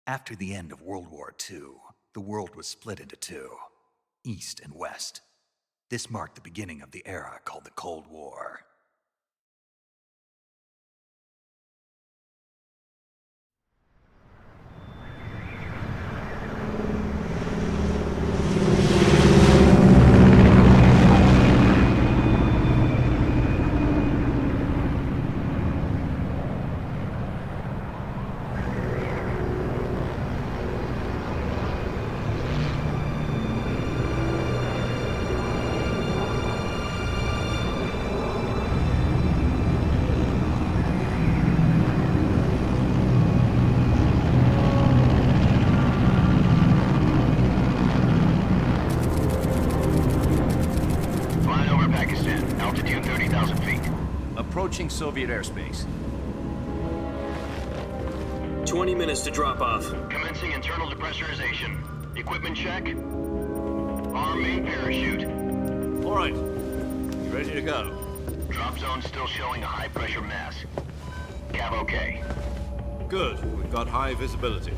After the end of World War II, the world was split into two, East and West. This marked the beginning of the era called the Cold War. Approaching Soviet airspace. 20 minutes to drop off. Commencing internal depressurization. Equipment check. Arm main parachute. All right. You ready to go? Drop zone still showing a high pressure mass. Cav okay. Good. We've got high visibility.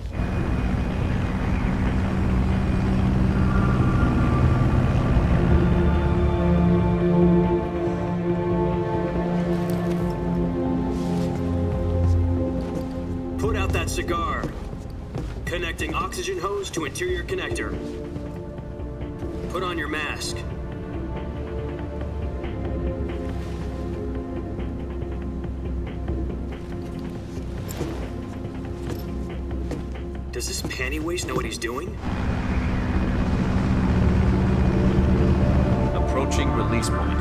Put out that cigar. Connecting oxygen hose to interior connector. Put on your mask. Does this panty waste know what he's doing? Approaching release point.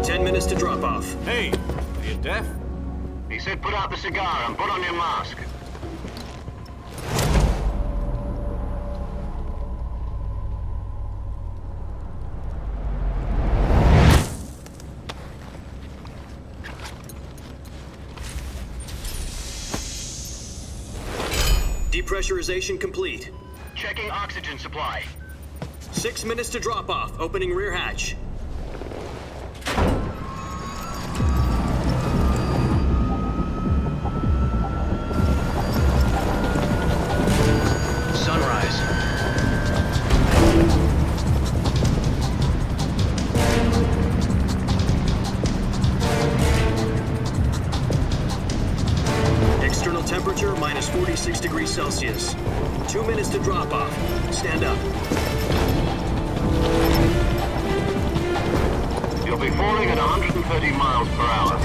10 minutes to drop off. Hey, are you deaf? He said put out the cigar and put on your mask. Depressurization complete. Checking oxygen supply. 6 minutes to drop off. Opening rear hatch. Sunrise. External temperature minus 46 degrees Celsius. 2 minutes to drop off. Stand up. You'll be falling at 130 miles per hour.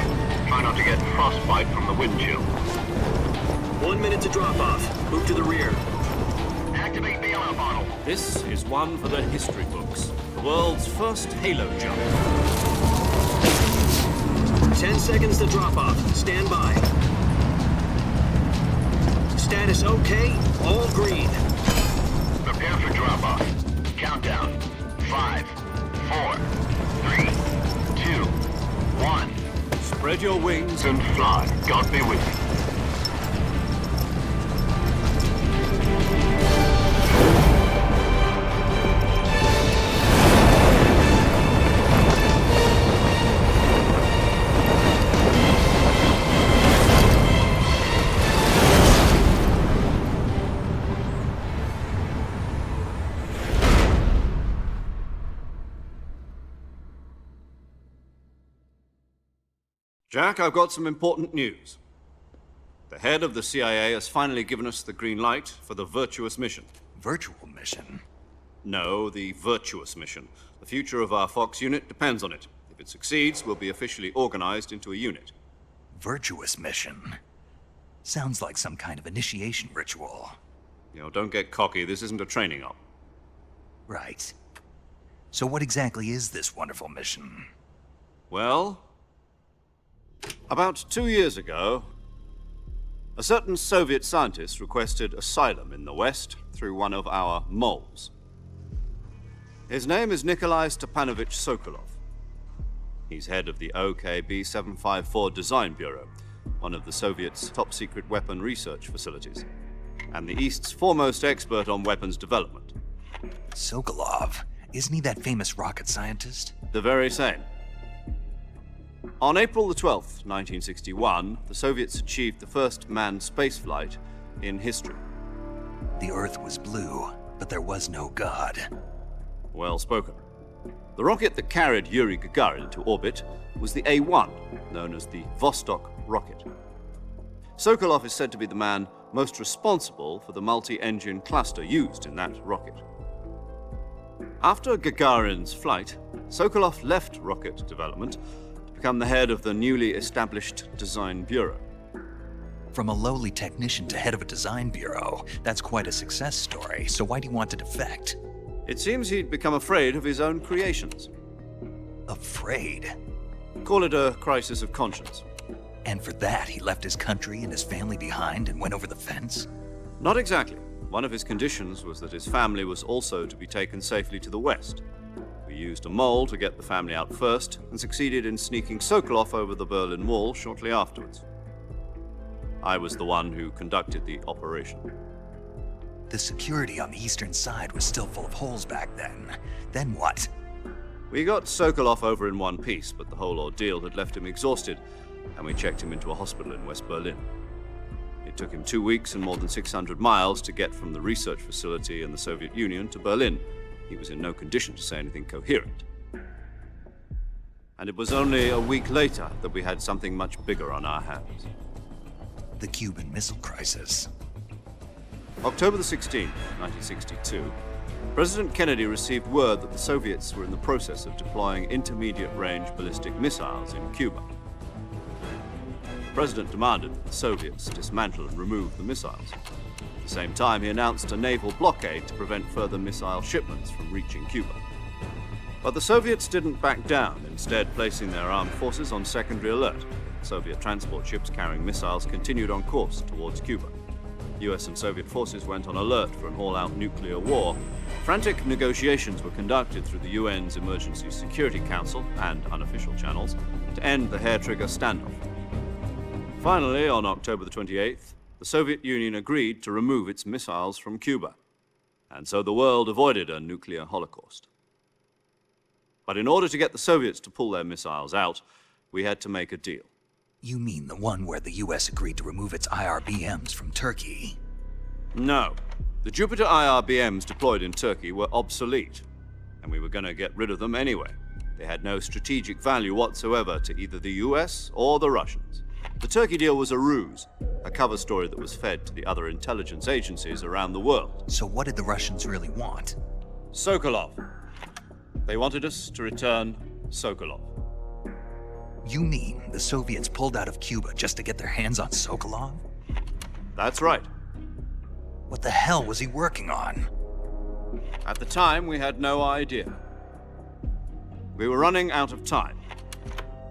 Try not to get frostbite from the wind chill. 1 minute to drop off. Move to the rear. Activate the alarm bottle. This is one for the history books. The world's first halo jump. 10 seconds to drop off. Stand by. Status okay. All green. Prepare for drop-off. Countdown. 5, 4, 3, 2, 1. Spread your wings And fly. God be with you. Jack, I've got some important news. The head of the CIA has finally given us the green light for the virtuous mission. Virtual mission? No, the virtuous mission. The future of our Fox unit depends on it. If it succeeds, we'll be officially organized into a unit. Virtuous mission? Sounds like some kind of initiation ritual. You know, don't get cocky. This isn't a training op. Right. So what exactly is this wonderful mission? Well, about 2 years ago, a certain Soviet scientist requested asylum in the West through one of our moles. His name is Nikolai Stepanovich Sokolov. He's head of the OKB-754 Design Bureau, one of the Soviets' top-secret weapon research facilities, and the East's foremost expert on weapons development. Sokolov? Isn't he that famous rocket scientist? The very same. On April the 12th, 1961, the Soviets achieved the first manned spaceflight in history. The Earth was blue, but there was no God. Well spoken. The rocket that carried Yuri Gagarin to orbit was the A-1, known as the Vostok rocket. Sokolov is said to be the man most responsible for the multi-engine cluster used in that rocket. After Gagarin's flight, Sokolov left rocket development to become the head of the newly established Design Bureau. From a lowly technician to head of a design bureau, that's quite a success story, so why'd he want to defect? It seems he'd become afraid of his own creations. Afraid? Call it a crisis of conscience. And for that, he left his country and his family behind and went over the fence? Not exactly. One of his conditions was that his family was also to be taken safely to the west. We used a mole to get the family out first and succeeded in sneaking Sokolov over the Berlin Wall shortly afterwards. I was the one who conducted the operation. The security on the eastern side was still full of holes back then. Then what? We got Sokolov over in one piece, but the whole ordeal had left him exhausted, and we checked him into a hospital in West Berlin. It took him 2 weeks and more than 600 miles to get from the research facility in the Soviet Union to Berlin. He was in no condition to say anything coherent. And it was only a week later that we had something much bigger on our hands. The Cuban Missile Crisis. October the 16th, 1962, President Kennedy received word that the Soviets were in the process of deploying intermediate-range ballistic missiles in Cuba. The President demanded that the Soviets dismantle and remove the missiles. At the same time, he announced a naval blockade to prevent further missile shipments from reaching Cuba. But the Soviets didn't back down, instead placing their armed forces on secondary alert. Soviet transport ships carrying missiles continued on course towards Cuba. US and Soviet forces went on alert for an all-out nuclear war. Frantic negotiations were conducted through the UN's Emergency Security Council and unofficial channels to end the hair-trigger standoff. Finally, on October the 28th, the Soviet Union agreed to remove its missiles from Cuba, and so the world avoided a nuclear holocaust. But in order to get the Soviets to pull their missiles out, we had to make a deal. You mean the one where the US agreed to remove its IRBMs from Turkey? No. The Jupiter IRBMs deployed in Turkey were obsolete, and we were going to get rid of them anyway. They had no strategic value whatsoever to either the US or the Russians. The Turkey deal was a ruse, a cover story that was fed to the other intelligence agencies around the world. So what did the Russians really want? Sokolov. They wanted us to return Sokolov. You mean the Soviets pulled out of Cuba just to get their hands on Sokolov? That's right. What the hell was he working on? At the time, we had no idea. We were running out of time.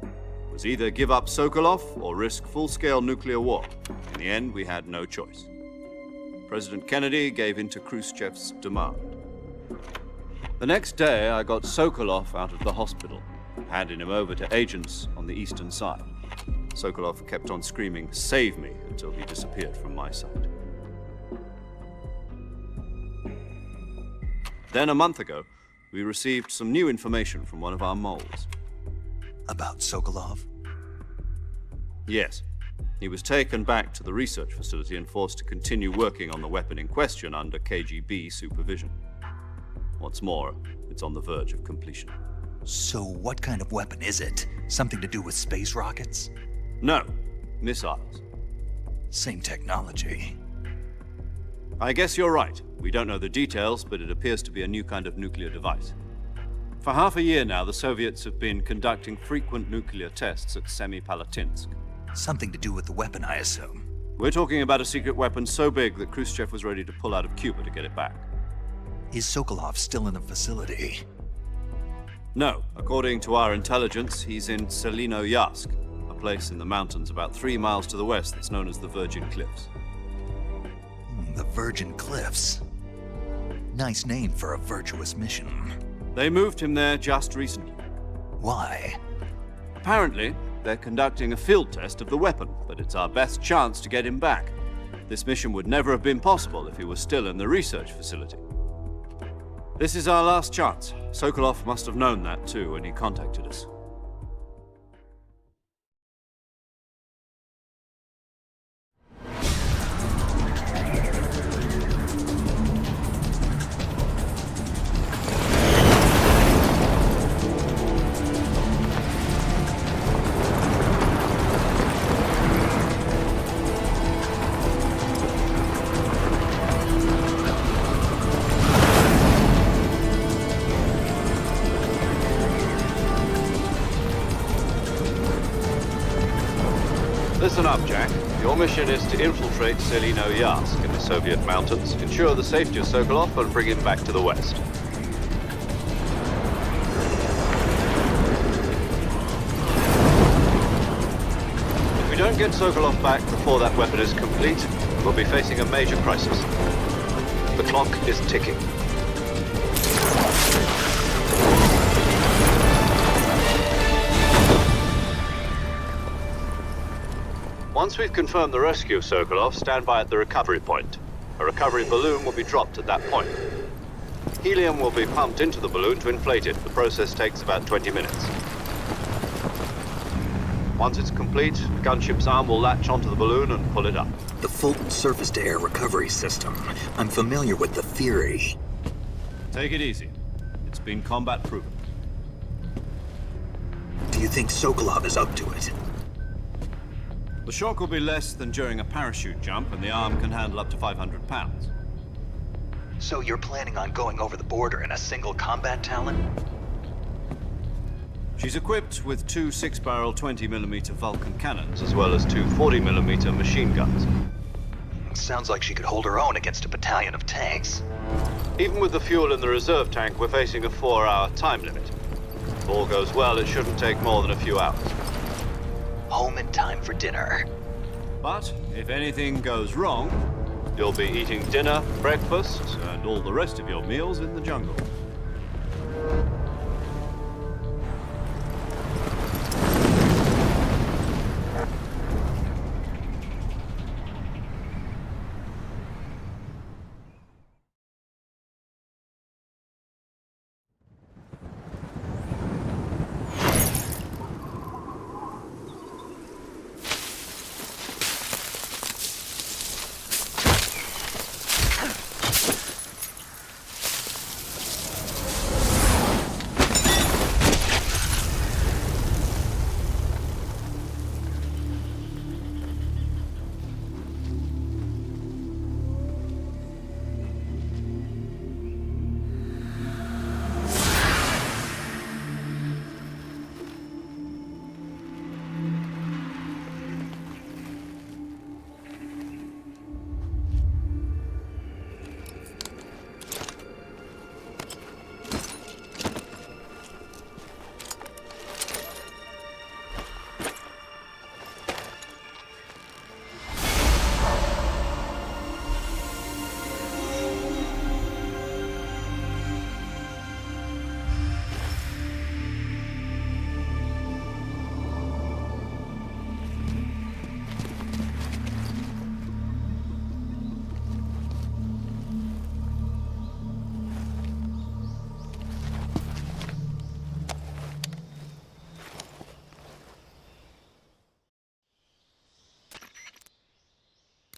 It was either give up Sokolov or risk full-scale nuclear war. In the end, we had no choice. President Kennedy gave in to Khrushchev's demand. The next day, I got Sokolov out of the hospital, handing him over to agents on the eastern side. Sokolov kept on screaming, "Save me," until he disappeared from my sight. Then a month ago, we received some new information from one of our moles. About Sokolov? Yes. He was taken back to the research facility and forced to continue working on the weapon in question under KGB supervision. What's more, it's on the verge of completion. So what kind of weapon is it? Something to do with space rockets? No, missiles. Same technology. I guess you're right. We don't know the details, but it appears to be a new kind of nuclear device. For half a year now, the Soviets have been conducting frequent nuclear tests at Semipalatinsk. Something to do with the weapon, I assume. We're talking about a secret weapon so big that Khrushchev was ready to pull out of Cuba to get it back. Is Sokolov still in the facility? No. According to our intelligence, he's in Selinoyarsk, a place in the mountains about 3 miles to the west that's known as the Virgin Cliffs. The Virgin Cliffs. Nice name for a virtuous mission. They moved him there just recently. Why? Apparently, they're conducting a field test of the weapon, but it's our best chance to get him back. This mission would never have been possible if he was still in the research facility. This is our last chance. Sokolov must have known that too when he contacted us. Listen up, Jack. Your mission is to infiltrate Selino-Yarsk in the Soviet mountains, ensure the safety of Sokolov, and bring him back to the west. If we don't get Sokolov back before that weapon is complete, we'll be facing a major crisis. The clock is ticking. Once we've confirmed the rescue of Sokolov, stand by at the recovery point. A recovery balloon will be dropped at that point. Helium will be pumped into the balloon to inflate it. The process takes about 20 minutes. Once it's complete, the gunship's arm will latch onto the balloon and pull it up. The Fulton surface-to-air recovery system. I'm familiar with the theory. Take it easy. It's been combat proven. Do you think Sokolov is up to it? The shock will be less than during a parachute jump, and the arm can handle up to 500 pounds. So you're planning on going over the border in a single combat Talon? She's equipped with two 6-barrel 20mm Vulcan cannons, as well as two 40mm machine guns. Sounds like she could hold her own against a battalion of tanks. Even with the fuel in the reserve tank, we're facing a 4-hour time limit. If all goes well, it shouldn't take more than a few hours. Home in time for dinner. But if anything goes wrong, you'll be eating dinner, breakfast, and all the rest of your meals in the jungle.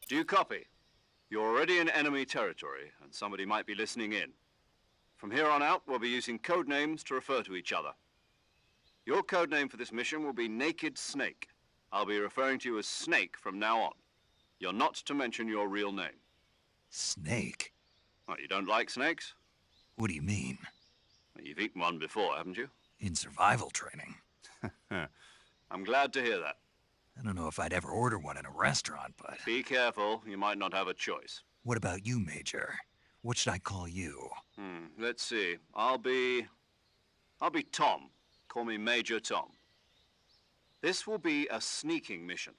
Do you copy? You're already in enemy territory, and somebody might be listening in. From here on out, we'll be using code names to refer to each other. Your code name for this mission will be Naked Snake. I'll be referring to you as Snake from now on. You're not to mention your real name. Snake? What, you don't like snakes? What do you mean? Well, you've eaten one before, haven't you? In survival training? I'm glad to hear that. I don't know if I'd ever order one in a restaurant, but... Be careful, you might not have a choice. What about you, Major? What should I call you? Let's see. I'll be Tom. Call me Major Tom. This will be a sneaking mission.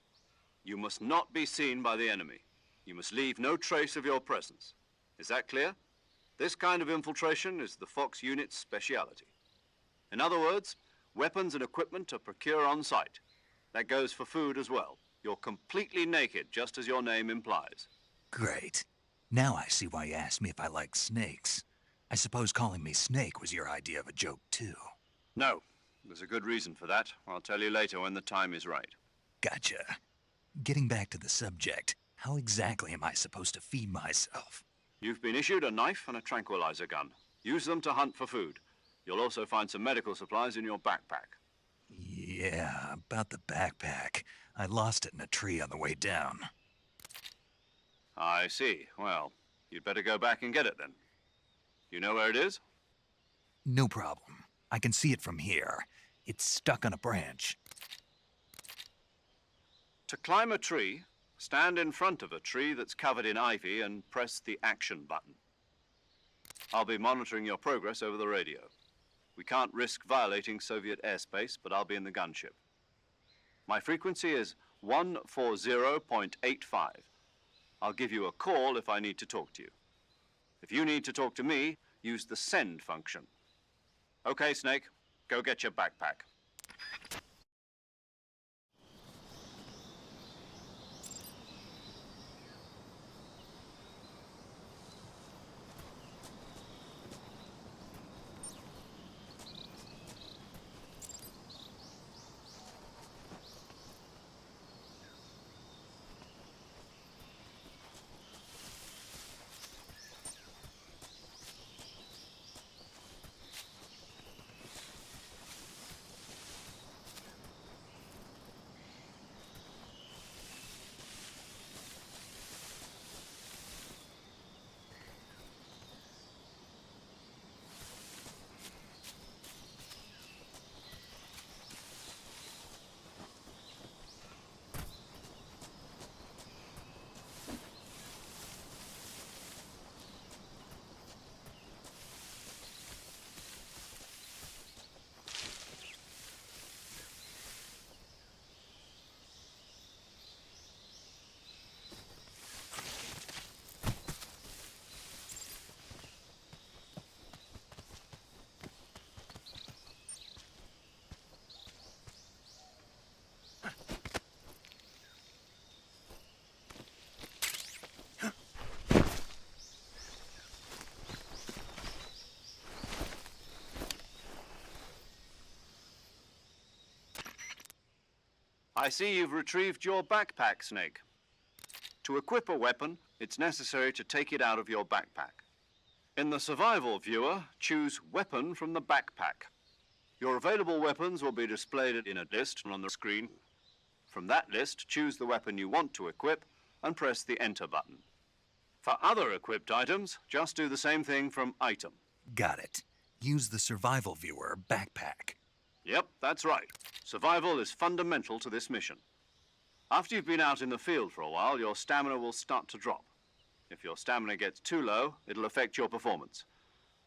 You must not be seen by the enemy. You must leave no trace of your presence. Is that clear? This kind of infiltration is the Fox unit's speciality. In other words, weapons and equipment are procured on site. That goes for food as well. You're completely naked, just as your name implies. Great. Now I see why you asked me if I like snakes. I suppose calling me Snake was your idea of a joke, too. No. There's a good reason for that. I'll tell you later when the time is right. Gotcha. Getting back to the subject, how exactly am I supposed to feed myself? You've been issued a knife and a tranquilizer gun. Use them to hunt for food. You'll also find some medical supplies in your backpack. Yeah, about the backpack. I lost it in a tree on the way down. I see. Well, you'd better go back and get it then. You know where it is? No problem. I can see it from here. It's stuck on a branch. To climb a tree, stand in front of a tree that's covered in ivy and press the action button. I'll be monitoring your progress over the radio. We can't risk violating Soviet airspace, but I'll be in the gunship. My frequency is 140.85. I'll give you a call if I need to talk to you. If you need to talk to me, use the send function. Okay, Snake, go get your backpack. I see you've retrieved your backpack, Snake. To equip a weapon, it's necessary to take it out of your backpack. In the survival viewer, choose Weapon from the backpack. Your available weapons will be displayed in a list on the screen. From that list, choose the weapon you want to equip and press the Enter button. For other equipped items, just do the same thing from Item. Got it. Use the survival viewer backpack. Yep, that's right. Survival is fundamental to this mission. After you've been out in the field for a while, your stamina will start to drop. If your stamina gets too low, it'll affect your performance.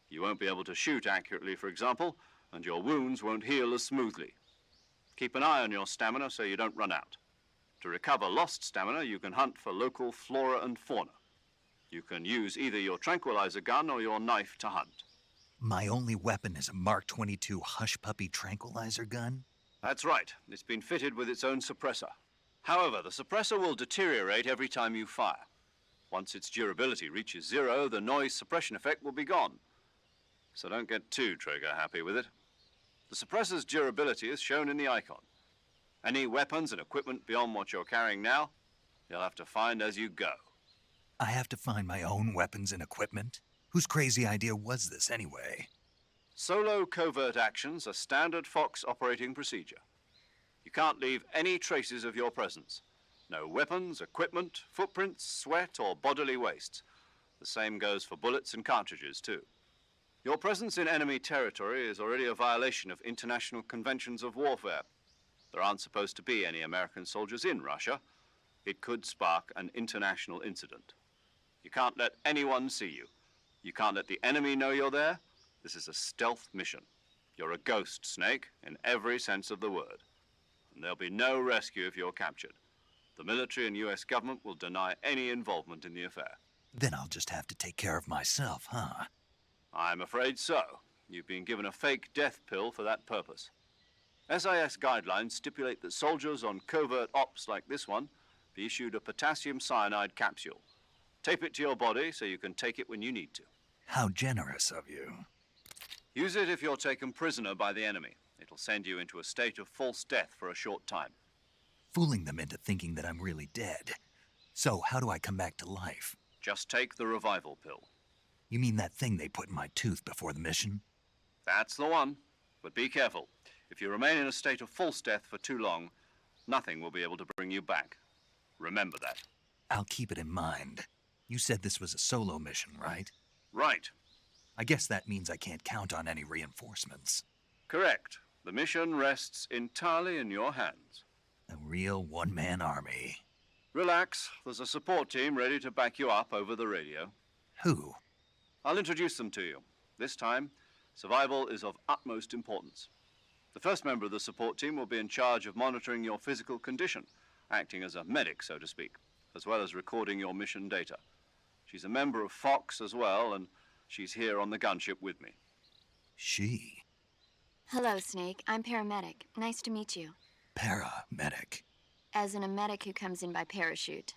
You won't be able to shoot accurately, for example, and your wounds won't heal as smoothly. Keep an eye on your stamina so you don't run out. To recover lost stamina, you can hunt for local flora and fauna. You can use either your tranquilizer gun or your knife to hunt. My only weapon is a Mark 22 Hush Puppy tranquilizer gun? That's right. It's been fitted with its own suppressor. However, the suppressor will deteriorate every time you fire. Once its durability reaches 0, the noise suppression effect will be gone. So don't get too trigger happy with it. The suppressor's durability is shown in the icon. Any weapons and equipment beyond what you're carrying now, you'll have to find as you go. I have to find my own weapons and equipment? Whose crazy idea was this anyway? Solo covert actions are standard Fox operating procedure. You can't leave any traces of your presence. No weapons, equipment, footprints, sweat, or bodily wastes. The same goes for bullets and cartridges, too. Your presence in enemy territory is already a violation of international conventions of warfare. There aren't supposed to be any American soldiers in Russia. It could spark an international incident. You can't let anyone see you. You can't let the enemy know you're there. This is a stealth mission. You're a ghost, Snake, in every sense of the word. And there'll be no rescue if you're captured. The military and US government will deny any involvement in the affair. Then I'll just have to take care of myself, huh? I'm afraid so. You've been given a fake death pill for that purpose. SIS guidelines stipulate that soldiers on covert ops like this one be issued a potassium cyanide capsule. Tape it to your body so you can take it when you need to. How generous of you. Use it if you're taken prisoner by the enemy. It'll send you into a state of false death for a short time. Fooling them into thinking that I'm really dead. So how do I come back to life? Just take the revival pill. You mean that thing they put in my tooth before the mission? That's the one. But be careful. If you remain in a state of false death for too long, nothing will be able to bring you back. Remember that. I'll keep it in mind. You said this was a solo mission, right? Right. I guess that means I can't count on any reinforcements. Correct. The mission rests entirely in your hands. A real one-man army. Relax. There's a support team ready to back you up over the radio. Who? I'll introduce them to you. This time, survival is of utmost importance. The first member of the support team will be in charge of monitoring your physical condition, acting as a medic, so to speak, as well as recording your mission data. She's a member of Fox as well, and she's here on the gunship with me. She. Hello, Snake. I'm paramedic. Nice to meet you. Paramedic. As in a medic who comes in by parachute.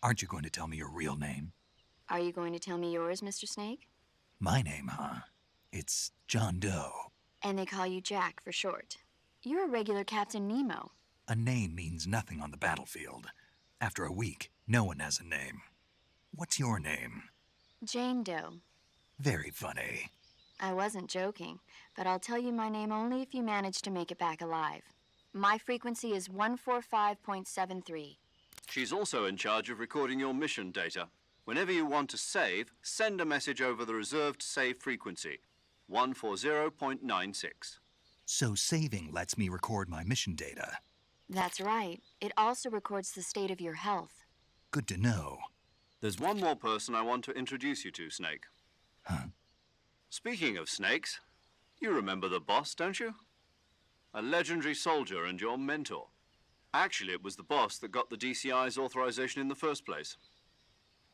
Aren't you going to tell me your real name? Are you going to tell me yours, Mr. Snake? My name, huh? It's John Doe. And they call you Jack for short. You're a regular Captain Nemo. A name means nothing on the battlefield. After a week, no one has a name. What's your name? Jane Doe. Very funny. I wasn't joking, but I'll tell you my name only if you manage to make it back alive. My frequency is 145.73. She's also in charge of recording your mission data. Whenever you want to save, send a message over the reserved save frequency, 140.96. So saving lets me record my mission data. That's right. It also records the state of your health. Good to know. There's one more person I want to introduce you to, Snake. Huh? Speaking of snakes, you remember the boss, don't you? A legendary soldier and your mentor. Actually, it was the boss that got the DCI's authorization in the first place.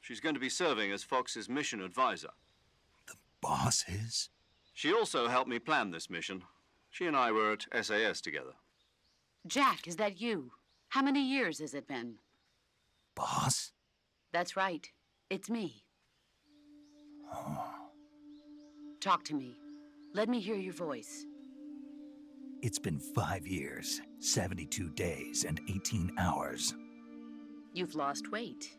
She's going to be serving as Fox's mission advisor. The boss is? She also helped me plan this mission. She and I were at SAS together. Jack, is that you? How many years has it been? Boss? That's right. It's me. Talk to me. Let me hear your voice. It's been 5 years, 72 days, and 18 hours. You've lost weight.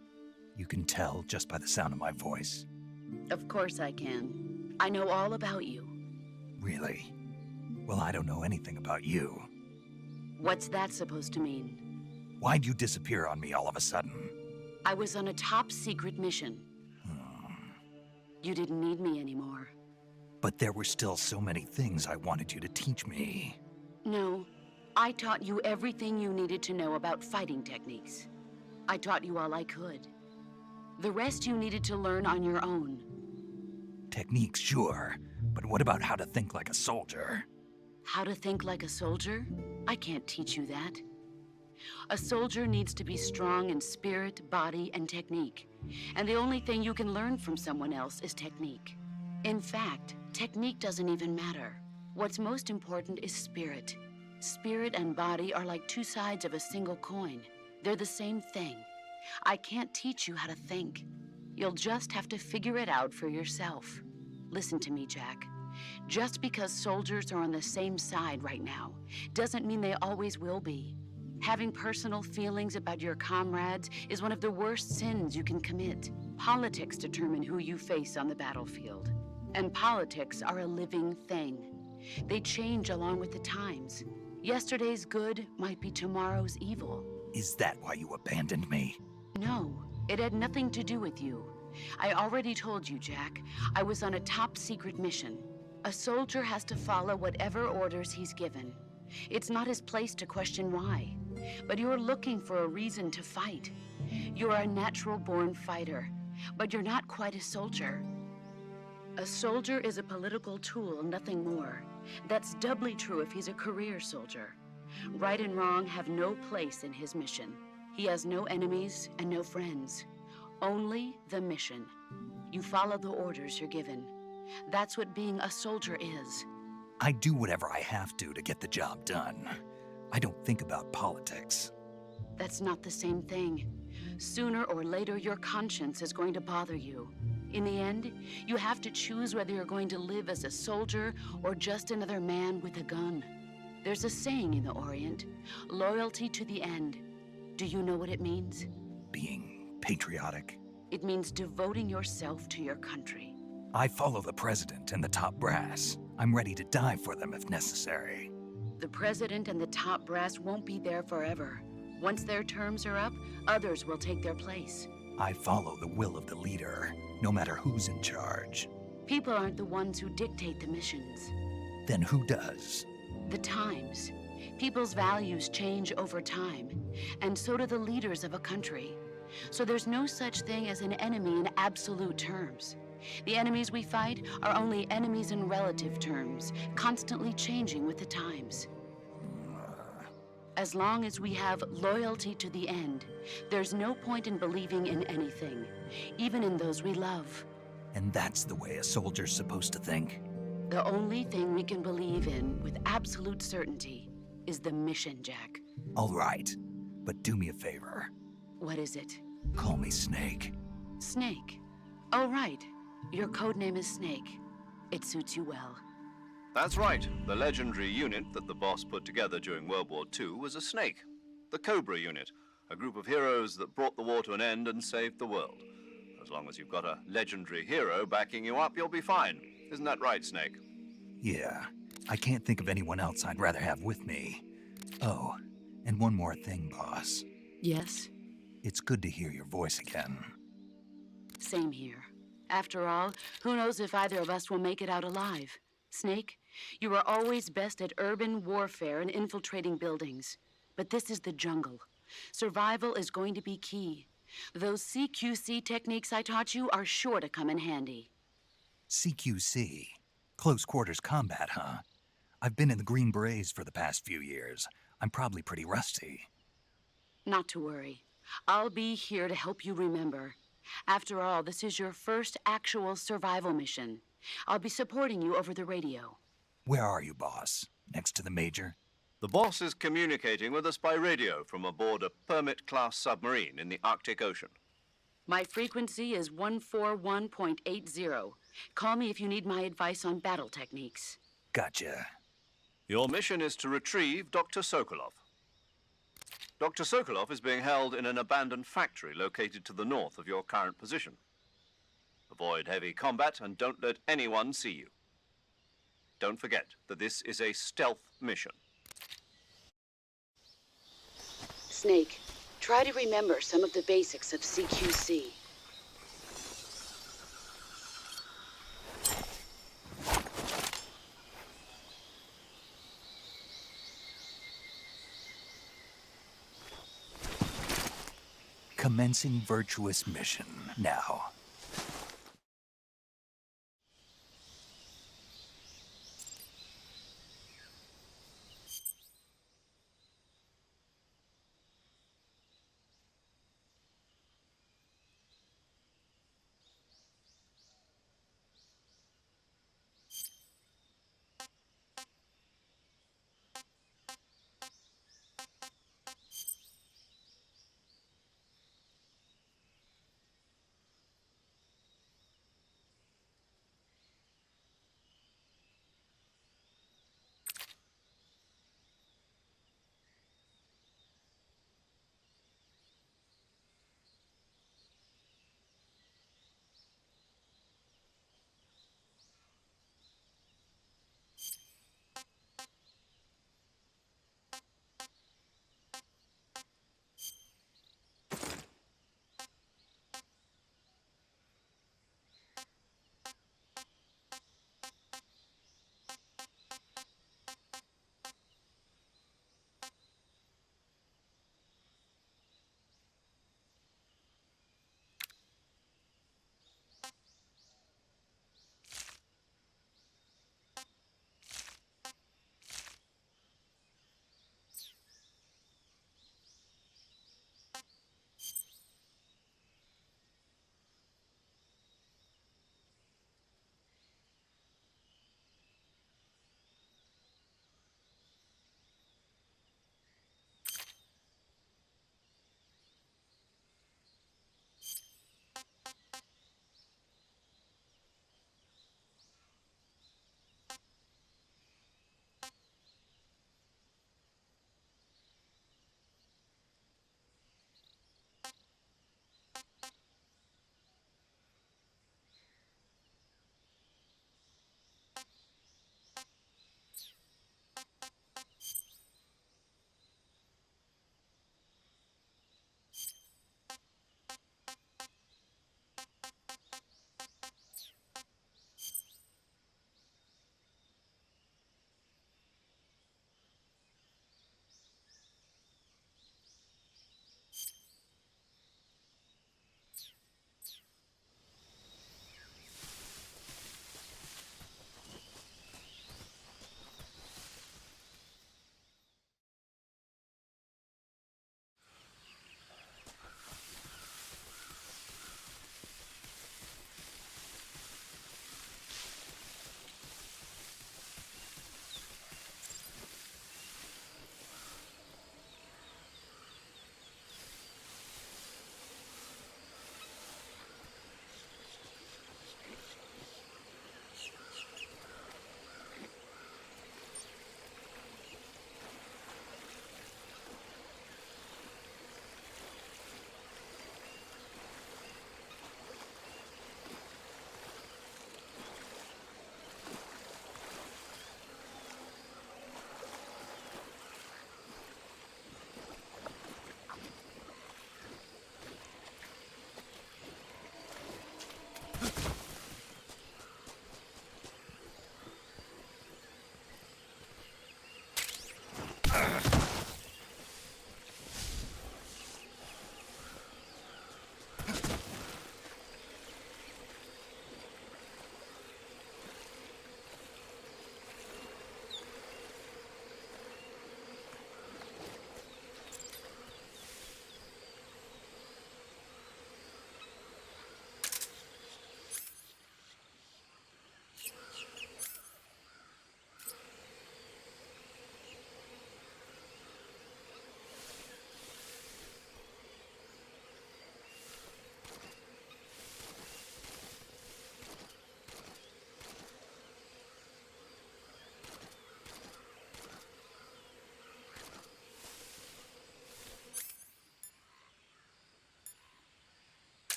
You can tell just by the sound of my voice. Of course I can. I know all about you. Really? Well, I don't know anything about you. What's that supposed to mean? Why'd you disappear on me all of a sudden? I was on a top-secret mission. You didn't need me anymore. But there were still so many things I wanted you to teach me. No, I taught you everything you needed to know about fighting techniques. I taught you all I could. The rest you needed to learn on your own. Techniques, sure. But what about how to think like a soldier? How to think like a soldier? I can't teach you that. A soldier needs to be strong in spirit, body, and technique. And the only thing you can learn from someone else is technique. In fact, technique doesn't even matter. What's most important is spirit. Spirit and body are like two sides of a single coin. They're the same thing. I can't teach you how to think. You'll just have to figure it out for yourself. Listen to me, Jack. Just because soldiers are on the same side right now doesn't mean they always will be. Having personal feelings about your comrades is one of the worst sins you can commit. Politics determine who you face on the battlefield. And politics are a living thing. They change along with the times. Yesterday's good might be tomorrow's evil. Is that why you abandoned me? No, it had nothing to do with you. I already told you, Jack. I was on a top-secret mission. A soldier has to follow whatever orders he's given. It's not his place to question why. But you're looking for a reason to fight. You're a natural-born fighter, but you're not quite a soldier. A soldier is a political tool, nothing more. That's doubly true if he's a career soldier. Right and wrong have no place in his mission. He has no enemies and no friends. Only the mission. You follow the orders you're given. That's what being a soldier is. I do whatever I have to get the job done. I don't think about politics. That's not the same thing. Sooner or later, your conscience is going to bother you. In the end, you have to choose whether you're going to live as a soldier or just another man with a gun. There's a saying in the Orient, loyalty to the end. Do you know what it means? Being patriotic. It means devoting yourself to your country. I follow the president and the top brass. I'm ready to die for them if necessary. The president and the top brass won't be there forever. Once their terms are up, others will take their place. I follow the will of the leader, no matter who's in charge. People aren't the ones who dictate the missions. Then who does? The times. People's values change over time, and so do the leaders of a country. So there's no such thing as an enemy in absolute terms. The enemies we fight are only enemies in relative terms, constantly changing with the times. As long as we have loyalty to the end, there's no point in believing in anything, even in those we love. And that's the way a soldier's supposed to think? The only thing we can believe in with absolute certainty is the mission, Jack. All right, but do me a favor. What is it? Call me Snake. Snake. Oh, right. Your codename is Snake. It suits you well. That's right. The legendary unit that the boss put together during World War II was a snake. The Cobra unit, a group of heroes that brought the war to an end and saved the world. As long as you've got a legendary hero backing you up, you'll be fine. Isn't that right, Snake? Yeah, I can't think of anyone else I'd rather have with me. Oh, and one more thing, boss. Yes? It's good to hear your voice again. Same here. After all, who knows if either of us will make it out alive? Snake, you are always best at urban warfare and infiltrating buildings. But this is the jungle. Survival is going to be key. Those CQC techniques I taught you are sure to come in handy. CQC? Close quarters combat, huh? I've been in the Green Berets for the past few years. I'm probably pretty rusty. Not to worry. I'll be here to help you remember. After all, this is your first actual survival mission. I'll be supporting you over the radio. Where are you, boss? Next to the Major? The boss is communicating with us by radio from aboard a Permit-class submarine in the Arctic Ocean. My frequency is 141.80. Call me if you need my advice on battle techniques. Gotcha. Your mission is to retrieve Dr. Sokolov. Dr. Sokolov is being held in an abandoned factory located to the north of your current position. Avoid heavy combat and don't let anyone see you. Don't forget that this is a stealth mission. Snake, try to remember some of the basics of CQC. Commencing virtuous mission now.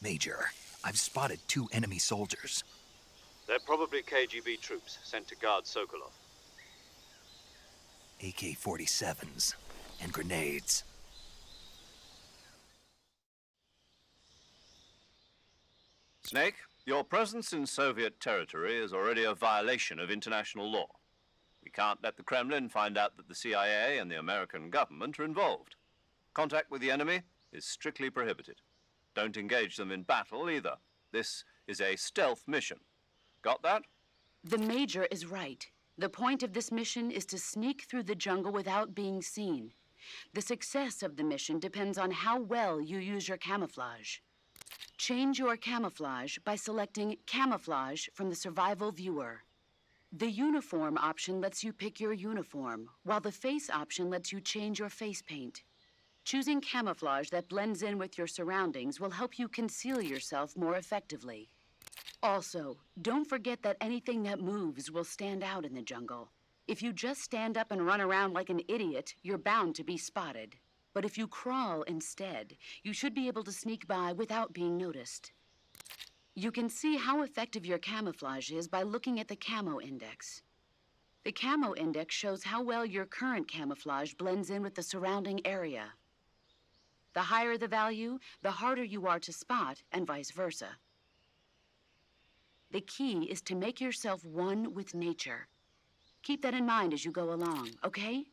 Major, I've spotted 2 enemy soldiers. They're probably KGB troops sent to guard Sokolov. AK-47s and grenades. Snake, your presence in Soviet territory is already a violation of international law. We can't let the Kremlin find out that the CIA and the American government are involved. Contact with the enemy is strictly prohibited. Don't engage them in battle either. This is a stealth mission. Got that? The Major is right. The point of this mission is to sneak through the jungle without being seen. The success of the mission depends on how well you use your camouflage. Change your camouflage by selecting Camouflage from the Survival Viewer. The Uniform option lets you pick your uniform, while the Face option lets you change your face paint. Choosing camouflage that blends in with your surroundings will help you conceal yourself more effectively. Also, don't forget that anything that moves will stand out in the jungle. If you just stand up and run around like an idiot, you're bound to be spotted. But if you crawl instead, you should be able to sneak by without being noticed. You can see how effective your camouflage is by looking at the Camo Index. The Camo Index shows how well your current camouflage blends in with the surrounding area. The higher the value, the harder you are to spot, and vice versa. The key is to make yourself one with nature. Keep that in mind as you go along, okay?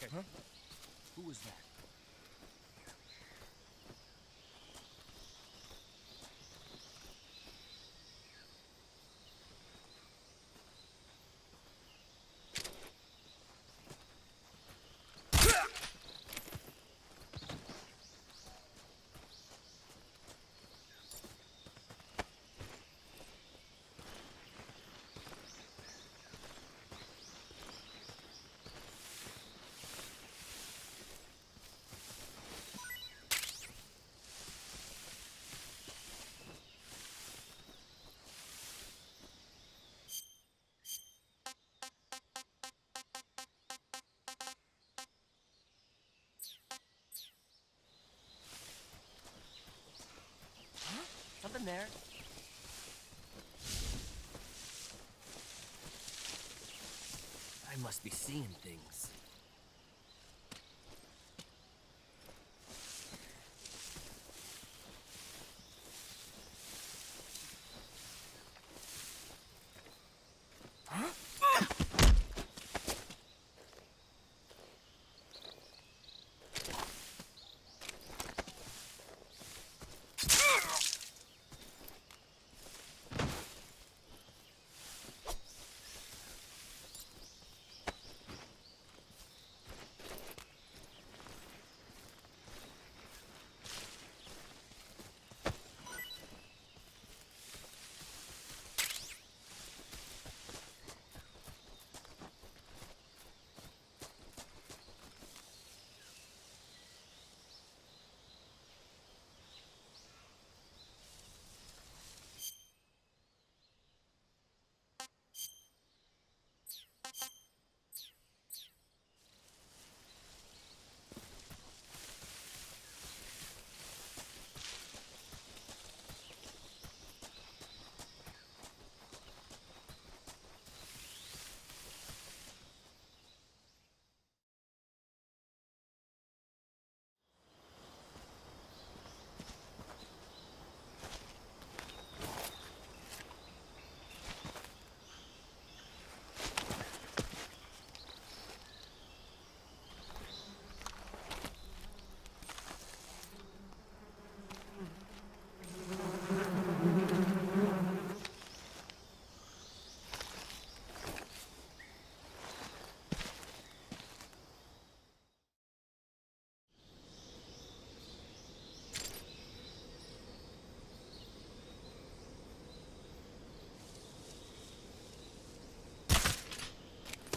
Okay. Huh? Who was that? Something there. I must be seeing things.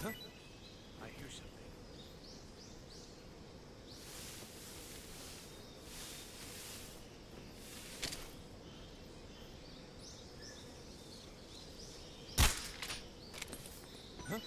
I hear something. Huh?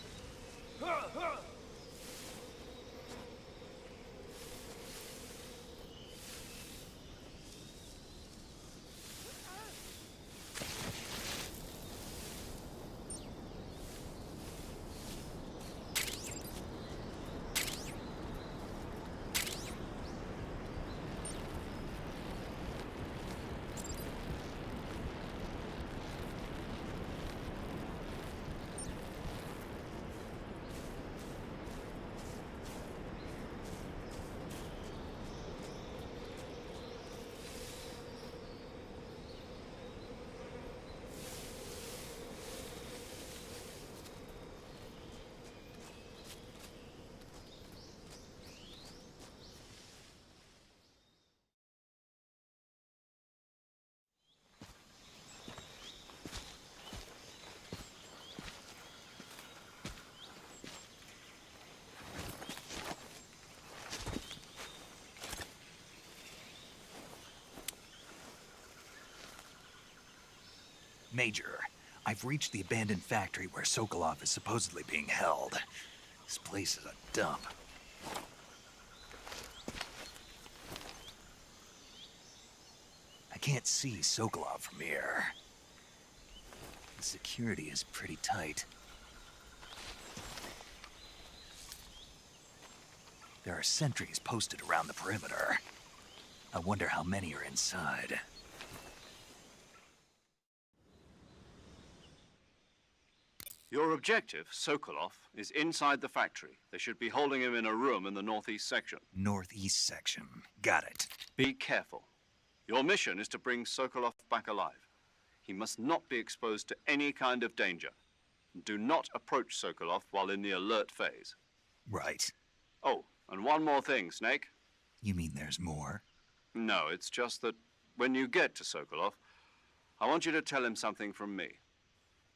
Major, I've reached the abandoned factory where Sokolov is supposedly being held. This place is a dump. I can't see Sokolov from here. The security is pretty tight. There are sentries posted around the perimeter. I wonder how many are inside. Your objective, Sokolov, is inside the factory. They should be holding him in a room in the northeast section. Northeast section. Got it. Be careful. Your mission is to bring Sokolov back alive. He must not be exposed to any kind of danger. Do not approach Sokolov while in the alert phase. Right. Oh, and one more thing, Snake. You mean there's more? No, it's just that when you get to Sokolov, I want you to tell him something from me.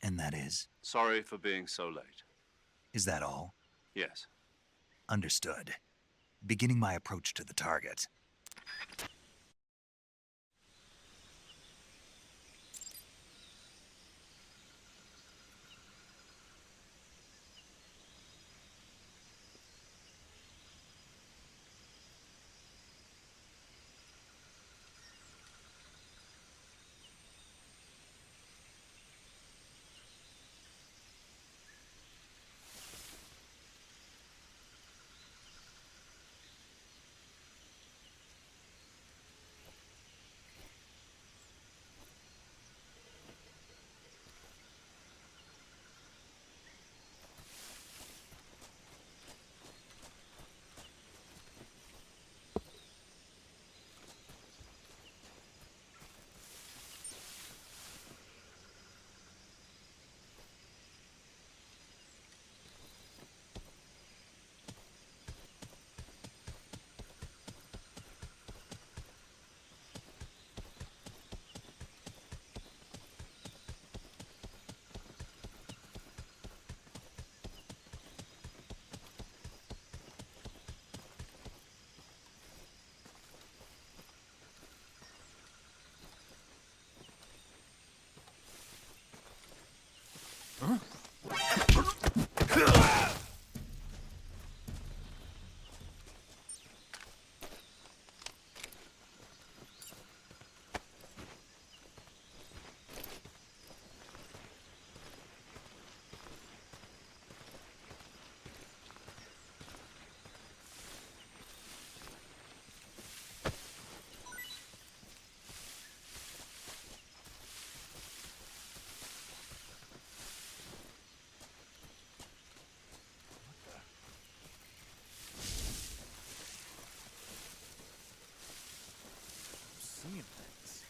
And that is? Sorry for being so late. Is that all? Yes. Understood. Beginning my approach to the target. Seeing things.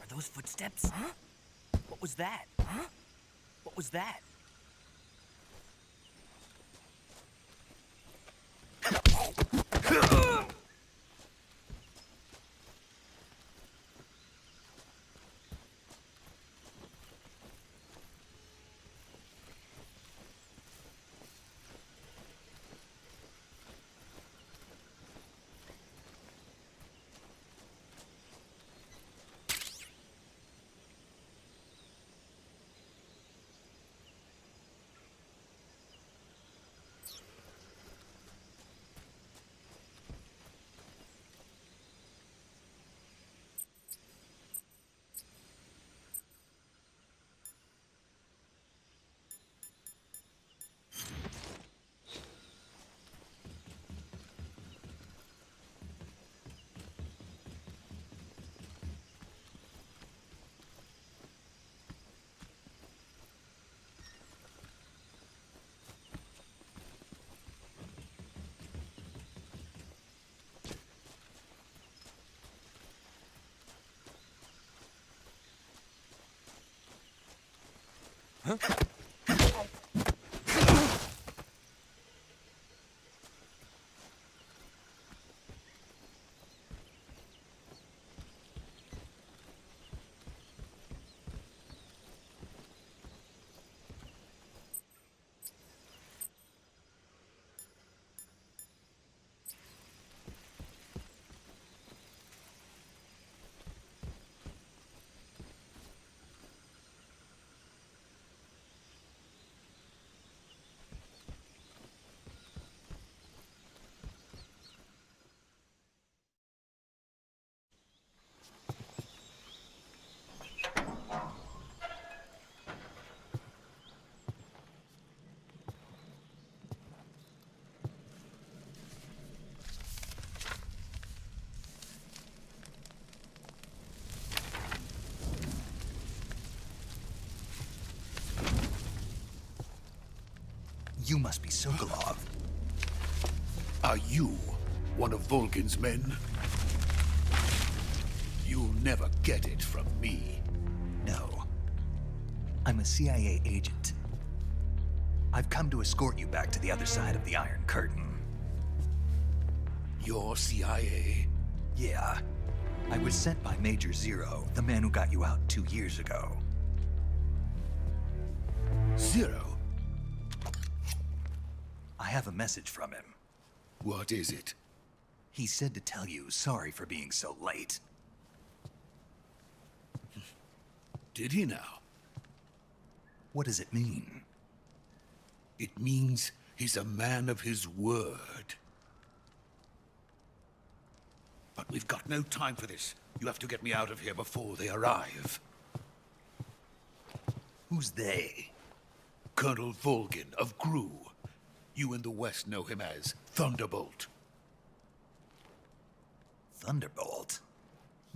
Those footsteps? Huh? What was that? Huh? What was that? You must be Sokolov. Are you one of Volgin's men? You'll never get it from me. No. I'm a CIA agent. I've come to escort you back to the other side of the Iron Curtain. You're CIA? Yeah. I was sent by Major Zero, the man who got you out 2 years ago. Zero? I have a message from him. What is it? He said to tell you sorry for being so late. Did he now? What does it mean? It means he's a man of his word. But we've got no time for this. You have to get me out of here before they arrive. Who's they? Colonel Volgin of GRU. You in the West know him as Thunderbolt. Thunderbolt?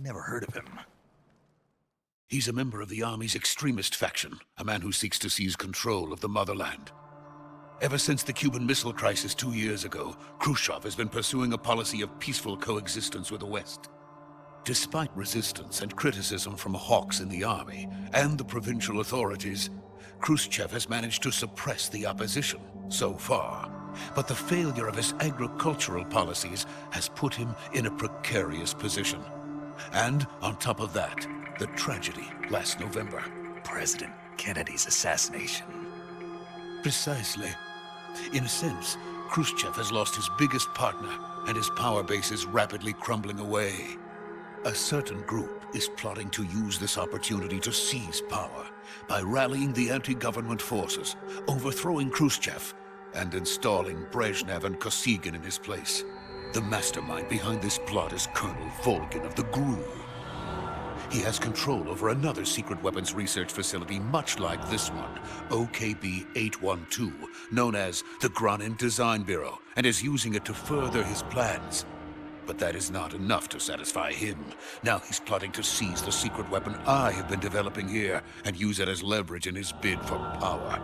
Never heard of him. He's a member of the Army's extremist faction, a man who seeks to seize control of the motherland. Ever since the Cuban Missile Crisis 2 years ago, Khrushchev has been pursuing a policy of peaceful coexistence with the West. Despite resistance and criticism from hawks in the army and the provincial authorities, Khrushchev has managed to suppress the opposition so far. But the failure of his agricultural policies has put him in a precarious position. And on top of that, the tragedy last November. President Kennedy's assassination. Precisely. In a sense, Khrushchev has lost his biggest partner, and his power base is rapidly crumbling away. A certain group is plotting to use this opportunity to seize power by rallying the anti-government forces, overthrowing Khrushchev, and installing Brezhnev and Kosygin in his place. The mastermind behind this plot is Colonel Volgin of the GRU. He has control over another secret weapons research facility much like this one, OKB-812, known as the Granin Design Bureau, and is using it to further his plans. But that is not enough to satisfy him. Now he's plotting to seize the secret weapon I have been developing here and use it as leverage in his bid for power.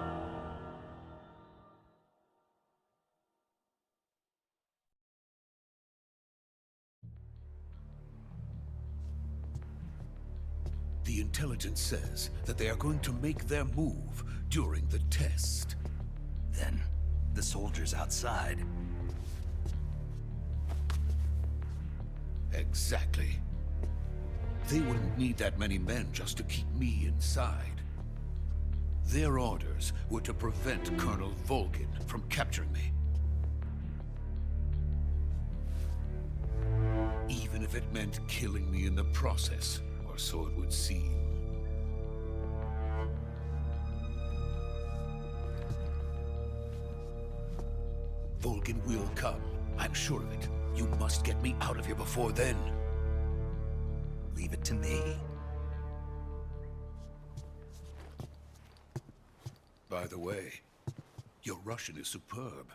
The intelligence says that they are going to make their move during the test. Then, the soldiers outside. Exactly. They wouldn't need that many men just to keep me inside. Their orders were to prevent Colonel Volgin from capturing me. Even if it meant killing me in the process, or so it would seem. Volgin will come. I'm sure of it. You must get me out of here before then. Leave it to me. By the way, your Russian is superb.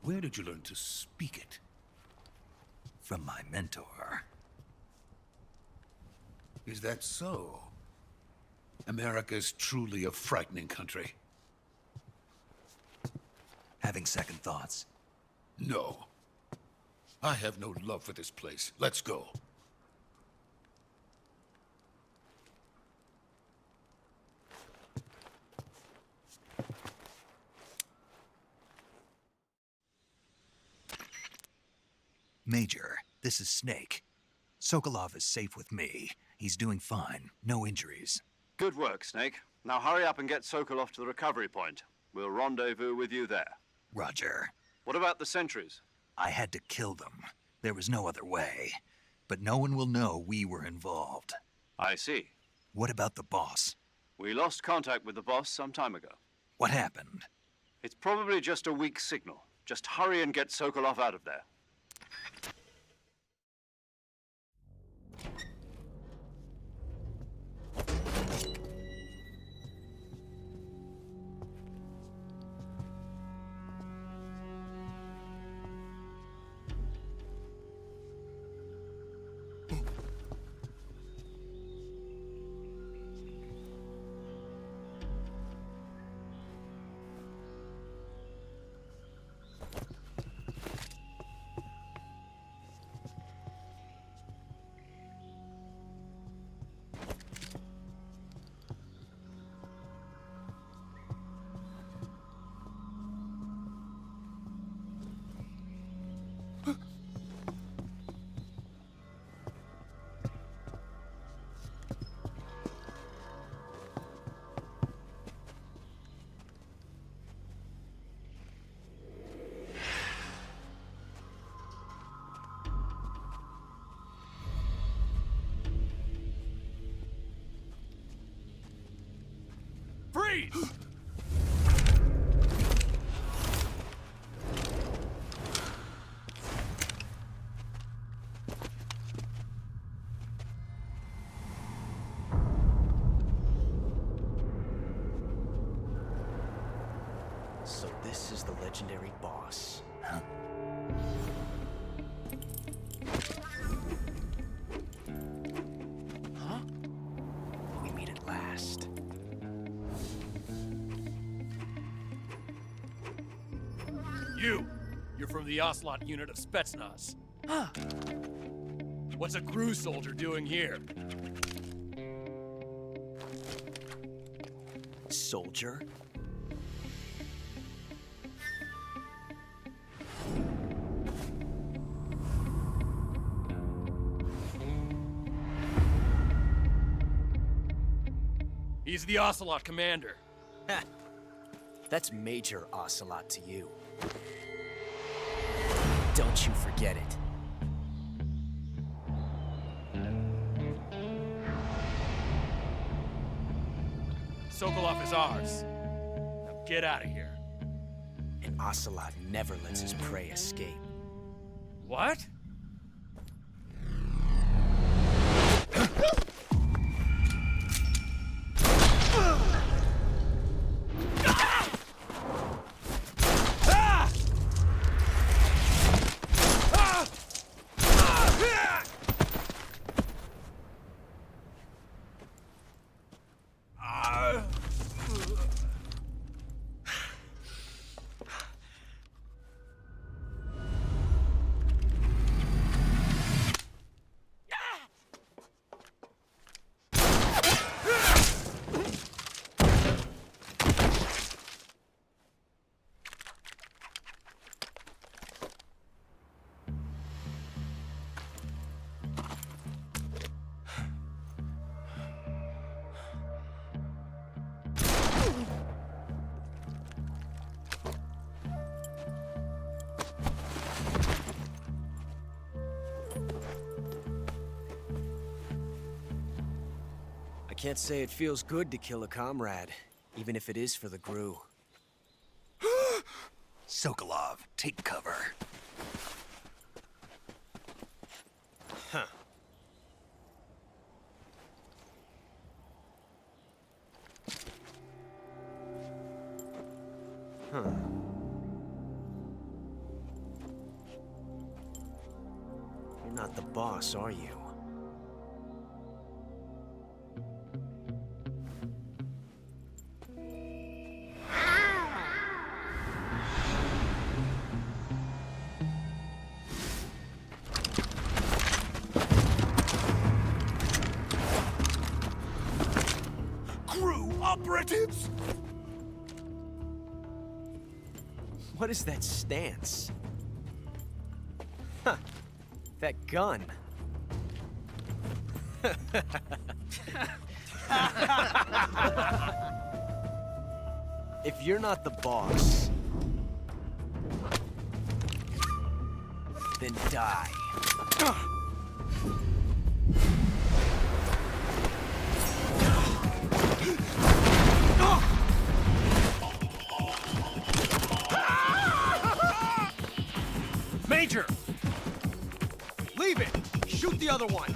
Where did you learn to speak it? From my mentor. Is that so? America's truly a frightening country. Having second thoughts. No. I have no love for this place. Let's go. Major, this is Snake. Sokolov is safe with me. He's doing fine. No injuries. Good work, Snake. Now hurry up and get Sokolov to the recovery point. We'll rendezvous with you there. Roger. What about the sentries? I had to kill them. There was no other way. But no one will know we were involved. I see. What about the boss? We lost contact with the boss some time ago. What happened? It's probably just a weak signal. Just hurry and get Sokolov out of there. Freeze! So this is the legendary boss. Huh? Huh? We meet at last. You're from the Ocelot unit of Spetsnaz. Huh. What's a crew soldier doing here? Soldier? He's the Ocelot commander. Ha! That's Major Ocelot to you. Don't you forget it. Sokolov is ours. Now get out of here. And Ocelot never lets his prey escape. What? I can't say it feels good to kill a comrade, even if it is for the GRU. Sokolov, take cover. Huh. Huh. You're not the boss, are you? Operatives? What is that stance? Huh. That gun. If you're not the boss, then die. Major! Leave it! Shoot the other one!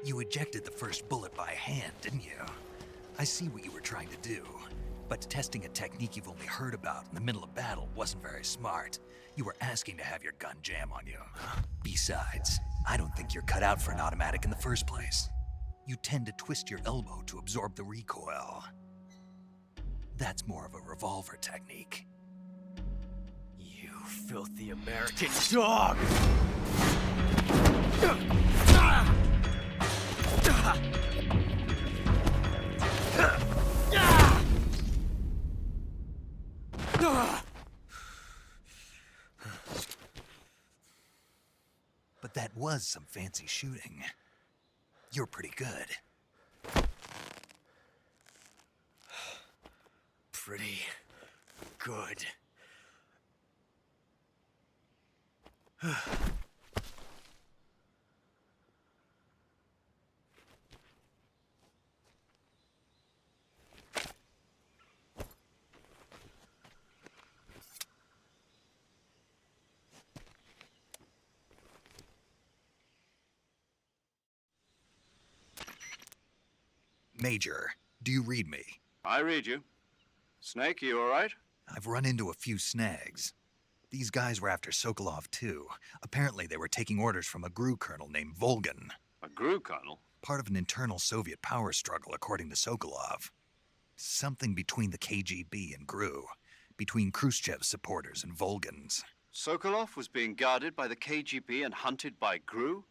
You ejected the first bullet by hand, didn't you? I see what you were trying to do. But testing a technique you've only heard about in the middle of battle wasn't very smart. You were asking to have your gun jam on you. Besides, I don't think you're cut out for an automatic in the first place. You tend to twist your elbow to absorb the recoil. That's more of a revolver technique. You filthy American dog! But that was some fancy shooting. You're pretty good. Pretty good. Major, do you read me? I read you. Snake, you all right? I've run into a few snags. These guys were after Sokolov too. Apparently they were taking orders from a GRU colonel named Volgan. A GRU colonel? Part of an internal Soviet power struggle, according to Sokolov. Something between the KGB and GRU. Between Khrushchev's supporters and Volgan's. Sokolov was being guarded by the KGB and hunted by GRU?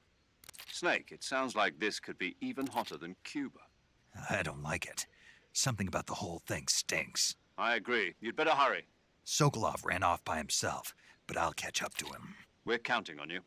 Snake, it sounds like this could be even hotter than Cuba. I don't like it. Something about the whole thing stinks. I agree. You'd better hurry. Sokolov ran off by himself, but I'll catch up to him. We're counting on you.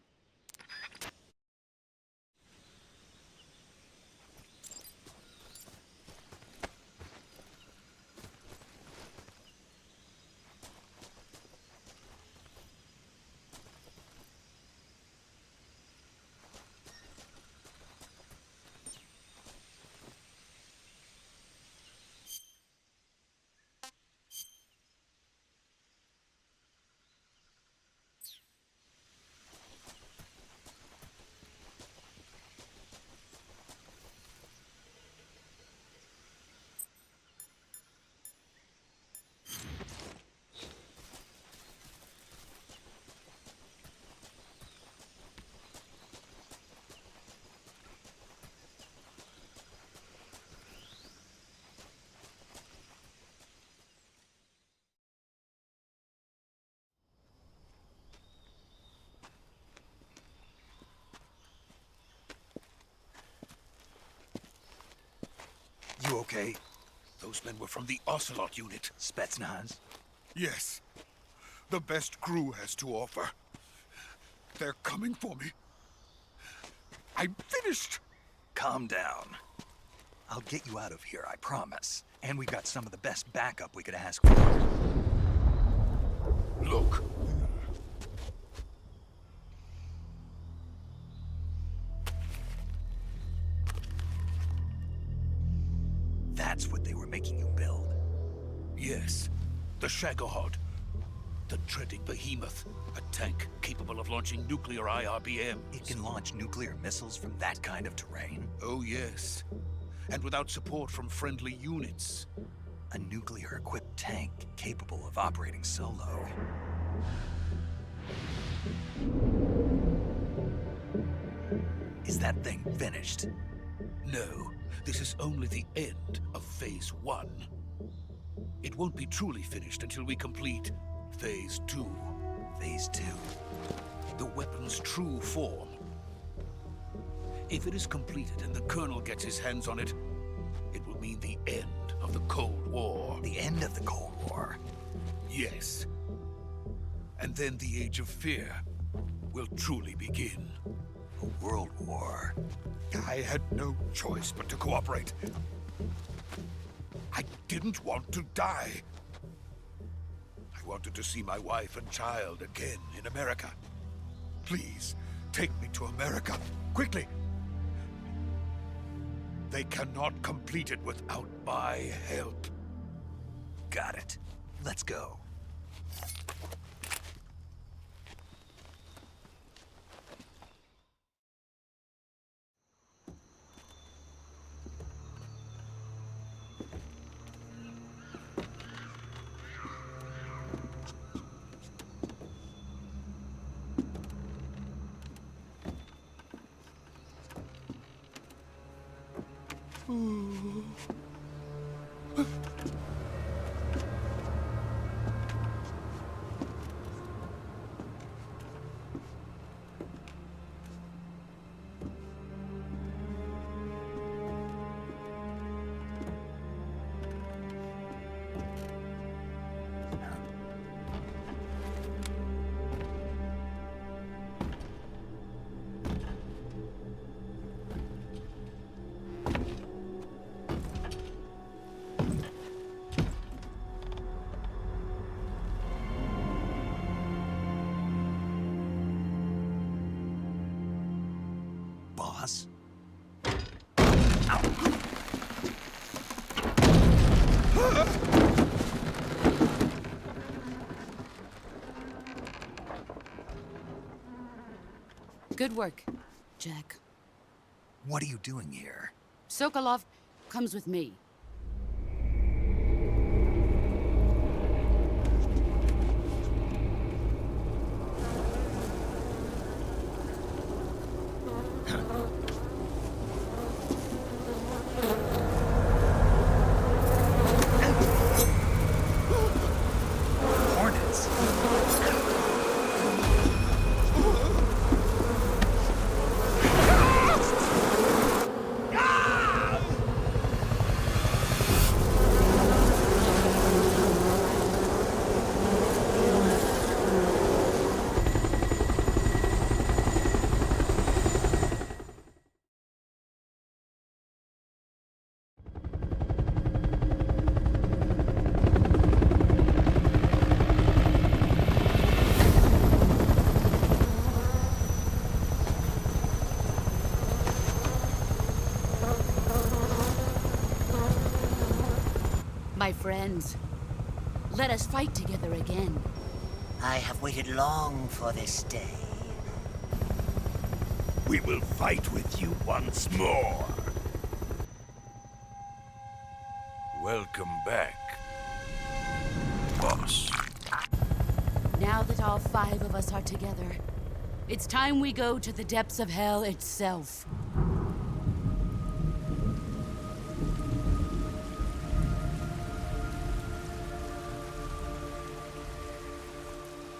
You okay? Those men were from the Ocelot unit. Spetsnaz? Yes. The best GRU has to offer. They're coming for me. I'm finished. Calm down. I'll get you out of here, I promise. And we've got some of the best backup we could ask for. Look. That's what they were making you build? Yes. The Shagohod. The dreaded behemoth. A tank capable of launching nuclear IRBMs. It can launch nuclear missiles from that kind of terrain? Oh, yes. And without support from friendly units. A nuclear-equipped tank capable of operating solo. Is that thing finished? No. This is only the end of Phase 1. It won't be truly finished until we complete Phase 2. Phase 2? The weapon's true form. If it is completed and the Colonel gets his hands on it, it will mean the end of the Cold War. The end of the Cold War? Yes. And then the Age of Fear will truly begin. A world war? I had no choice but to cooperate. I didn't want to die. I wanted to see my wife and child again in America. Please, take me to America, quickly. They cannot complete it without my help. Got it. Let's go. Boss? Good work, Jack. What are you doing here? Sokolov comes with me. Hornets? My friends, let us fight together again. I have waited long for this day. We will fight with you once more. Welcome back, boss. Now that all 5 of us are together, it's time we go to the depths of hell itself.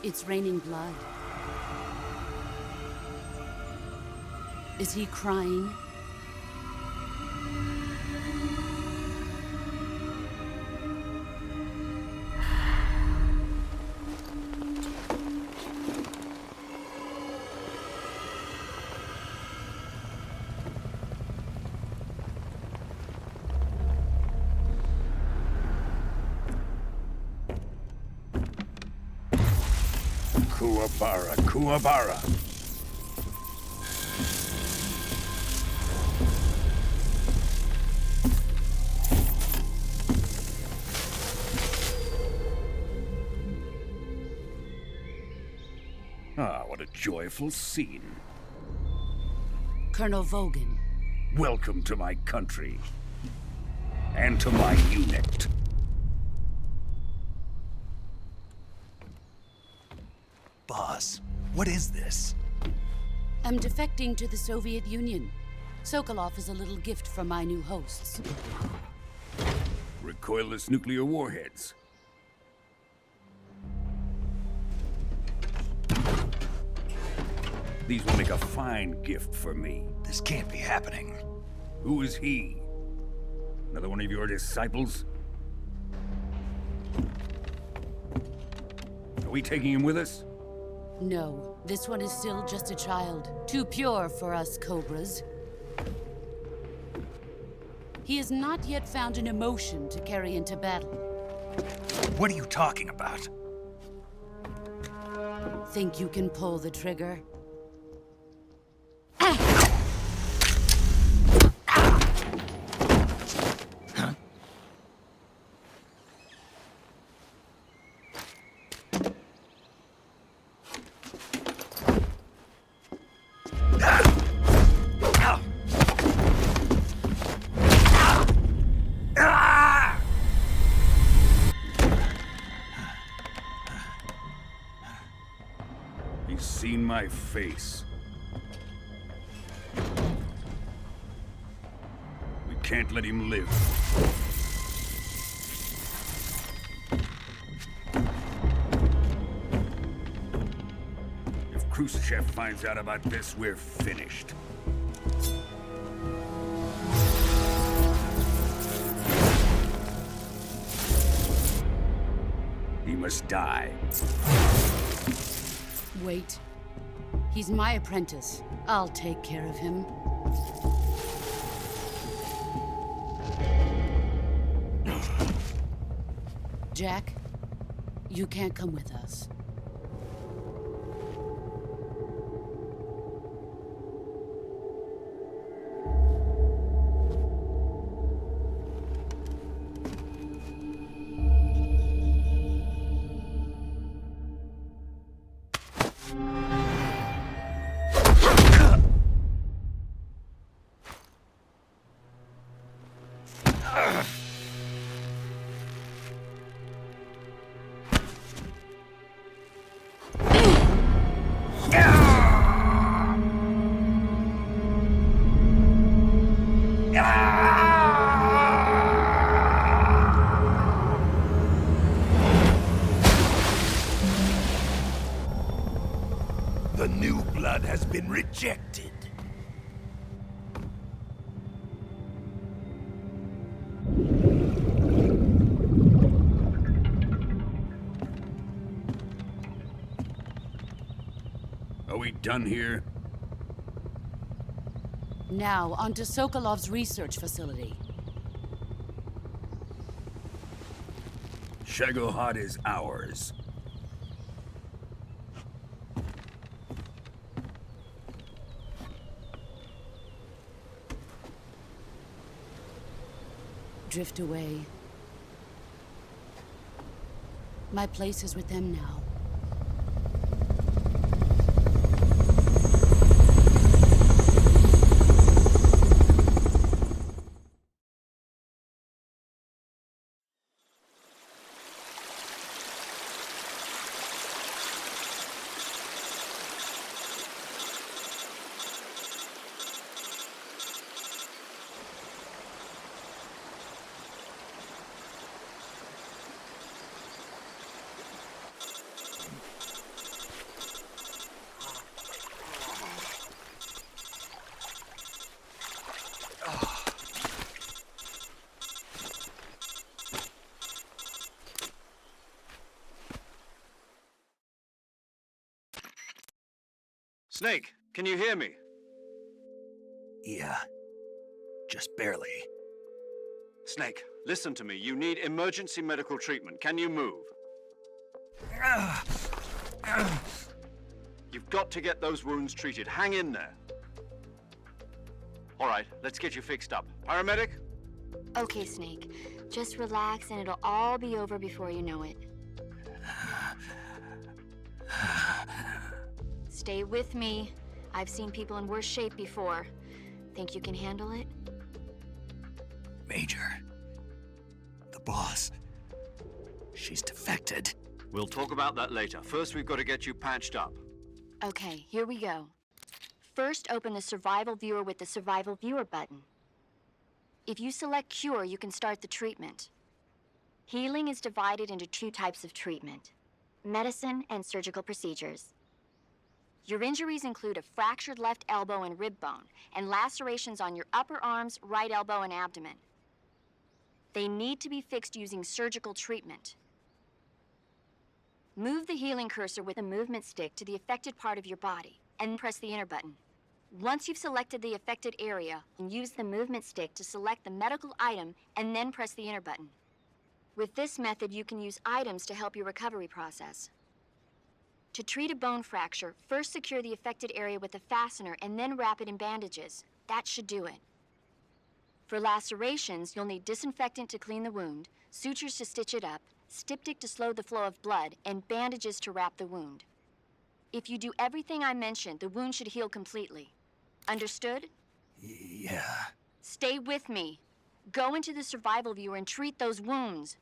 It's raining blood. Is he crying? Kuwabara, Kuwabara. Ah, what a joyful scene. Colonel Vogan. Welcome to my country. And to my unit. Boss, what is this? I'm defecting to the Soviet Union. Sokolov is a little gift from my new hosts. Recoilless nuclear warheads. These will make a fine gift for me. This can't be happening. Who is he? Another one of your disciples? Are we taking him with us? No, this one is still just a child. Too pure for us Cobras. He has not yet found an emotion to carry into battle. What are you talking about? Think you can pull the trigger? He's seen my face. We can't let him live. If Khrushchev finds out about this, we're finished. He must die. Wait. He's my apprentice. I'll take care of him. Jack, you can't come with us. The new blood has been rejected. Are we done here? Now, on to Sokolov's research facility. Shagohod is ours. Drift away. My place is with them now. Snake, can you hear me? Yeah. Just barely. Snake, listen to me. You need emergency medical treatment. Can you move? You've got to get those wounds treated. Hang in there. All right, let's get you fixed up. Paramedic? Okay, Snake. Just relax and it'll all be over before you know it. Stay with me. I've seen people in worse shape before. Think you can handle it? Major. The boss. She's defected. We'll talk about that later. First, we've got to get you patched up. Okay, here we go. First, open the Survival Viewer with the Survival Viewer button. If you select Cure, you can start the treatment. Healing is divided into two types of treatment: medicine and surgical procedures. Your injuries include a fractured left elbow and rib bone, and lacerations on your upper arms, right elbow, and abdomen. They need to be fixed using surgical treatment. Move the healing cursor with a movement stick to the affected part of your body, and press the enter button. Once you've selected the affected area, use the movement stick to select the medical item, and then press the enter button. With this method, you can use items to help your recovery process. To treat a bone fracture, first secure the affected area with a fastener and then wrap it in bandages. That should do it. For lacerations, you'll need disinfectant to clean the wound, sutures to stitch it up, styptic to slow the flow of blood, and bandages to wrap the wound. If you do everything I mentioned, the wound should heal completely. Understood? Yeah. Stay with me. Go into the Survival Viewer and treat those wounds.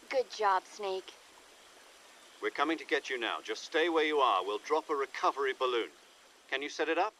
Good job, Snake. We're coming to get you now. Just stay where you are. We'll drop a recovery balloon. Can you set it up?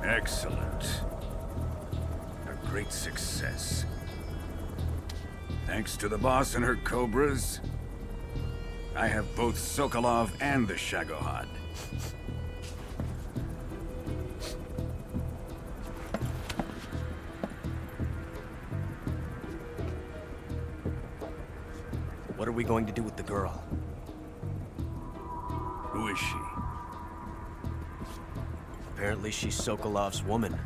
Excellent. A great success. Thanks to the boss and her cobras, I have both Sokolov and the Shagohod. What are we going to do with the girl? Who is she? Apparently she's Sokolov's woman.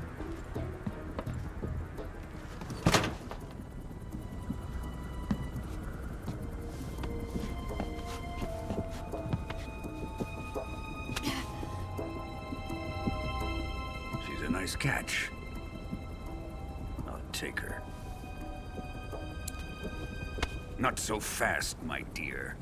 She's a nice catch. I'll take her. Not so fast, my dear.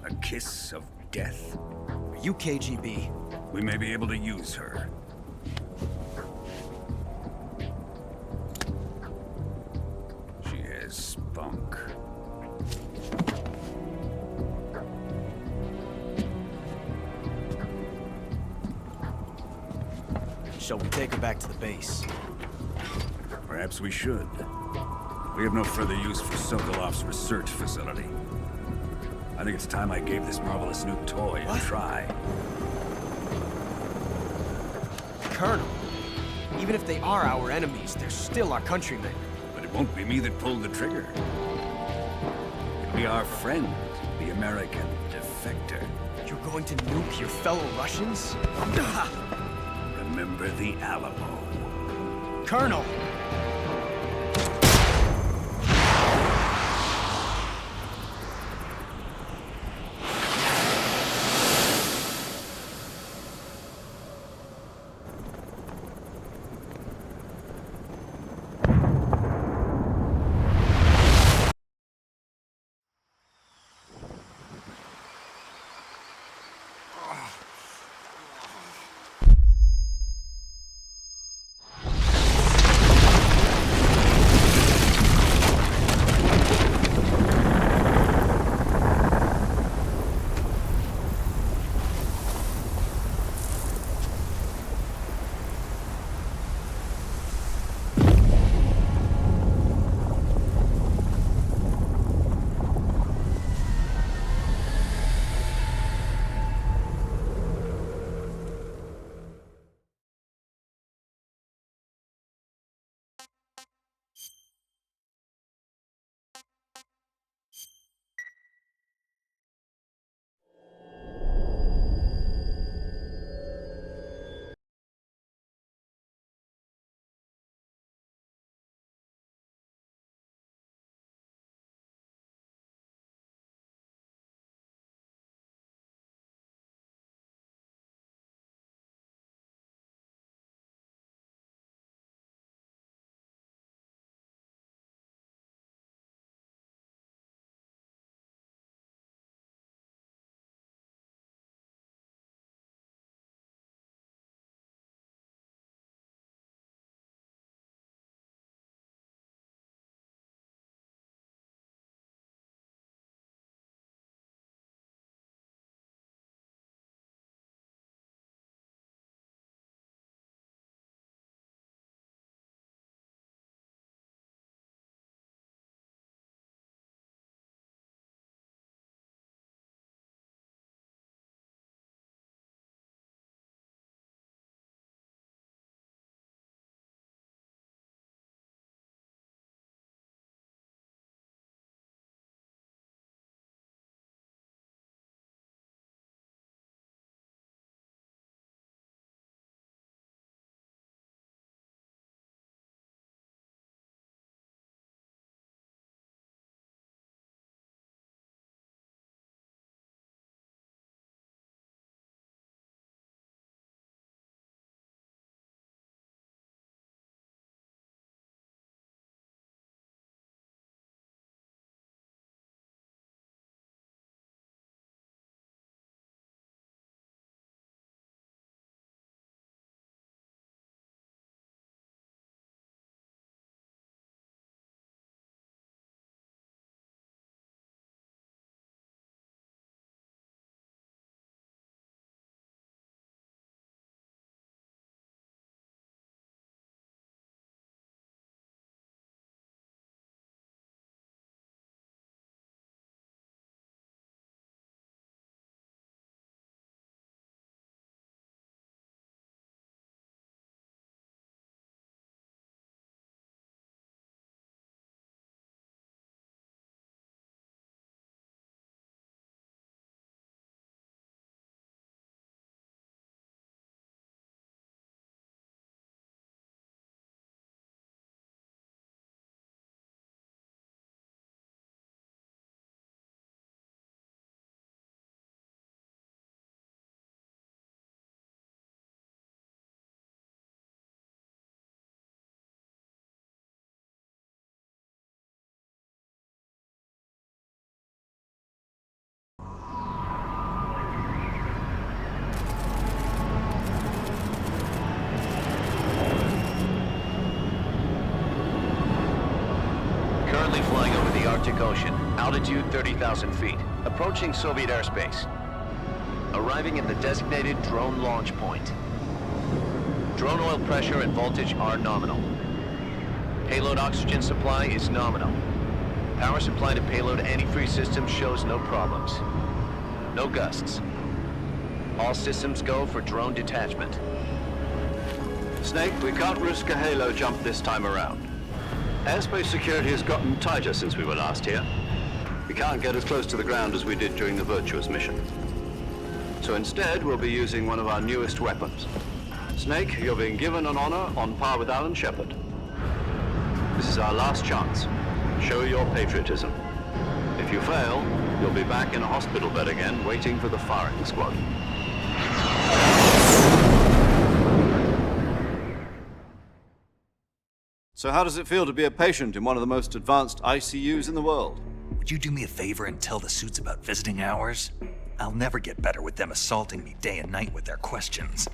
A kiss of death? Are you KGB? We may be able to use her. She has spunk. Shall we take her back to the base? Perhaps we should. We have no further use for Sokolov's research facility. I think it's time I gave this marvelous new toy a try. Colonel, even if they are our enemies, they're still our countrymen. But it won't be me that pulled the trigger. It'll be our friend, the American defector. You're going to nuke your fellow Russians? Remember the Alamo. Colonel! Currently flying over the Arctic Ocean, altitude 30,000 feet, approaching Soviet airspace. Arriving at the designated drone launch point. Drone oil pressure and voltage are nominal. Payload oxygen supply is nominal. Power supply to payload antifreeze system shows no problems. No gusts. All systems go for drone detachment. Snake, we can't risk a halo jump this time around. Airspace security has gotten tighter since we were last here. We can't get as close to the ground as we did during the Virtuous mission. So instead, we'll be using one of our newest weapons. Snake, you're being given an honor on par with Alan Shepard. This is our last chance. Show your patriotism. If you fail, you'll be back in a hospital bed again, waiting for the firing squad. So how does it feel to be a patient in one of the most advanced ICUs in the world? Would you do me a favor and tell the suits about visiting hours? I'll never get better with them assaulting me day and night with their questions.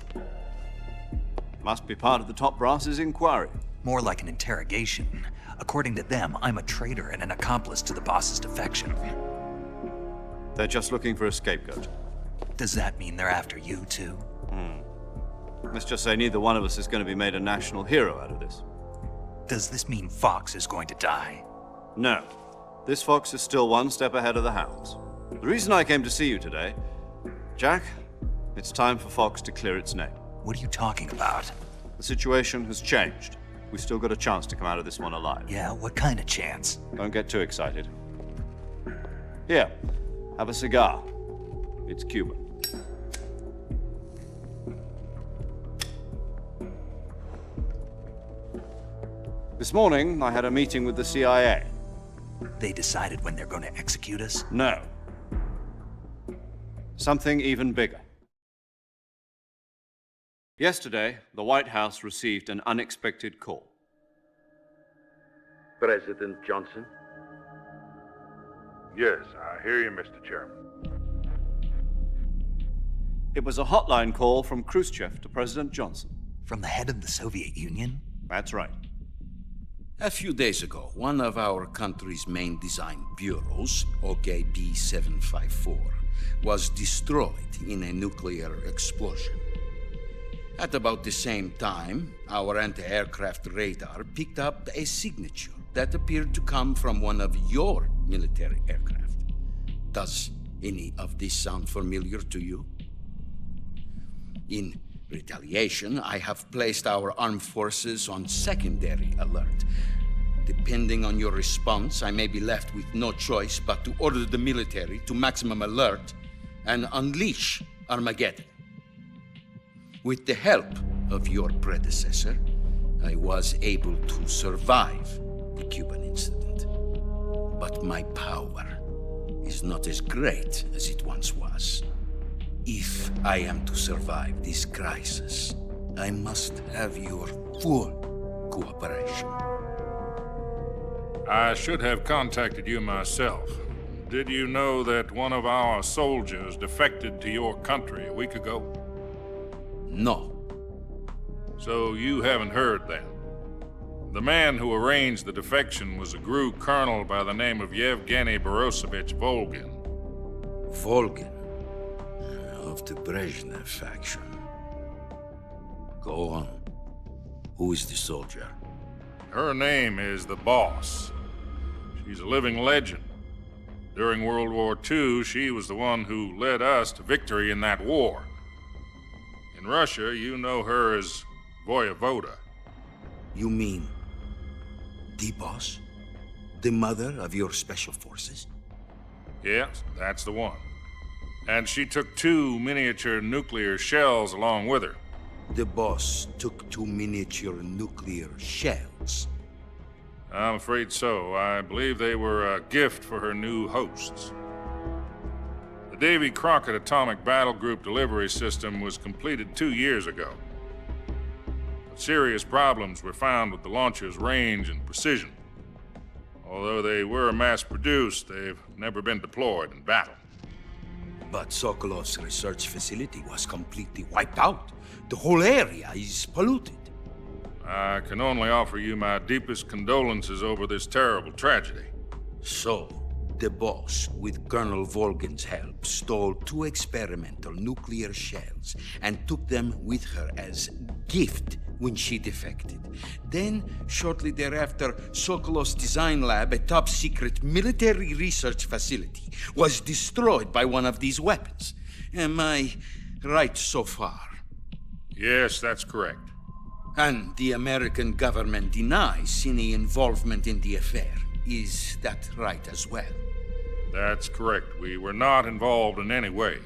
Must be part of the top brass's inquiry. More like an interrogation. According to them, I'm a traitor and an accomplice to the boss's defection. They're just looking for a scapegoat. Does that mean they're after you, too? Let's just say neither one of us is going to be made a national hero out of this. Does this mean Fox is going to die? No. This fox is still one step ahead of the hounds. The reason I came to see you today, Jack, it's time for Fox to clear its name. What are you talking about? The situation has changed. We've still got a chance to come out of this one alive. Yeah, what kind of chance? Don't get too excited. Here, have a cigar. It's Cuban. This morning, I had a meeting with the CIA. They decided when they're going to execute us? No. Something even bigger. Yesterday, the White House received an unexpected call. President Johnson? Yes, I hear you, Mr. Chairman. It was a hotline call from Khrushchev to President Johnson. From the head of the Soviet Union? That's right. A few days ago, one of our country's main design bureaus, OKB 754, was destroyed in a nuclear explosion. At about the same time, our anti-aircraft radar picked up a signature that appeared to come from one of your military aircraft. Does any of this sound familiar to you? In retaliation, I have placed our armed forces on secondary alert. Depending on your response, I may be left with no choice but to order the military to maximum alert and unleash Armageddon. With the help of your predecessor, I was able to survive the Cuban incident. But my power is not as great as it once was. If I am to survive this crisis, I must have your full cooperation. I should have contacted you myself. Did you know that one of our soldiers defected to your country a week ago? No. So you haven't heard then. The man who arranged the defection was a GRU colonel by the name of Yevgeny Borisovich Volgin. Volgin? Of the Brezhnev faction. Go on. Who is the soldier? Her name is the Boss. She's a living legend. During World War II, she was the one who led us to victory in that war. In Russia, you know her as Voyevoda. You mean the Boss? The mother of your special forces? Yes, that's the one. And she took 2 miniature nuclear shells along with her. The Boss took 2 miniature nuclear shells? I'm afraid so. I believe they were a gift for her new hosts. The Davy Crockett Atomic Battle Group delivery system was completed 2 years ago. But serious problems were found with the launcher's range and precision. Although they were mass-produced, they've never been deployed in battle. But Sokolov's research facility was completely wiped out. The whole area is polluted. I can only offer you my deepest condolences over this terrible tragedy. So, the boss, with Colonel Volgin's help, stole 2 experimental nuclear shells and took them with her as gift when she defected. Then, shortly thereafter, Sokolov's design lab, a top-secret military research facility, was destroyed by one of these weapons. Am I right so far? Yes, that's correct. And the American government denies any involvement in the affair. Is that right as well? That's correct. We were not involved in any way.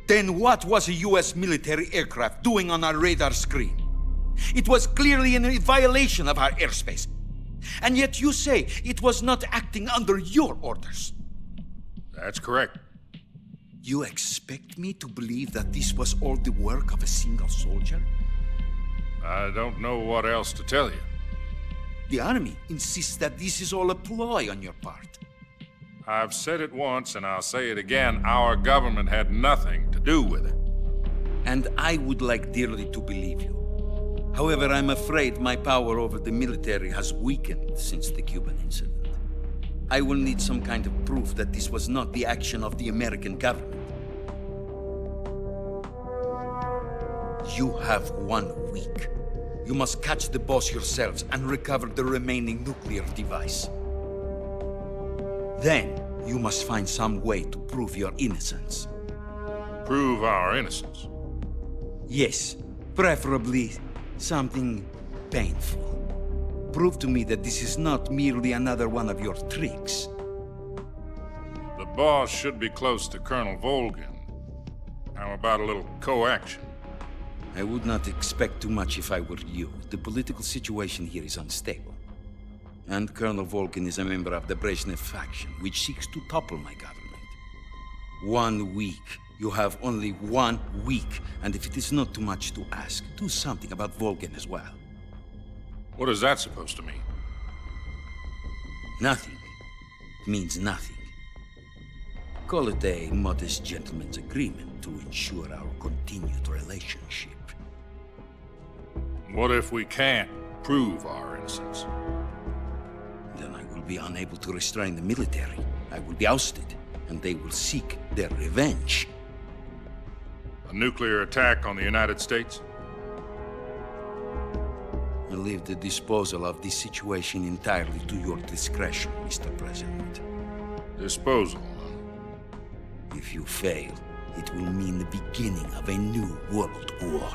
Then what was a U.S. military aircraft doing on our radar screen? It was clearly in violation of our airspace. And yet you say it was not acting under your orders. That's correct. You expect me to believe that this was all the work of a single soldier? I don't know what else to tell you. The Army insists that this is all a ploy on your part. I've said it once, and I'll say it again. Our government had nothing to do with it. And I would like dearly to believe you. However, I'm afraid my power over the military has weakened since the Cuban incident. I will need some kind of proof that this was not the action of the American government. You have 1 week. You must catch the boss yourselves and recover the remaining nuclear device. Then, you must find some way to prove your innocence. Prove our innocence? Yes, preferably something painful. Prove to me that this is not merely another one of your tricks. The boss should be close to Colonel Volgin. How about a little co-action? I would not expect too much if I were you. The political situation here is unstable. And Colonel Volgin is a member of the Brezhnev faction, which seeks to topple my government. 1 week. You have only 1 week, and if it is not too much to ask, do something about Volgin as well. What is that supposed to mean? Nothing. It means nothing. Call it a modest gentleman's agreement to ensure our continued relationship. What if we can't prove our innocence? Then I will be unable to restrain the military. I will be ousted, and they will seek their revenge. A nuclear attack on the United States? I leave the disposal of this situation entirely to your discretion, Mr. President. Disposal, huh? If you fail, it will mean the beginning of a new world war.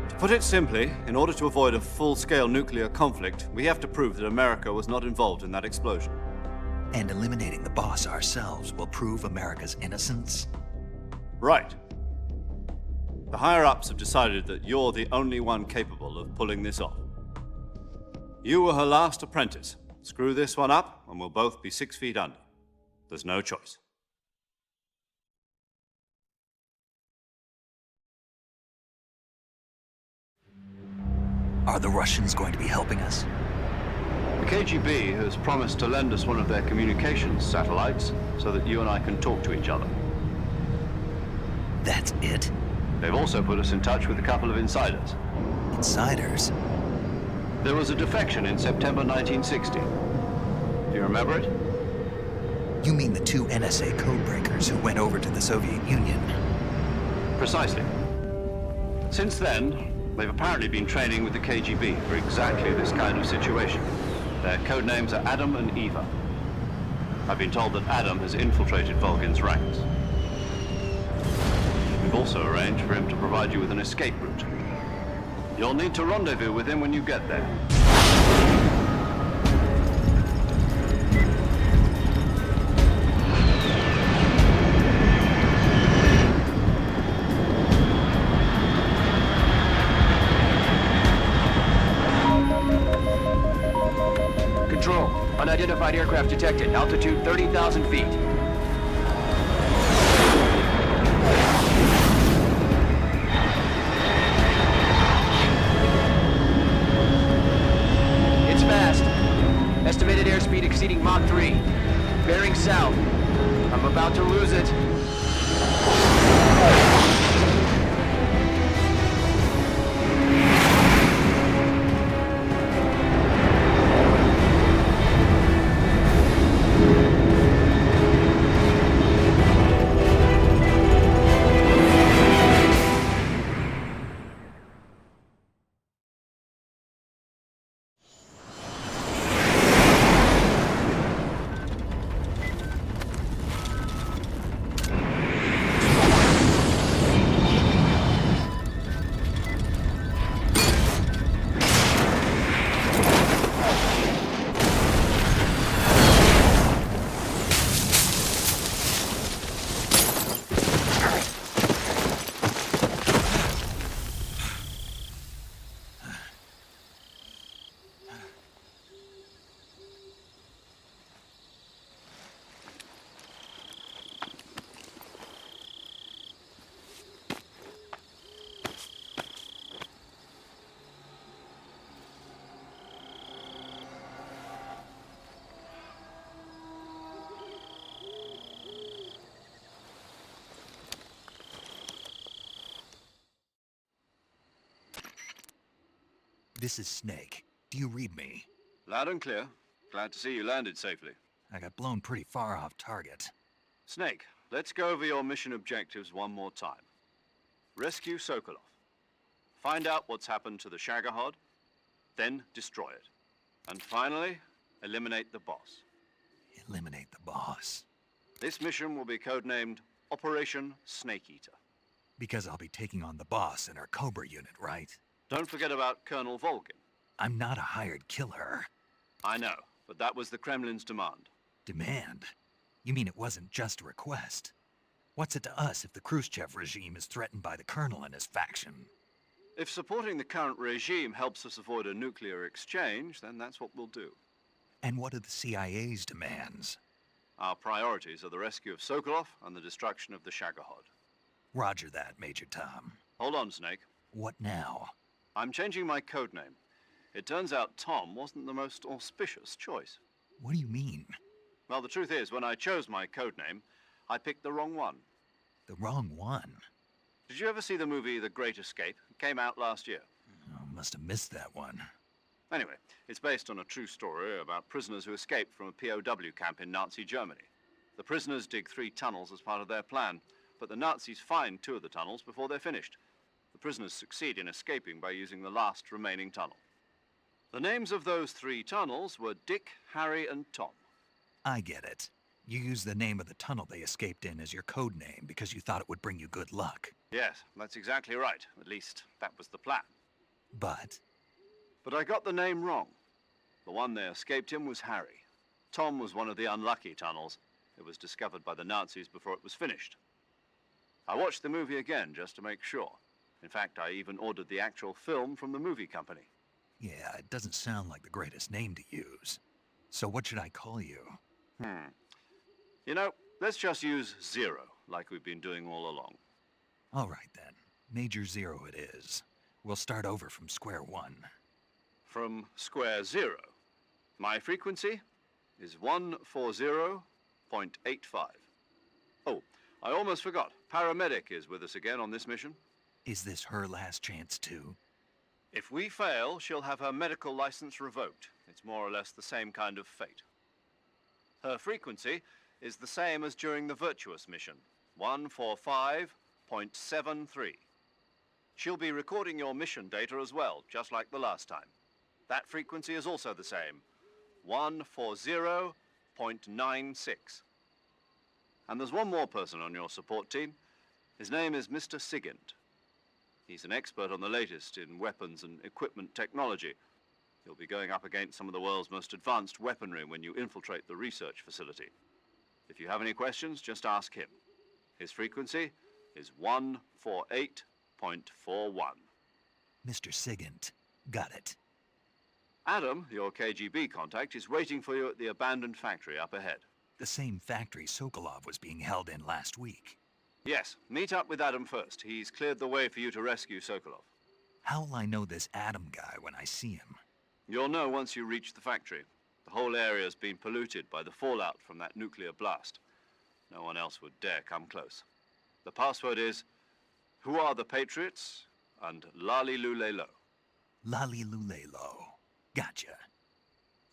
To put it simply, in order to avoid a full-scale nuclear conflict, we have to prove that America was not involved in that explosion. And eliminating the boss ourselves will prove America's innocence? Right. The higher-ups have decided that you're the only one capable of pulling this off. You were her last apprentice. Screw this one up, and we'll both be 6 feet under. There's no choice. Are the Russians going to be helping us? The KGB has promised to lend us one of their communications satellites so that you and I can talk to each other. That's it? They've also put us in touch with a couple of insiders. Insiders? There was a defection in September 1960. Do you remember it? You mean the 2 NSA codebreakers who went over to the Soviet Union? Precisely. Since then, they've apparently been training with the KGB for exactly this kind of situation. Their code names are Adam and Eva. I've been told that Adam has infiltrated Volgin's ranks. We've also arranged for him to provide you with an escape route. You'll need to rendezvous with him when you get there. Control, unidentified aircraft detected. Altitude 30,000 feet. It's fast. Estimated airspeed exceeding Mach 3. Bearing south. I'm about to lose it. This is Snake. Do you read me? Loud and clear. Glad to see you landed safely. I got blown pretty far off target. Snake, let's go over your mission objectives one more time. Rescue Sokolov. Find out what's happened to the Shagohod, then destroy it. And finally, eliminate the boss. Eliminate the boss. This mission will be codenamed Operation Snake Eater. Because I'll be taking on the boss in our Cobra unit, right? Don't forget about Colonel Volgin. I'm not a hired killer. I know, but that was the Kremlin's demand. Demand? You mean it wasn't just a request? What's it to us if the Khrushchev regime is threatened by the Colonel and his faction? If supporting the current regime helps us avoid a nuclear exchange, then that's what we'll do. And what are the CIA's demands? Our priorities are the rescue of Sokolov and the destruction of the Shagohod. Roger that, Major Tom. Hold on, Snake. What now? I'm changing my codename. It turns out Tom wasn't the most auspicious choice. What do you mean? Well, the truth is, when I chose my codename, I picked the wrong one. The wrong one? Did you ever see the movie The Great Escape? It came out last year. Oh, must have missed that one. Anyway, it's based on a true story about prisoners who escaped from a POW camp in Nazi Germany. The prisoners dig 3 tunnels as part of their plan, but the Nazis find 2 of the tunnels before they're finished. The prisoners succeed in escaping by using the last remaining tunnel. The names of those 3 tunnels were Dick, Harry, and Tom. I get it. You used the name of the tunnel they escaped in as your code name because you thought it would bring you good luck. Yes, that's exactly right. At least, that was the plan. But I got the name wrong. The one they escaped in was Harry. Tom was one of the unlucky tunnels. It was discovered by the Nazis before it was finished. I watched the movie again just to make sure. In fact, I even ordered the actual film from the movie company. yeah, it doesn't sound like the greatest name to use. So what should I call you? You know, let's just use Zero, like we've been doing all along. All right then. Major Zero it is. We'll start over from square one. From square 0. My frequency is 140.85. Oh, I almost forgot. Paramedic is with us again on this mission. Is this her last chance too? If we fail, she'll have her medical license revoked. It's more or less the same kind of fate. Her frequency is the same as during the Virtuous mission, 145.73. She'll be recording your mission data as well, just like the last time. That frequency is also the same, 140.96. And there's one more person on your support team. His name is Mr. Sigint. He's an expert on the latest in weapons and equipment technology. You'll be going up against some of the world's most advanced weaponry when you infiltrate the research facility. If you have any questions, just ask him. His frequency is 148.41. Mr. Sigint. Got it. Adam, your KGB contact, is waiting for you at the abandoned factory up ahead. The same factory Sokolov was being held in last week. Yes, meet up with Adam first. He's cleared the way for you to rescue Sokolov. How will I know this Adam guy when I see him? You'll know once you reach the factory. The whole area's been polluted by the fallout from that nuclear blast. No one else would dare come close. The password is, "Who are the Patriots?" and Lali Lule Lo. Lali Lule Lo. Gotcha.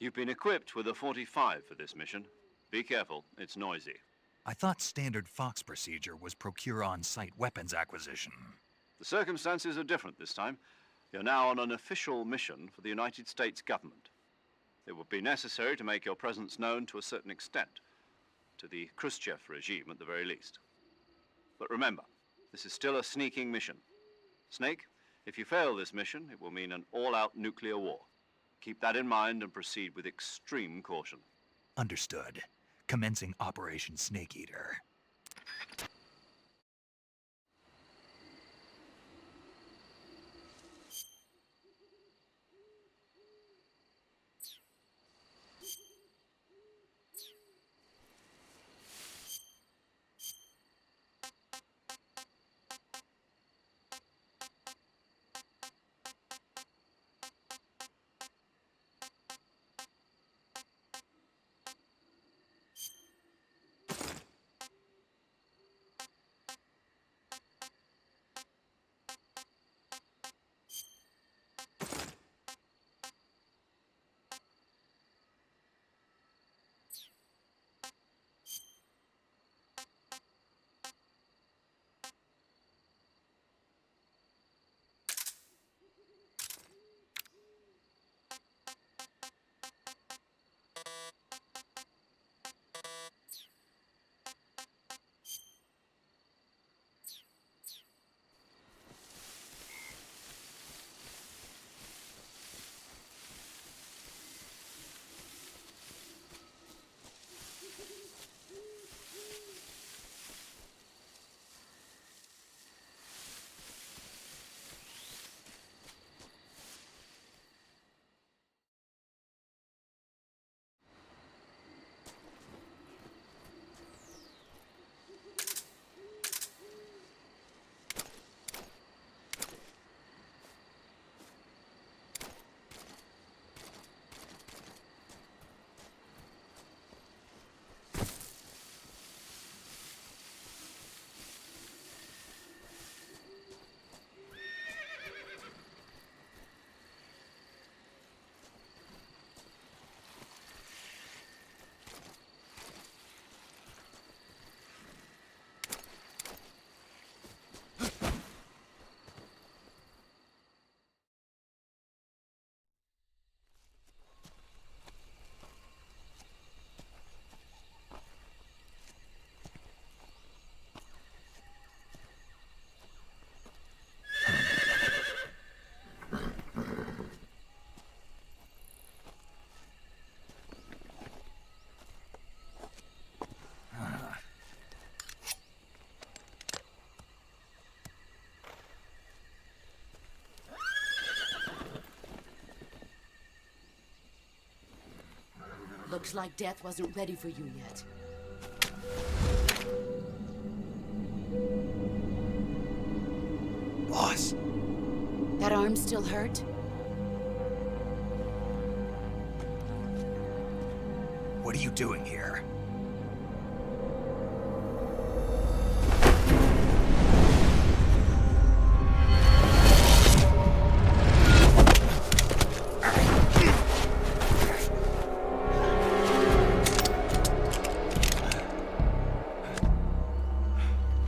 You've been equipped with a 45 for this mission. Be careful, it's noisy. I thought standard Fox procedure was procure on-site weapons acquisition. The circumstances are different this time. You're now on an official mission for the United States government. It would be necessary to make your presence known to a certain extent, to the Khrushchev regime at the very least. But remember, this is still a sneaking mission. Snake, if you fail this mission, it will mean an all-out nuclear war. Keep that in mind and proceed with extreme caution. Understood. Commencing Operation Snake Eater. Looks like death wasn't ready for you yet. Boss. That arm still hurt? What are you doing here?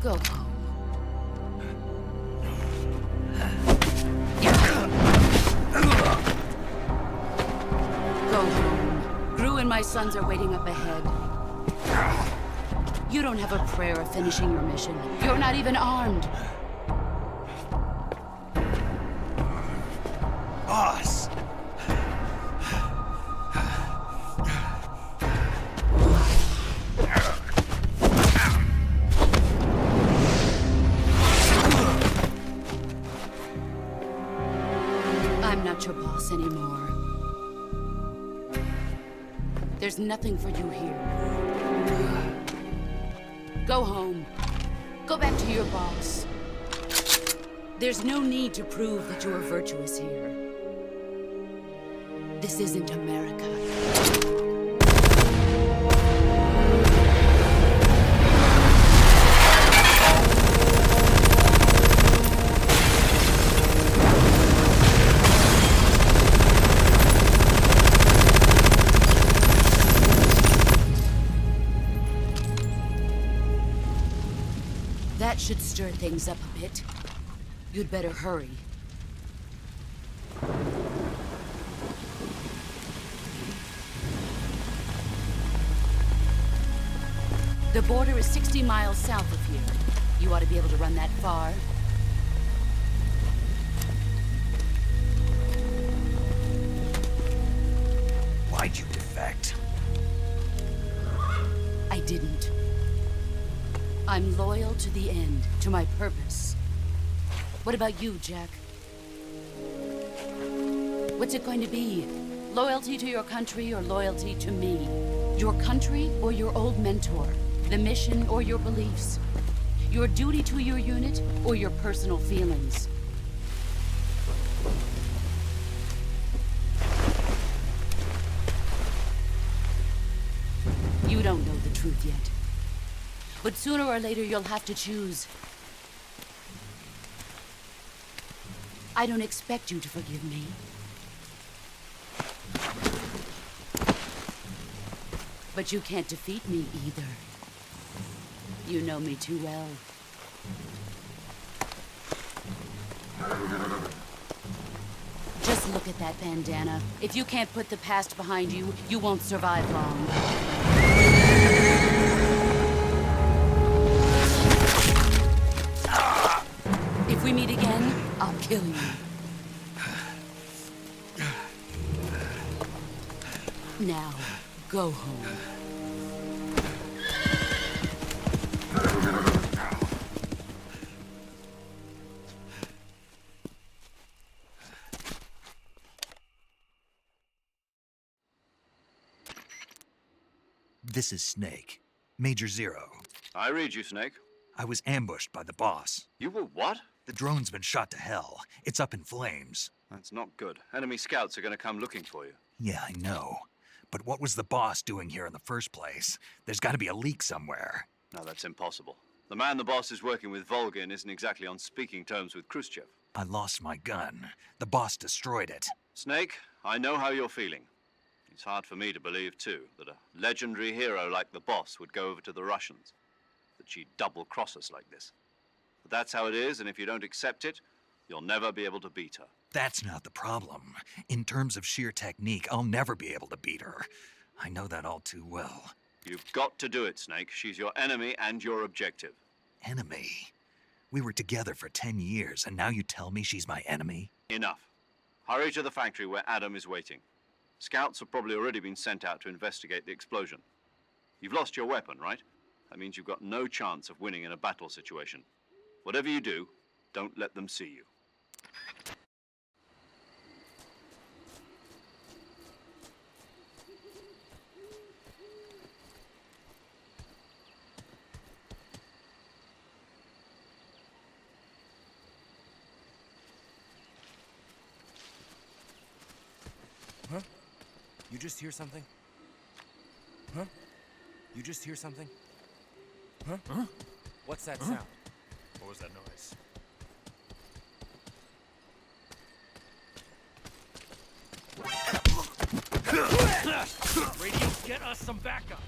Go home. Go home. Gru and my sons are waiting up ahead. You don't have a prayer of finishing your mission. You're not even armed. Boss! I'm not your boss anymore. There's nothing for you here. Go home. Go back to your boss. There's no need to prove that you are virtuous here. This isn't America. That should stir things up a bit. You'd better hurry. The border is 60 miles south of here. You ought to be able to run that far. Why'd you defect? I didn't. I'm loyal to the end, to my purpose. What about you, Jack? What's it going to be? Loyalty to your country or loyalty to me? Your country or your old mentor? The mission or your beliefs? Your duty to your unit or your personal feelings? You don't know the truth yet. But sooner or later, you'll have to choose. I don't expect you to forgive me. But you can't defeat me either. You know me too well. Just look at that bandana. If you can't put the past behind you, you won't survive long. If we meet again, I'll kill you. Now, go home. This is Snake. Major Zero. I read you, Snake. I was ambushed by the boss. You were what? The drone's been shot to hell. It's up in flames. That's not good. Enemy scouts are going to come looking for you. Yeah, I know. But what was the boss doing here in the first place? There's got to be a leak somewhere. No, that's impossible. The man the boss is working with, Volgin, isn't exactly on speaking terms with Khrushchev. I lost my gun. The boss destroyed it. Snake, I know how you're feeling. It's hard for me to believe, too, that a legendary hero like the boss would go over to the Russians. That she'd double-cross us like this. But that's how it is, and if you don't accept it, you'll never be able to beat her. That's not the problem. In terms of sheer technique, I'll never be able to beat her. I know that all too well. You've got to do it, Snake. She's your enemy and your objective. Enemy? We were together for 10 years, and now you tell me she's my enemy? Enough. Hurry to the factory where Adam is waiting. Scouts have probably already been sent out to investigate the explosion. You've lost your weapon, right? That means you've got no chance of winning in a battle situation. Whatever you do, don't let them see you. You just hear something? Huh? You just hear something? Huh? Huh? What's that sound? What was that noise? Radios, get us some backup!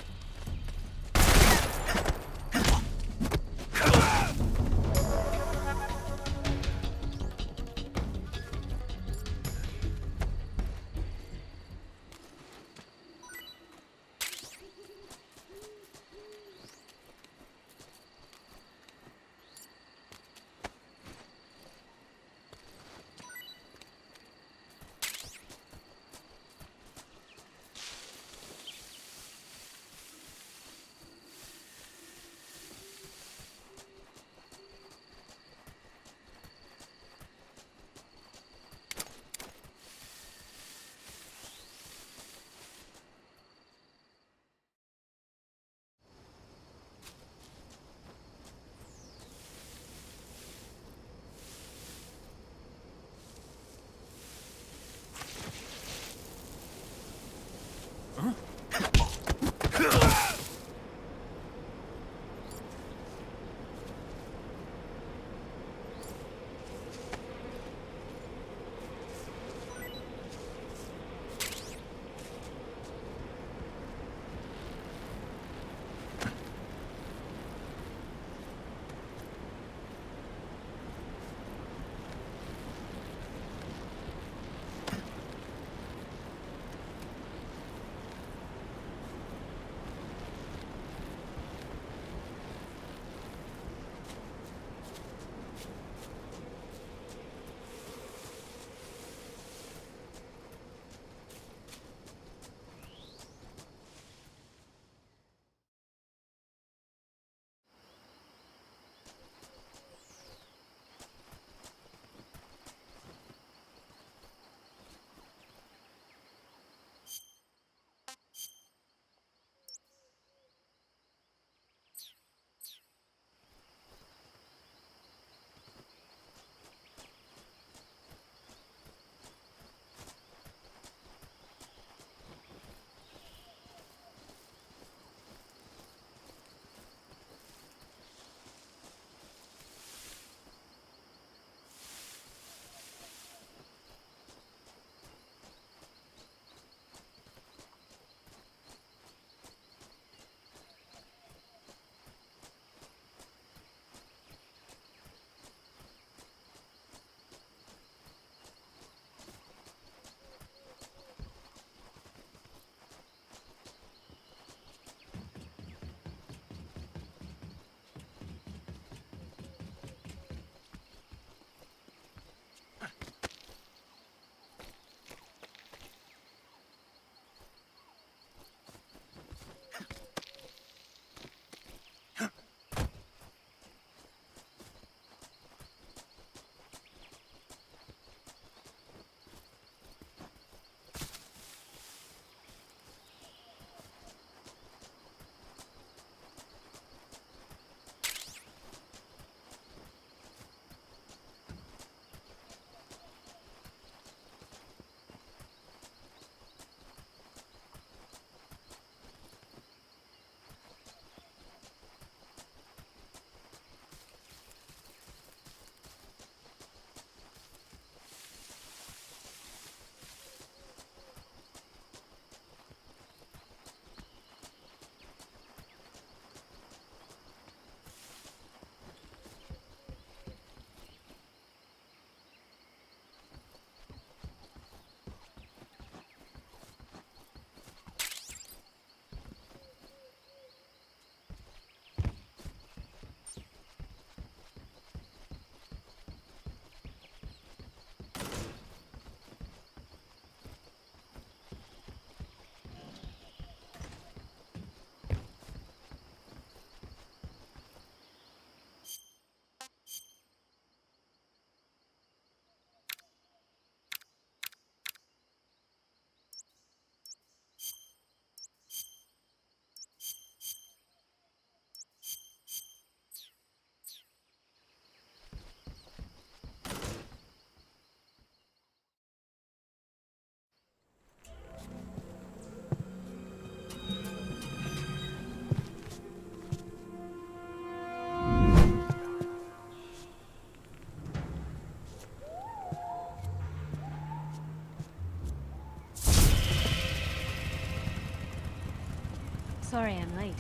Sorry I'm late.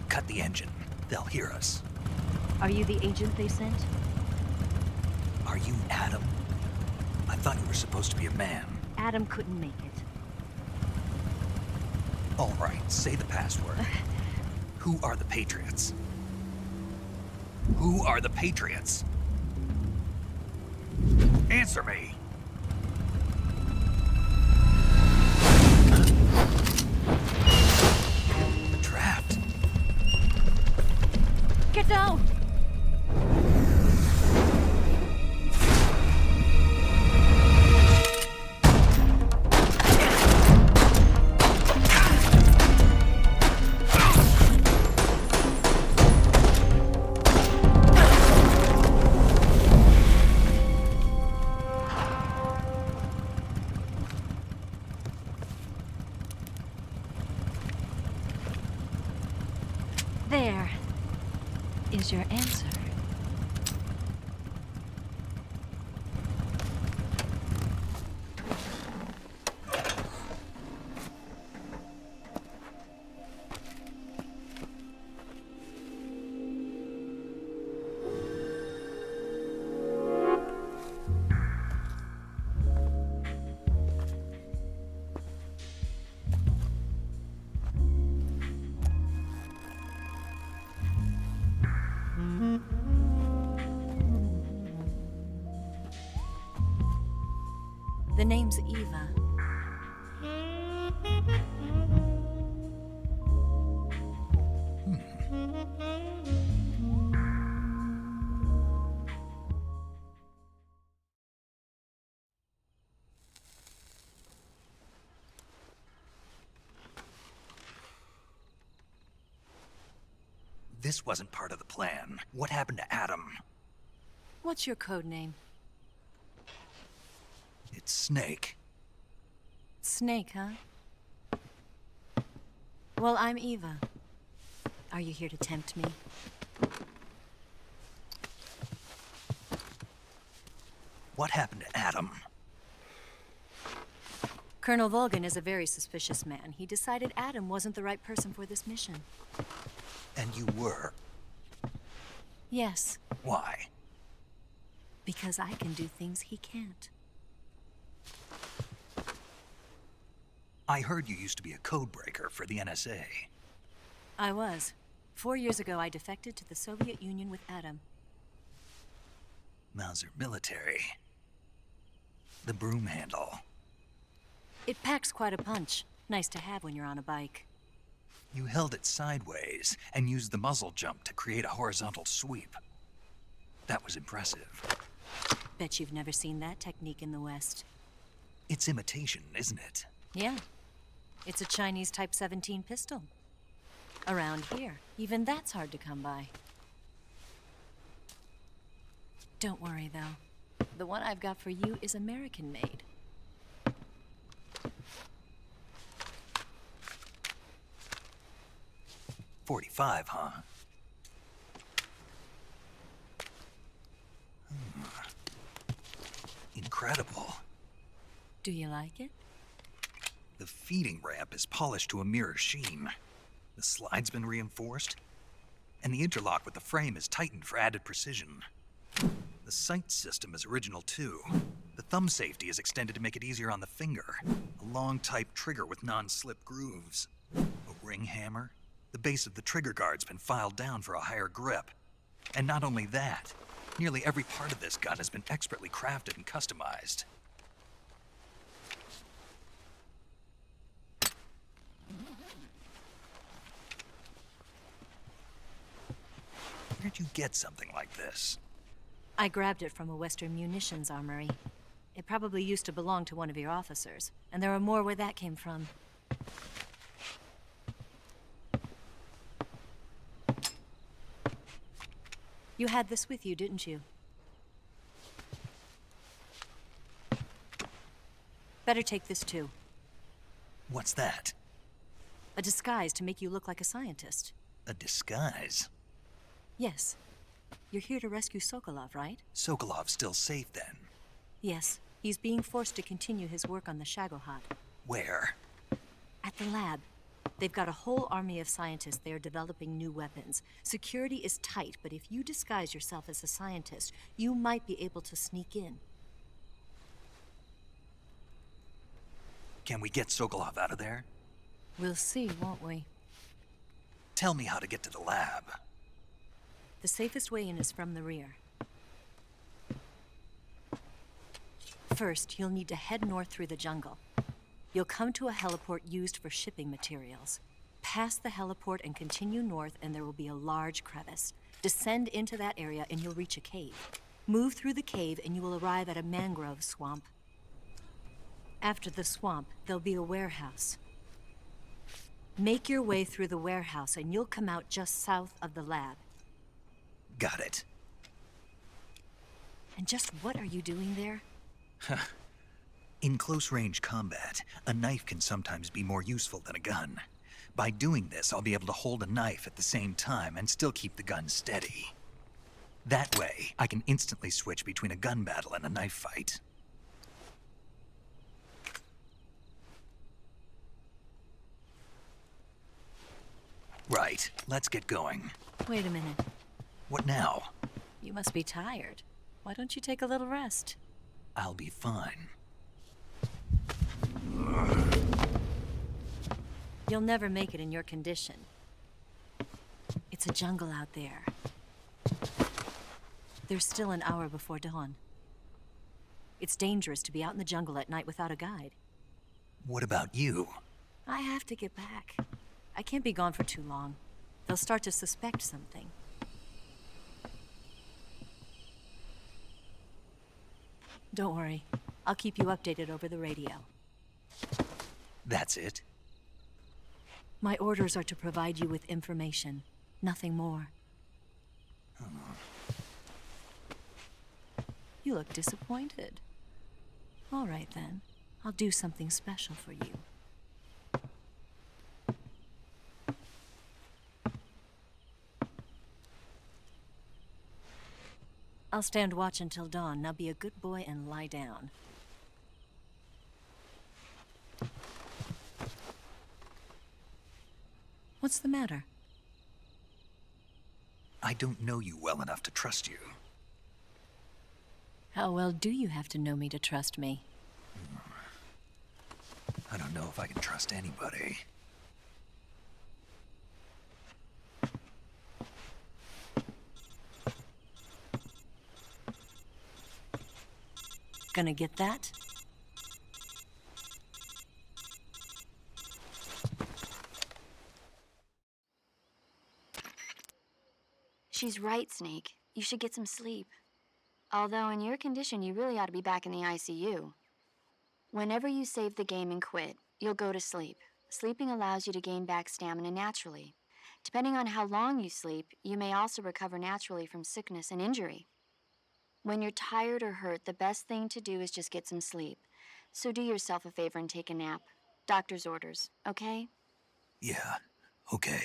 Cut the engine. They'll hear us. Are you the agent they sent? Are you Adam? I thought you were supposed to be a man. Adam couldn't make it. All right, say the password. Who are the Patriots? Who are the Patriots? Answer me! I'm trapped. Get down! There is your answer. The name's Eva. This wasn't part of the plan. What happened to Adam? What's your code name? It's Snake. Snake, huh? Well, I'm Eva. Are you here to tempt me? What happened to Adam? Colonel Volgin is a very suspicious man. He decided Adam wasn't the right person for this mission. And you were? Yes. Why? Because I can do things he can't. I heard you used to be a codebreaker for the NSA. I was. 4 years ago, I defected to the Soviet Union with Adam. Mauser military. The broom handle. It packs quite a punch. Nice to have when you're on a bike. You held it sideways and used the muzzle jump to create a horizontal sweep. That was impressive. Bet you've never seen that technique in the West. It's imitation, isn't it? Yeah. It's a Chinese Type 17 pistol. Around here, even that's hard to come by. Don't worry, though. The one I've got for you is American-made. .45, huh? Incredible. Do you like it? The feeding ramp is polished to a mirror sheen. The slide's been reinforced, and the interlock with the frame is tightened for added precision. The sight system is original too. The thumb safety is extended to make it easier on the finger. A long type trigger with non-slip grooves. A ring hammer. The base of the trigger guard's been filed down for a higher grip. And not only that, nearly every part of this gun has been expertly crafted and customized. Where'd you get something like this? I grabbed it from a Western munitions armory. It probably used to belong to one of your officers, and there are more where that came from. You had this with you, didn't you? Better take this too. What's that? A disguise to make you look like a scientist. A disguise? Yes. You're here to rescue Sokolov, right? Sokolov's still safe then? Yes. He's being forced to continue his work on the Shagohod. Where? At the lab. They've got a whole army of scientists there developing new weapons. Security is tight, but if you disguise yourself as a scientist, you might be able to sneak in. Can we get Sokolov out of there? We'll see, won't we? Tell me how to get to the lab. The safest way in is from the rear. First, you'll need to head north through the jungle. You'll come to a heliport used for shipping materials. Pass the heliport and continue north, and there will be a large crevice. Descend into that area and you'll reach a cave. Move through the cave and you will arrive at a mangrove swamp. After the swamp, there'll be a warehouse. Make your way through the warehouse and you'll come out just south of the lab. Got it. And just what are you doing there? In close-range combat, a knife can sometimes be more useful than a gun. By doing this, I'll be able to hold a knife at the same time and still keep the gun steady. That way, I can instantly switch between a gun battle and a knife fight. Right, let's get going. Wait a minute. What now? You must be tired. Why don't you take a little rest? I'll be fine. You'll never make it in your condition. It's a jungle out there. There's still an hour before dawn. It's dangerous to be out in the jungle at night without a guide. What about you? I have to get back. I can't be gone for too long. They'll start to suspect something. Don't worry. I'll keep you updated over the radio. That's it? My orders are to provide you with information. Nothing more. You look disappointed. All right, then. I'll do something special for you. I'll stand watch until dawn. Now be a good boy and lie down. What's the matter? I don't know you well enough to trust you. How well do you have to know me to trust me? I don't know if I can trust anybody. Gonna get that? She's right, Snake. You should get some sleep. Although in your condition, you really ought to be back in the ICU. Whenever you save the game and quit, you'll go to sleep. Sleeping allows you to gain back stamina naturally. Depending on how long you sleep, you may also recover naturally from sickness and injury. When you're tired or hurt, the best thing to do is just get some sleep. So do yourself a favor and take a nap. Doctor's orders, okay? Yeah, okay.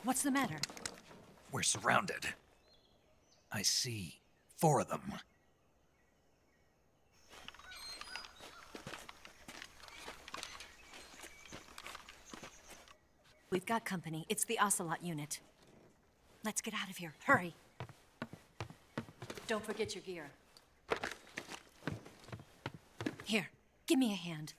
What's the matter? We're surrounded. I see 4 of them. We've got company. It's the Ocelot unit. Let's get out of here. Hurry. Don't forget your gear. Here, give me a hand.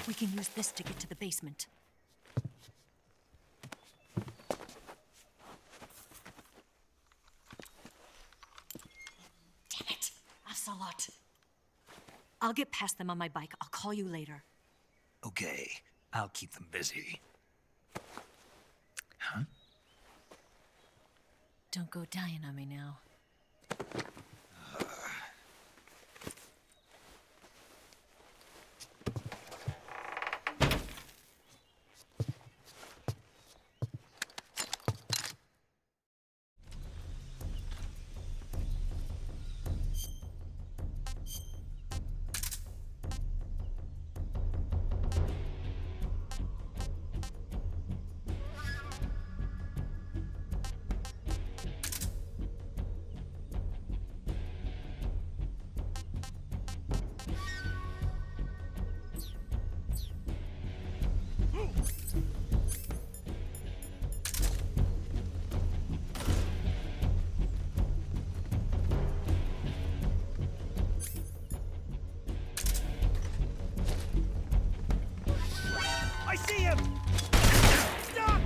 We can use this to get to the basement. Damn it! Ocelot. I'll get past them on my bike. I'll call you later. Okay, I'll keep them busy. Huh? Don't go dying on me now. I see him! Stop!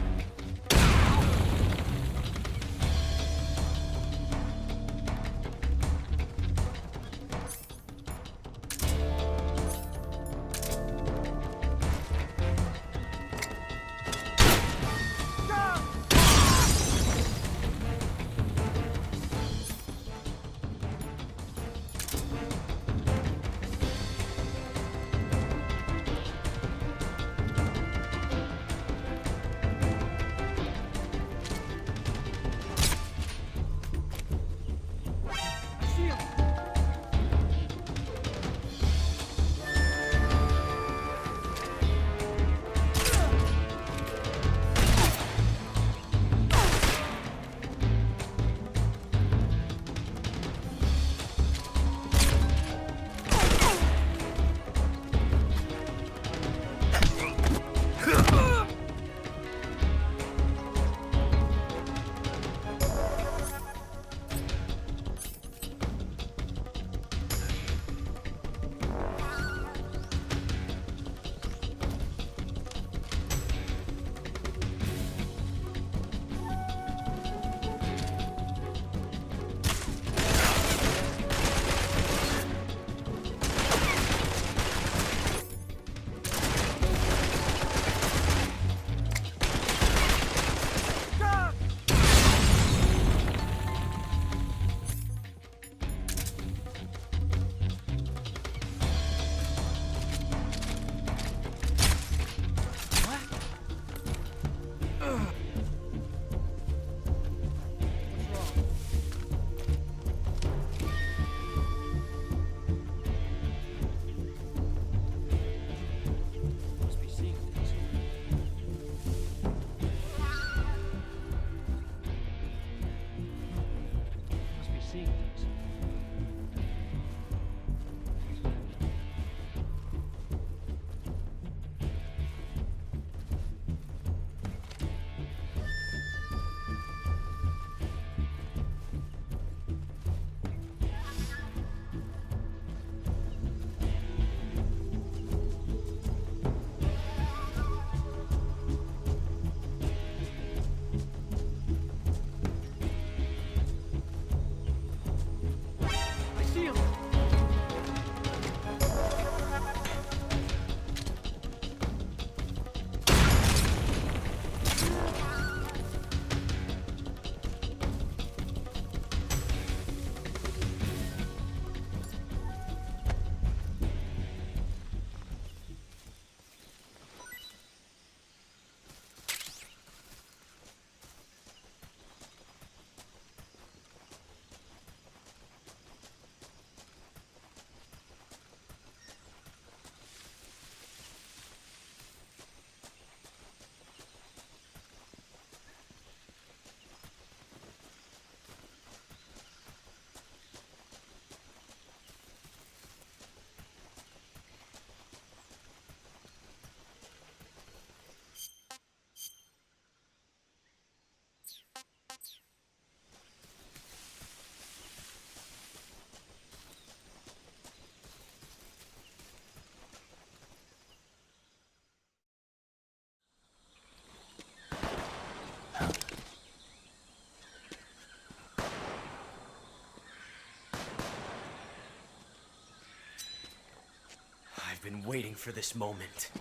I've been waiting for this moment.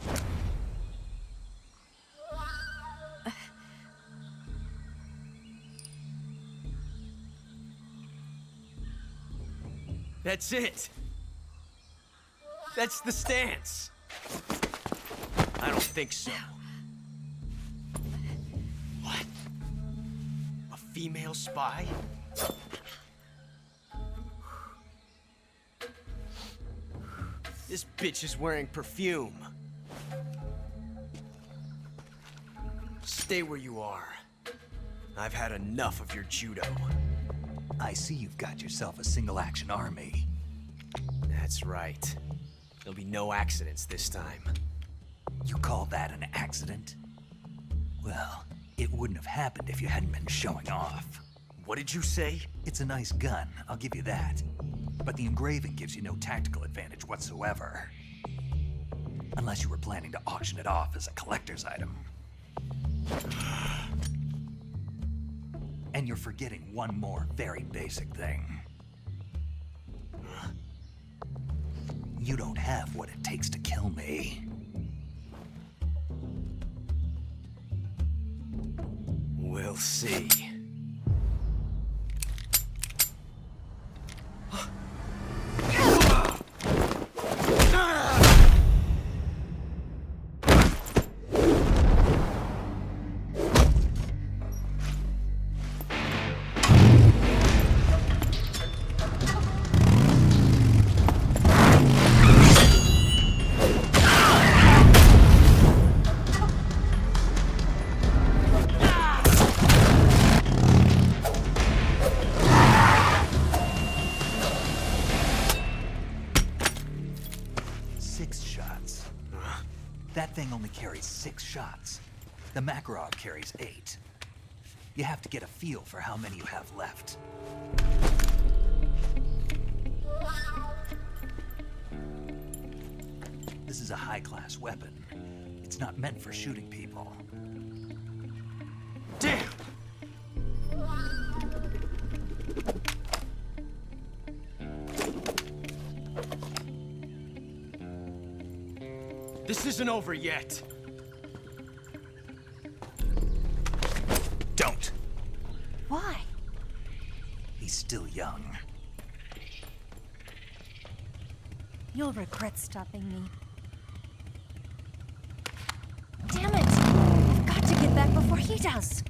That's it! That's the stance! I don't think so. What? A female spy? This bitch is wearing perfume. Stay where you are. I've had enough of your judo. I see you've got yourself a single-action army. That's right. There'll be no accidents this time. You call that an accident? Well, it wouldn't have happened if you hadn't been showing off. What did you say? It's a nice gun, I'll give you that. But the engraving gives you no tactical advantage whatsoever. Unless you were planning to auction it off as a collector's item. And you're forgetting one more very basic thing. You don't have what it takes to kill me. We'll see. That thing only carries 6 shots. The Makarov carries 8. You have to get a feel for how many you have left. This is a high-class weapon. It's not meant for shooting people. Damn! This isn't over yet. Don't. Why? He's still young. You'll regret stopping me. Damn it! I've got to get back before he does.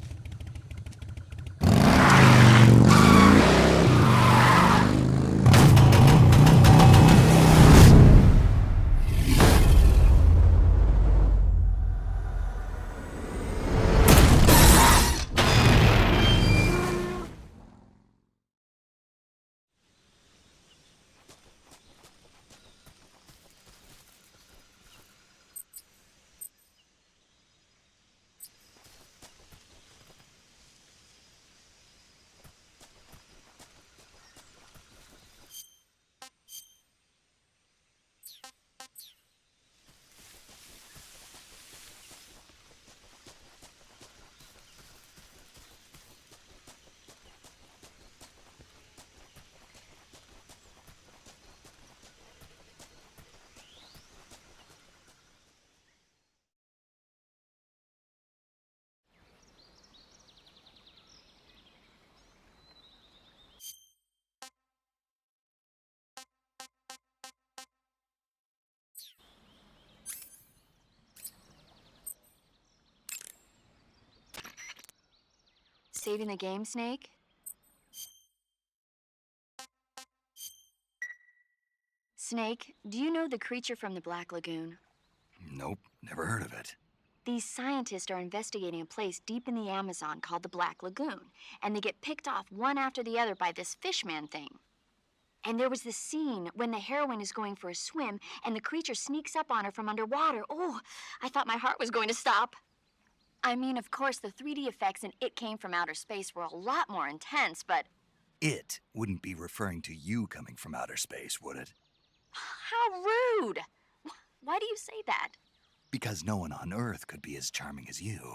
Saving the game, Snake? Snake, do you know the creature from the Black Lagoon? Nope, never heard of it. These scientists are investigating a place deep in the Amazon called the Black Lagoon, and they get picked off one after the other by this fishman thing. And there was this scene when the heroine is going for a swim, and the creature sneaks up on her from underwater. Oh, I thought my heart was going to stop. I mean, of course, the 3D effects in It Came from Outer Space were a lot more intense, but... It wouldn't be referring to you coming from outer space, would it? How rude! Why do you say that? Because no one on Earth could be as charming as you.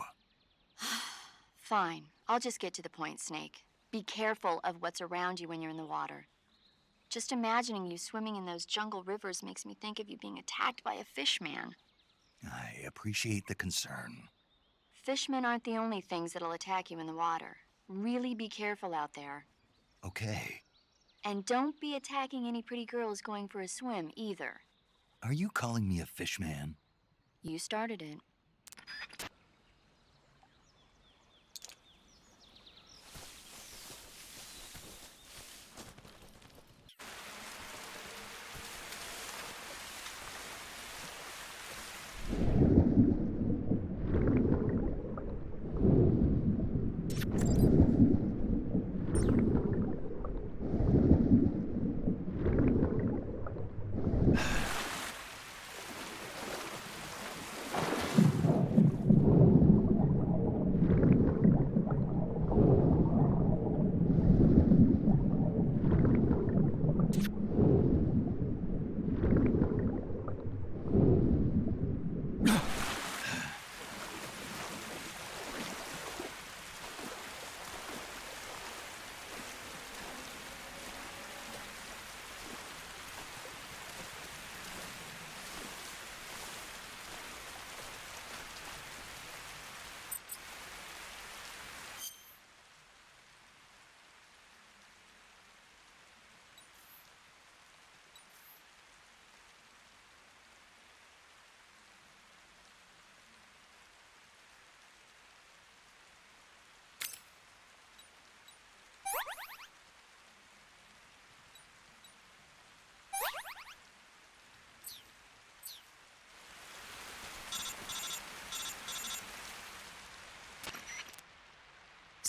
Fine. I'll just get to the point, Snake. Be careful of what's around you when you're in the water. Just imagining you swimming in those jungle rivers makes me think of you being attacked by a fishman. I appreciate the concern. Fishmen aren't the only things that'll attack you in the water. Really be careful out there. Okay. And don't be attacking any pretty girls going for a swim, either. Are you calling me a fishman? You started it.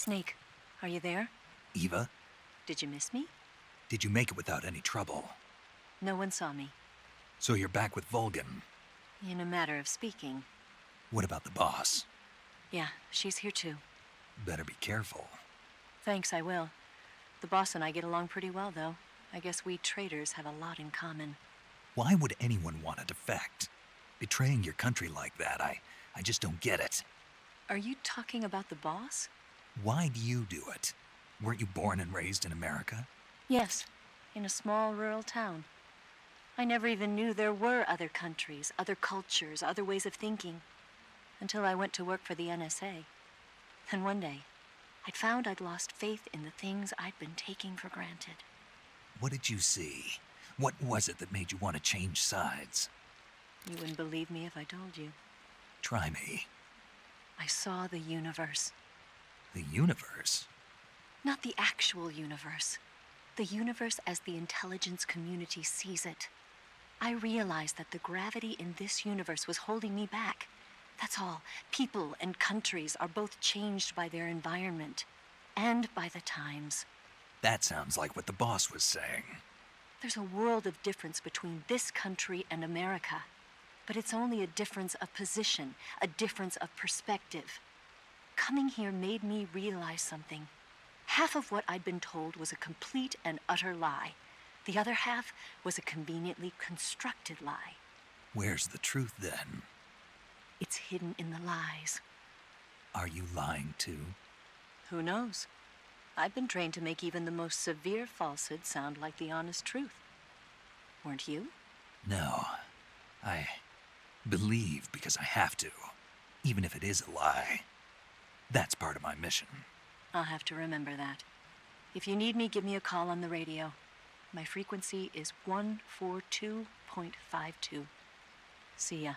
Snake, are you there? Eva, Did you miss me? did you make it without any trouble? No one saw me. So you're back with Vulcan. In a matter of speaking. What about the boss? Yeah, she's here too. Better be careful. Thanks, I will. The boss and I get along pretty well, though. I guess we traitors have a lot in common. Why would anyone want to defect? Betraying your country like that, I just don't get it. Are you talking about the boss? Why do you do it? Weren't you born and raised in America? Yes, in a small rural town. I never even knew there were other countries, other cultures, other ways of thinking, until I went to work for the NSA. Then one day, I'd found I'd lost faith in the things I'd been taking for granted. What did you see? What was it that made you want to change sides? You wouldn't believe me if I told you. Try me. I saw the universe. The universe? Not the actual universe. The universe as the intelligence community sees it. I realized that the gravity in this universe was holding me back. That's all. People and countries are both changed by their environment and by the times. That sounds like what the boss was saying. There's a world of difference between this country and America. But it's only a difference of position, a difference of perspective. Coming here made me realize something. Half of what I'd been told was a complete and utter lie. The other half was a conveniently constructed lie. Where's the truth then? It's hidden in the lies. Are you lying too? Who knows? I've been trained to make even the most severe falsehood sound like the honest truth. Weren't you? No. I believe because I have to, even if it is a lie. That's part of my mission. I'll have to remember that. If you need me, give me a call on the radio. My frequency is 142.52. See ya.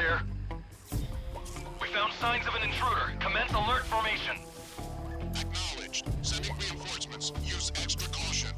here. We found signs of an intruder. Commence alert formation. Acknowledged. Sending reinforcements. Use extra caution.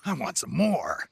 I want some more.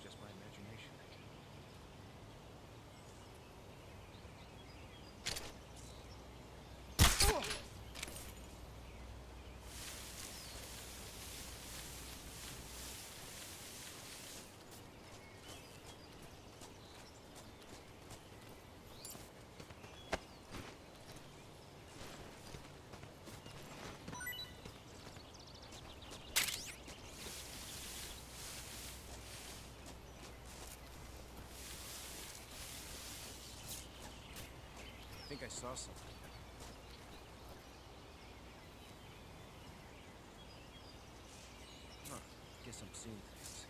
Just my imagination. I think I saw something. Huh. Guess I'm seeing things.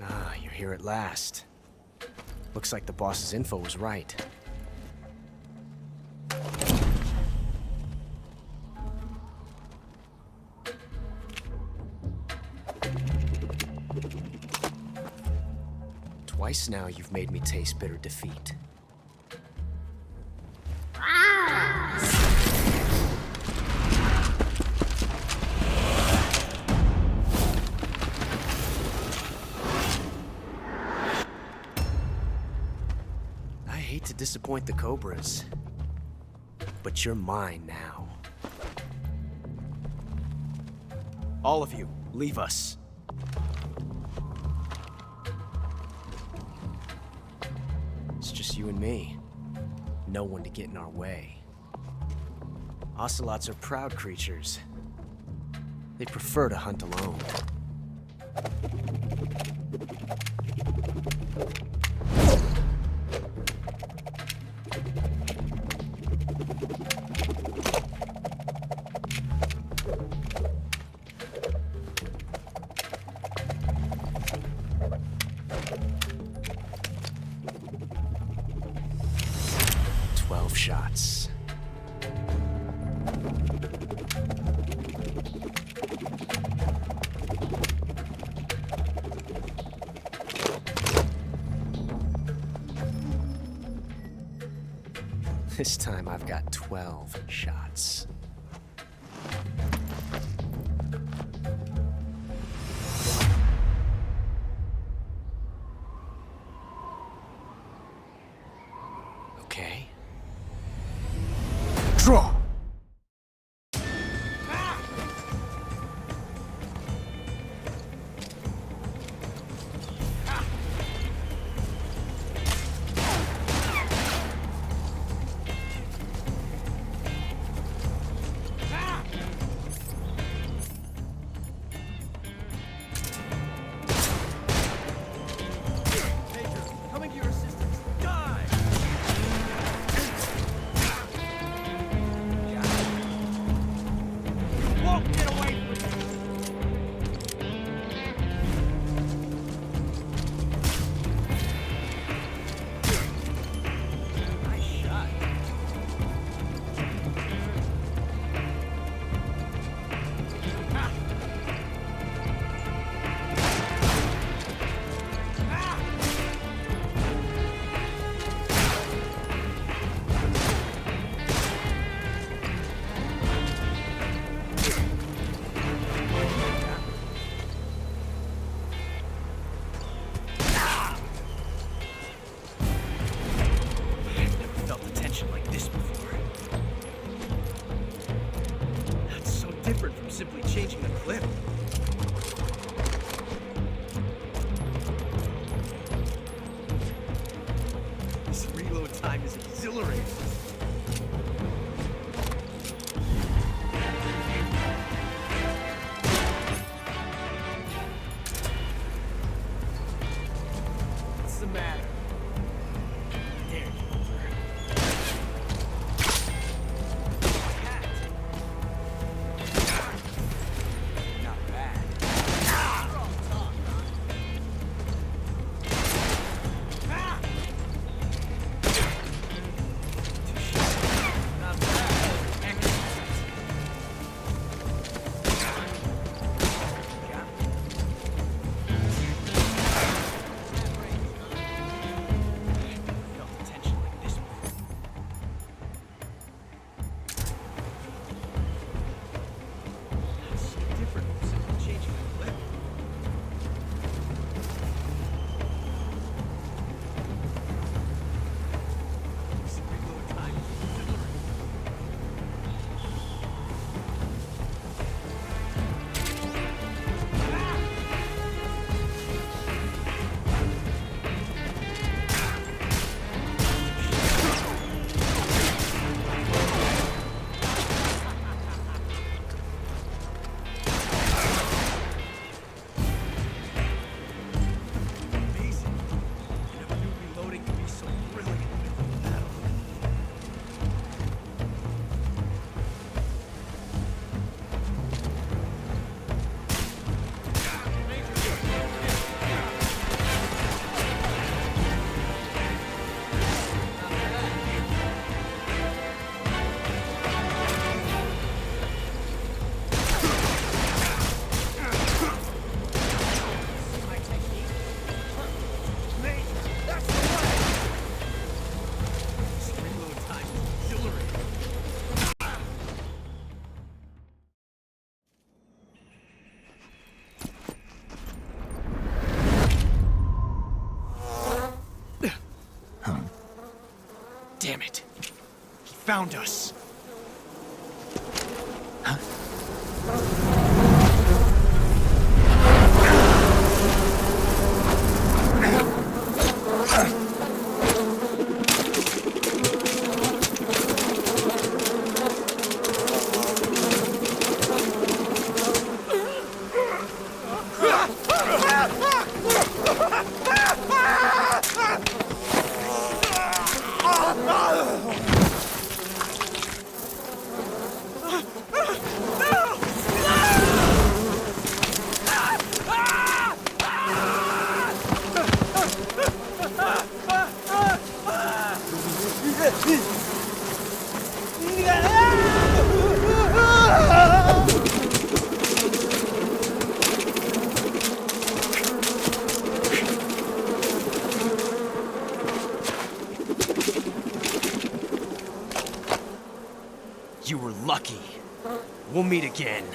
Ah, you're here at last. Looks like the boss's info was right. Twice now you've made me taste bitter defeat. I hate to disappoint the Cobras, but you're mine now. All of you, leave us. It's just you and me. No one to get in our way. Ocelots are proud creatures. They prefer to hunt alone. This time I've got 12 shots. Okay. Draw! Simply changing the clip. This reload time is exhilarating. What's the matter? There you Damn it. He found us. Huh? We'll meet again.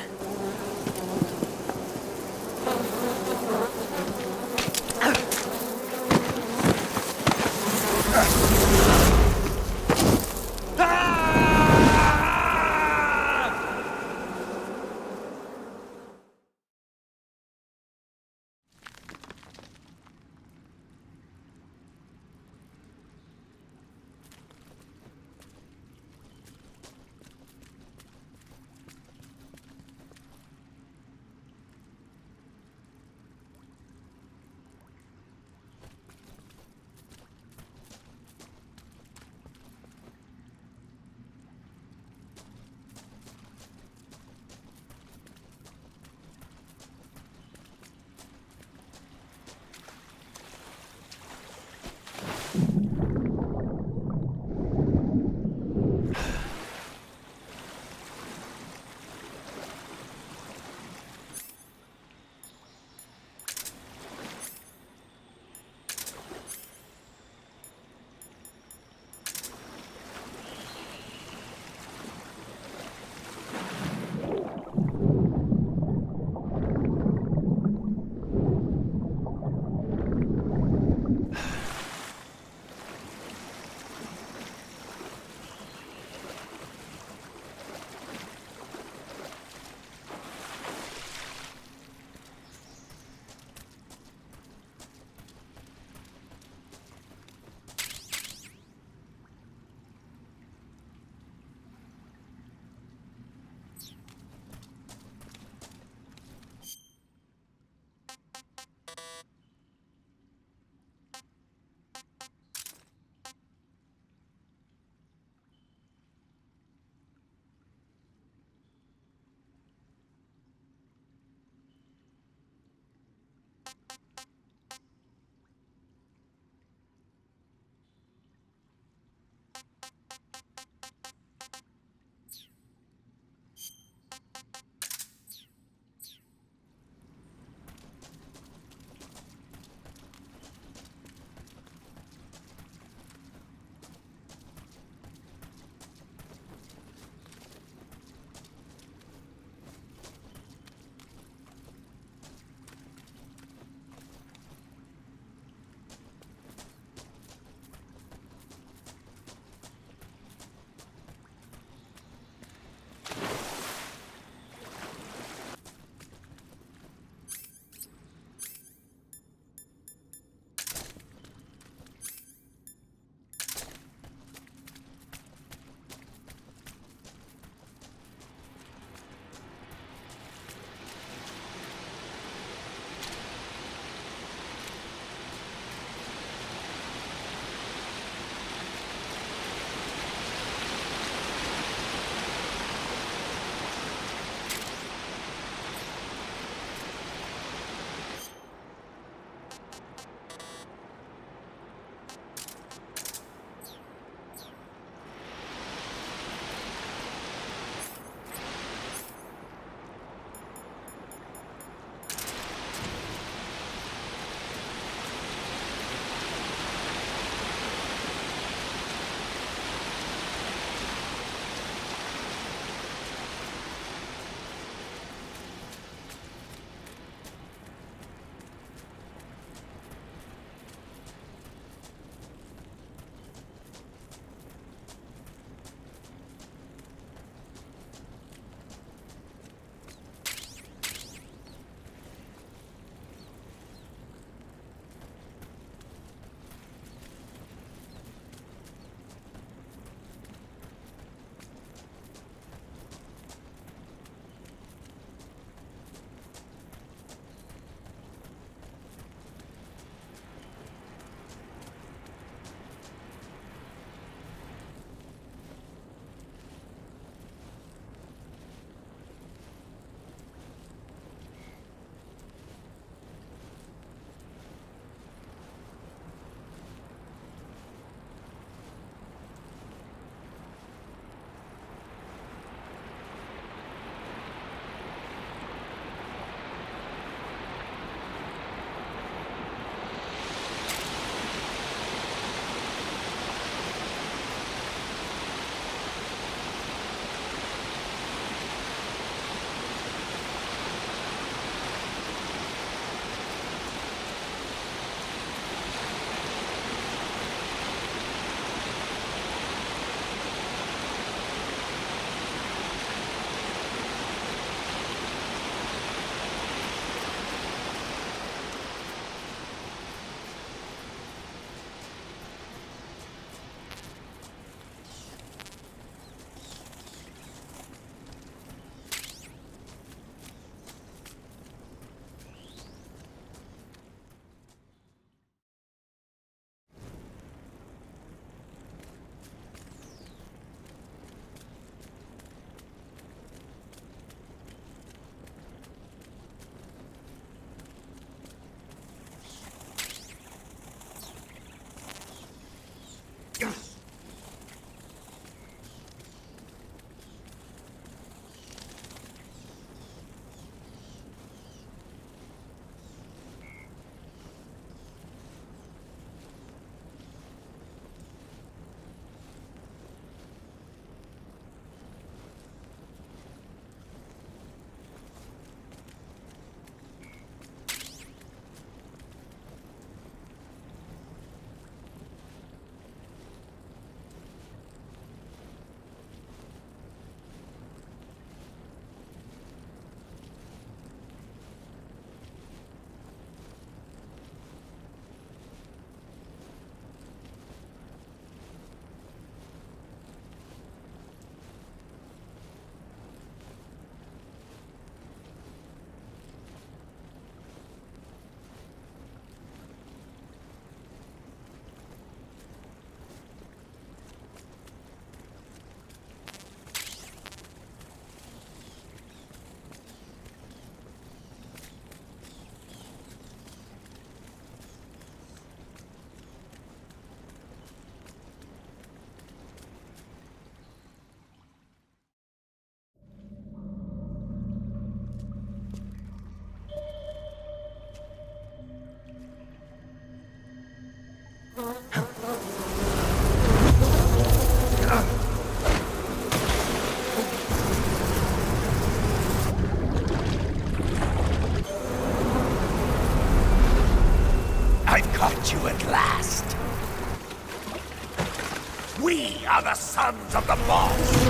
are the sons of the boss!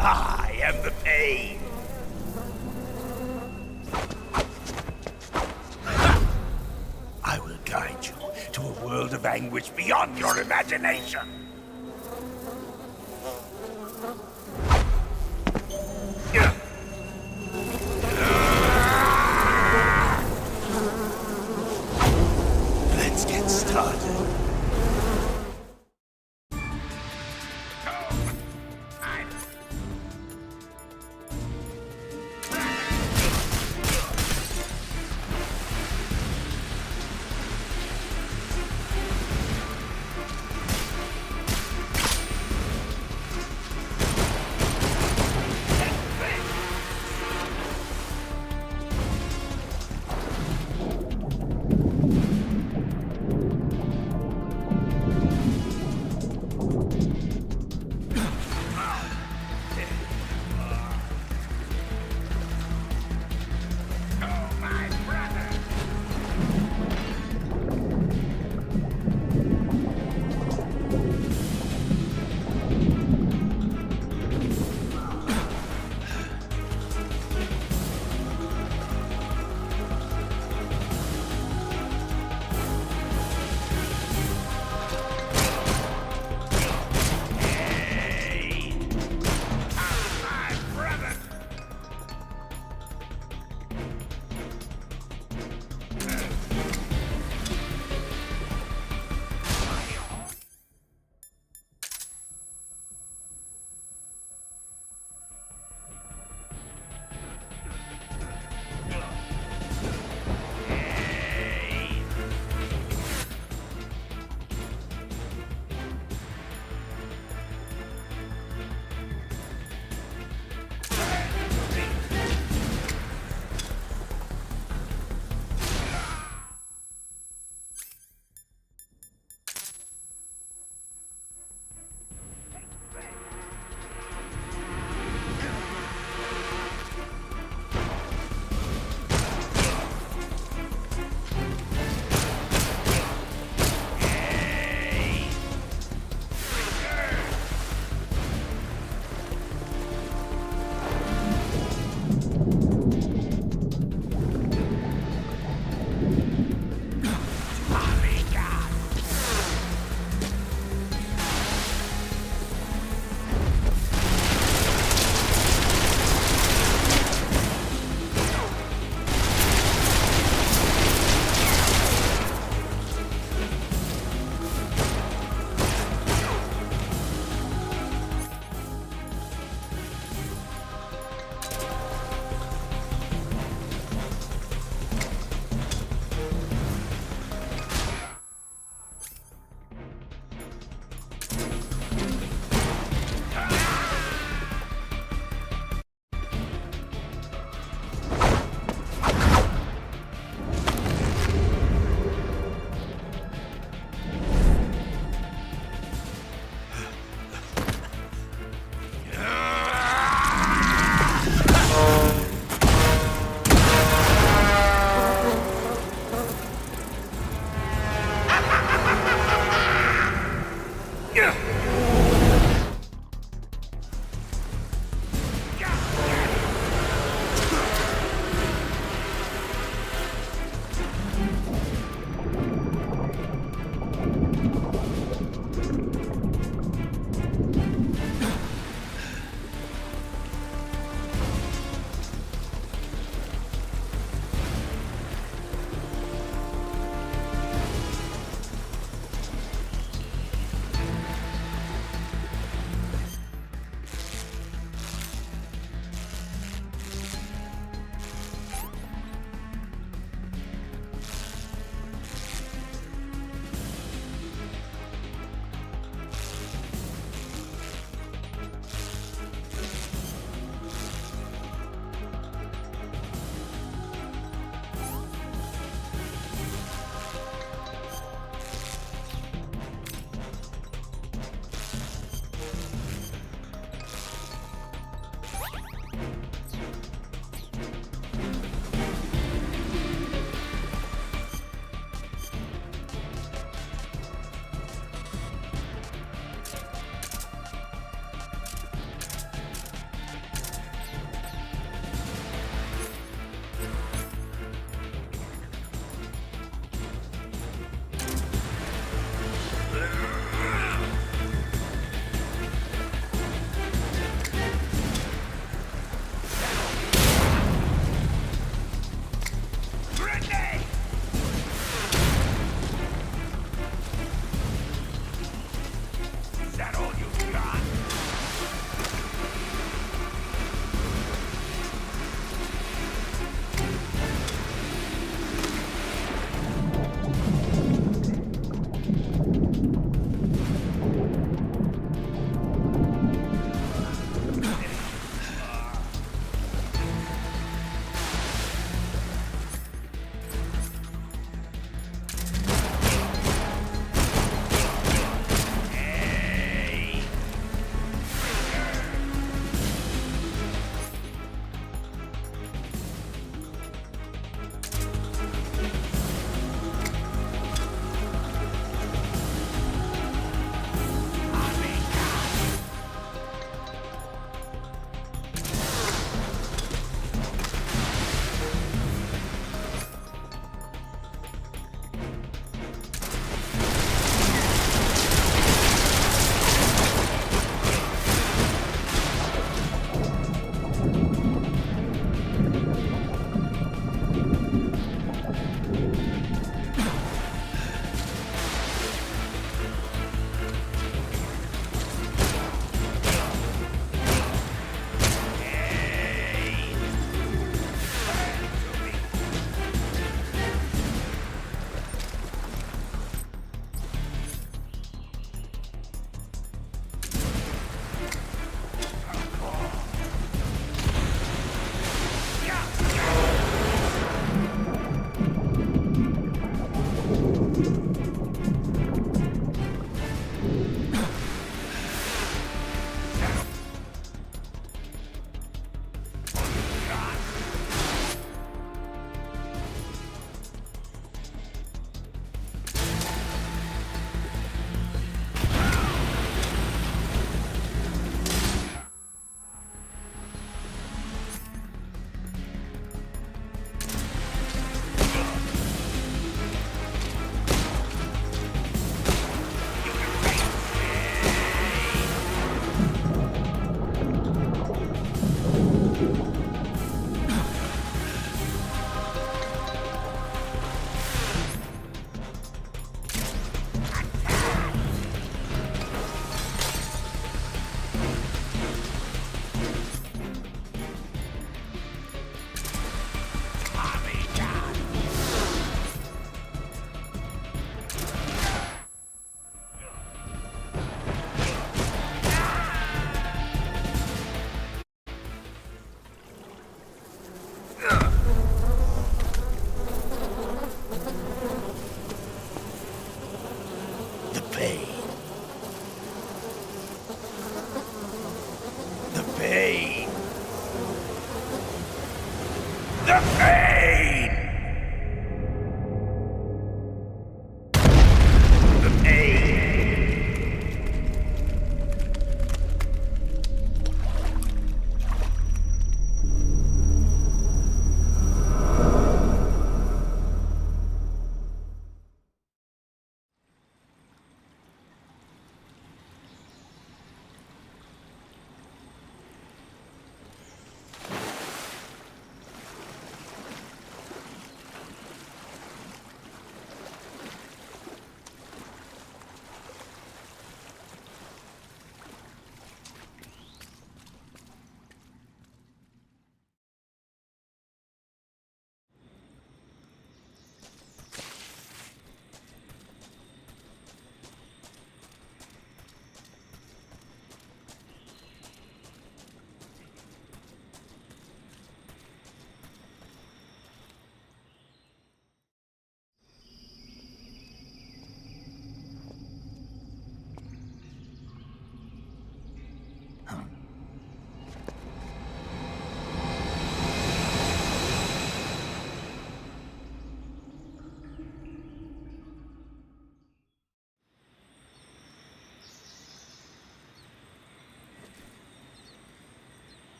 I am the pain! I will guide you to a world of anguish beyond your imagination! Let's get started.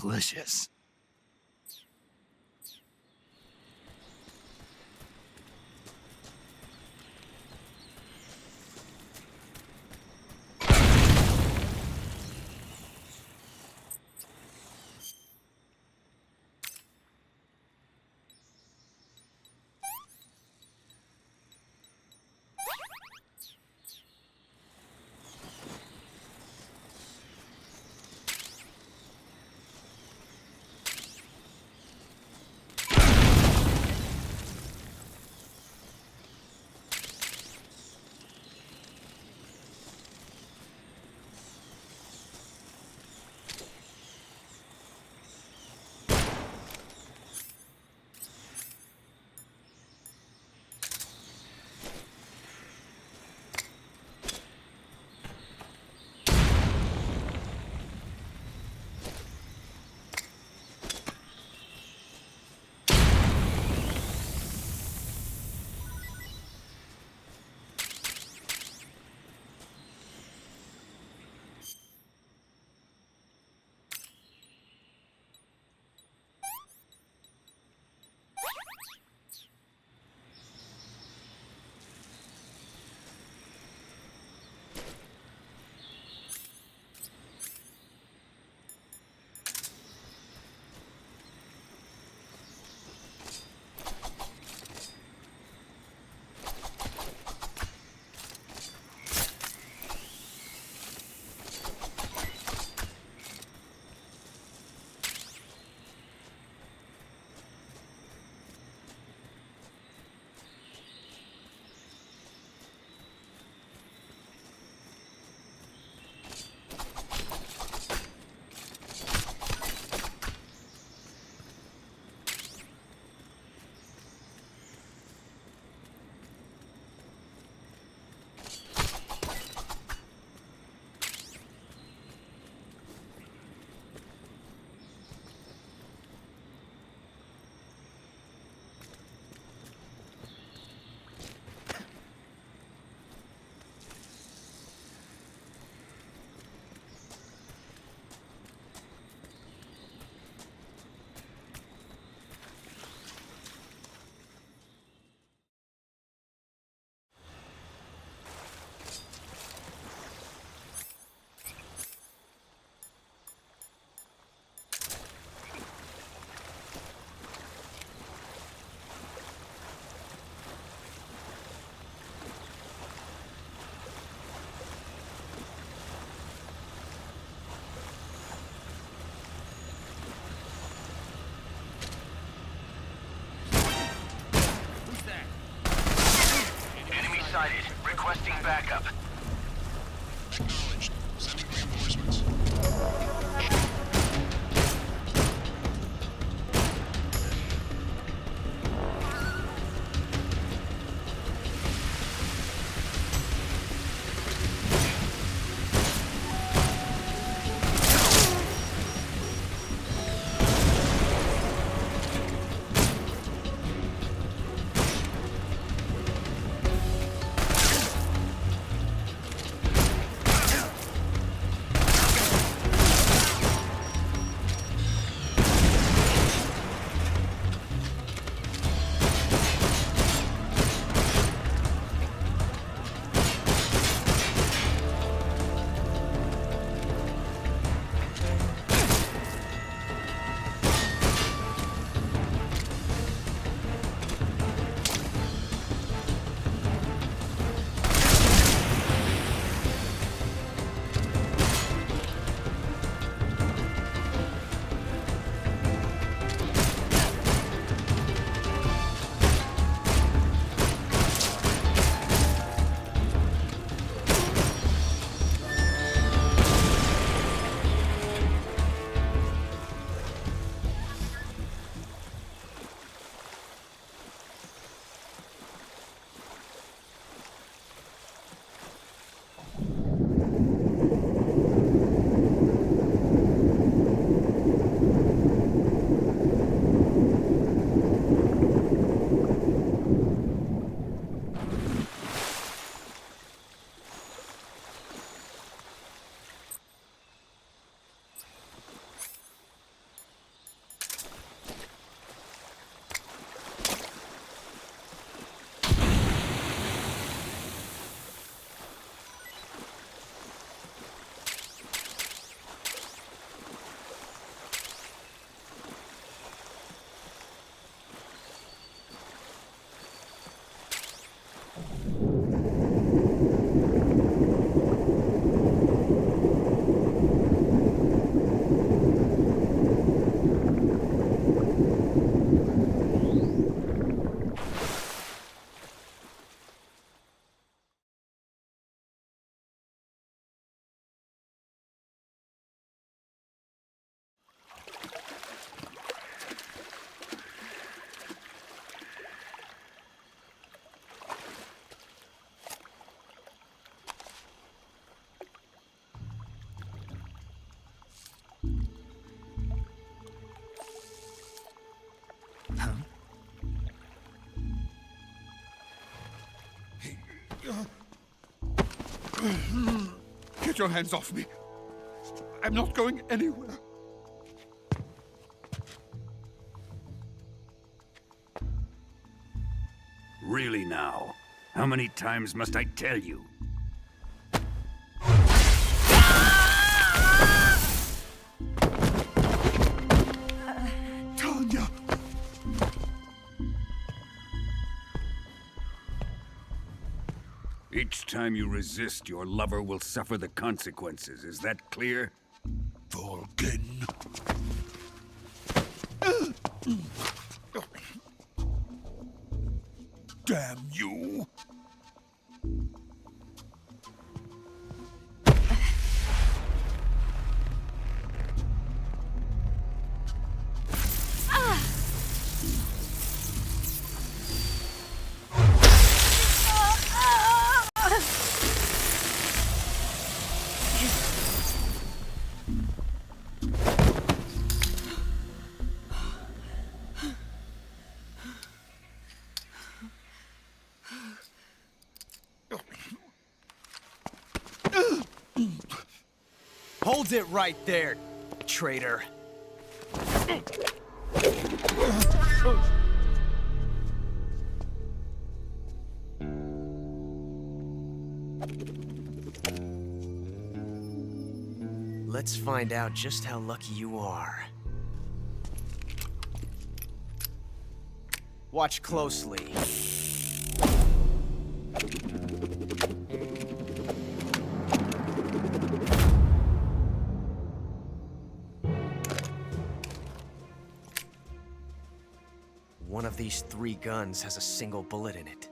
delicious. sighted. Requesting backup. Acknowledged. Sending reinforcements. Get your hands off me. I'm not going anywhere. Really now? How many times must I tell you? Tanya! Each time you resist, your lover will suffer the consequences. Is that clear? Volgin. Damn you! Hold it right there, traitor. Let's find out just how lucky you are. Watch closely. One of these 3 guns has a single bullet in it.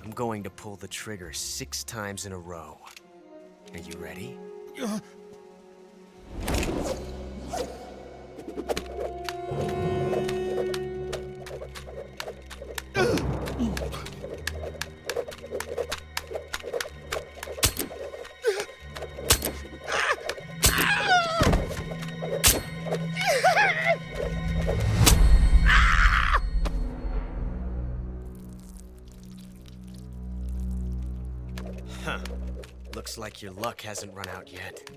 I'm going to pull the trigger 6 times in a row. Are you ready? Huh. Looks like your luck hasn't run out yet.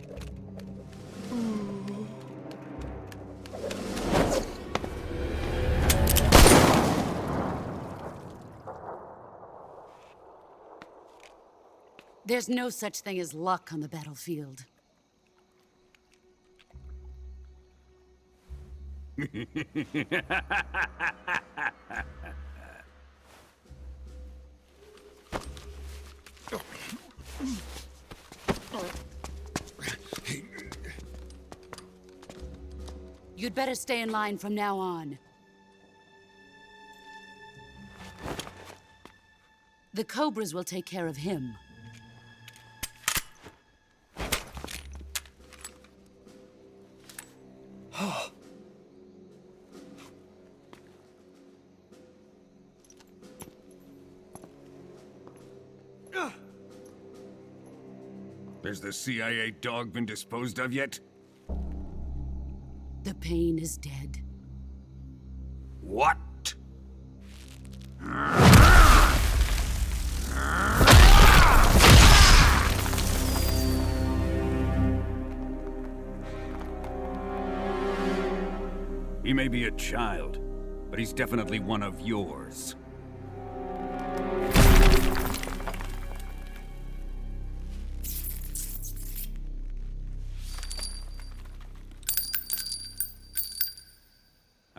There's no such thing as luck on the battlefield. You'd better stay in line from now on. The Cobras will take care of him. Has the CIA dog been disposed of yet? The pain is dead. What? He may be a child, but he's definitely one of yours.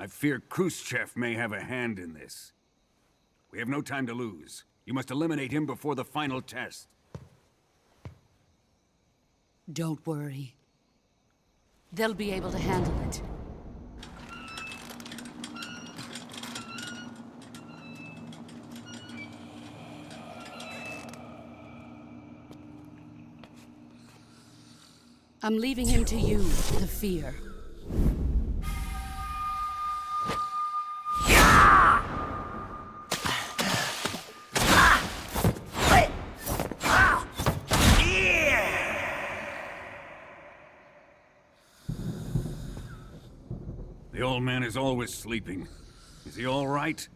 I fear Khrushchev may have a hand in this. We have no time to lose. You must eliminate him before the final test. Don't worry. They'll be able to handle it. I'm leaving him to you, the fear. They all old man is always sleeping. Is he all right?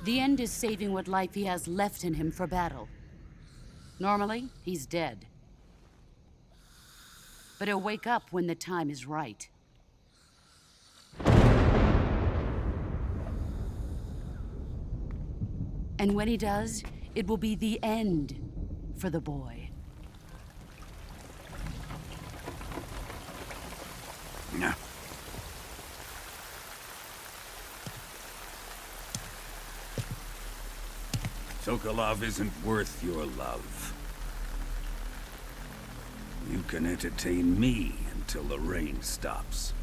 The end is saving what life he has left in him for battle. Normally, he's dead. But he'll wake up when the time is right. And when he does, it will be the end for the boy. No. Sokolov isn't worth your love. You can entertain me until the rain stops.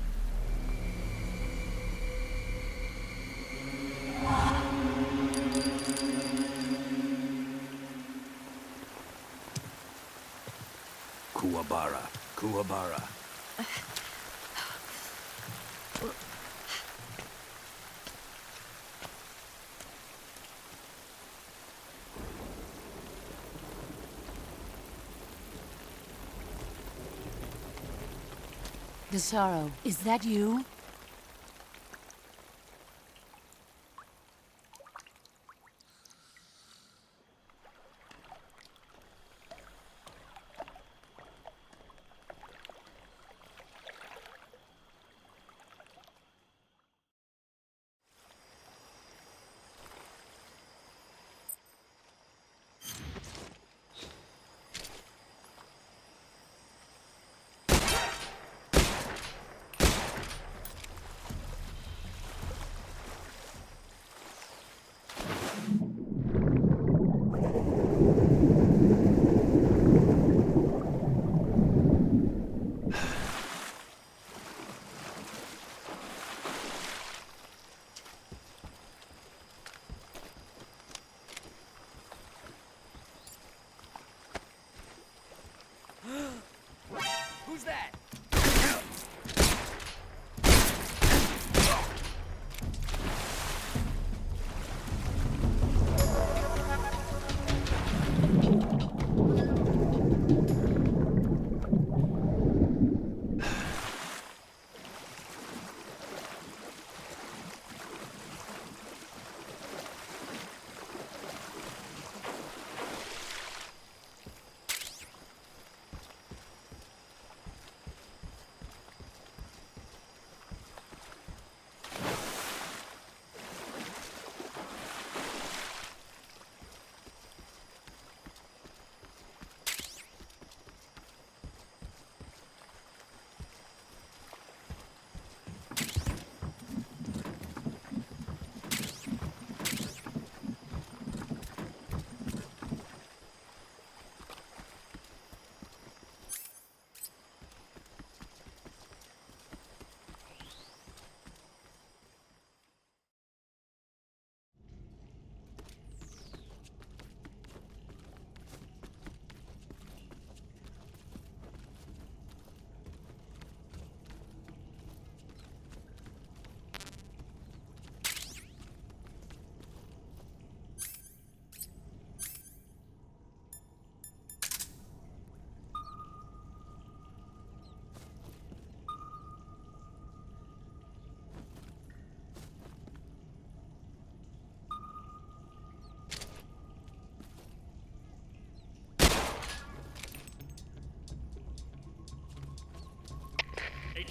Kuwabara, Kuwabara. TheSolomon, is that you? Who's that?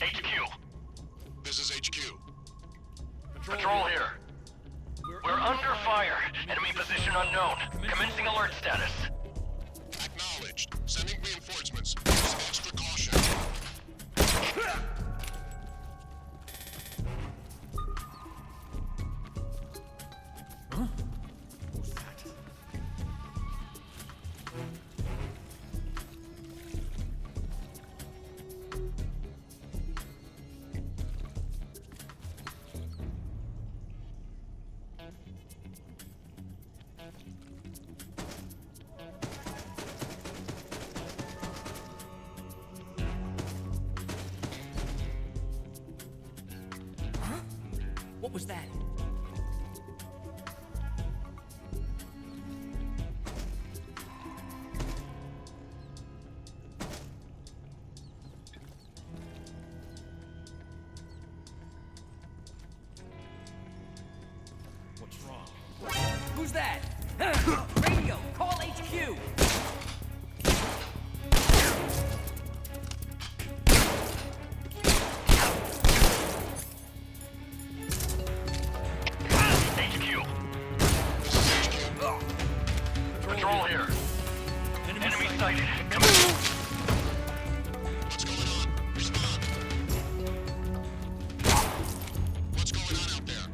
HQ. This is HQ. Patrol here. We're under fire. Enemy position unknown. Commencing alert status. Acknowledged. Sending reinforcements. Use extra caution. Huh? What was that? that? Radio, call HQ! HQ. Patrol here. Enemy sighted. Come on. What's going on? Respond. What's going on out there?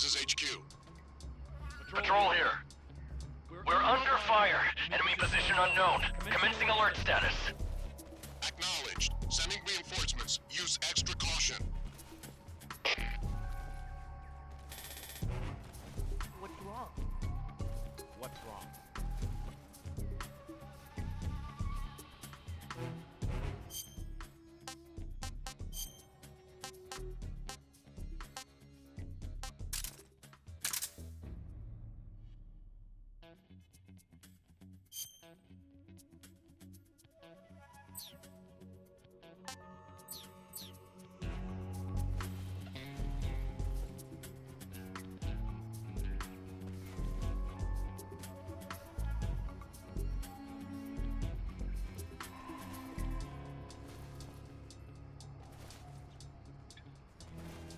This is HQ. Patrol here. We're under fire. Enemy position unknown. Commencing alert status. Acknowledged. Sending reinforcements. Use extra caution. What's wrong? What's wrong?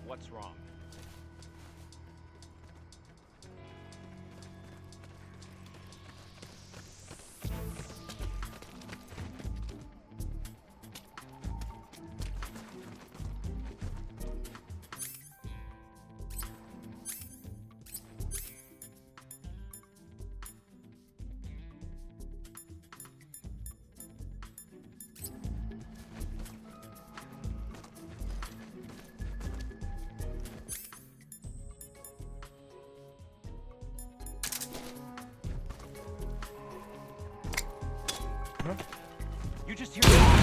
What's wrong? Huh? You just hear that?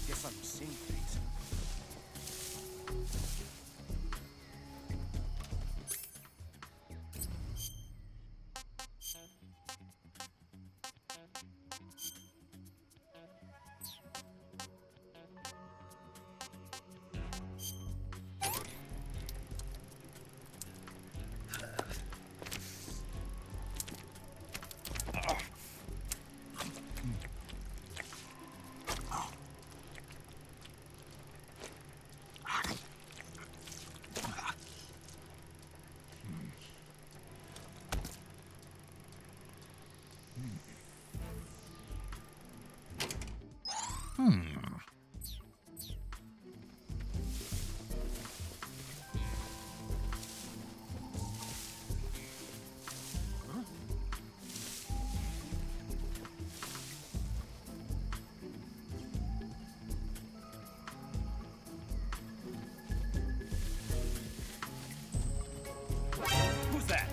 Guess I'm seeing things. Who's that?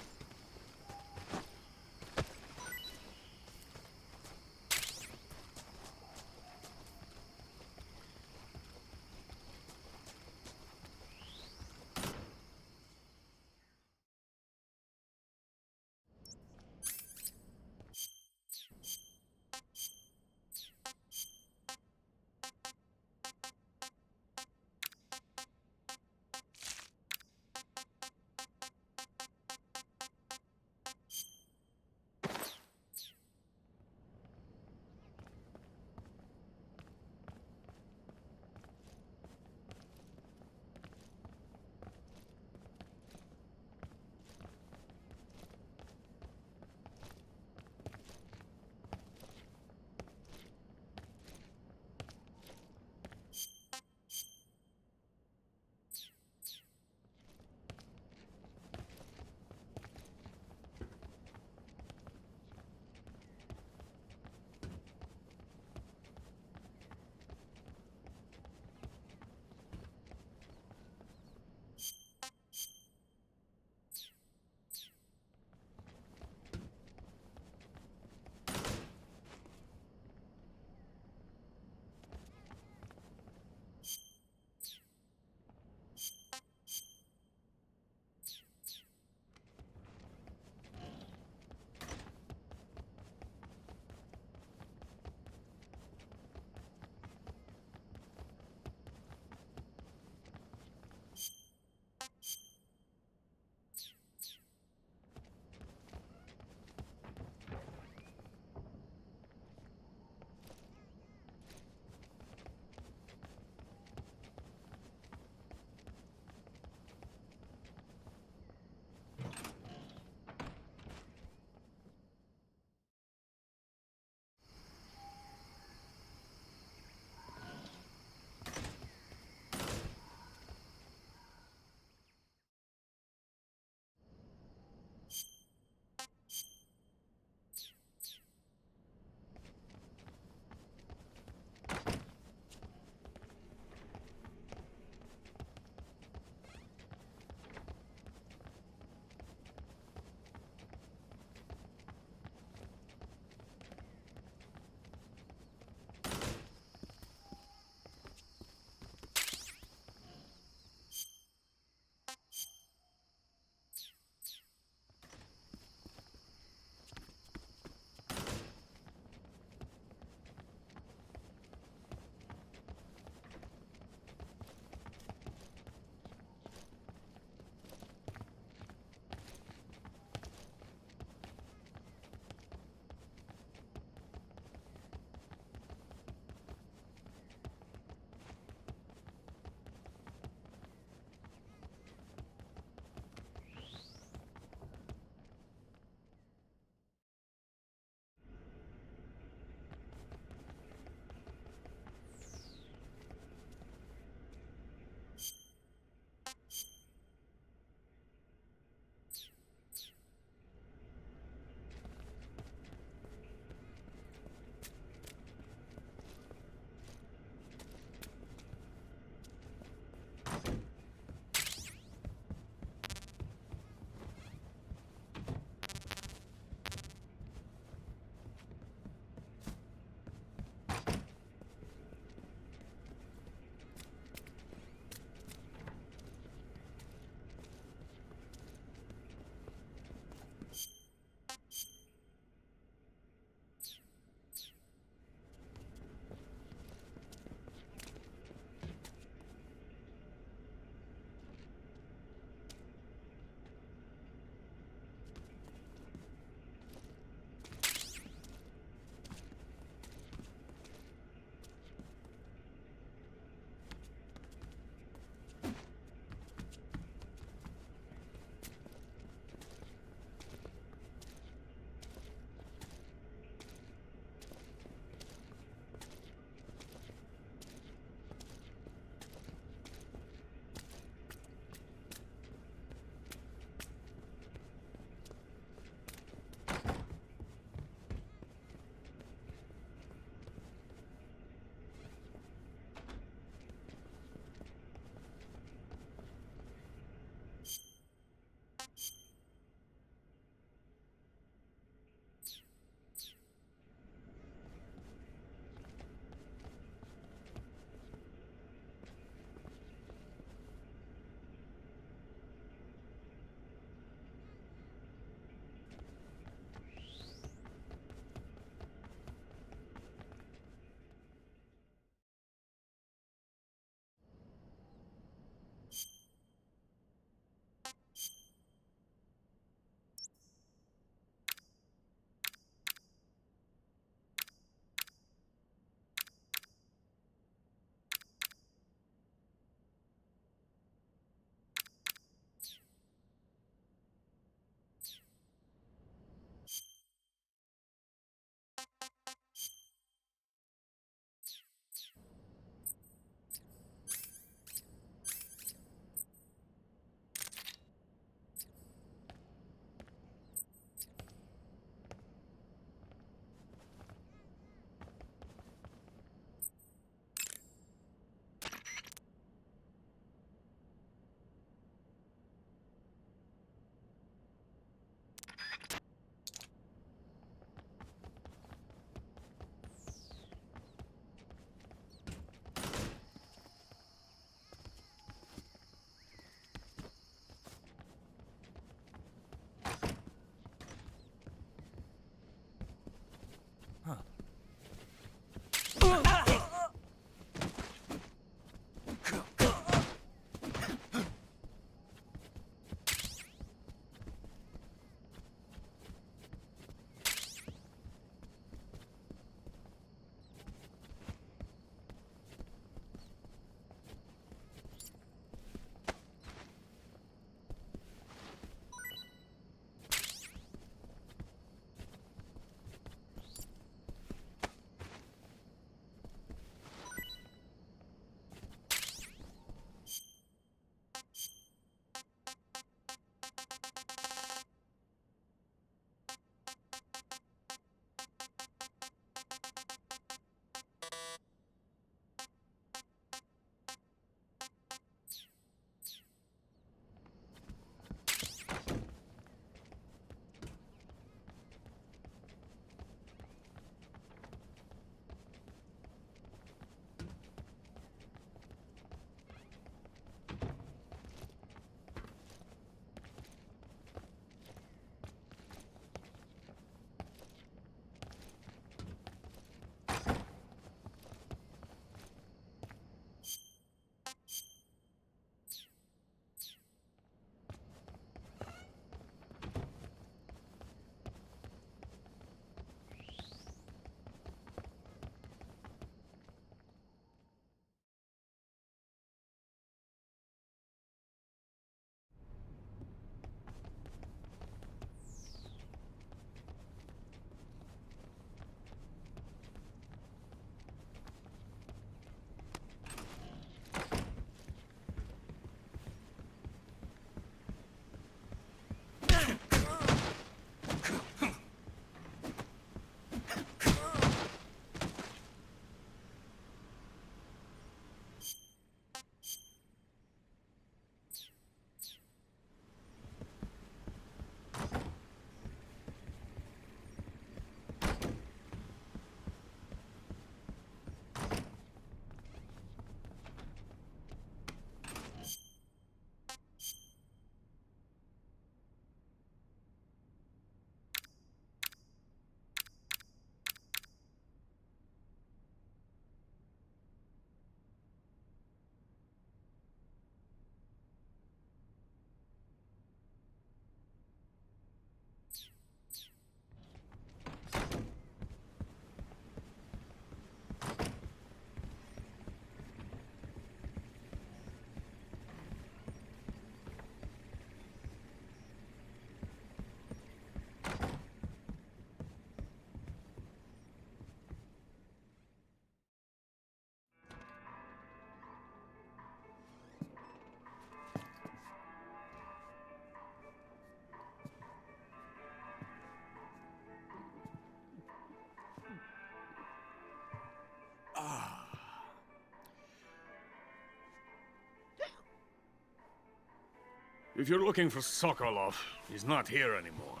If you're looking for Sokolov, he's not here anymore.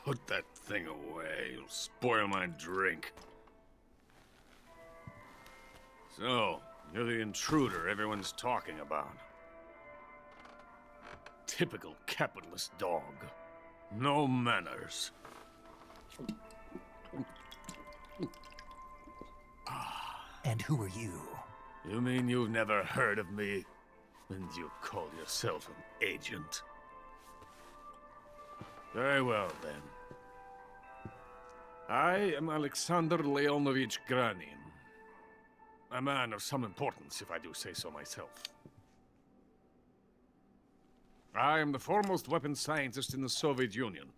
Put that thing away. You'll spoil my drink. So, you're the intruder everyone's talking about. Typical capitalist dog. No manners. And who are you? You mean you've never heard of me? And you call yourself an agent? Very well, then. I am Alexander Leonovich Granin. A man of some importance, if I do say so myself. I am the foremost weapons scientist in the Soviet Union,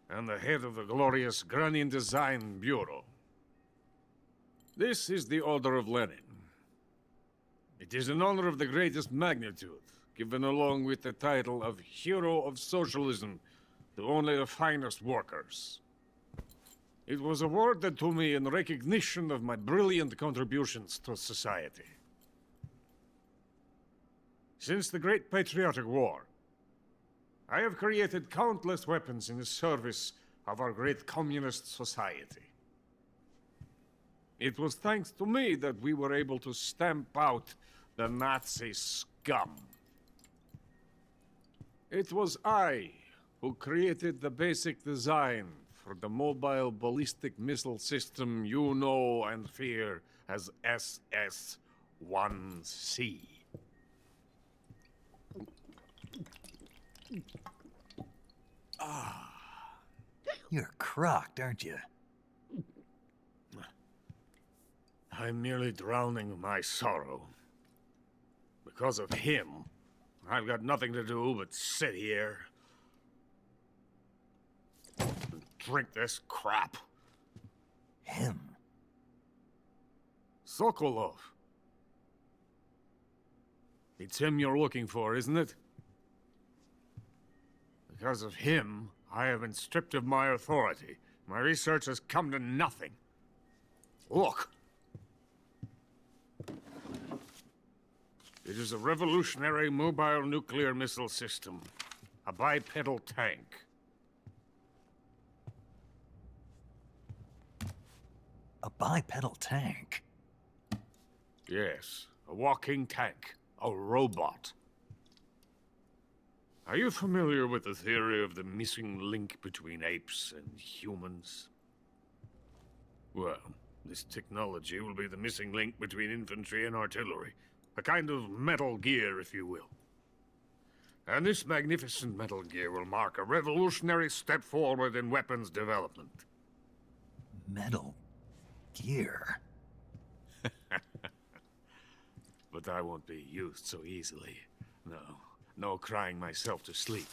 and the head of the glorious Granin Design Bureau. This is the Order of Lenin. It is an honor of the greatest magnitude, given along with the title of Hero of Socialism to only the finest workers. It was awarded to me in recognition of my brilliant contributions to society. Since the Great Patriotic War, I have created countless weapons in the service of our great communist society. It was thanks to me that we were able to stamp out the Nazi scum. It was I who created the basic design for the mobile ballistic missile system you know and fear as SS-1C. You're crocked, aren't you? I'm merely drowning my sorrow. Because of him, I've got nothing to do but sit here and drink this crap. Him? Sokolov. It's him you're looking for, isn't it? Because of him, I have been stripped of my authority. My research has come to nothing. Look. It is a revolutionary mobile nuclear missile system. A bipedal tank. A bipedal tank? Yes, a walking tank. A robot. Are you familiar with the theory of the missing link between apes and humans? Well, this technology will be the missing link between infantry and artillery. A kind of Metal Gear, if you will. And this magnificent Metal Gear will mark a revolutionary step forward in weapons development. Metal Gear? But I won't be used so easily. No crying myself to sleep.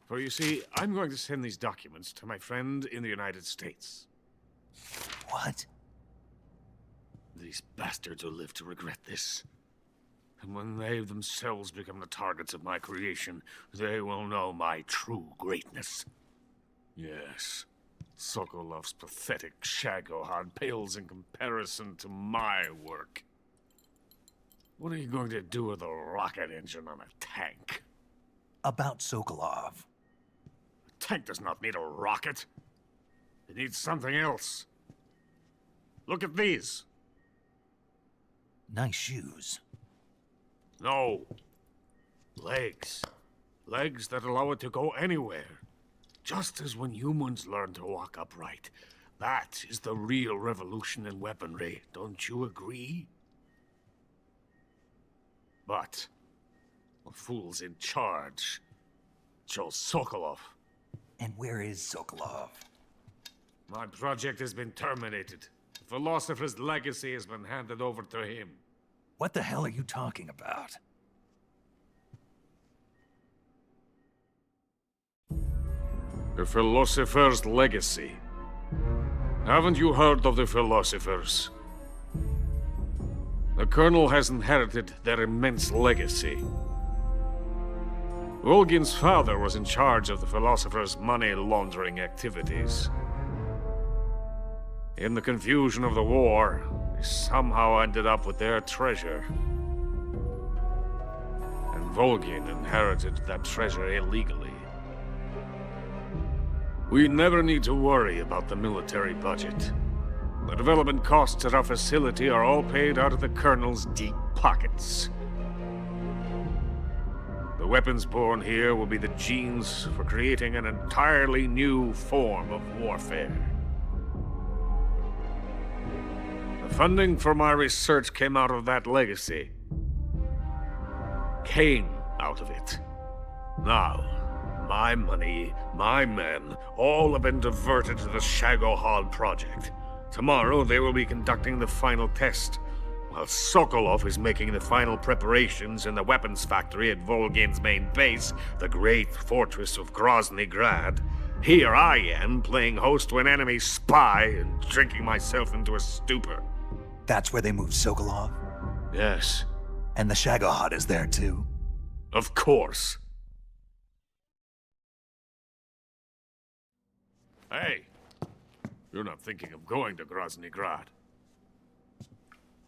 For you see, I'm going to send these documents to my friend in the United States. What? These bastards will live to regret this. And when they themselves become the targets of my creation, they will know my true greatness. Yes, Sokolov's pathetic Shagohod pales in comparison to my work. What are you going to do with a rocket engine on a tank? About Sokolov. A tank does not need a rocket. It needs something else. Look at these. Nice shoes. No. Legs. Legs that allow it to go anywhere. Just as when humans learn to walk upright. That is the real revolution in weaponry. Don't you agree? But the fool's in charge. Joe Sokolov. And where is Sokolov? My project has been terminated. The philosopher's legacy has been handed over to him. What the hell are you talking about? The philosopher's legacy. Haven't you heard of the philosophers? The Colonel has inherited their immense legacy. Volgin's father was in charge of the philosopher's money laundering activities. In the confusion of the war, they somehow ended up with their treasure. And Volgin inherited that treasure illegally. We never need to worry about the military budget. The development costs at our facility are all paid out of the Colonel's deep pockets. The weapons born here will be the genes for creating an entirely new form of warfare. The funding for my research came out of that legacy. Came out of it. Now, my money, my men, all have been diverted to the Shagohod project. Tomorrow they will be conducting the final test, while Sokolov is making the final preparations in the weapons factory at Volgin's main base, the great fortress of Grozny Grad. Here I am, playing host to an enemy spy and drinking myself into a stupor. That's where they moved Sokolov? Yes. And the Shagohod is there too? Of course. Hey, you're not thinking of going to Grozny Grad.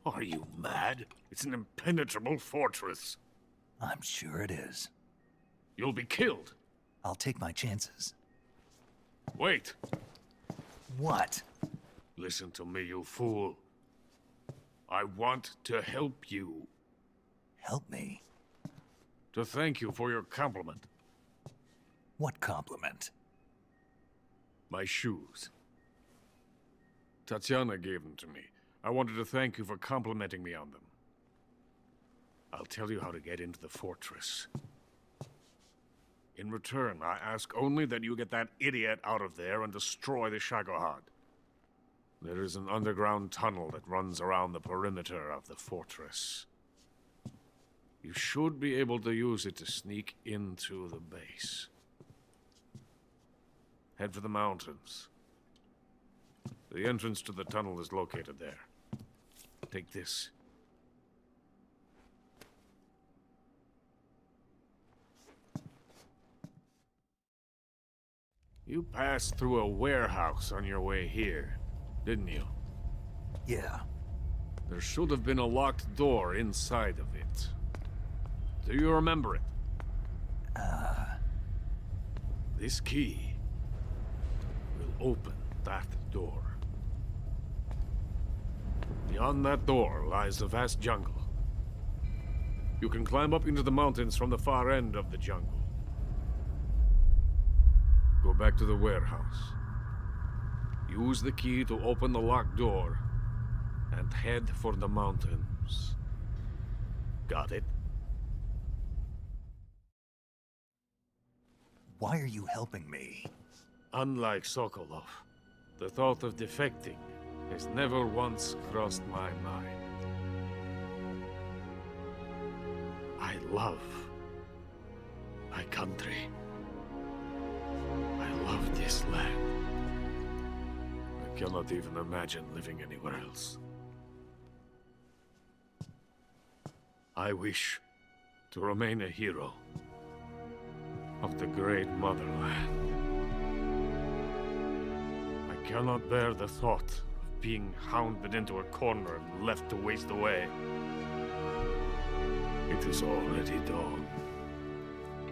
Are you mad? It's an impenetrable fortress. I'm sure it is. You'll be killed. I'll take my chances. Wait. What? Listen to me, you fool. I want to help you. Help me? To thank you for your compliment. What compliment? My shoes. Tatiana gave them to me. I wanted to thank you for complimenting me on them. I'll tell you how to get into the fortress. In return, I ask only that you get that idiot out of there and destroy the Shagohod. There is an underground tunnel that runs around the perimeter of the fortress. You should be able to use it to sneak into the base. Head for the mountains. The entrance to the tunnel is located there. Take this. You passed through a warehouse on your way here, didn't you? Yeah. There should have been a locked door inside of it. Do you remember it? This key will open that door. Beyond that door lies a vast jungle. You can climb up into the mountains from the far end of the jungle. Go back to the warehouse. Use the key to open the locked door and head for the mountains. Got it? Why are you helping me? Unlike Sokolov, the thought of defecting has never once crossed my mind. I love my country. I love this land. I cannot even imagine living anywhere else. I wish to remain a hero of the great motherland. I cannot bear the thought of being hounded into a corner and left to waste away. It is already dawn.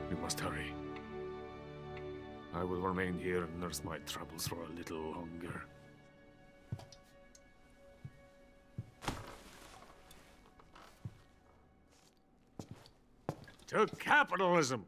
We must hurry. I will remain here and nurse my troubles for a little longer. To capitalism!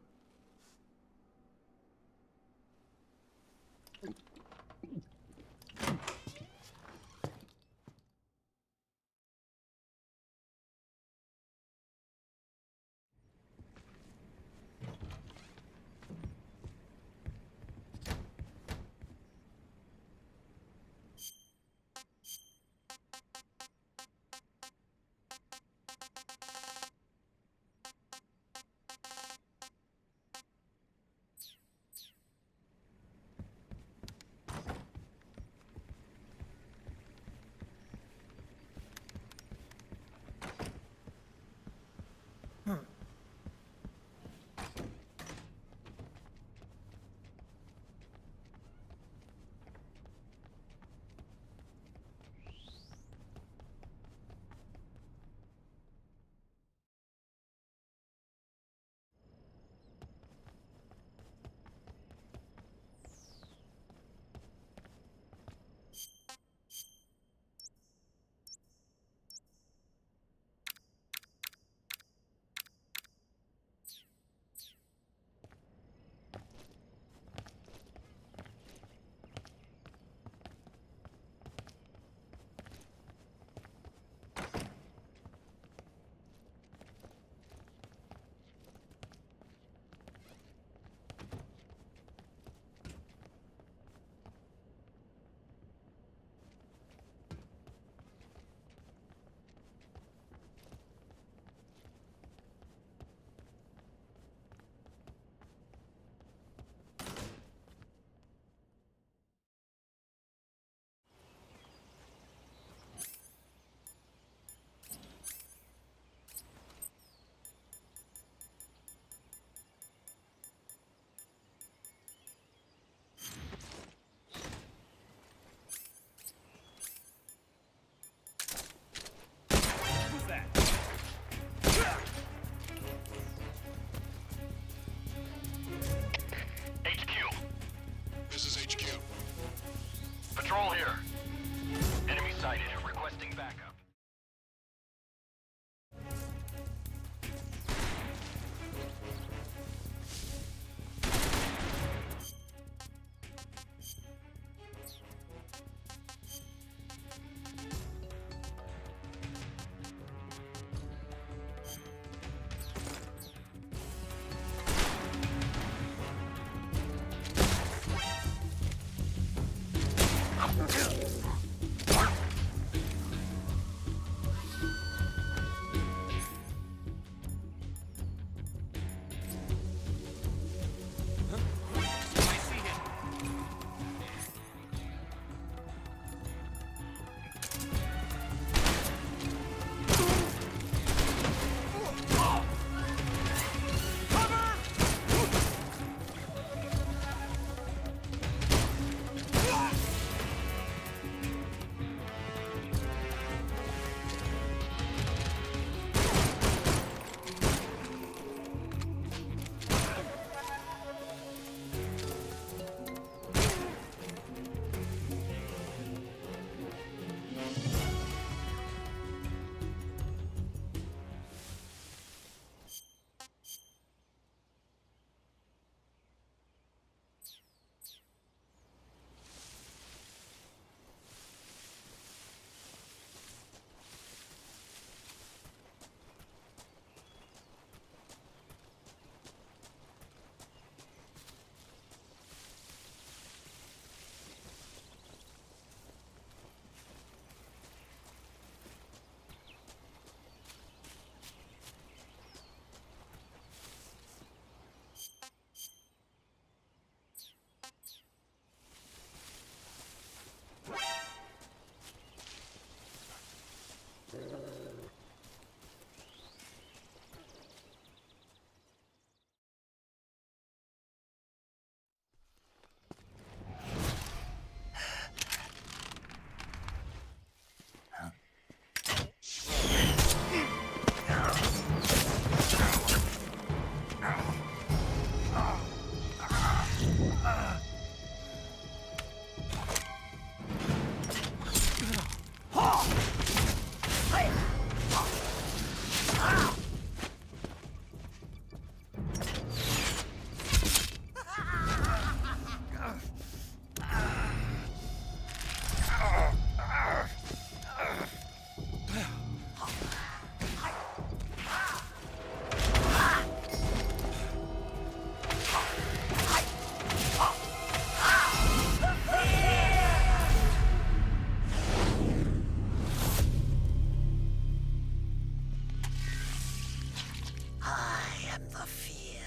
am the fear.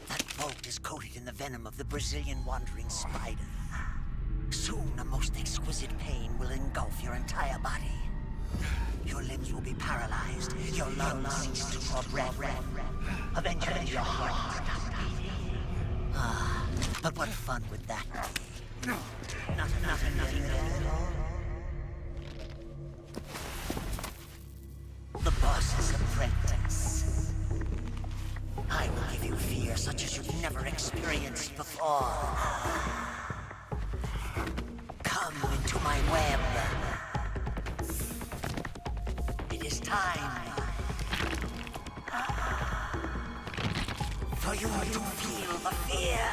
That boat is coated in the venom of the Brazilian wandering spider. Soon, a most exquisite pain will engulf your entire body. Your limbs will be paralyzed, your lungs cease to draw breath. Eventually, your heart will stop beating. Ah, but what fun would that be? Nothing at all. The boss's apprentice. I will give you fear such as you've never experienced before. Come into my web. It is time for you to feel the fear.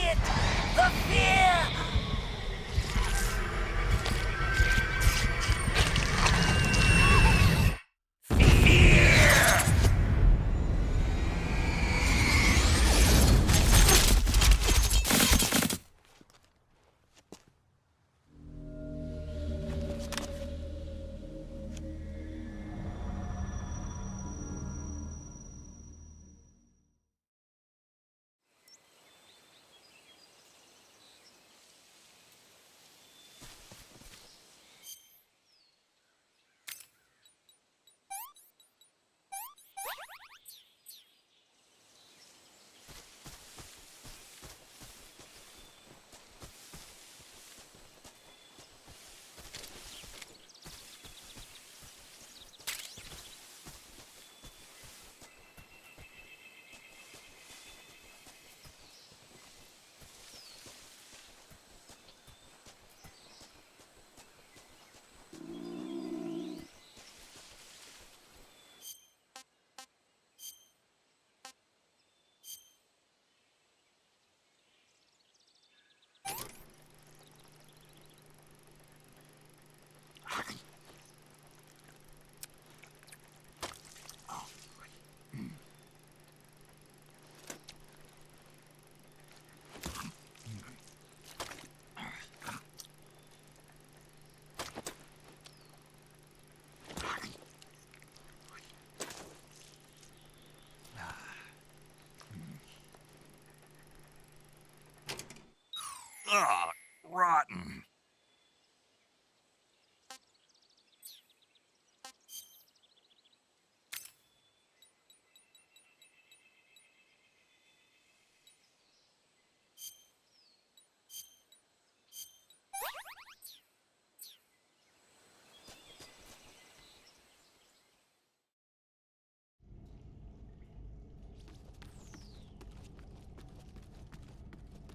it! The fear! Ugh, rotten.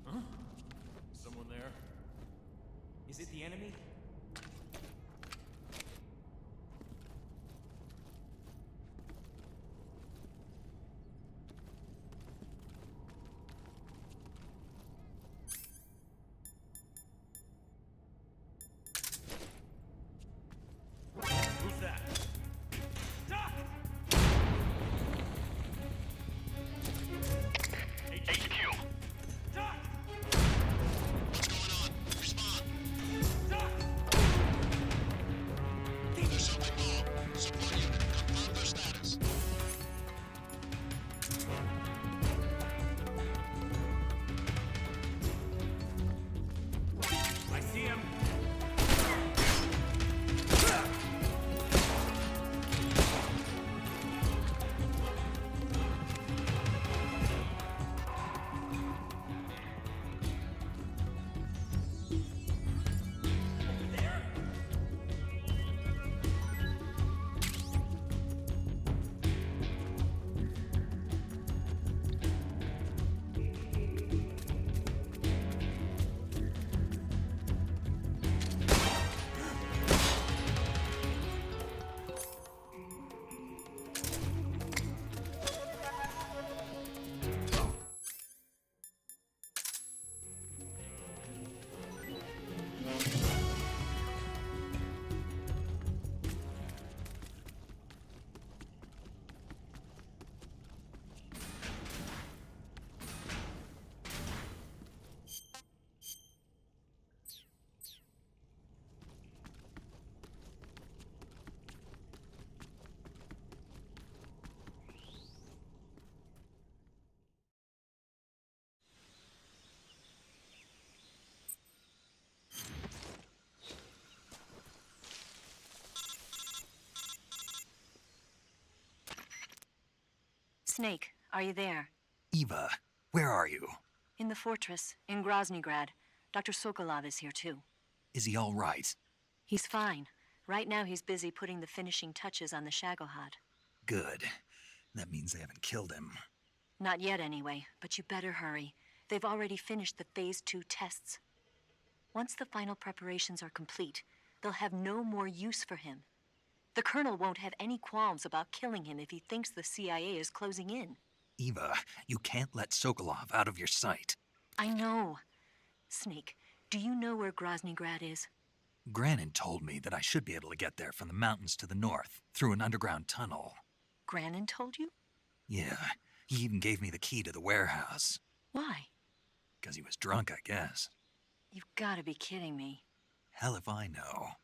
Huh? Someone there? Is it the enemy? Who's that? HQ. There's something wrong. Support unit, confirm their status. I see him. Snake, are you there? Eva, where are you? In the fortress, in Groznygrad. Dr. Sokolov is here too. Is he all right? He's fine. Right now he's busy putting the finishing touches on the Shagohod. Good. That means they haven't killed him. Not yet anyway, but you better hurry. They've already finished the Phase 2 tests. Once the final preparations are complete, they'll have no more use for him. The Colonel won't have any qualms about killing him if he thinks the CIA is closing in. Eva, you can't let Sokolov out of your sight. I know. Snake, do you know where Groznygrad is? Granin told me that I should be able to get there from the mountains to the north, through an underground tunnel. Granin told you? Yeah, he even gave me the key to the warehouse. Why? 'Cause he was drunk, I guess. You've gotta be kidding me. Hell if I know.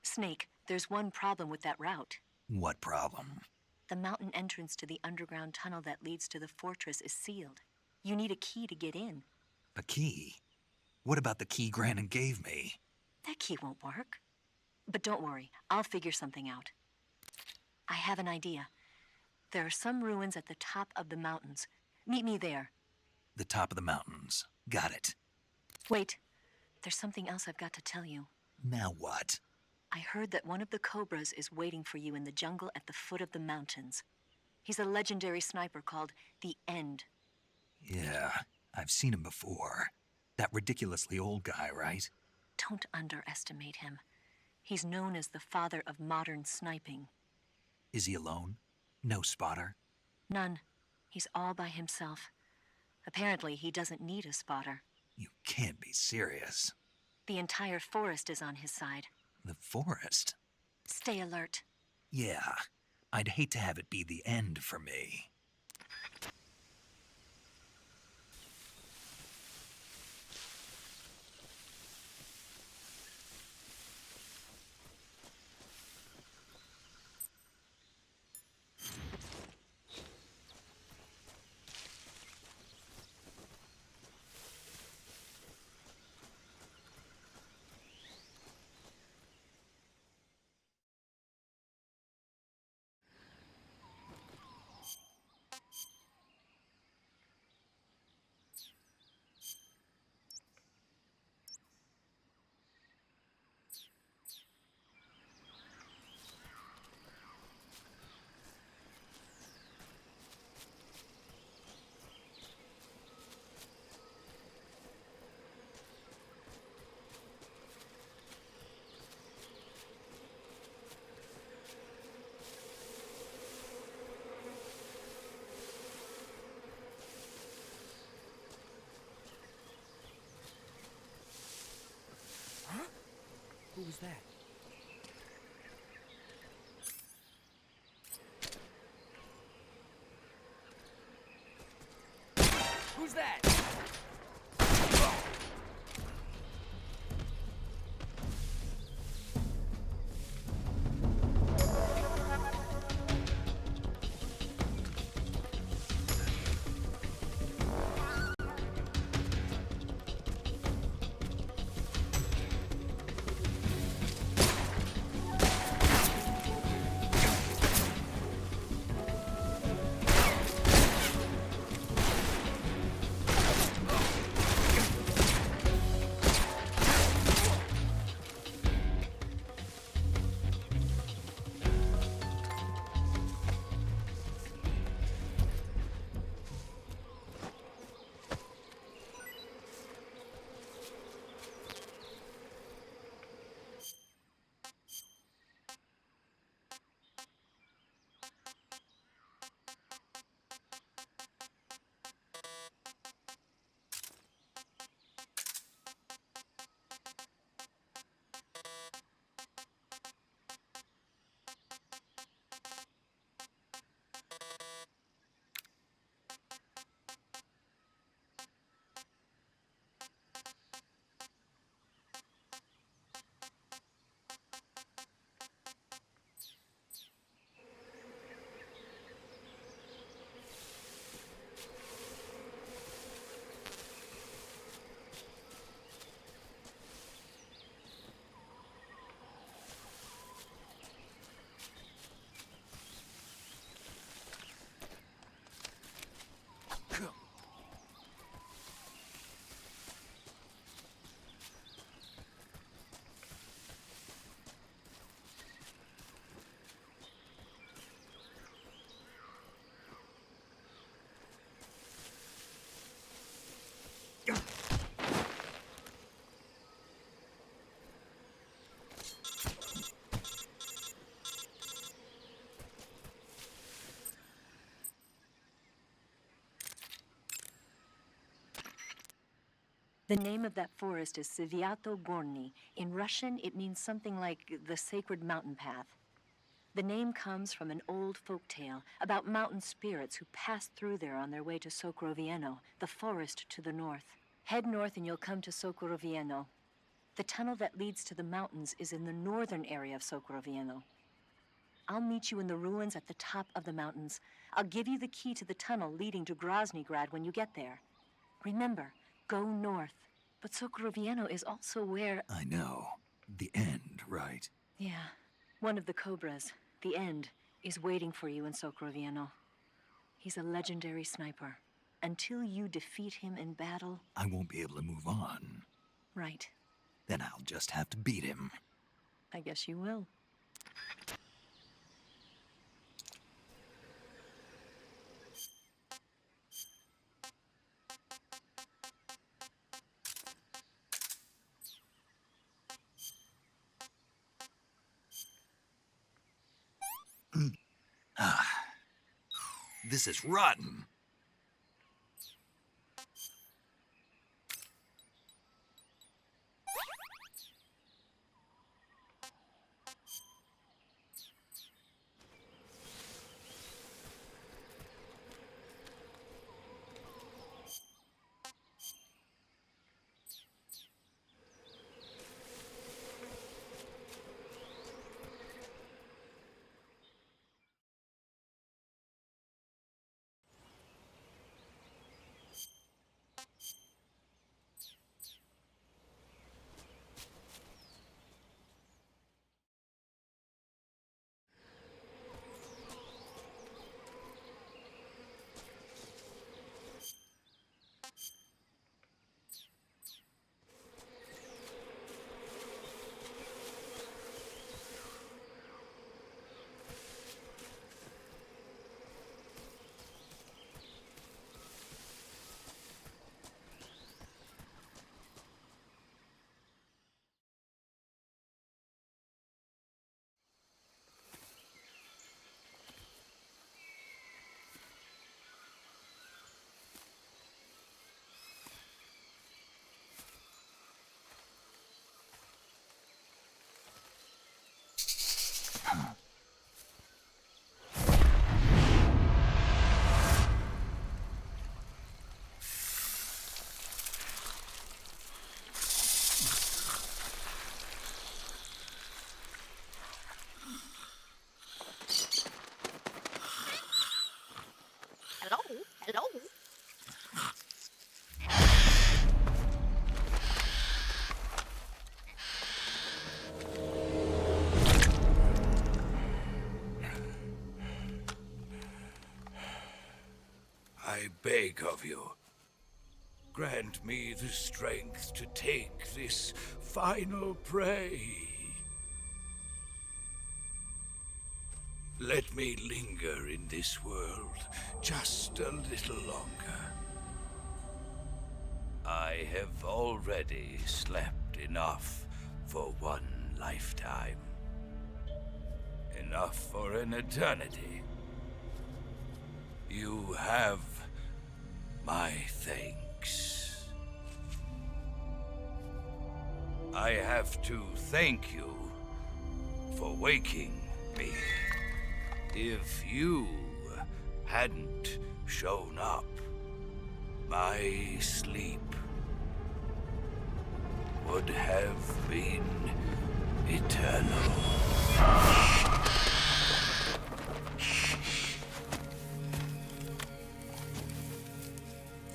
Snake, there's one problem with that route. What problem? The mountain entrance to the underground tunnel that leads to the fortress is sealed. You need a key to get in. A key? What about the key Granin gave me? That key won't work. But don't worry, I'll figure something out. I have an idea. There are some ruins at the top of the mountains. Meet me there. The top of the mountains. Got it. Wait, there's something else I've got to tell you. Now what? I heard that one of the Cobras is waiting for you in the jungle at the foot of the mountains. He's a legendary sniper called the End. Yeah, I've seen him before. That ridiculously old guy, right? Don't underestimate him. He's known as the father of modern sniping. Is he alone? No spotter? None. He's all by himself. Apparently, he doesn't need a spotter. You can't be serious. The entire forest is on his side. The forest? Stay alert. Yeah, I'd hate to have it be the end for me. Who was that? Who's that? The name of that forest is Sviato Gorny. In Russian, it means something like the sacred mountain path. The name comes from an old folk tale about mountain spirits who passed through there on their way to Sokrovieno, the forest to the north. Head north and you'll come to Sokrovieno. The tunnel that leads to the mountains is in the northern area of Sokrovieno. I'll meet you in the ruins at the top of the mountains. I'll give you the key to the tunnel leading to Groznygrad when you get there. Remember, go north. But Sokrovieno is also where... I know. The end, right? Yeah. One of the Cobras, the End, is waiting for you in Sokrovieno. He's a legendary sniper. Until you defeat him in battle... I won't be able to move on. Right. Then I'll just have to beat him. I guess you will. This is rotten. Hello? I beg of you, grant me the strength to take this final prey. Let me linger in this world just a little longer. I have already slept enough for one lifetime. Enough for an eternity. You have my thanks. I have to thank you for waking me. If you hadn't shown up, my sleep would have been eternal.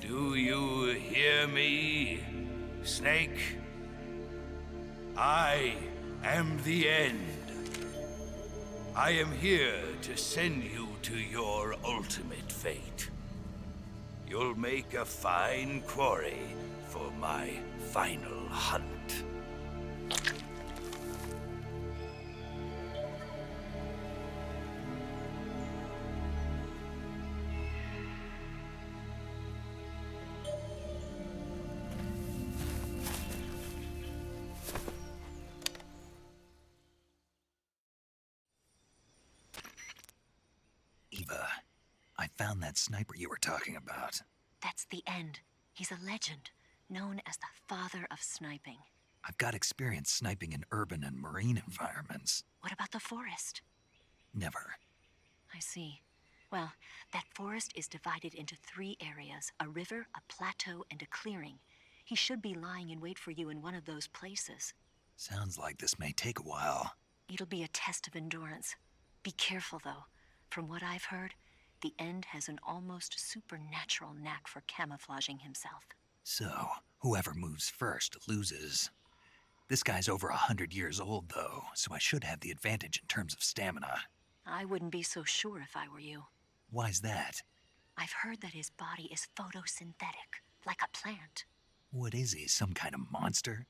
Do you hear me, Snake? I am the End. I am here to send you to your ultimate fate. You'll make a fine quarry for my final hunt. Eva, I found that sniper you were talking about. That's the End. He's a legend. known as the father of sniping. I've got experience sniping in urban and marine environments. What about the forest? Never. I see. Well, that forest is divided into 3 areas, a river, a plateau, and a clearing. He should be lying in wait for you in one of those places. Sounds like this may take a while. It'll be a test of endurance. Be careful, though. From what I've heard, the End has an almost supernatural knack for camouflaging himself. So, whoever moves first loses. This guy's over 100 years old, though, so I should have the advantage in terms of stamina. I wouldn't be so sure if I were you. Why's that? I've heard that his body is photosynthetic, like a plant. What is he, some kind of monster?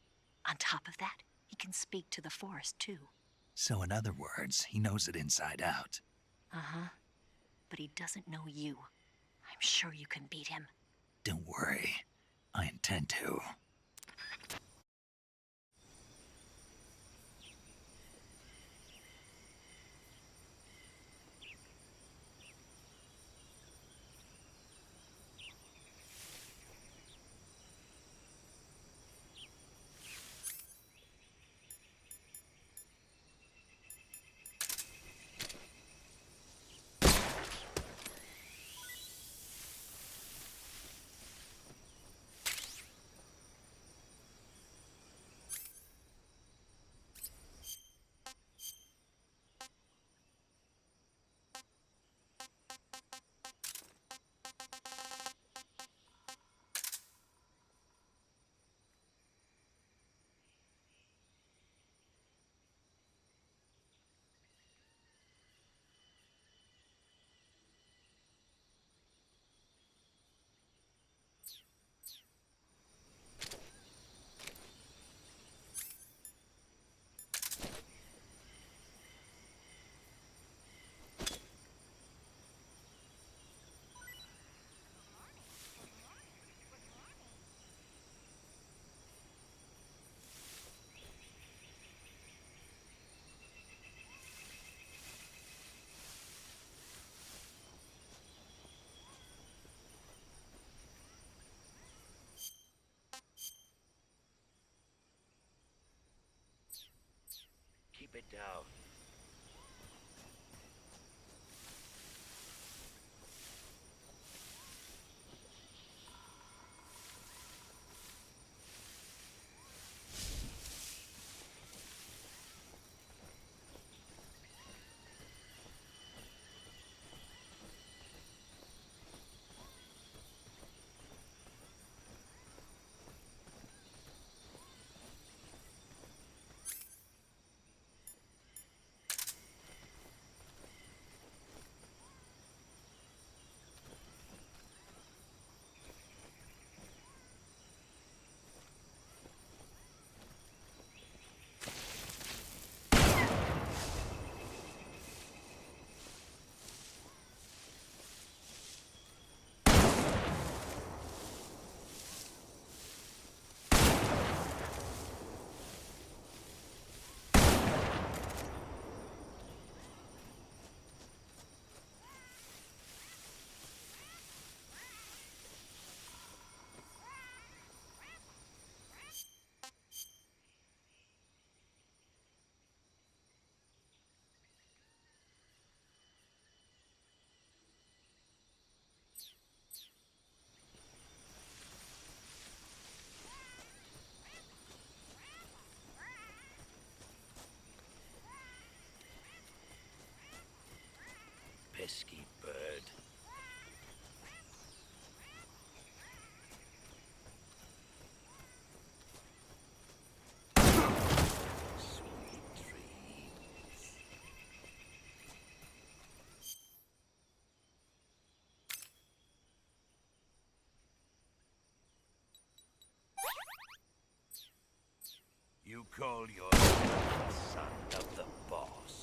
On top of that, he can speak to the forest, too. So in other words, he knows it inside out. Uh-huh. But he doesn't know you. I'm sure you can beat him. Don't worry. I intend to. Keep it down. Pesky bird. Sweet dreams. You call yourself the son of the boss?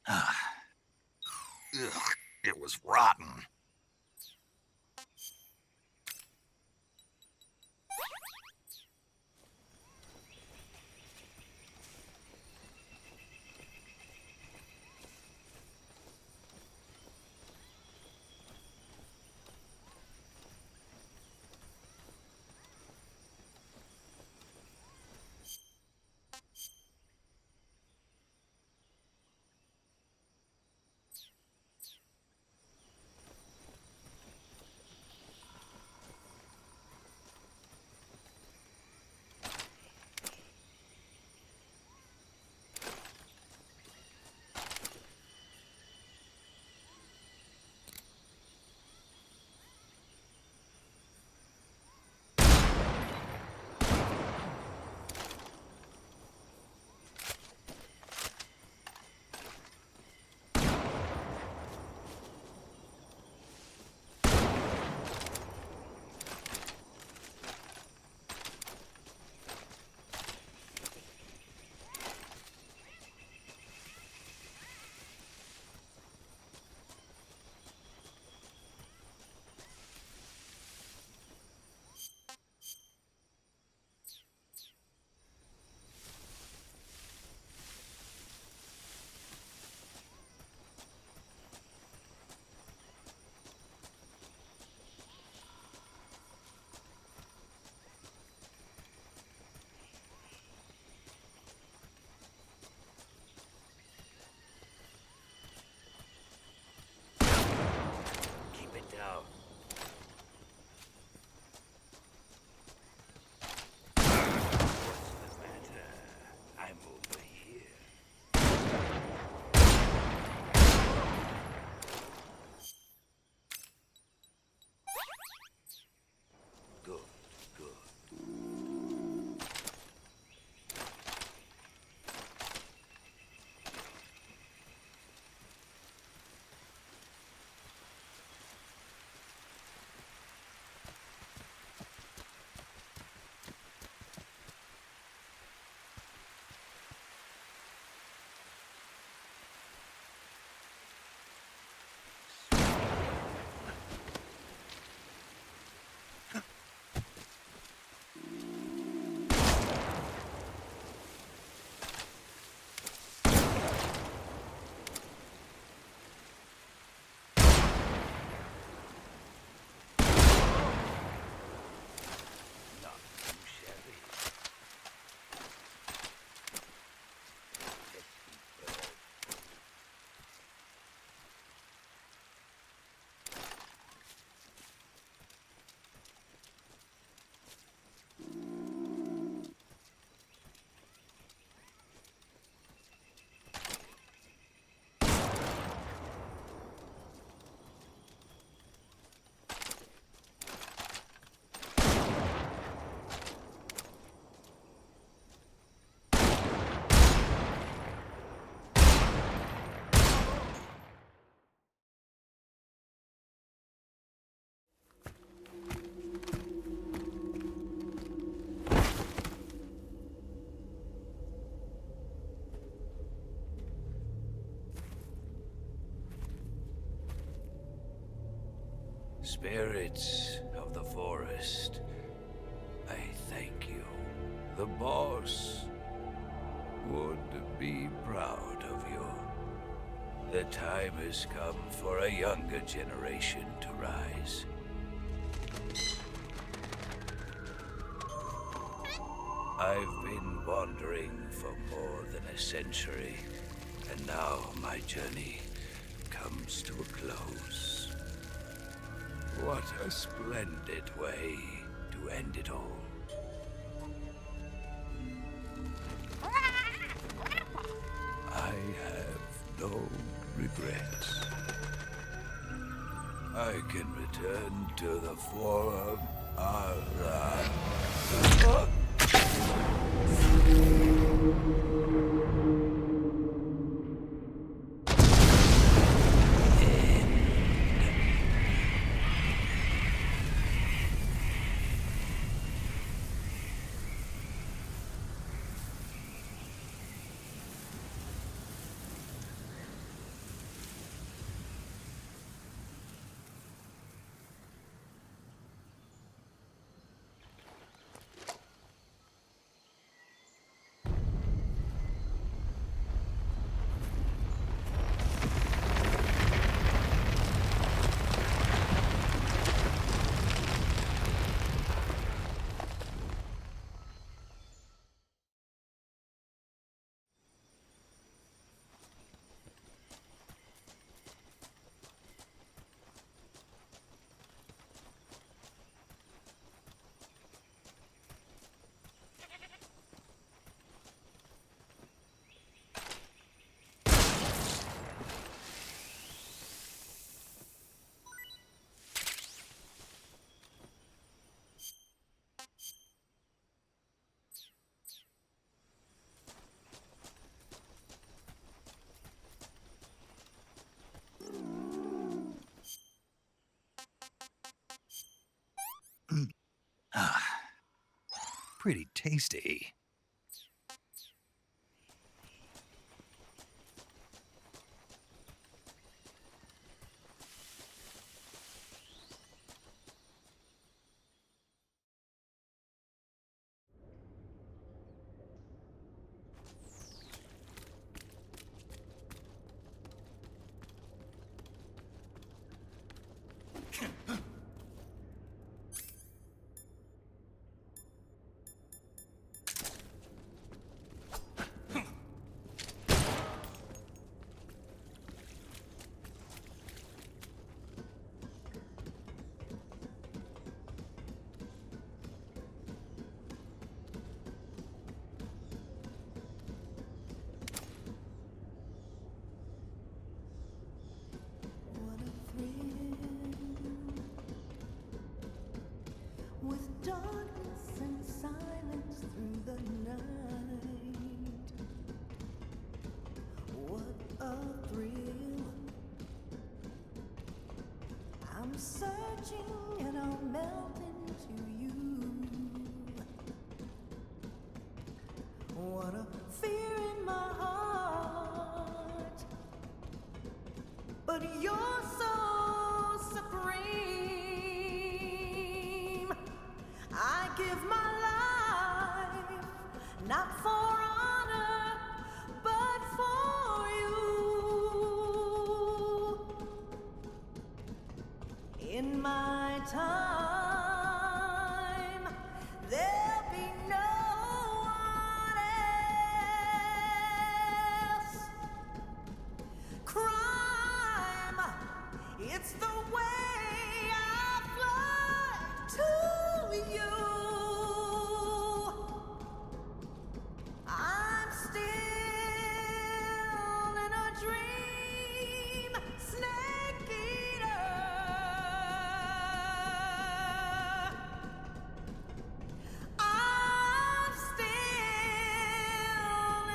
Ugh, it was rotten. Keep it down. What's the matter? I'm over here. Good, good. Spirits of the forest, I thank you. The boss would be proud of you. The time has come for a younger generation to rise. I've been wandering for more than a century, and now my journey comes to a close. What a splendid way to end it all. I have no regrets. I can return to the Forum. Pretty tasty. With darkness and silence through the night, what a thrill. I'm searching and I'll melt into you. What a fear in my heart, but you're so supreme. I give my life, not for honor, but for you. In my time, there'll be no one else. Crime, it's the way I fly to you. I'm still in a dream, snake eater. I'm still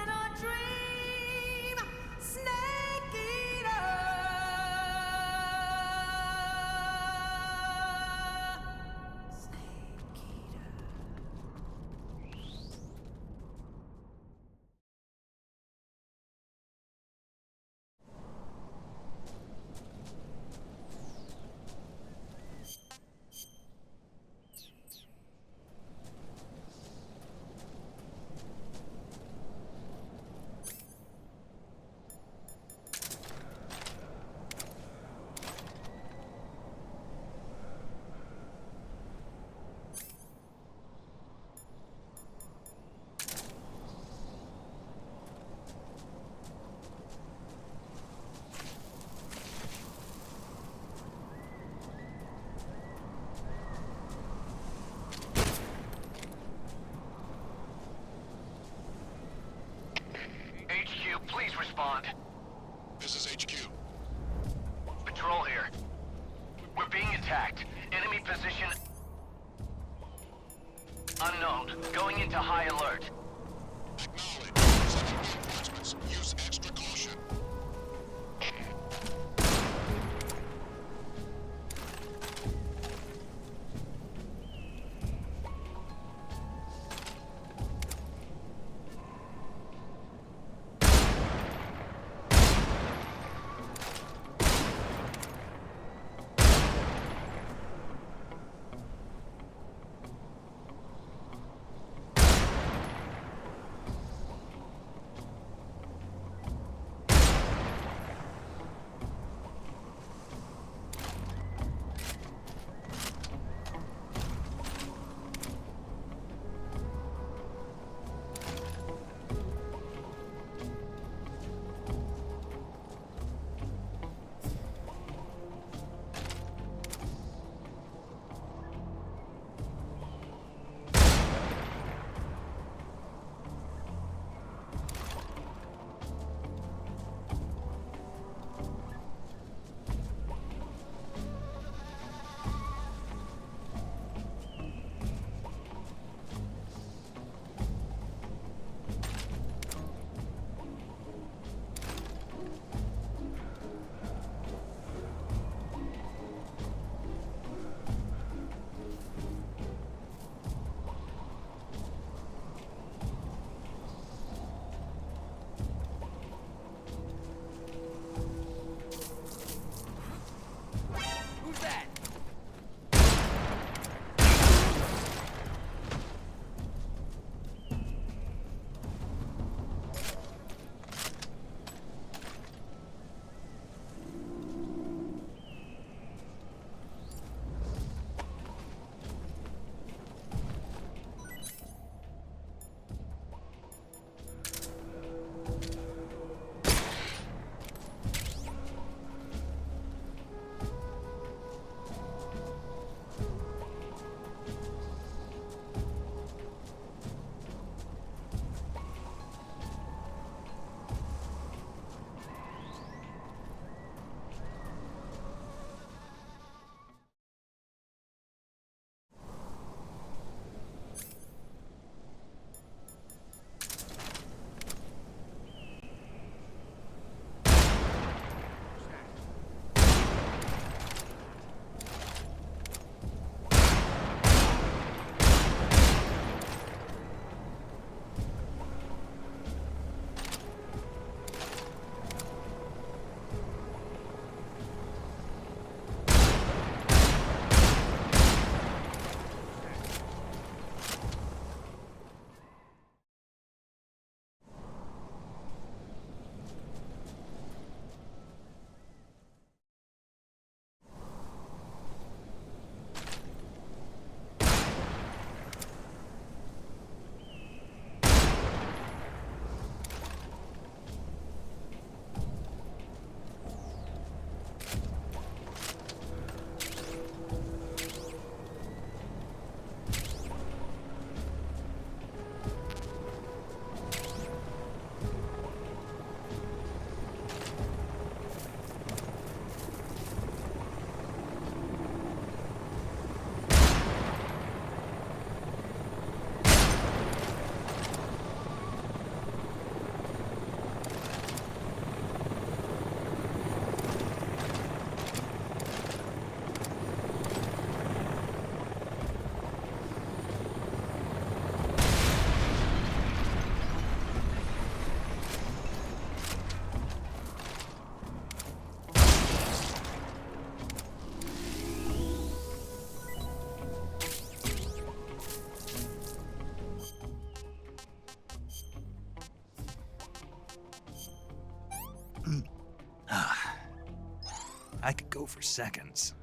in a dream, snake eater. HQ, please respond. This is HQ. Patrol here. We're being attacked. Enemy position unknown. Going into high alert. Acknowledge. Sending reinforcements. Use extra caution. I could go for seconds.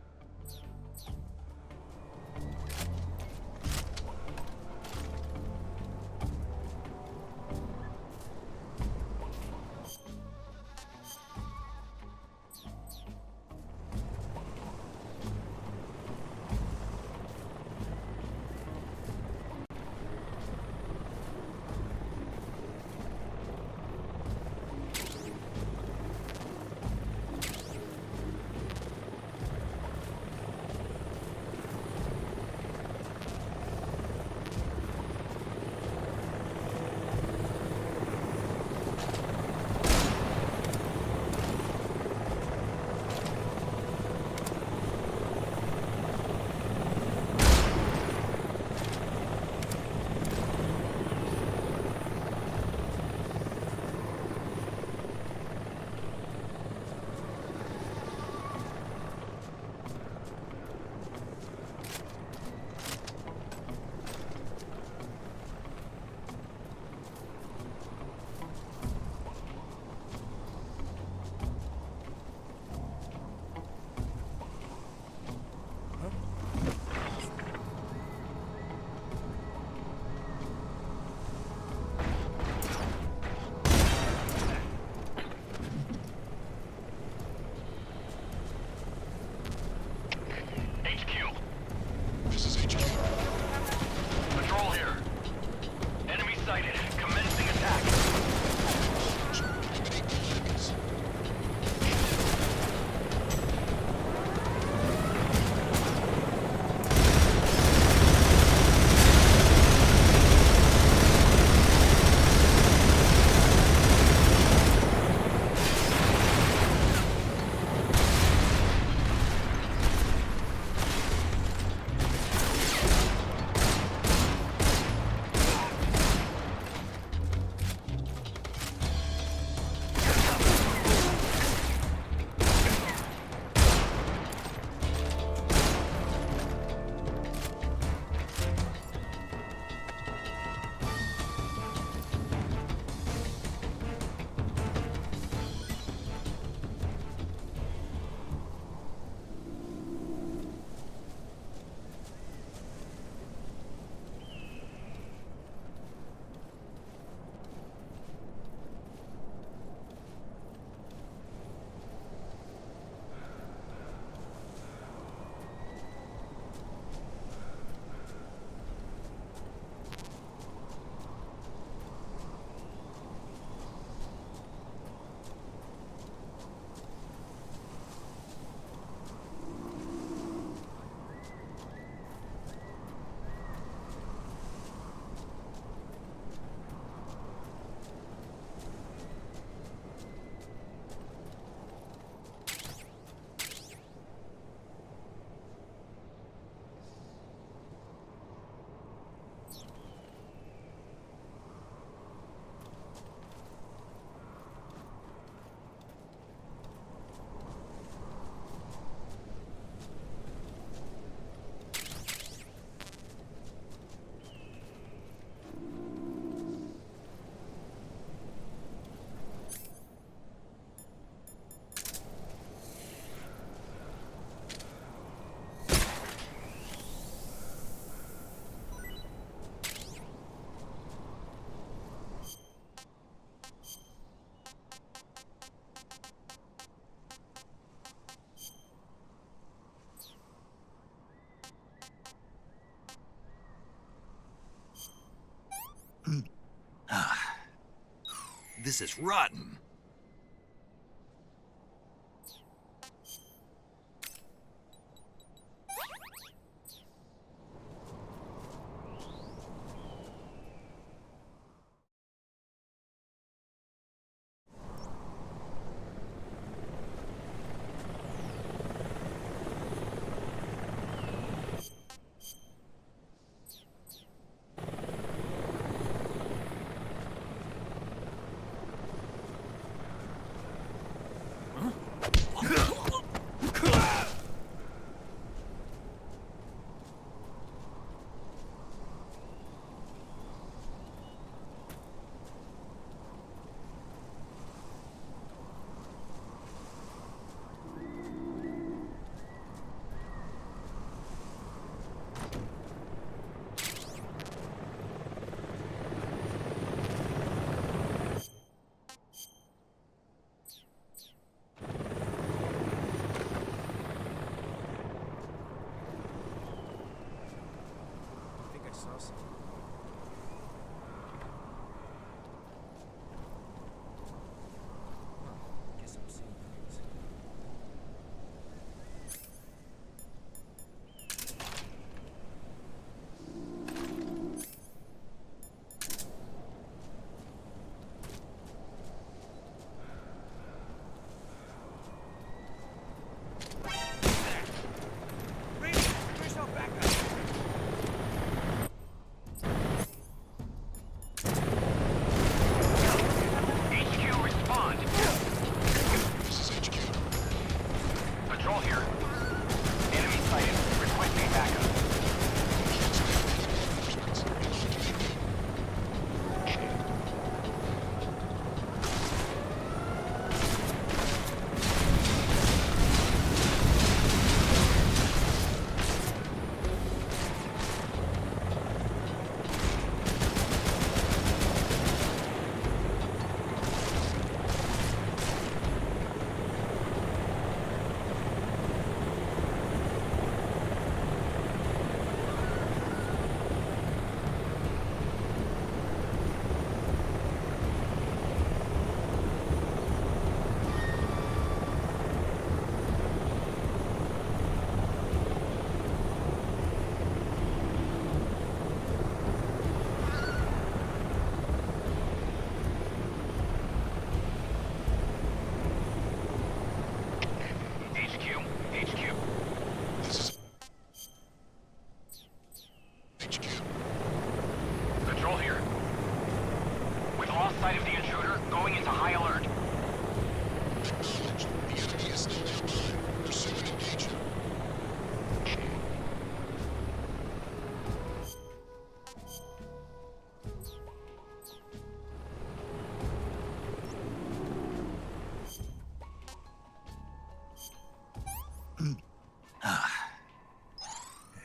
This is rotten. sauce. Huh. Guess I'm seeing things. HQ, respond. This is HQ. Patrol here. Enemy sighted. Requesting backup. HQ. This is HQ. Patrol here. We've lost sight of the intruder, going into high alert. Acknowledged. The enemy is still nearby. Pursue and engage him.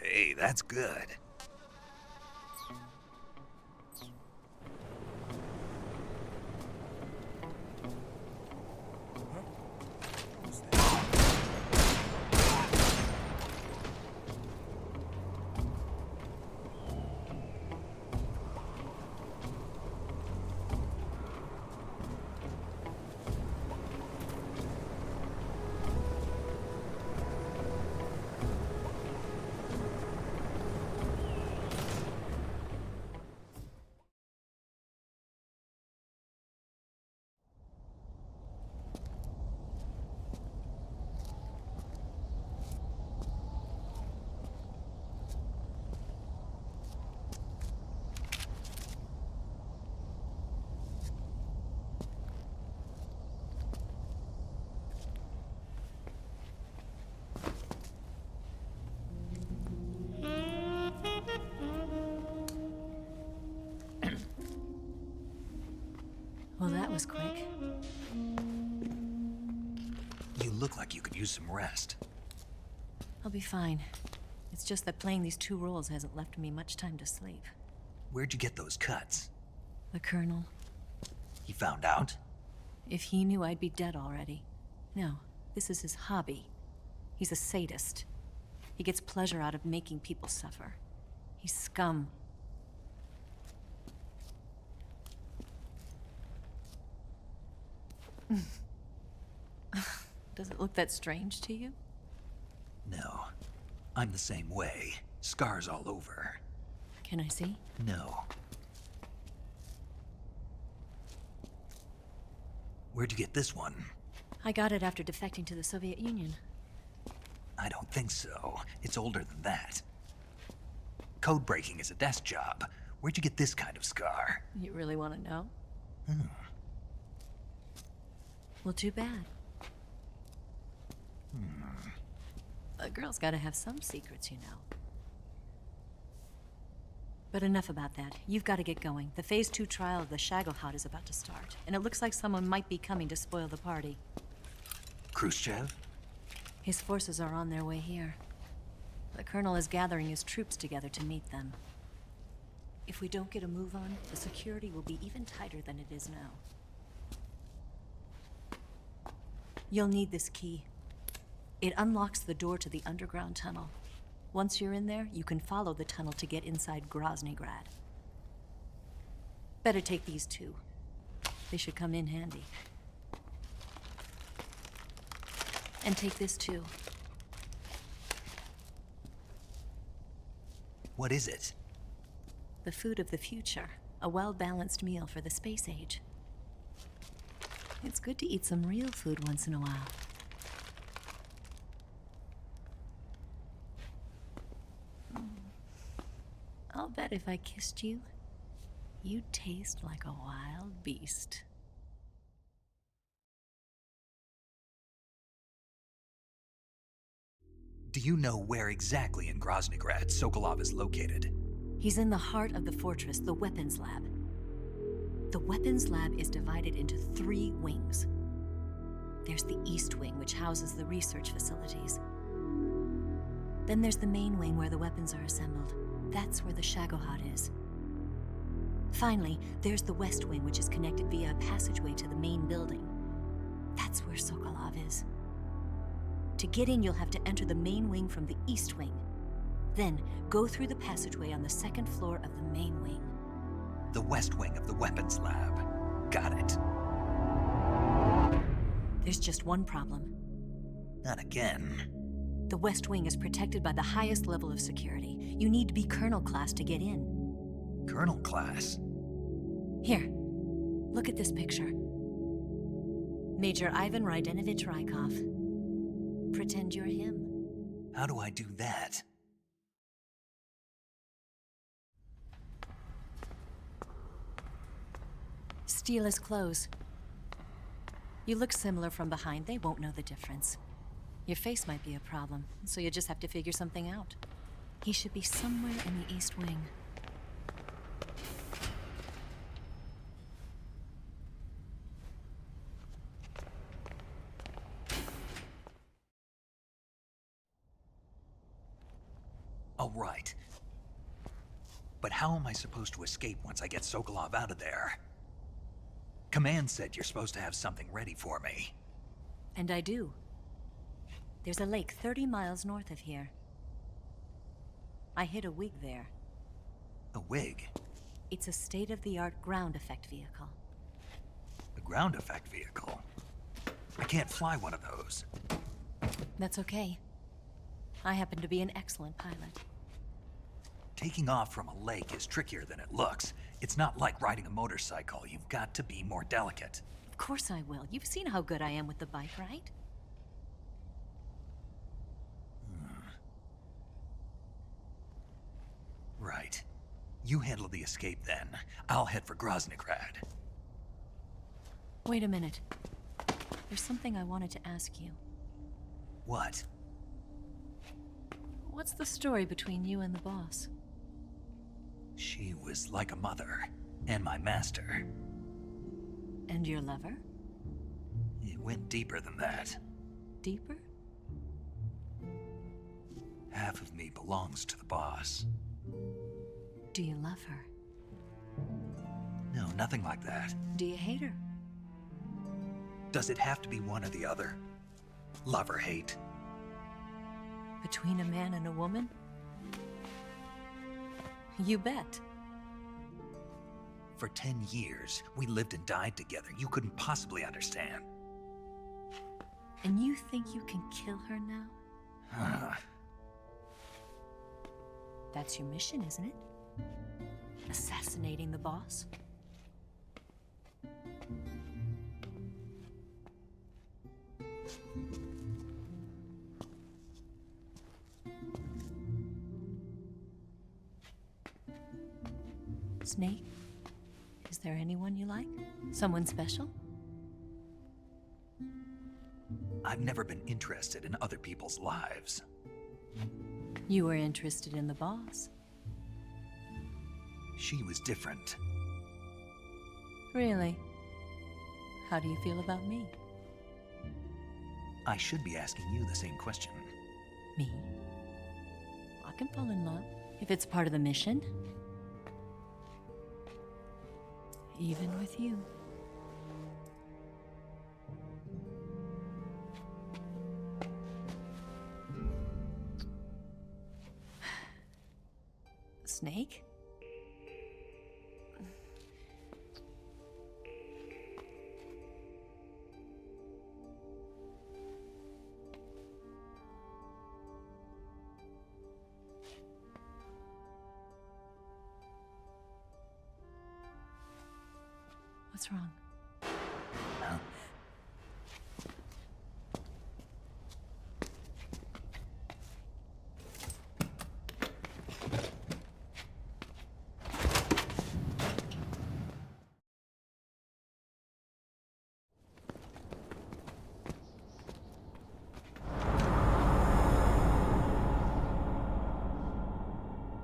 Hey, that's good. Well, that was quick. You look like you could use some rest. I'll be fine. It's just that playing these two roles hasn't left me much time to sleep. Where'd you get those cuts? The Colonel. He found out? If he knew, I'd be dead already. No, this is his hobby. He's a sadist. He gets pleasure out of making people suffer. He's scum. Does it look that strange to you? No. I'm the same way. Scars all over. Can I see? No. Where'd you get this one? I got it after defecting to the Soviet Union. I don't think so. It's older than that. Code breaking is a desk job. Where'd you get this kind of scar? You really want to know? Well, too bad. A girl's gotta have some secrets, you know. But enough about that. You've got to get going. The Phase 2 trial of the Shagelhot is about to start, and it looks like someone might be coming to spoil the party. Khrushchev? His forces are on their way here. The Colonel is gathering his troops together to meet them. If we don't get a move on, the security will be even tighter than it is now. You'll need this key. It unlocks the door to the underground tunnel. Once you're in there, you can follow the tunnel to get inside Groznygrad. Better take these two. They should come in handy. And take this too. What is it? The food of the future. A well-balanced meal for the space age. It's good to eat some real food once in a while. I'll bet if I kissed you, you'd taste like a wild beast. Do you know where exactly in Groznygrad Sokolov is located? He's in the heart of the fortress, the weapons lab. The weapons lab is divided into 3 wings. There's the East Wing, which houses the research facilities. Then there's the main wing where the weapons are assembled. That's where the Shagohod is. Finally, there's the West Wing, which is connected via a passageway to the main building. That's where Sokolov is. To get in, you'll have to enter the main wing from the East Wing. Then, go through the passageway on the 2nd floor of the main wing. The West Wing of the weapons lab. Got it. There's just one problem. Not again. The West Wing is protected by the highest level of security. You need to be Colonel class to get in. Colonel class? Here, look at this picture. Major Ivan Rydenovich Rykov. Pretend you're him. How do I do that? Steal his clothes. You look similar from behind. They won't know the difference. Your face might be a problem, so you just have to figure something out. He should be somewhere in the East Wing. Oh, right. But how am I supposed to escape once I get Sokolov out of there? Command said you're supposed to have something ready for me. And I do. There's a lake 30 miles north of here. I hid a wig there. A wig? It's a state-of-the-art ground effect vehicle. A ground effect vehicle? I can't fly one of those. That's okay. I happen to be an excellent pilot. Taking off from a lake is trickier than it looks. It's not like riding a motorcycle. You've got to be more delicate. Of course I will. You've seen how good I am with the bike, right? Right. You handle the escape then. I'll head for Groznygrad. Wait a minute. There's something I wanted to ask you. What? What's the story between you and the boss? She was like a mother, and my master. And your lover? It went deeper than that. Deeper? Half of me belongs to the boss. Do you love her? No, nothing like that. Do you hate her? Does it have to be one or the other? Love or hate? Between a man and a woman? You bet. For 10 years, we lived and died together. You couldn't possibly understand. And you think you can kill her now? That's your mission, isn't it? Assassinating the boss? Snake, is there anyone you like? Someone special? I've never been interested in other people's lives. You were interested in the boss. She was different. Really? How do you feel about me? I should be asking you the same question. Me? I can fall in love if it's part of the mission. Even with you. Snake? What's wrong?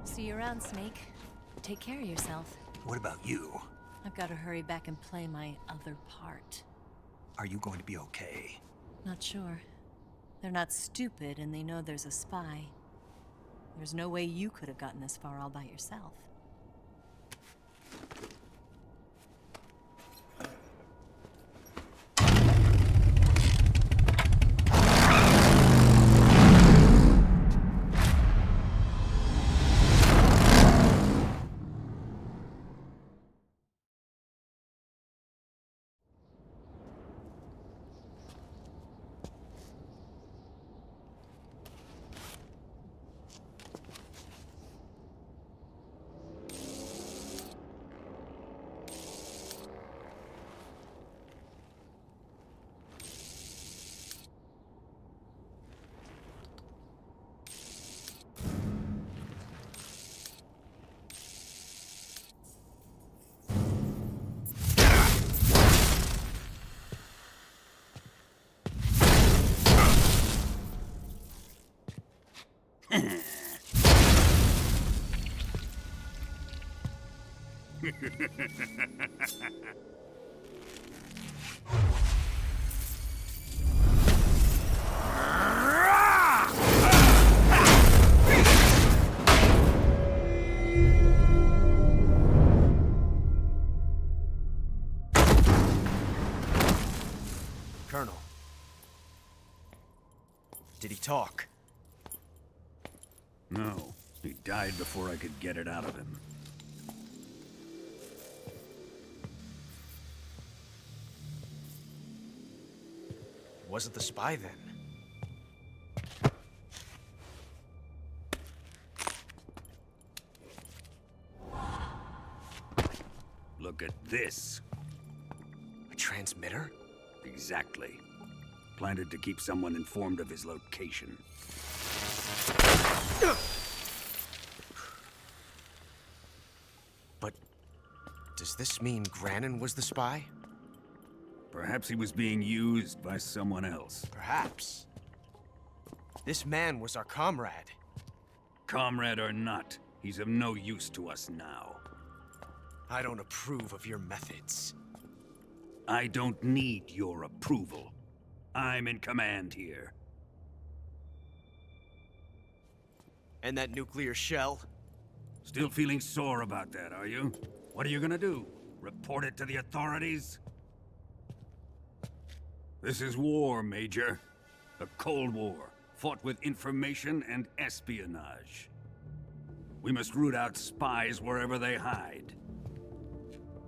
See you around, Snake. Take care of yourself. What about you? I've got to hurry back and play my other part. Are you going to be okay? Not sure. They're not stupid, and they know there's a spy. There's no way you could have gotten this far all by yourself. Colonel. Did he talk? No. He died before I could get it out of him. Was it the spy then? Look at this. A transmitter? Exactly. Planted to keep someone informed of his location. But does this mean Granin was the spy? Perhaps he was being used by someone else. Perhaps. This man was our comrade. Comrade or not, he's of no use to us now. I don't approve of your methods. I don't need your approval. I'm in command here. And that nuclear shell? Still feeling sore about that, are you? What are you gonna do? Report it to the authorities? This is war, Major. A Cold War, fought with information and espionage. We must root out spies wherever they hide.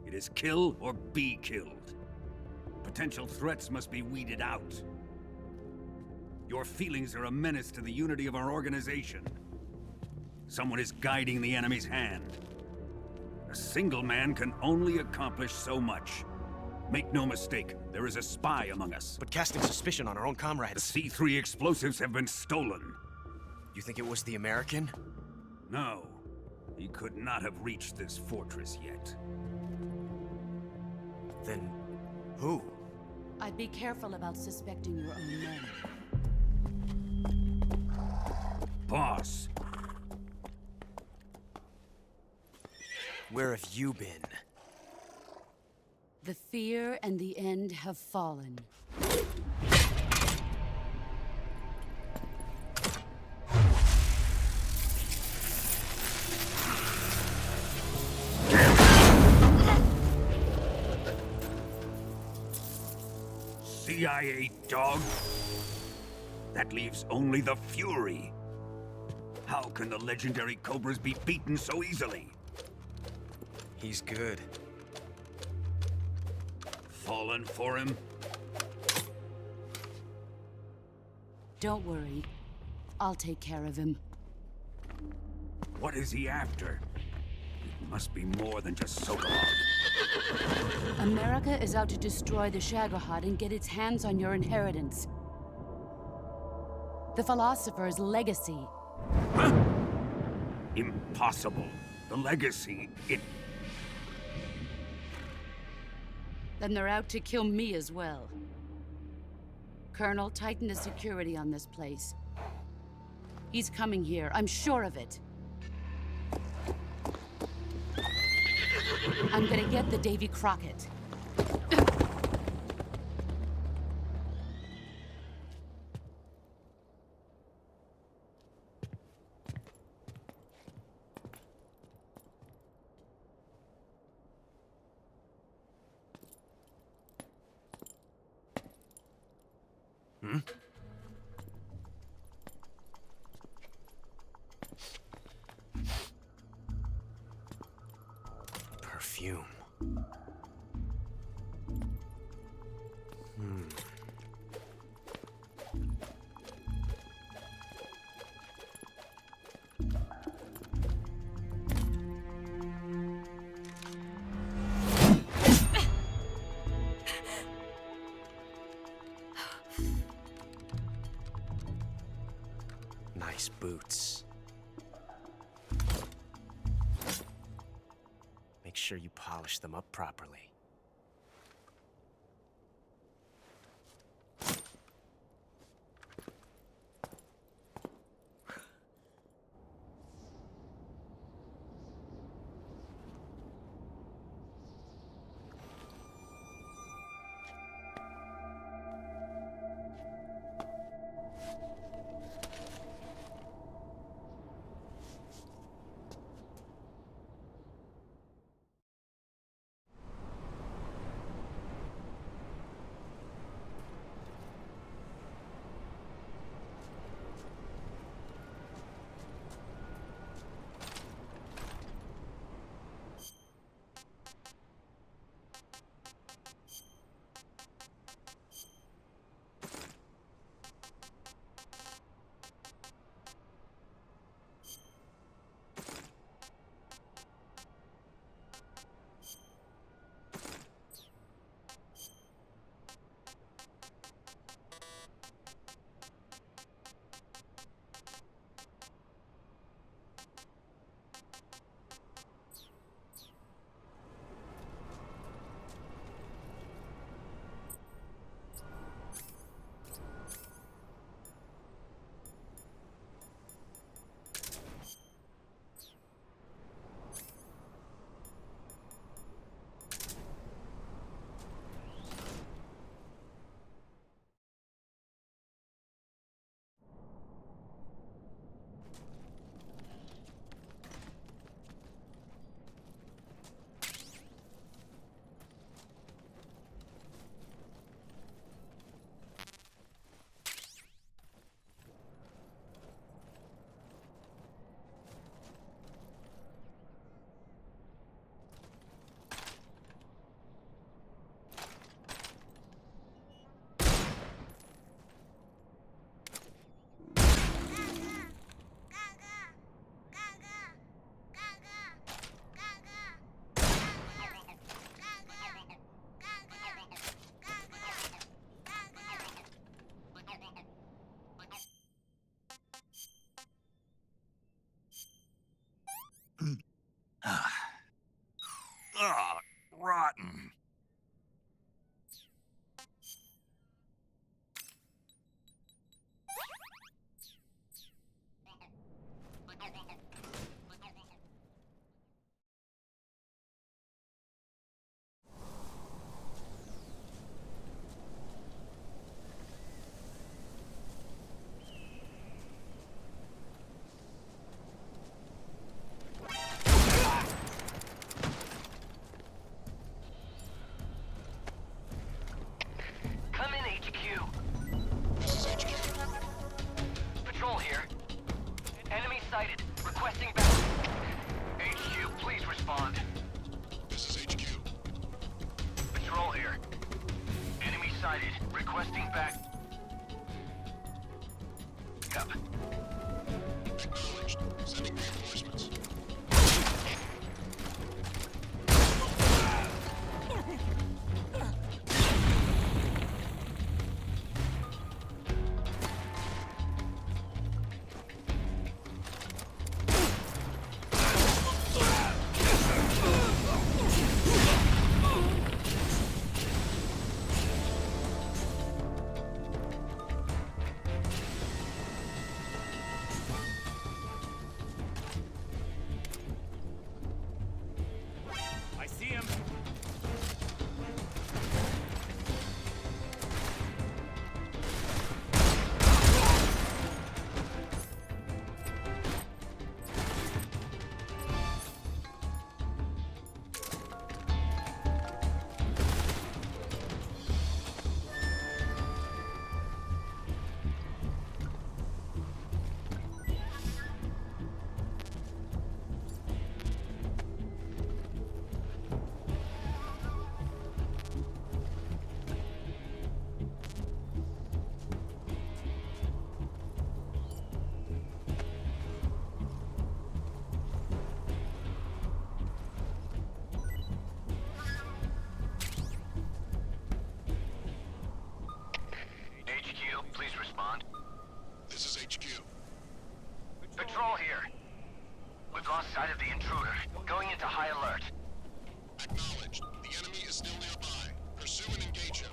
It is kill or be killed. Potential threats must be weeded out. Your feelings are a menace to the unity of our organization. Someone is guiding the enemy's hand. A single man can only accomplish so much. Make no mistake, there is a spy among us. But casting suspicion on our own comrades... The C3 explosives have been stolen. You think it was the American? No. He could not have reached this fortress yet. Then... who? I'd be careful about suspecting your own men. Boss! Where have you been? The fear and the end have fallen. CIA dog? That leaves only the Fury. How can the legendary Cobras be beaten so easily? He's good. Fallen for him? Don't worry. I'll take care of him. What is he after? It must be more than just Sokolov. America is out to destroy the Shagohod and get its hands on your inheritance. The Philosopher's legacy. Huh? Impossible. The legacy, Then they're out to kill me as well. Colonel, tighten the security on this place. He's coming here, I'm sure of it. I'm gonna get the Davy Crockett. Hmm? Perfume. Nice boots. Make sure you polish them up properly. Ugh, rotten. Requesting back. Up. Acknowledged. Sending reinforcements. I see him. HQ, please respond. This is HQ. Patrol here. We've lost sight of the intruder. Going into high alert. Acknowledged. The enemy is still nearby. Pursue and engage him.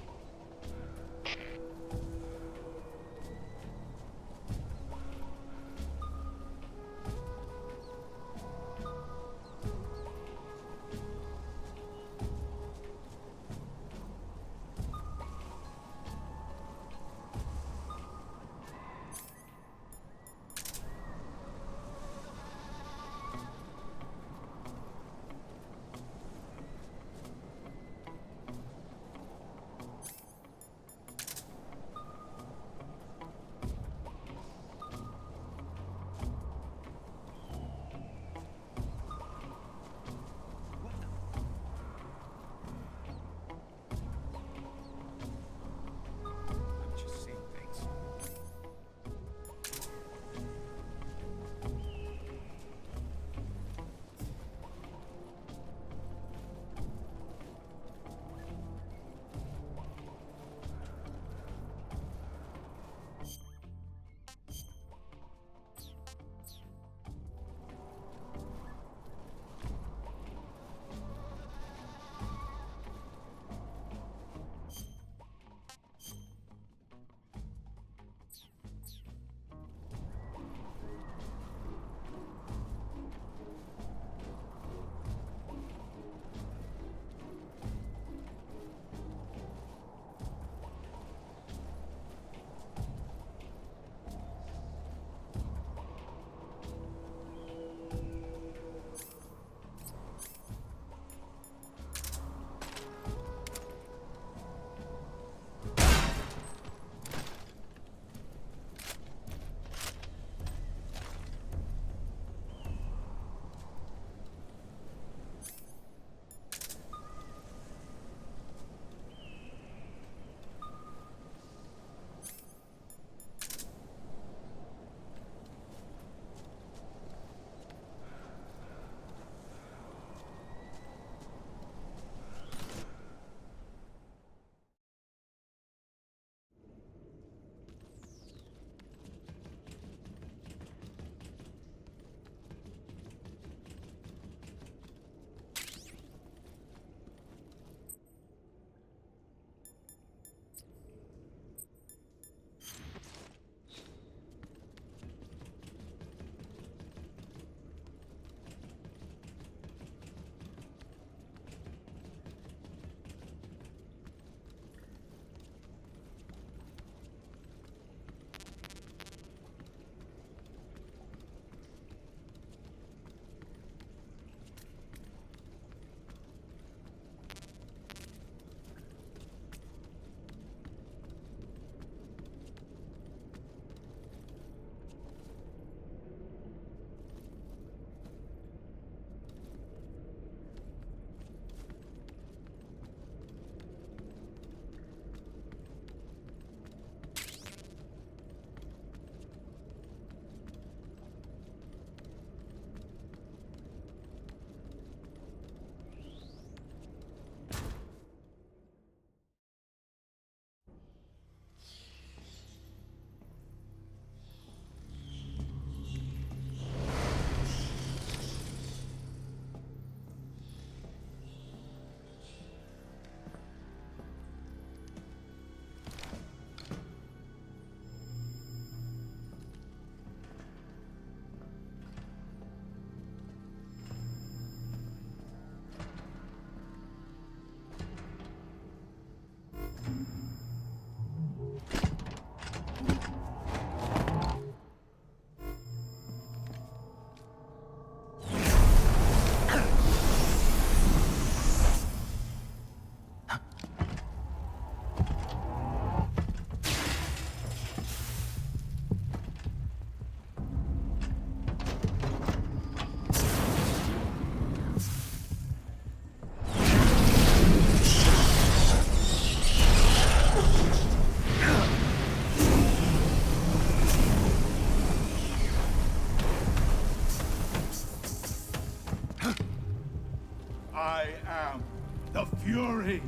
I am the Fury.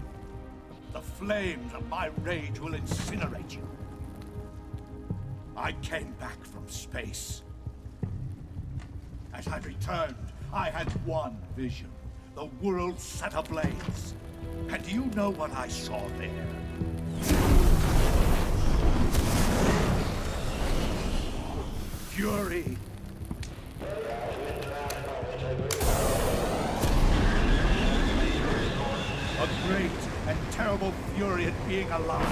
The flames of my rage will incinerate you. I came back from space. As I returned, I had one vision. The world set ablaze. And do you know what I saw there? Fury. A great and terrible fury at being alive.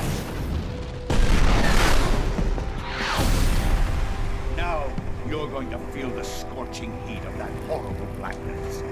Now, you're going to feel the scorching heat of that horrible blackness.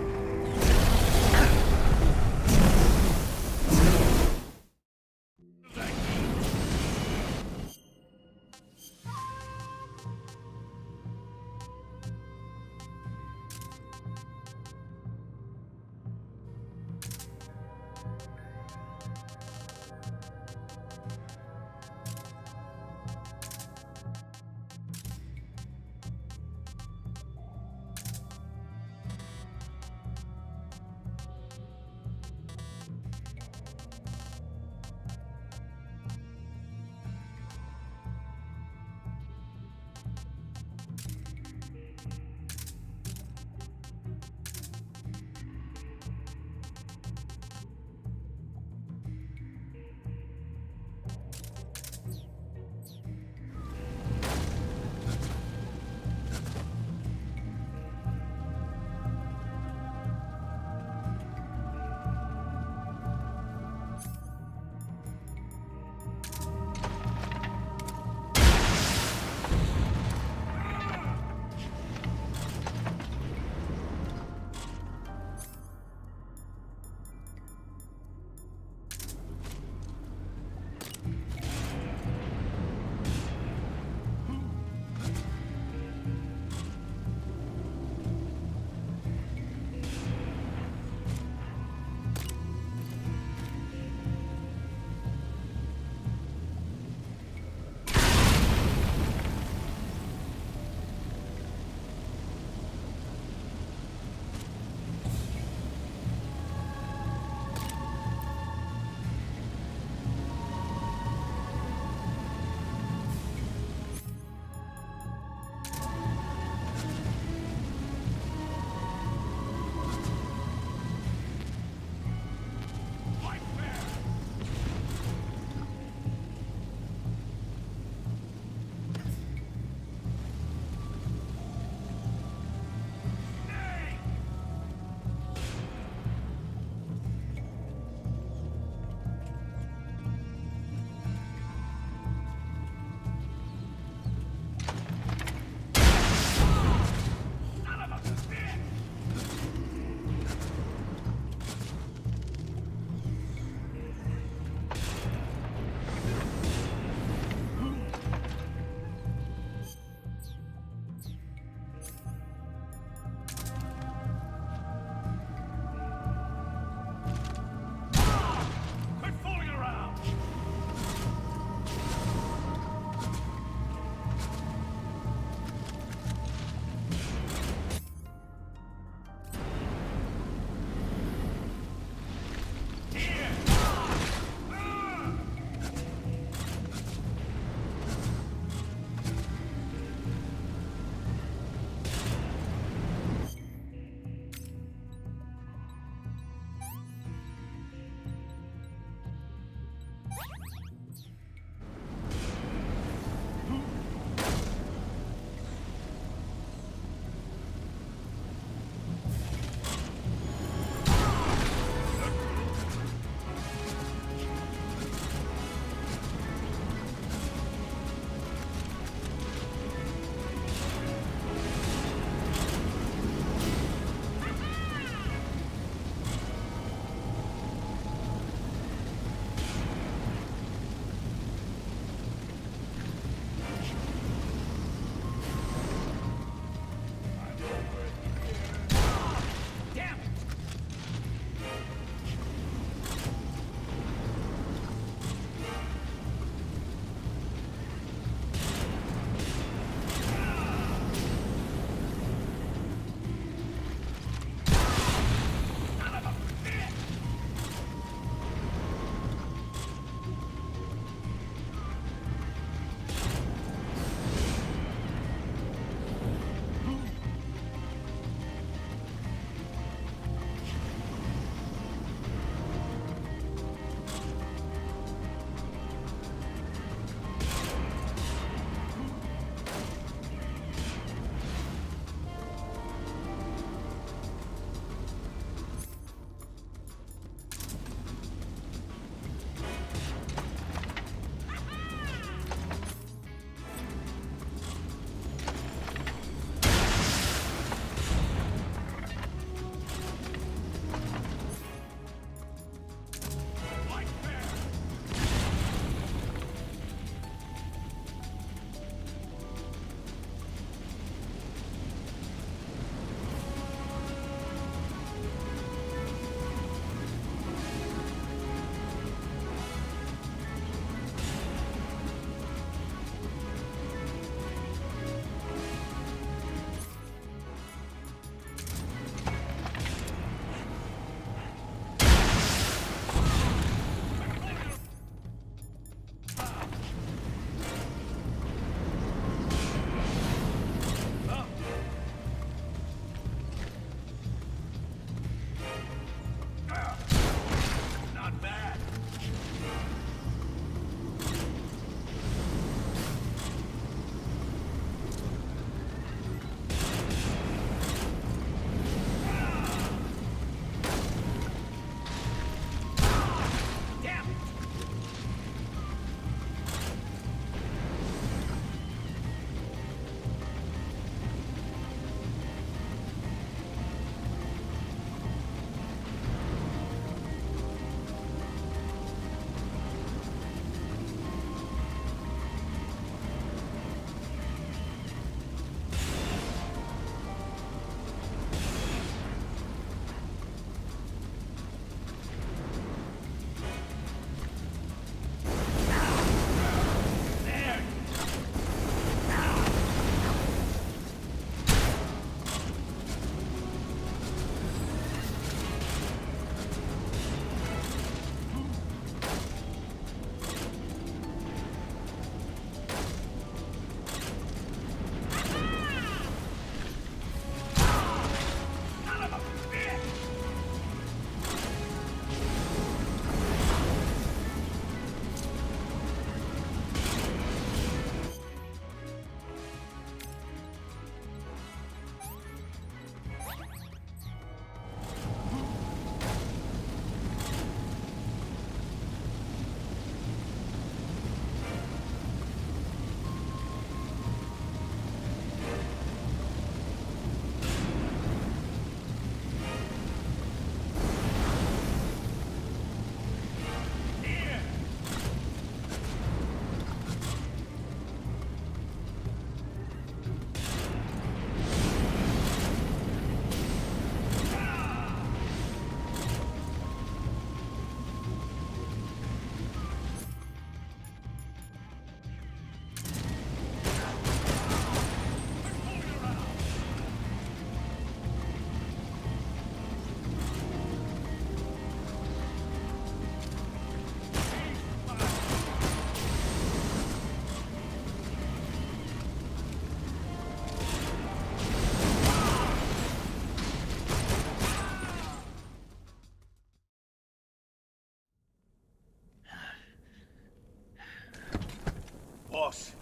boss.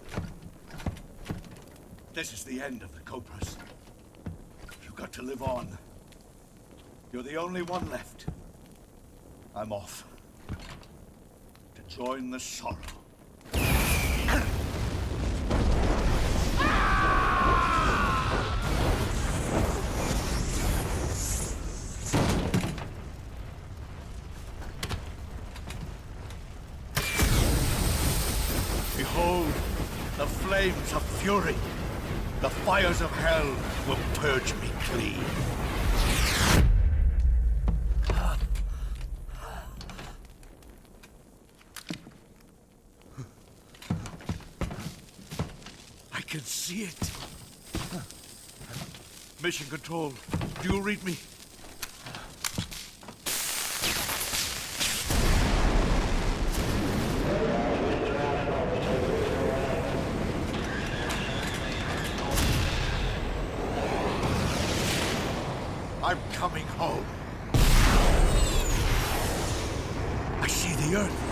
This is the end of the Cobras. You've got to live on. You're the only one left. I'm off. To join the sorrow. Behold, the flames of fury. The fires of hell will purge me clean. I can see it. Mission Control, do you read me? I'm coming home. I see the Earth.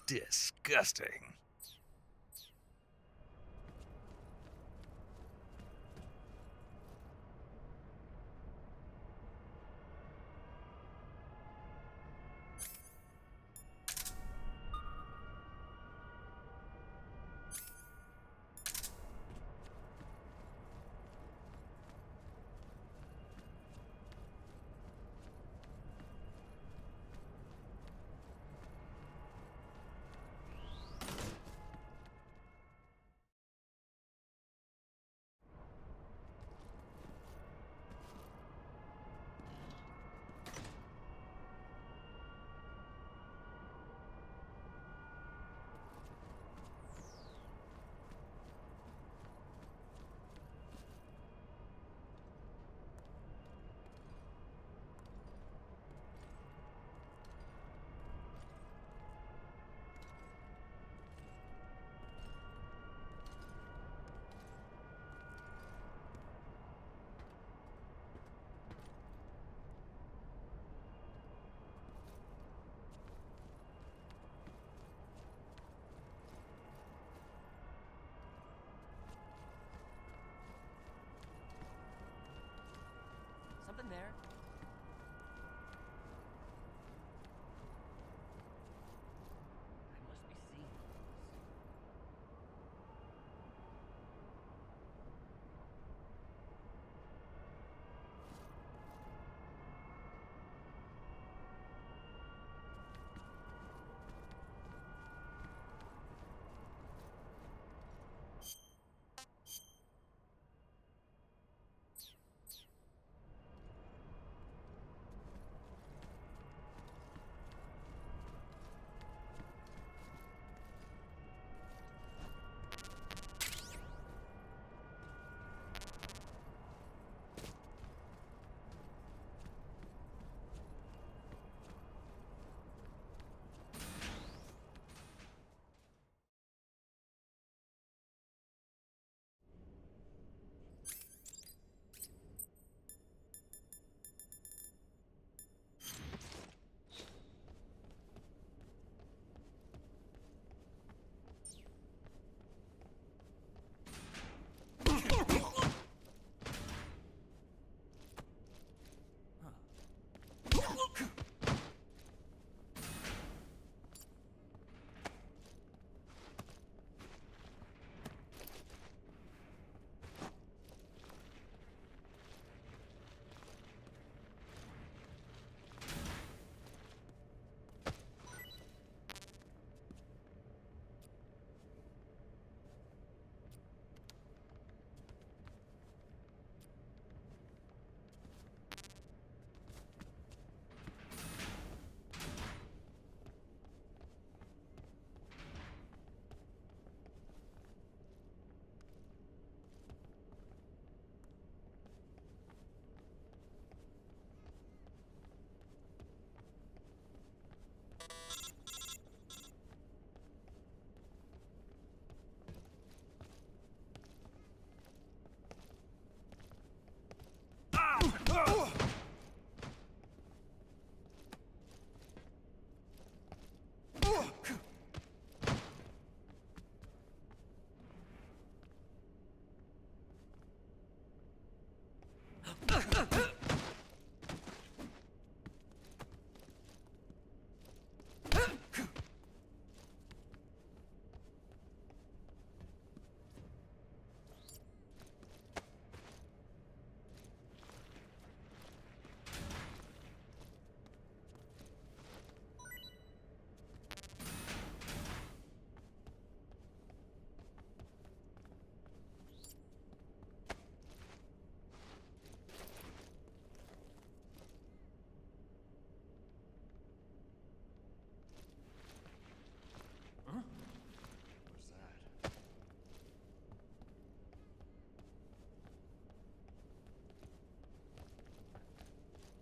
Disgusting. Something there.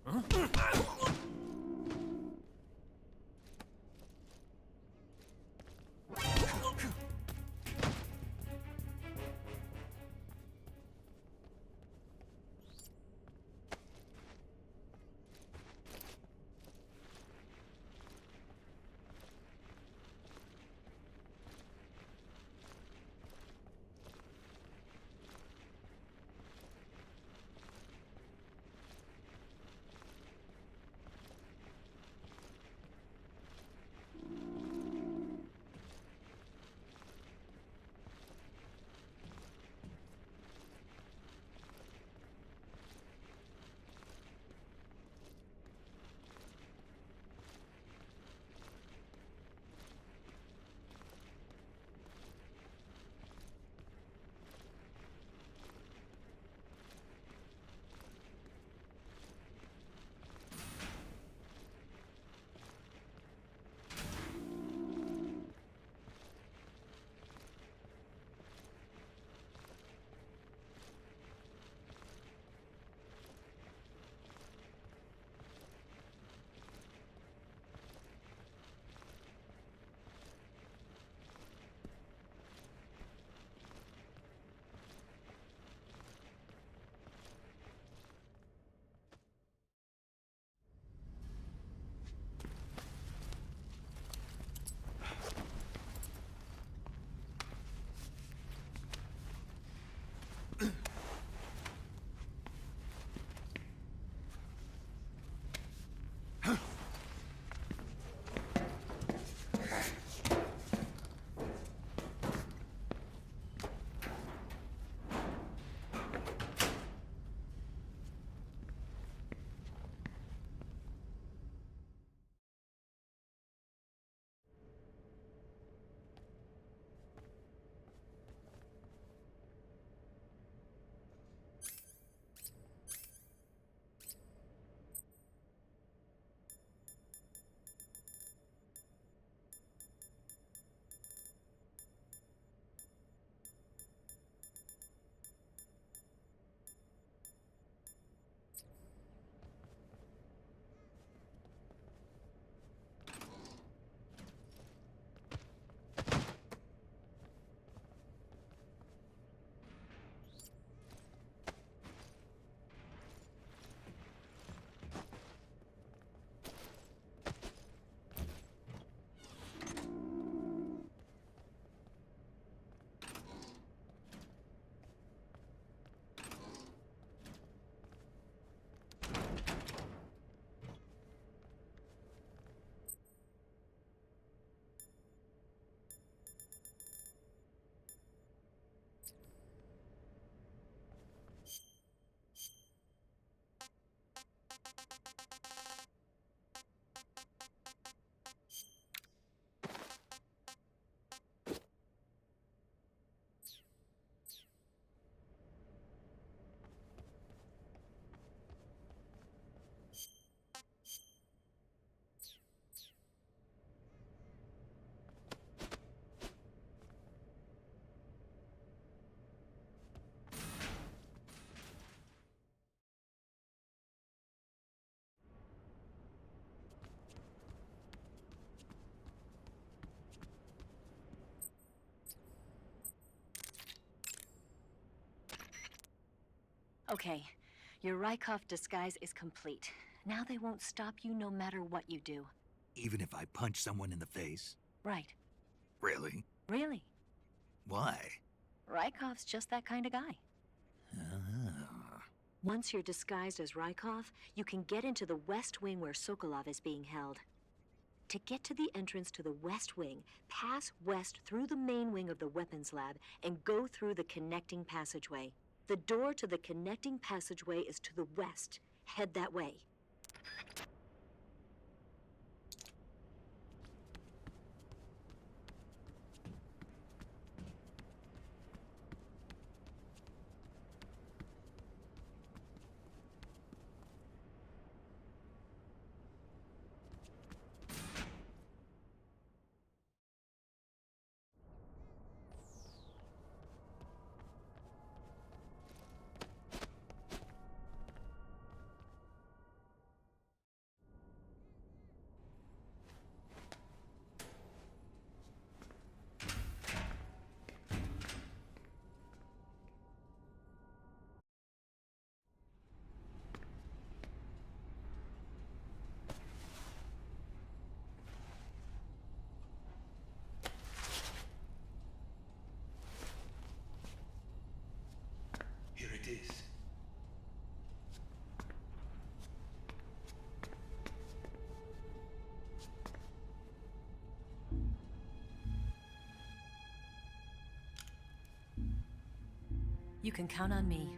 I must be seeing Okay, your Rykov disguise is complete. Now they won't stop you no matter what you do. Even if I punch someone in the face? Right. Really? Really. Why? Rykov's just that kind of guy. Ah. Once you're disguised as Rykov, you can get into the West Wing where Sokolov is being held. To get to the entrance to the West Wing, pass west through the main wing of the weapons lab and go through the connecting passageway. The door to the connecting passageway is to the west. Head that way. Here it is. You can count on me.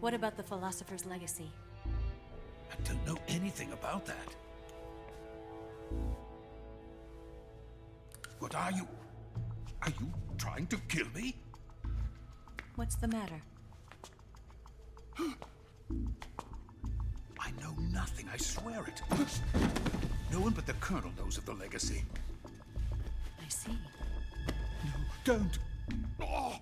What about the Philosopher's Legacy? I don't know anything about that. What are you? Are you trying to kill me? What's the matter? I know nothing, I swear it. No one but the Colonel knows of the legacy. I see. No, don't! Oh.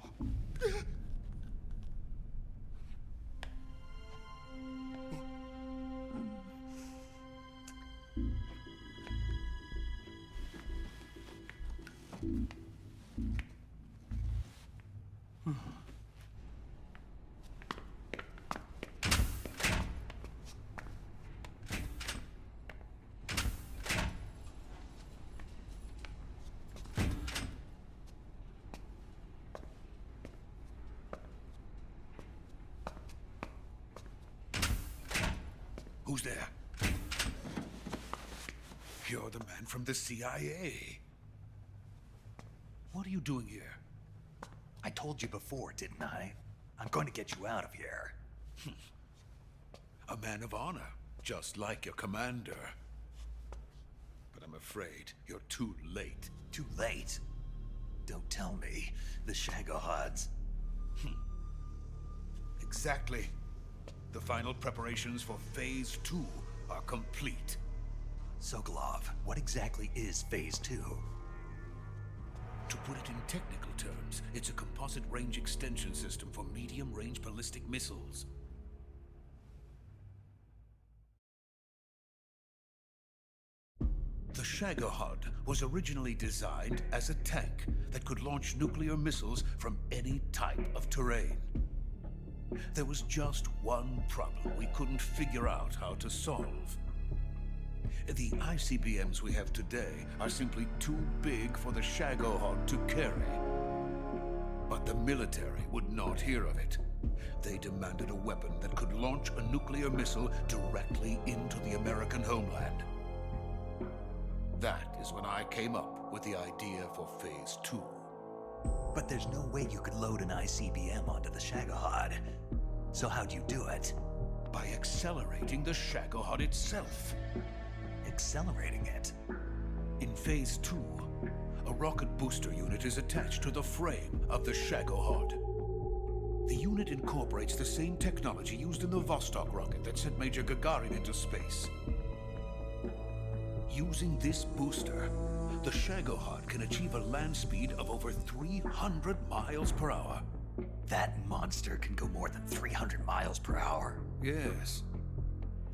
Who's there? You're the man from the CIA. What are you doing here? I told you before, didn't I? I'm going to get you out of here. A man of honor, just like your commander. But I'm afraid you're too late. Too late? Don't tell me. The Shagohods. Exactly. The final preparations for Phase 2 are complete. Sokolov, what exactly is Phase 2? To put it in technical terms, it's a composite range extension system for medium-range ballistic missiles. The Shagohod was originally designed as a tank that could launch nuclear missiles from any type of terrain. There was just one problem we couldn't figure out how to solve. The ICBMs we have today are simply too big for the Shagohod to carry. But the military would not hear of it. They demanded a weapon that could launch a nuclear missile directly into the American homeland. That is when I came up with the idea for Phase 2. But there's no way you could load an ICBM onto the Shagohod. So how'd you do it? By accelerating the Shagohod itself. Accelerating it? In Phase 2, a rocket booster unit is attached to the frame of the Shagohod. The unit incorporates the same technology used in the Vostok rocket that sent Major Gagarin into space. Using this booster, the Shagohod can achieve a land speed of over 300 miles per hour. That monster can go more than 300 miles per hour? Yes.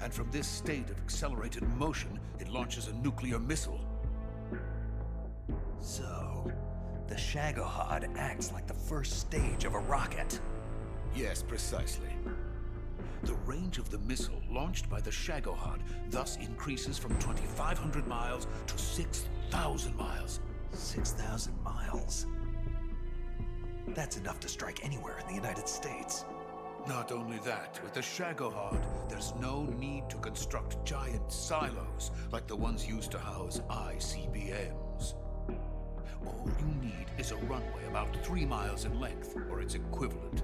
And from this state of accelerated motion, it launches a nuclear missile. So, the Shagohod acts like the first stage of a rocket. Yes, precisely. The range of the missile launched by the Shagohod thus increases from 2,500 miles to 6,000 miles. 6,000 miles? That's enough to strike anywhere in the United States. Not only that, with the Shagohod, there's no need to construct giant silos like the ones used to house ICBMs. All you need is a runway about 3 miles in length, or its equivalent.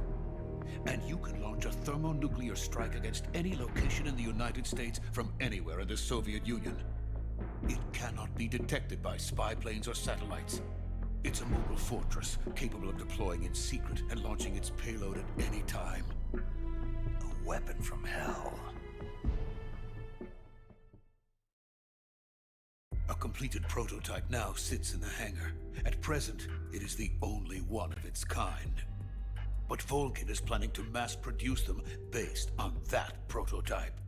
And you can launch a thermonuclear strike against any location in the United States from anywhere in the Soviet Union. It cannot be detected by spy planes or satellites. It's a mobile fortress, capable of deploying in secret and launching its payload at any time. A weapon from hell. A completed prototype now sits in the hangar. At present, it is the only one of its kind. But Volgin is planning to mass-produce them based on that prototype.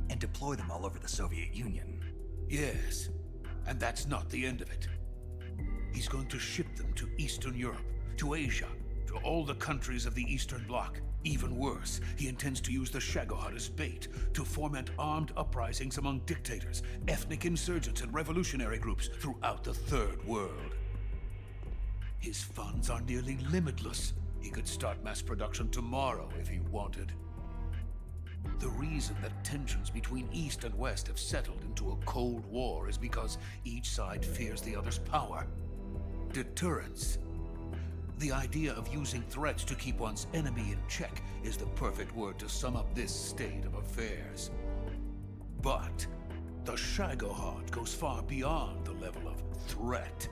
And deploy them all over the Soviet Union. Yes, and that's not the end of it. He's going to ship them to Eastern Europe, to Asia, to all the countries of the Eastern Bloc. Even worse, he intends to use the Shagohod as bait to foment armed uprisings among dictators, ethnic insurgents, and revolutionary groups throughout the Third World. His funds are nearly limitless. He could start mass production tomorrow if he wanted. The reason that tensions between East and West have settled into a Cold War is because each side fears the other's power. Deterrence. The idea of using threats to keep one's enemy in check is the perfect word to sum up this state of affairs. But the Shagohod goes far beyond the level of threat.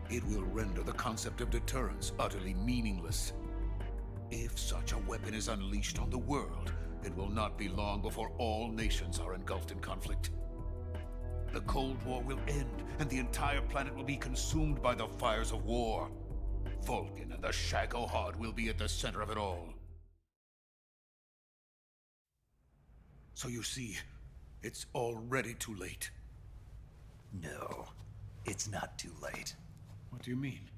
It will render the concept of deterrence utterly meaningless. If such a weapon is unleashed on the world, it will not be long before all nations are engulfed in conflict. The Cold War will end, and the entire planet will be consumed by the fires of war. Volgin and the Shagohod will be at the center of it all. So you see, it's already too late. No, it's not too late. What do you mean?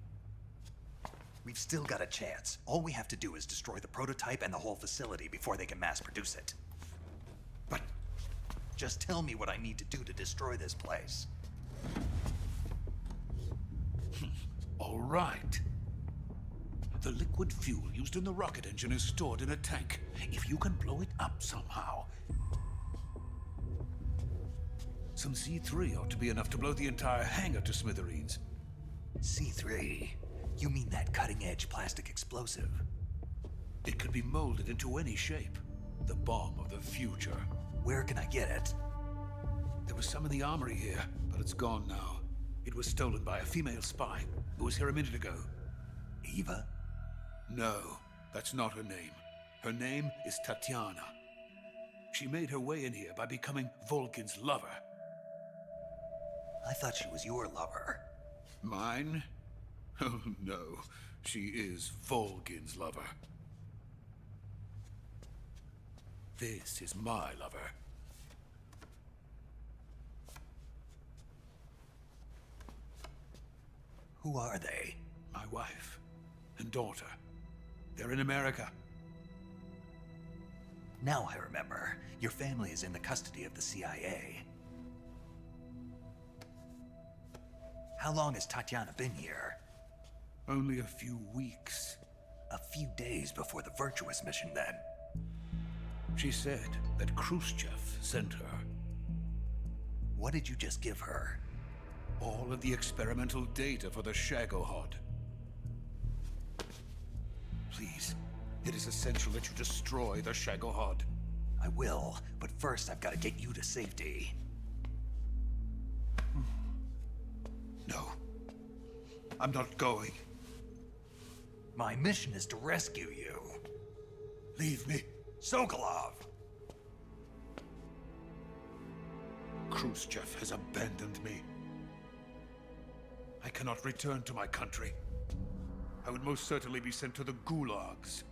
We've still got a chance. All we have to do is destroy the prototype and the whole facility before they can mass produce it. But just tell me what I need to do to destroy this place. All right. The liquid fuel used in the rocket engine is stored in a tank. If you can blow it up somehow. Some C3 ought to be enough to blow the entire hangar to smithereens. C3? You mean that cutting-edge plastic explosive? It could be molded into any shape. The bomb of the future. Where can I get it? There was some in the armory here, but it's gone now. It was stolen by a female spy who was here a minute ago. Eva? No, that's not her name. Her name is Tatiana. She made her way in here by becoming Volgin's lover. I thought she was your lover. Mine? Oh no, she is Volgin's lover. This is my lover. Who are they? My wife and daughter. They're in America. Now I remember. Your family is in the custody of the CIA. How long has Tatiana been here? Only a few weeks. A few days before the Virtuous mission, then. She said that Khrushchev sent her. What did you just give her? All of the experimental data for the Shagohod. Please, it is essential that you destroy the Shagohod. I will, but first I've got to get you to safety. No. I'm not going. My mission is to rescue you. Leave me. Sokolov! Khrushchev has abandoned me. I cannot return to my country. I would most certainly be sent to the gulags.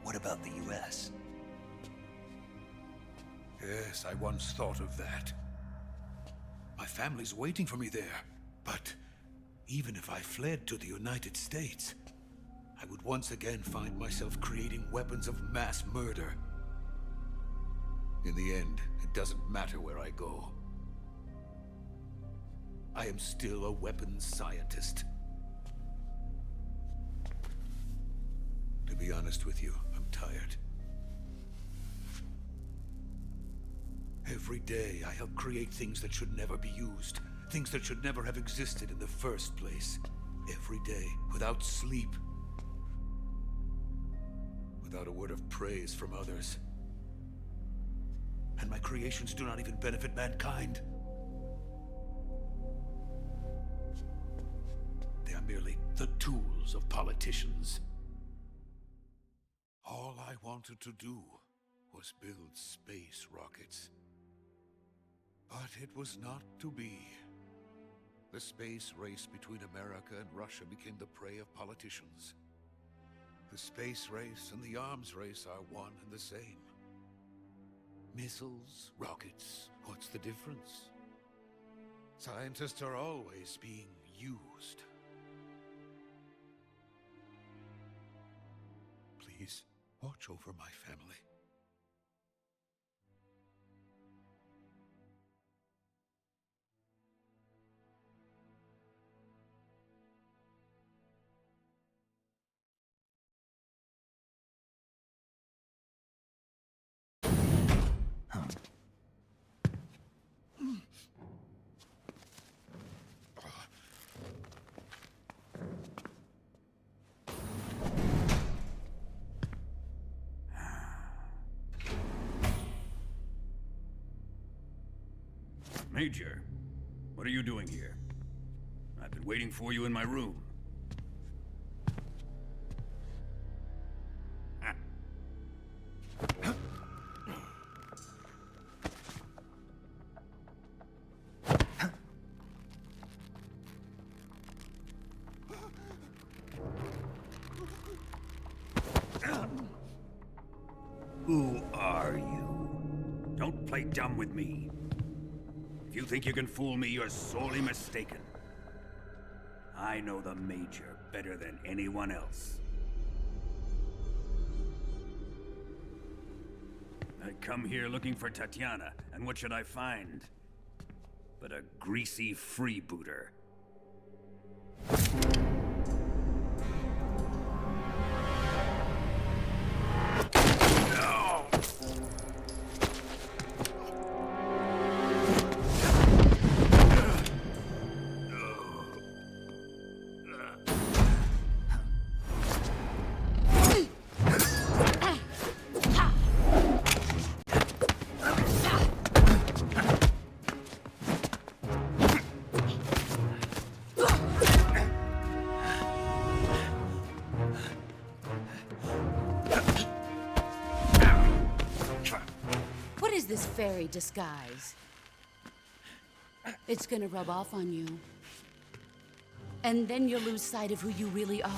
What about the US? Yes, I once thought of that. My family's waiting for me there. But even if I fled to the United States, I would once again find myself creating weapons of mass murder. In the end, it doesn't matter where I go. I am still a weapons scientist. To be honest with you, I'm tired. Every day, I help create things that should never be used. Things that should never have existed in the first place. Every day, without sleep. Without a word of praise from others. And my creations do not even benefit mankind. They are merely the tools of politicians. All I wanted to do was build space rockets. But it was not to be. The space race between America and Russia became the prey of politicians. The space race and the arms race are one and the same. Missiles, rockets, what's the difference? Scientists are always being used. Please, watch over my family. Major, what are you doing here? I've been waiting for you in my room. Who are you? Don't play dumb with me. If you think you can fool me, you're sorely mistaken. I know the Major better than anyone else. I come here looking for Tatiana, and what should I find? But a greasy freebooter. This fairy disguise. It's gonna rub off on you. And then you'll lose sight of who you really are.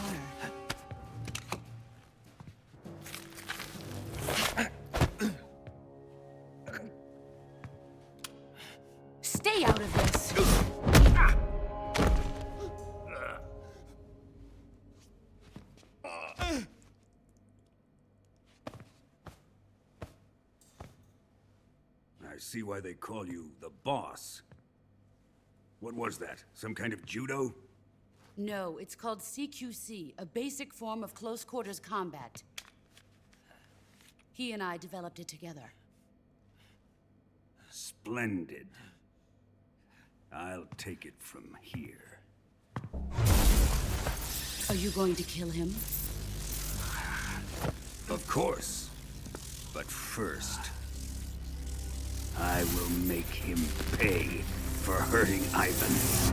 Stay out of this! I see why they call you the boss. What was that? Some kind of judo? No, it's called CQC, a basic form of close quarters combat. He and I developed it together. Splendid. I'll take it from here. Are you going to kill him? Of course. But first, I will make him pay for hurting Ivan.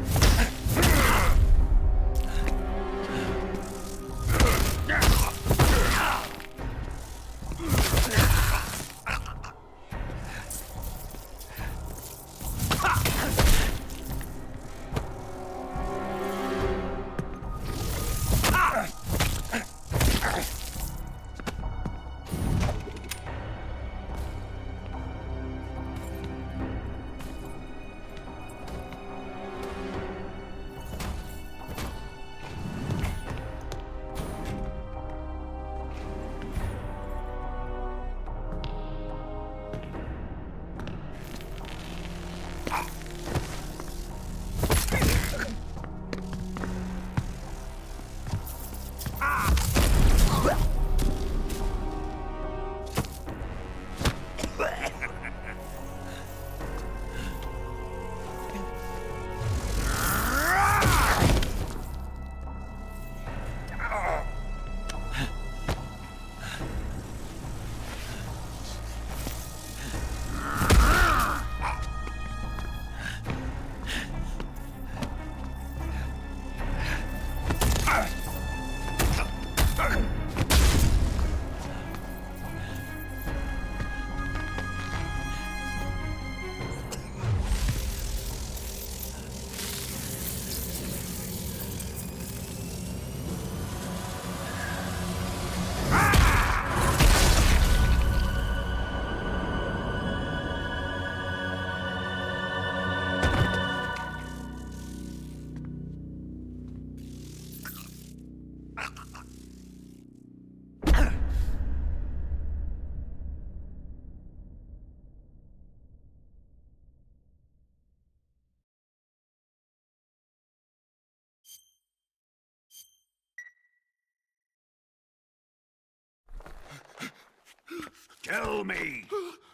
Tell me!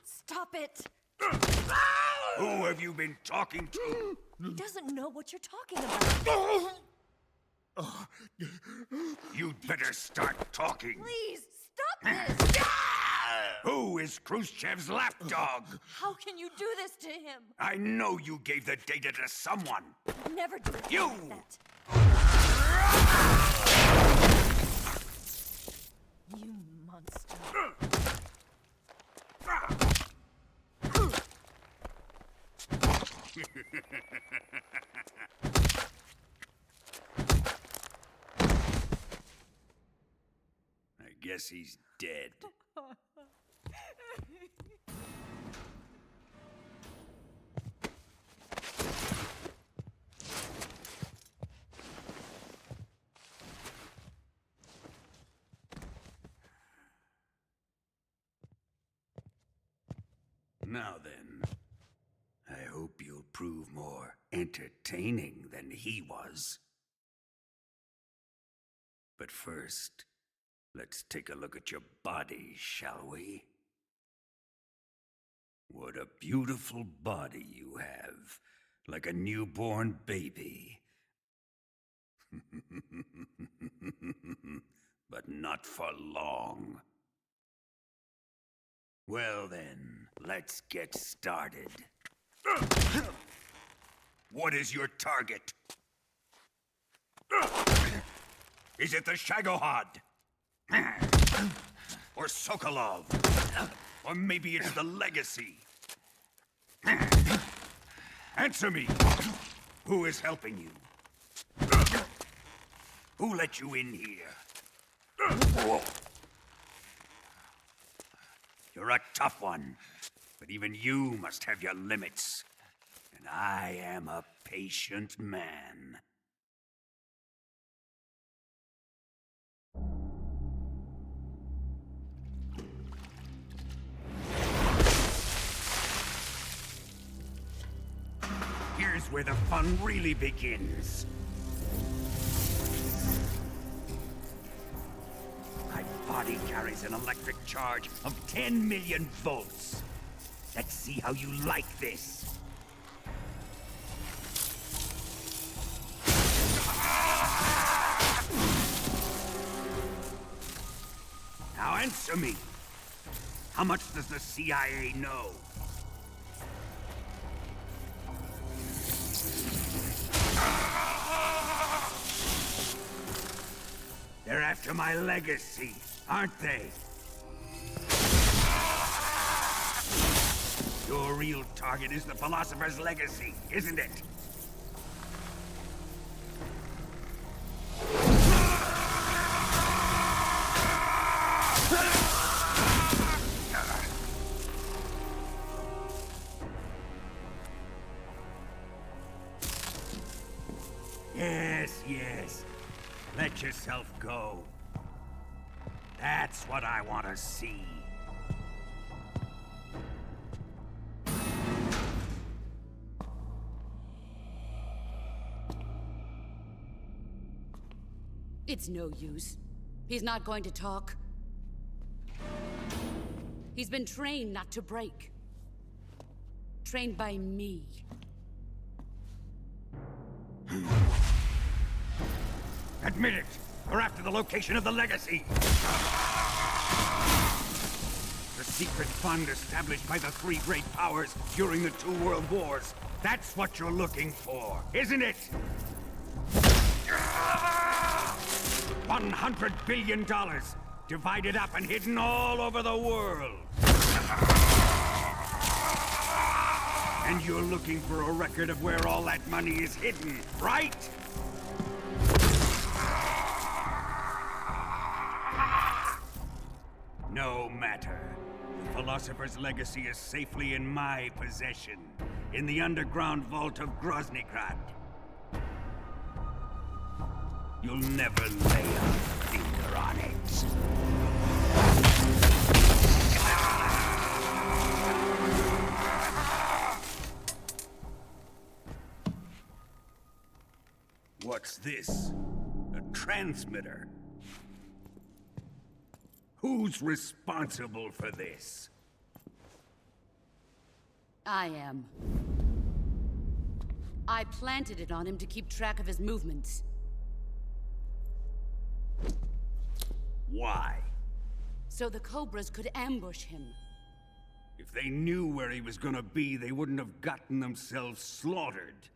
Stop it! Who have you been talking to? He doesn't know what you're talking about. You'd better start talking. Please, stop this! Who is Khrushchev's lapdog? How can you do this to him? I know you gave the data to someone. Never do it You! like that. You monster. I guess he's dead. Now then, I hope you'll prove more entertaining than he was. But first, let's take a look at your body, shall we? What a beautiful body you have, like a newborn baby. But not for long. Well then, let's get started. What is your target? Is it the Shagohod? Or Sokolov? Or maybe it's the Legacy? Answer me! Who is helping you? Who let you in here? You're a tough one, but even you must have your limits. And I am a patient man. Here's where the fun really begins. My body carries an electric charge of 10 million volts. Let's see how you like this. Now answer me. How much does the CIA know? They're after my legacy, aren't they? Your real target is the Philosopher's Legacy, isn't it? Yes. Let yourself go. That's what I want to see. It's no use. He's not going to talk. He's been trained not to break. Trained by me. Admit it! We're after the location of the Legacy! The secret fund established by the three great powers during the 2 world wars. That's what you're looking for, isn't it? $100 billion, divided up and hidden all over the world. And you're looking for a record of where all that money is hidden, right? No matter. The Philosopher's Legacy is safely in my possession, in the underground vault of Groznygrad. You'll never lay a finger on it. What's this? A transmitter? Who's responsible for this? I am. I planted it on him to keep track of his movements. Why? So the Cobras could ambush him. If they knew where he was gonna be, they wouldn't have gotten themselves slaughtered.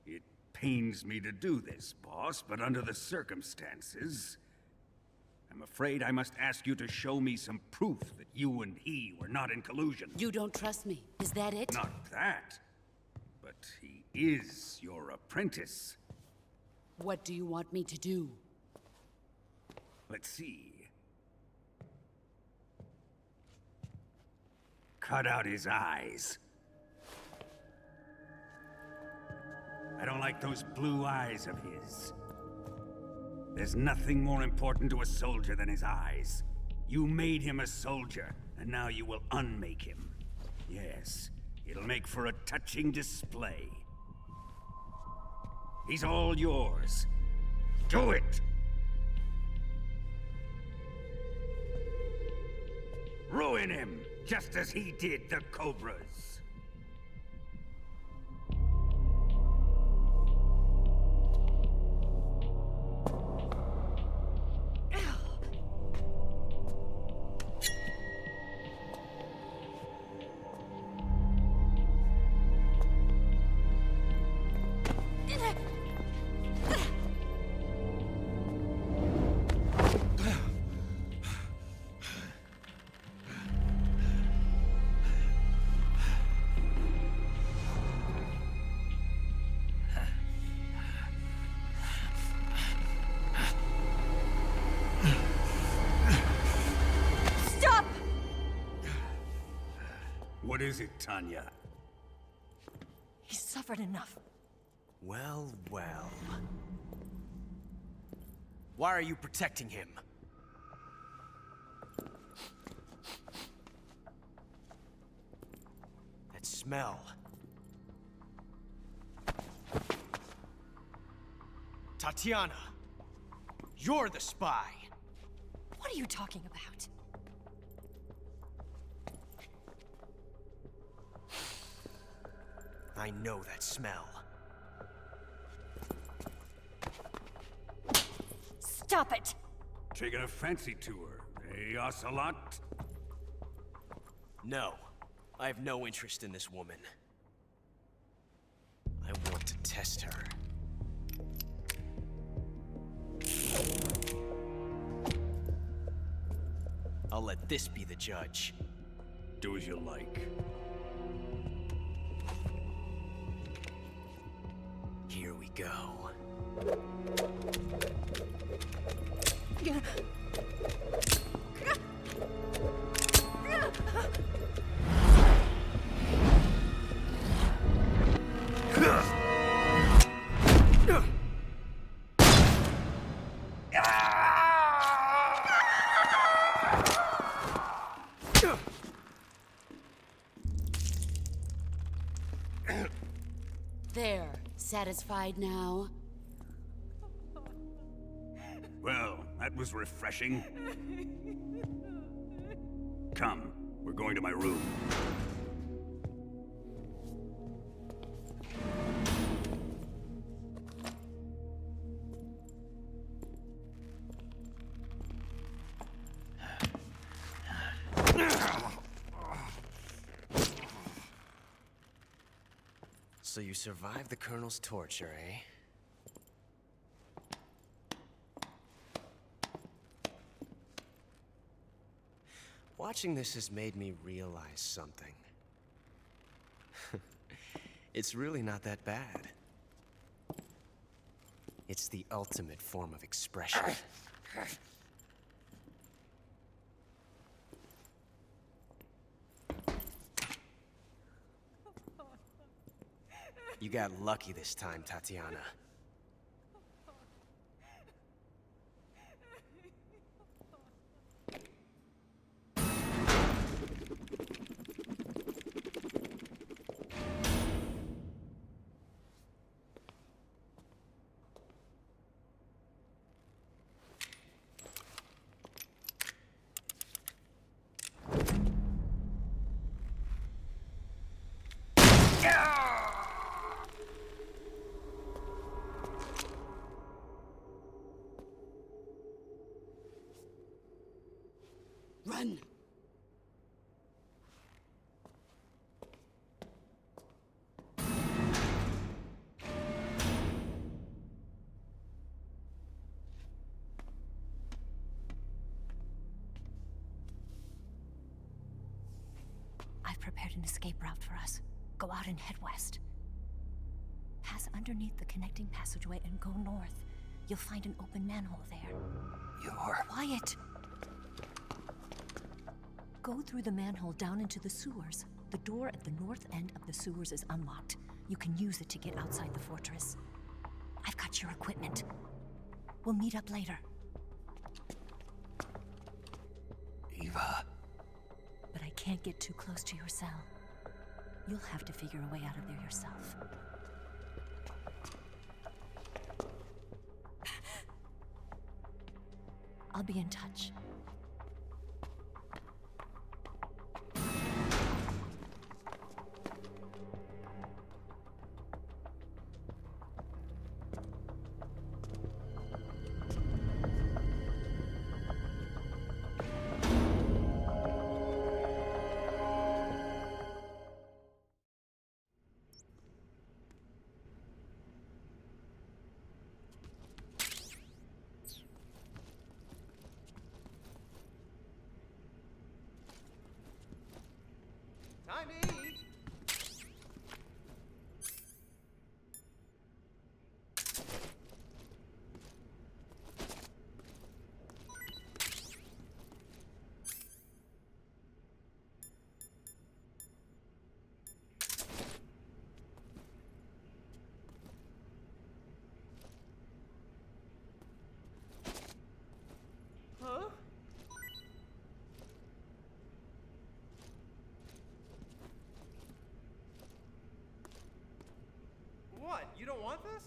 It pains me to do this, boss, but under the circumstances, I'm afraid I must ask you to show me some proof that you and he were not in collusion. You don't trust me, is that it? Not that, but he is your apprentice. What do you want me to do? Let's see. Cut out his eyes. I don't like those blue eyes of his. There's nothing more important to a soldier than his eyes. You made him a soldier, and now you will unmake him. Yes, it'll make for a touching display. He's all yours. Do it! Ruin him, just as he did the Cobras. What is it, Tanya? He's suffered enough. Well, well. Why are you protecting him? That smell. Tatiana! You're the spy! What are you talking about? I know that smell. Stop it! Taking a fancy to her, eh, Ocelot? No. I have no interest in this woman. I want to test her. I'll let this be the judge. Do as you like. Here we go. There, satisfied now? Well, that was refreshing. Come, we're going to my room. So you survived the Colonel's torture, eh? Watching this has made me realize something. It's really not that bad. It's the ultimate form of expression. You got lucky this time, Tatiana. Run! I've prepared an escape route for us. Go out and head west. Pass underneath the connecting passageway and go north. You'll find an open manhole there. You're... Quiet! Go through the manhole down into the sewers. The door at the north end of the sewers is unlocked. You can use it to get outside the fortress. I've got your equipment. We'll meet up later. Eva... But I can't get too close to your cell. You'll have to figure a way out of there yourself. I'll be in touch. Time to eat! Huh? What? You don't want this?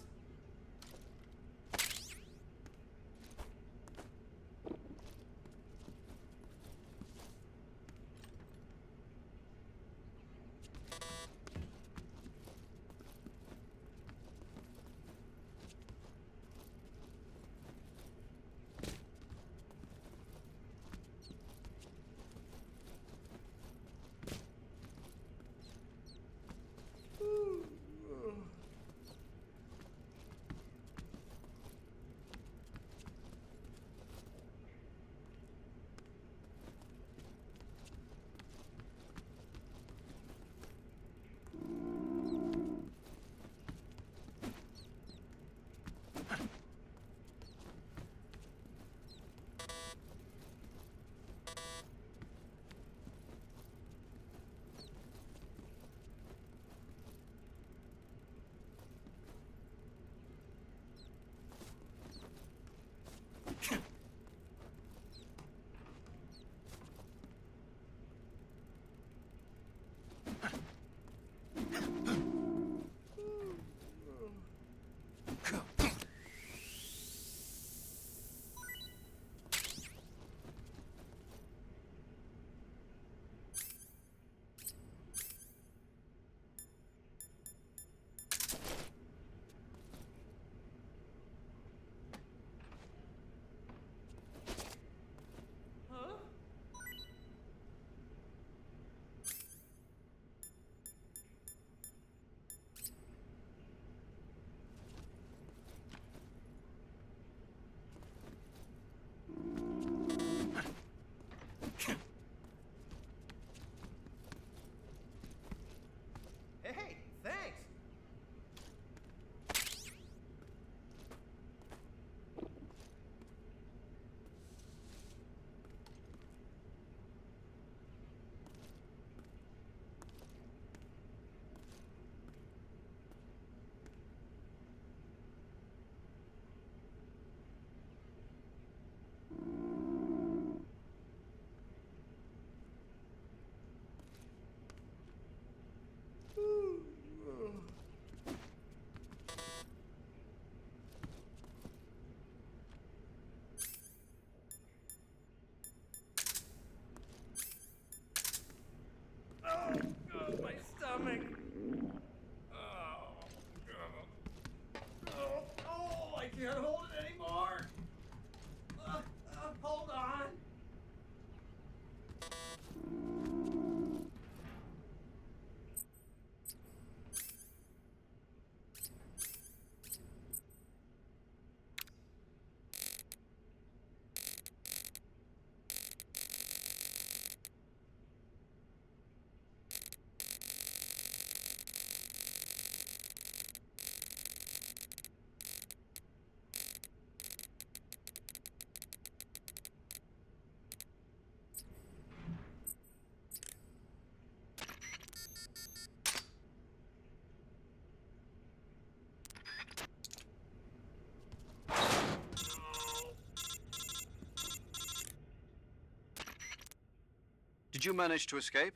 Did you manage to escape?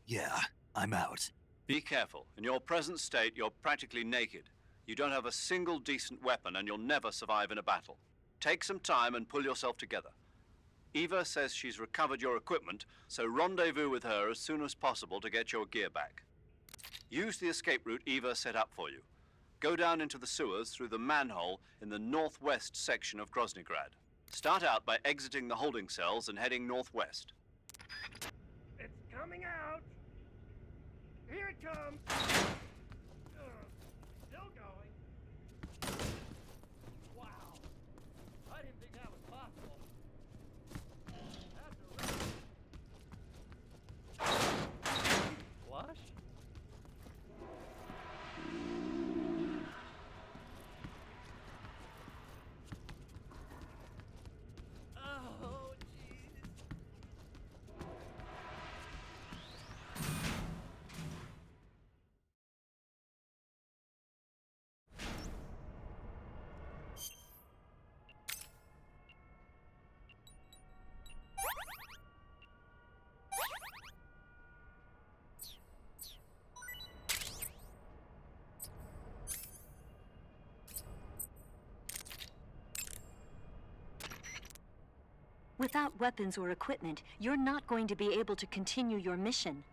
Yeah, I'm out. Be careful. In your present state, you're practically naked. You don't have a single decent weapon, and you'll never survive in a battle. Take some time and pull yourself together. Eva says she's recovered your equipment, so rendezvous with her as soon as possible to get your gear back. Use the escape route Eva set up for you. Go down into the sewers through the manhole in the northwest section of Groznygrad. Start out by exiting the holding cells and heading northwest. It's coming out! Here it comes! Still going. Wow. I didn't think that was possible. That's a wreck. Flush? Oh, jeez. Without weapons or equipment, you're not going to be able to continue your mission.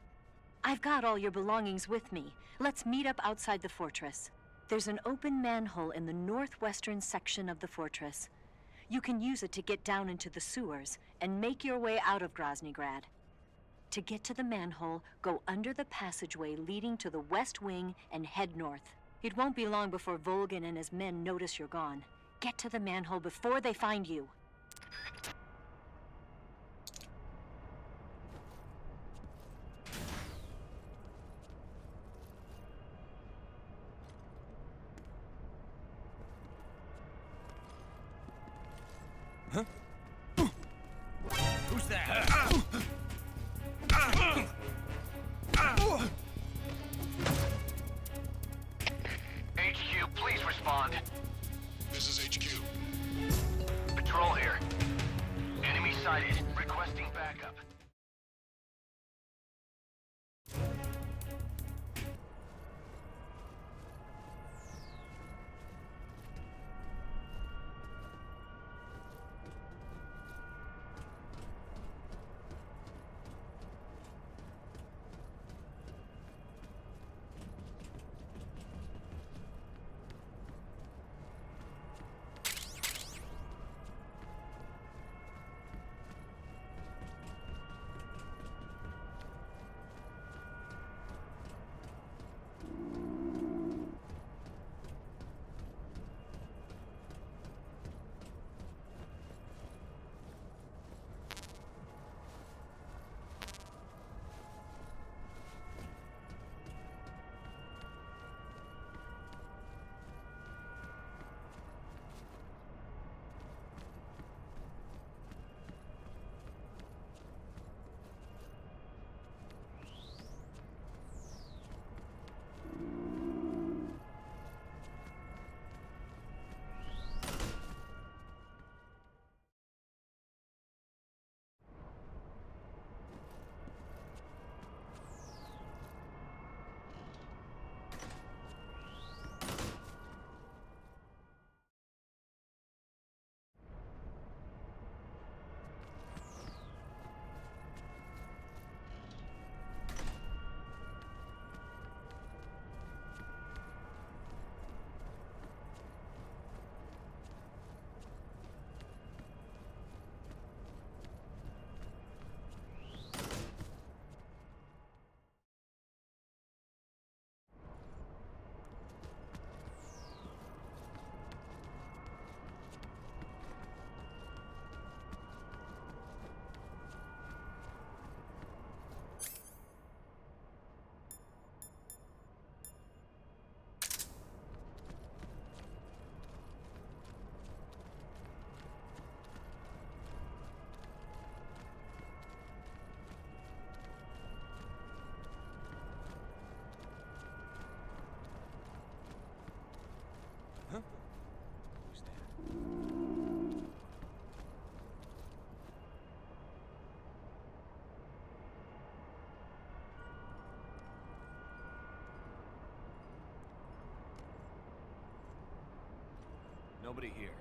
I've got all your belongings with me. Let's meet up outside the fortress. There's an open manhole in the northwestern section of the fortress. You can use it to get down into the sewers and make your way out of Groznygrad. To get to the manhole, go under the passageway leading to the west wing and head north. It won't be long before Volgin and his men notice you're gone. Get to the manhole before they find you. Who's that? HQ, please respond. This is HQ. Patrol here. Enemy sighted. Requesting backup. Nobody here.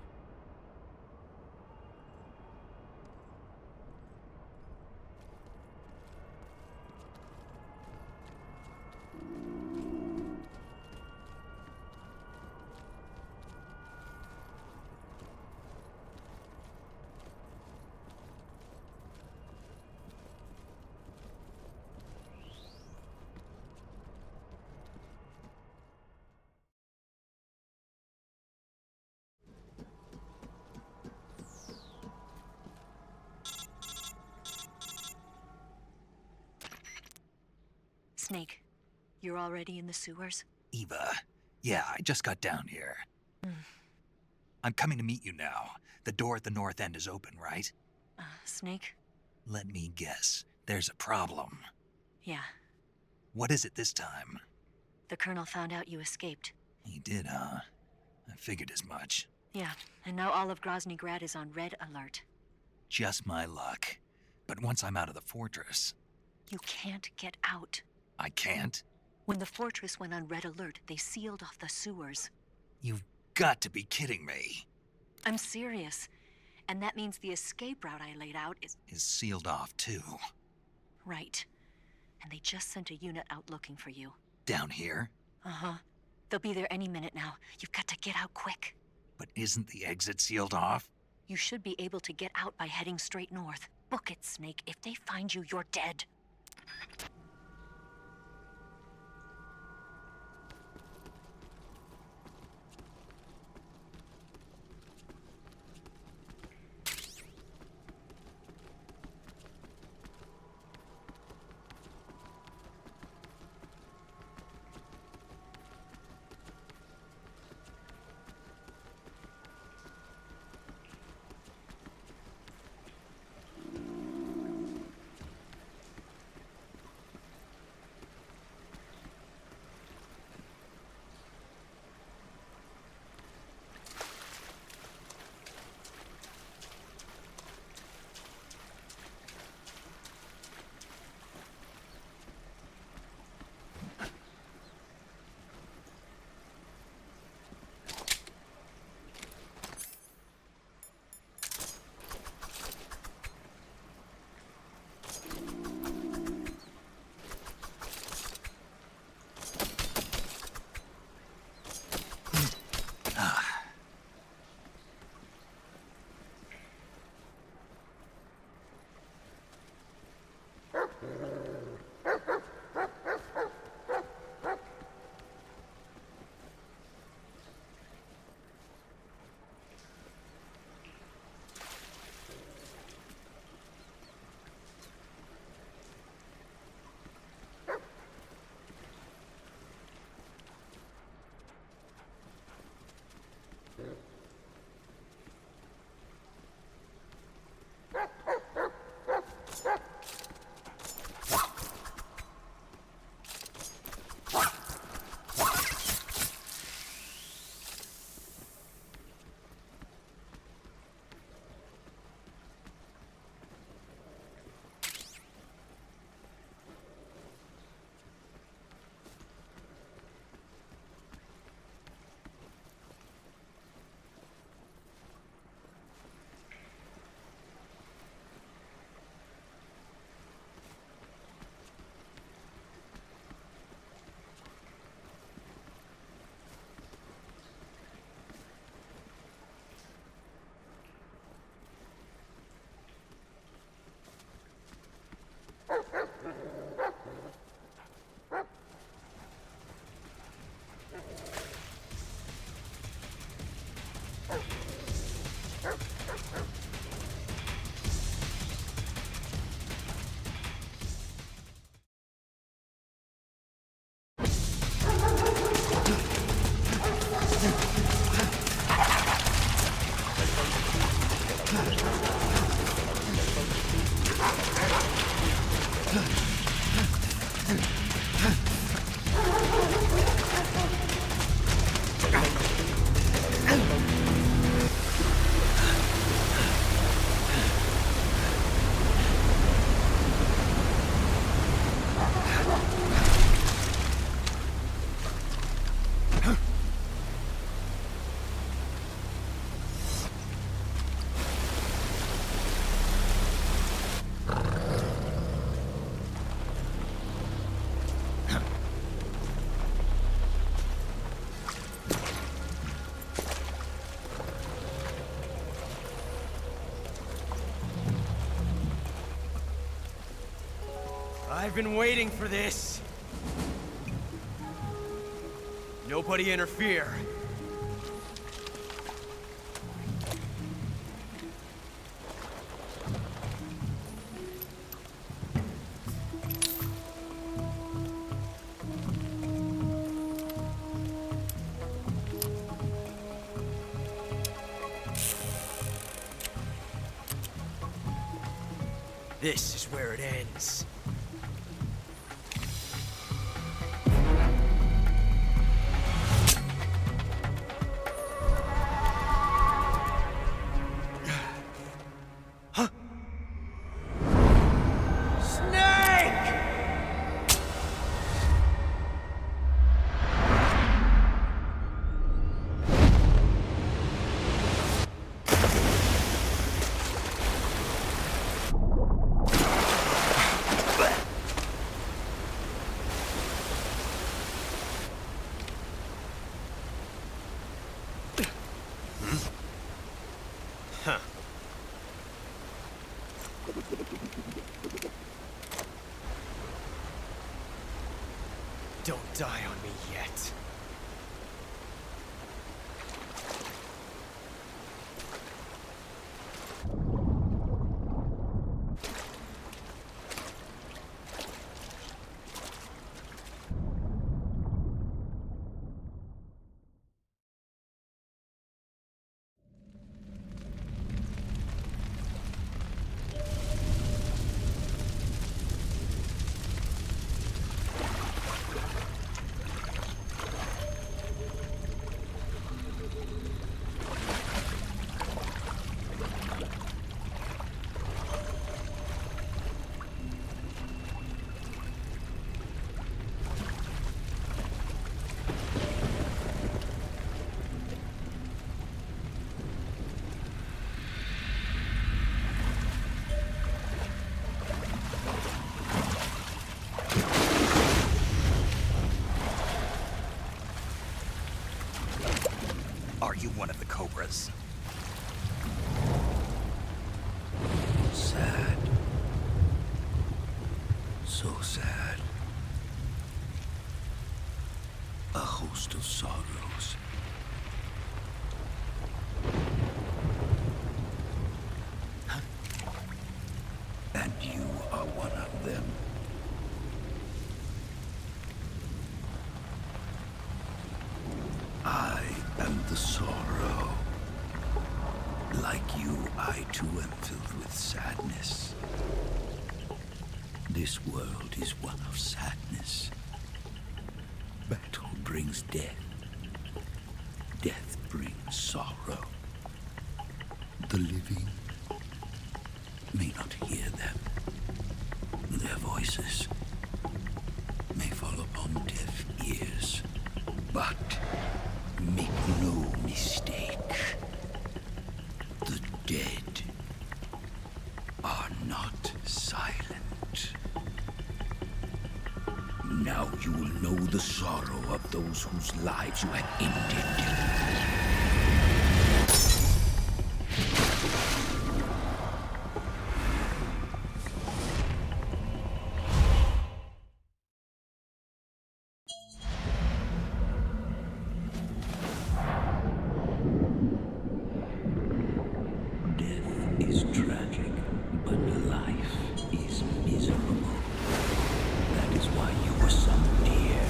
Snake, you're already in the sewers? Eva, yeah, I just got down here. I'm coming to meet you now. The door at the north end is open, right? Snake? Let me guess. There's a problem. Yeah. What is it this time? The Colonel found out you escaped. He did, huh? I figured as much. Yeah, and now all of Grozny Grad is on red alert. Just my luck. But once I'm out of the fortress... You can't get out. I can't? When the fortress went on red alert, they sealed off the sewers. You've got to be kidding me. I'm serious. And that means the escape route I laid out is sealed off, too. Right. And they just sent a unit out looking for you. Down here? Uh-huh. They'll be there any minute now. You've got to get out quick. But isn't the exit sealed off? You should be able to get out by heading straight north. Book it, Snake. If they find you, you're dead. I've been waiting for this. Nobody interfere. This is where it ends. Don't die on me yet. Are you one of the Cobras? Sad. So sad. A host of sorrows. And you are one of them. I am the sorrow. Like you, I too am filled with sadness. This world is one of sadness. Battle brings death. Death brings sorrow. The living may not hear them. Their voices may fall upon deaf ears. But make no mistake, the dead are not silent. Now you will know the sorrow of those whose lives you have ended. Is tragic, but life is miserable. That is why you were summoned here.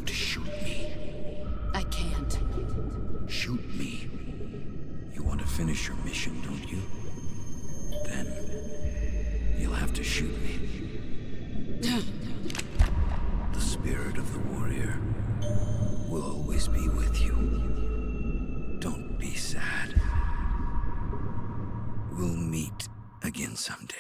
to shoot me. I can't. Shoot me. You want to finish your mission, don't you? Then you'll have to shoot me. The spirit of the warrior will always be with you. Don't be sad. We'll meet again someday.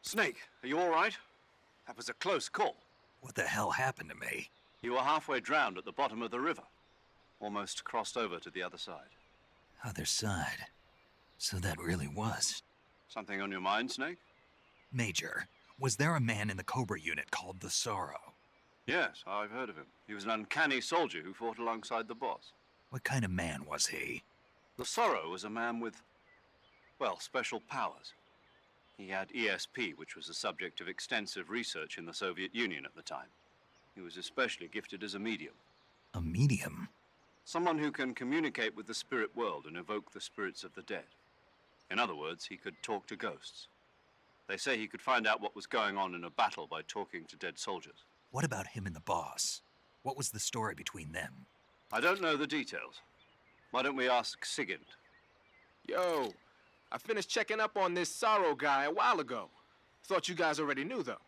Snake, are you all right? That was a close call. What the hell happened to me? You were halfway drowned at the bottom of the river. Almost crossed over to the other side. Other side. So that really was. Something on your mind, Snake? Major, was there a man in the Cobra unit called the Sorrow? Yes, I've heard of him. He was an uncanny soldier who fought alongside the boss. What kind of man was he? The Sorrow was a man with, well, special powers. He had ESP, which was the subject of extensive research in the Soviet Union at the time. He was especially gifted as a medium. A medium? Someone who can communicate with the spirit world and evoke the spirits of the dead. In other words, he could talk to ghosts. They say he could find out what was going on in a battle by talking to dead soldiers. What about him and the boss? What was the story between them? I don't know the details. Why don't we ask Sigint? Yo, I finished checking up on this Sorrow guy a while ago. Thought you guys already knew, though.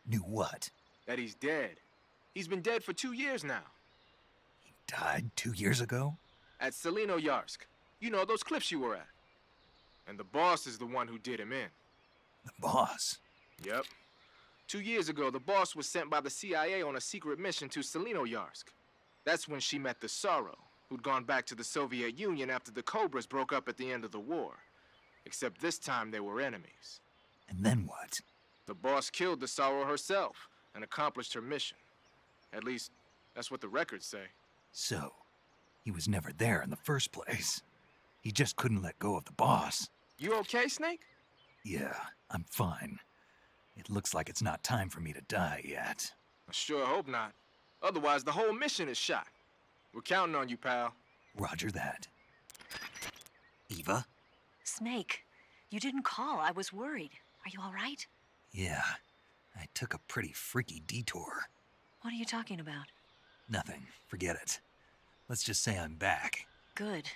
Knew what? That he's dead. He's been dead for 2 years now. He died 2 years ago? At Selino-Yarsk. You know, those cliffs you were at. And the boss is the one who did him in. The boss? Yep. 2 years ago, the boss was sent by the CIA on a secret mission to Selino-Yarsk. That's when she met the Sorrow, who'd gone back to the Soviet Union after the Cobras broke up at the end of the war. Except this time they were enemies. And then what? The boss killed the Sorrow herself and accomplished her mission. At least, that's what the records say. So, he was never there in the first place. He just couldn't let go of the boss. You okay, Snake? Yeah, I'm fine. It looks like it's not time for me to die yet. I sure hope not. Otherwise, the whole mission is shot. We're counting on you, pal. Roger that. Eva? Snake, you didn't call. I was worried. Are you all right? Yeah, I took a pretty freaky detour. What are you talking about? Nothing. Forget it. Let's just say I'm back. Good.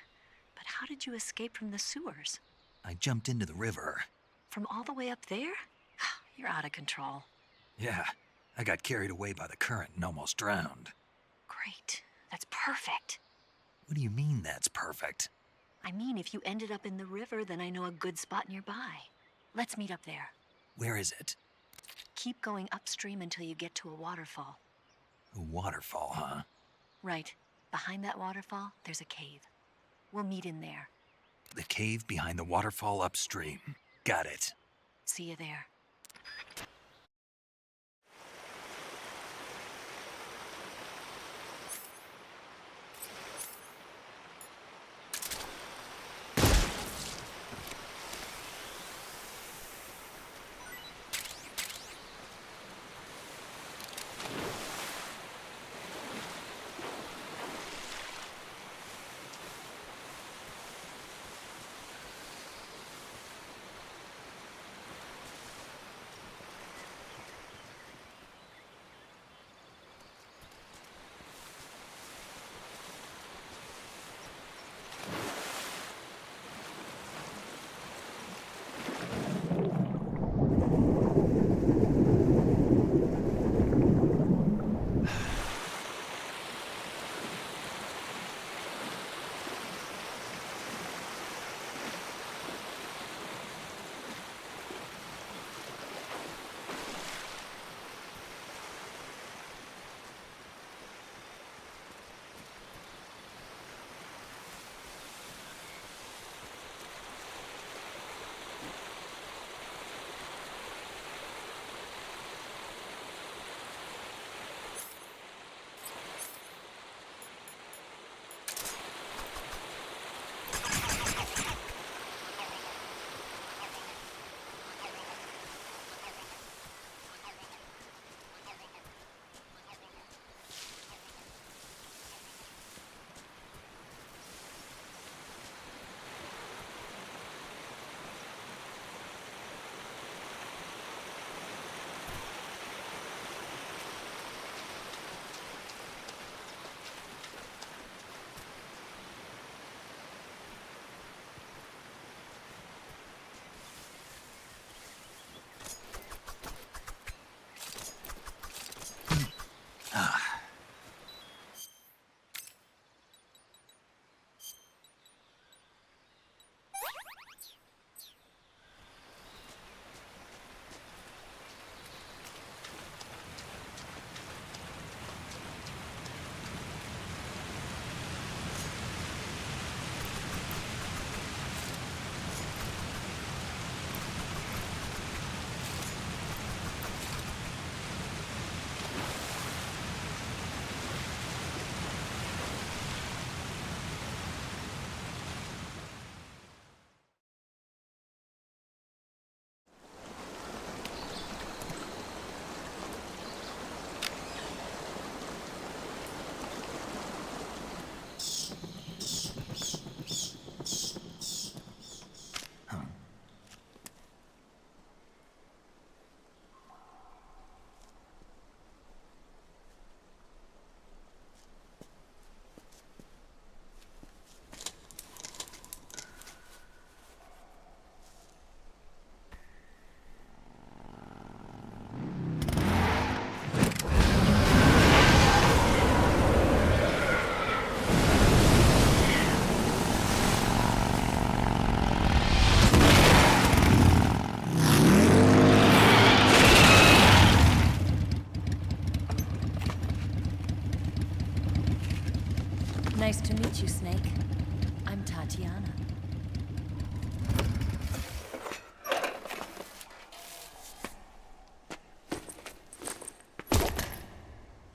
But how did you escape from the sewers? I jumped into the river. From all the way up there? You're out of control. Yeah, I got carried away by the current and almost drowned. Great. That's perfect. What do you mean that's perfect? I mean, if you ended up in the river, then I know a good spot nearby. Let's meet up there. Where is it? Keep going upstream until you get to a waterfall. A waterfall, huh? Right. Behind that waterfall, there's a cave. We'll meet in there. The cave behind the waterfall upstream. Got it. See you there.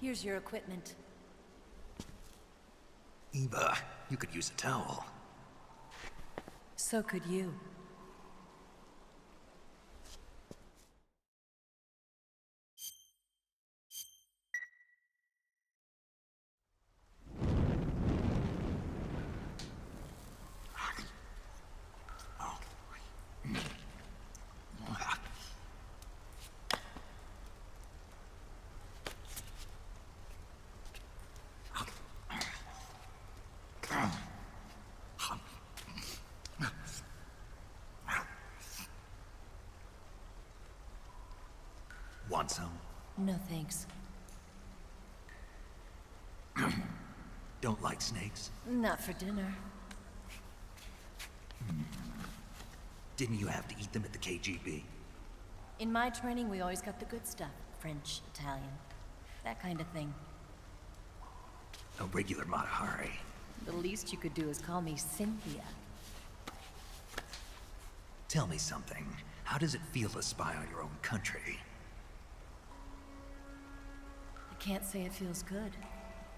Here's your equipment. Eva, you could use a towel. So could you. Want some? No thanks. Don't like snakes? Not for dinner. Didn't you have to eat them at the KGB? In my training, we always got the good stuff. French, Italian, that kind of thing. A regular Matahari. The least you could do is call me Cynthia. Tell me something. How does it feel to spy on your own country? I can't say it feels good,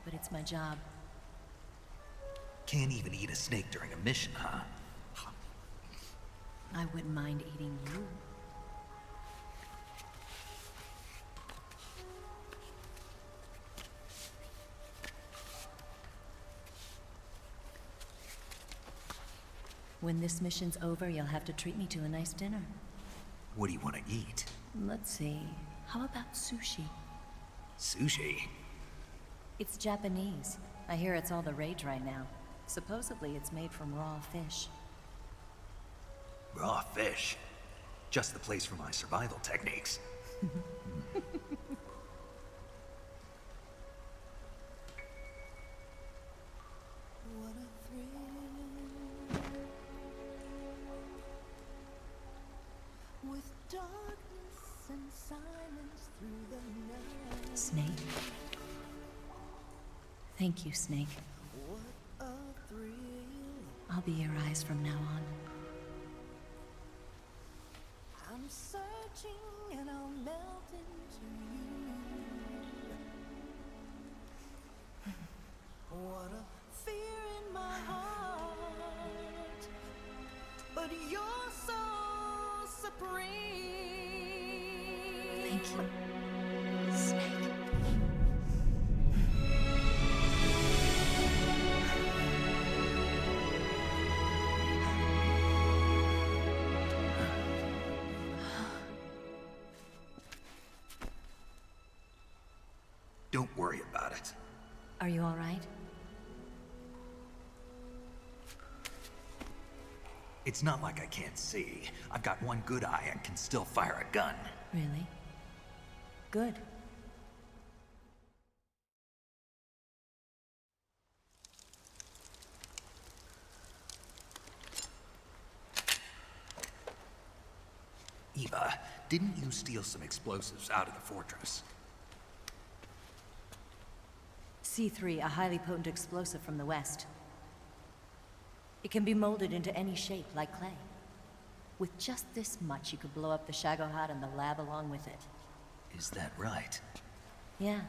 but it's my job. Can't even eat a snake during a mission, huh? I wouldn't mind eating you. When this mission's over, you'll have to treat me to a nice dinner. What do you want to eat? Let's see. How about sushi? Sushi? It's Japanese. I hear it's all the rage right now. Supposedly it's made from raw fish. Raw fish? Just the place for my survival techniques. What a thrill. With darkness and silence through the night. Snake. Thank you, Snake. What a thrill. I'll be your eyes from now on. I'm searching and I'll melt into you. What a fear in my heart, but you're so supreme. Thank you, Snake. Don't worry about it. Are you all right? It's not like I can't see. I've got one good eye and can still fire a gun. Really? Good. Eva, didn't you steal some explosives out of the fortress? C3, a highly potent explosive from the west. It can be molded into any shape, like clay. With just this much, you could blow up the Shagohod and the lab along with it. Is that right? Yeah,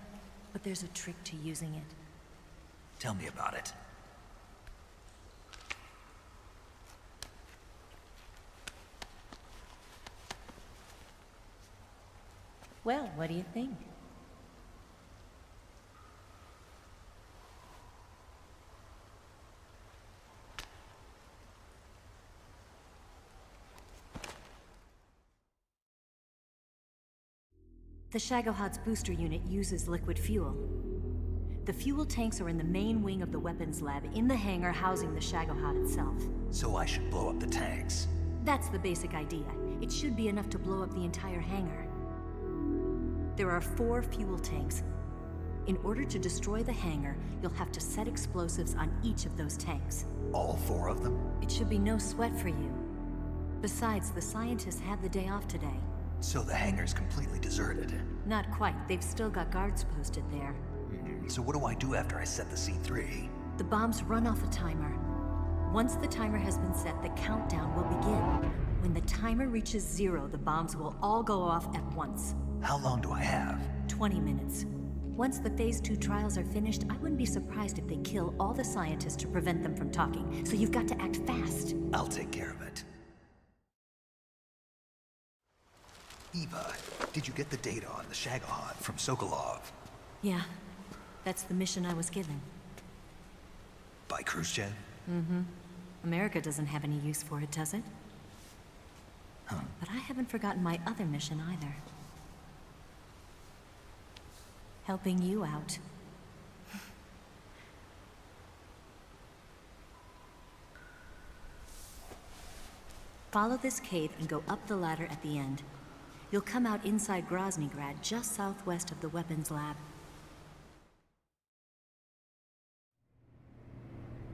but there's a trick to using it. Tell me about it. Well, what do you think? The Shagohod's booster unit uses liquid fuel. The fuel tanks are in the main wing of the weapons lab in the hangar housing the Shagohod itself. So I should blow up the tanks. That's the basic idea. It should be enough to blow up the entire hangar. There are 4 fuel tanks. In order to destroy the hangar, you'll have to set explosives on each of those tanks. All 4 of them? It should be no sweat for you. Besides, the scientists had the day off today. So the hangar's completely deserted. Not quite. They've still got guards posted there. So what do I do after I set the C3? The bombs run off a timer. Once the timer has been set, the countdown will begin. When the timer reaches 0, the bombs will all go off at once. How long do I have? 20 minutes. Once the Phase 2 trials are finished, I wouldn't be surprised if they kill all the scientists to prevent them from talking, so you've got to act fast. I'll take care of it. Eva, did you get the data on the Shagohod from Sokolov? Yeah, that's the mission I was given. By Khrushchev? Mm-hmm. America doesn't have any use for it, does it? Huh. But I haven't forgotten my other mission either. Helping you out. Follow this cave and go up the ladder at the end. You'll come out inside Groznygrad, just southwest of the weapons lab.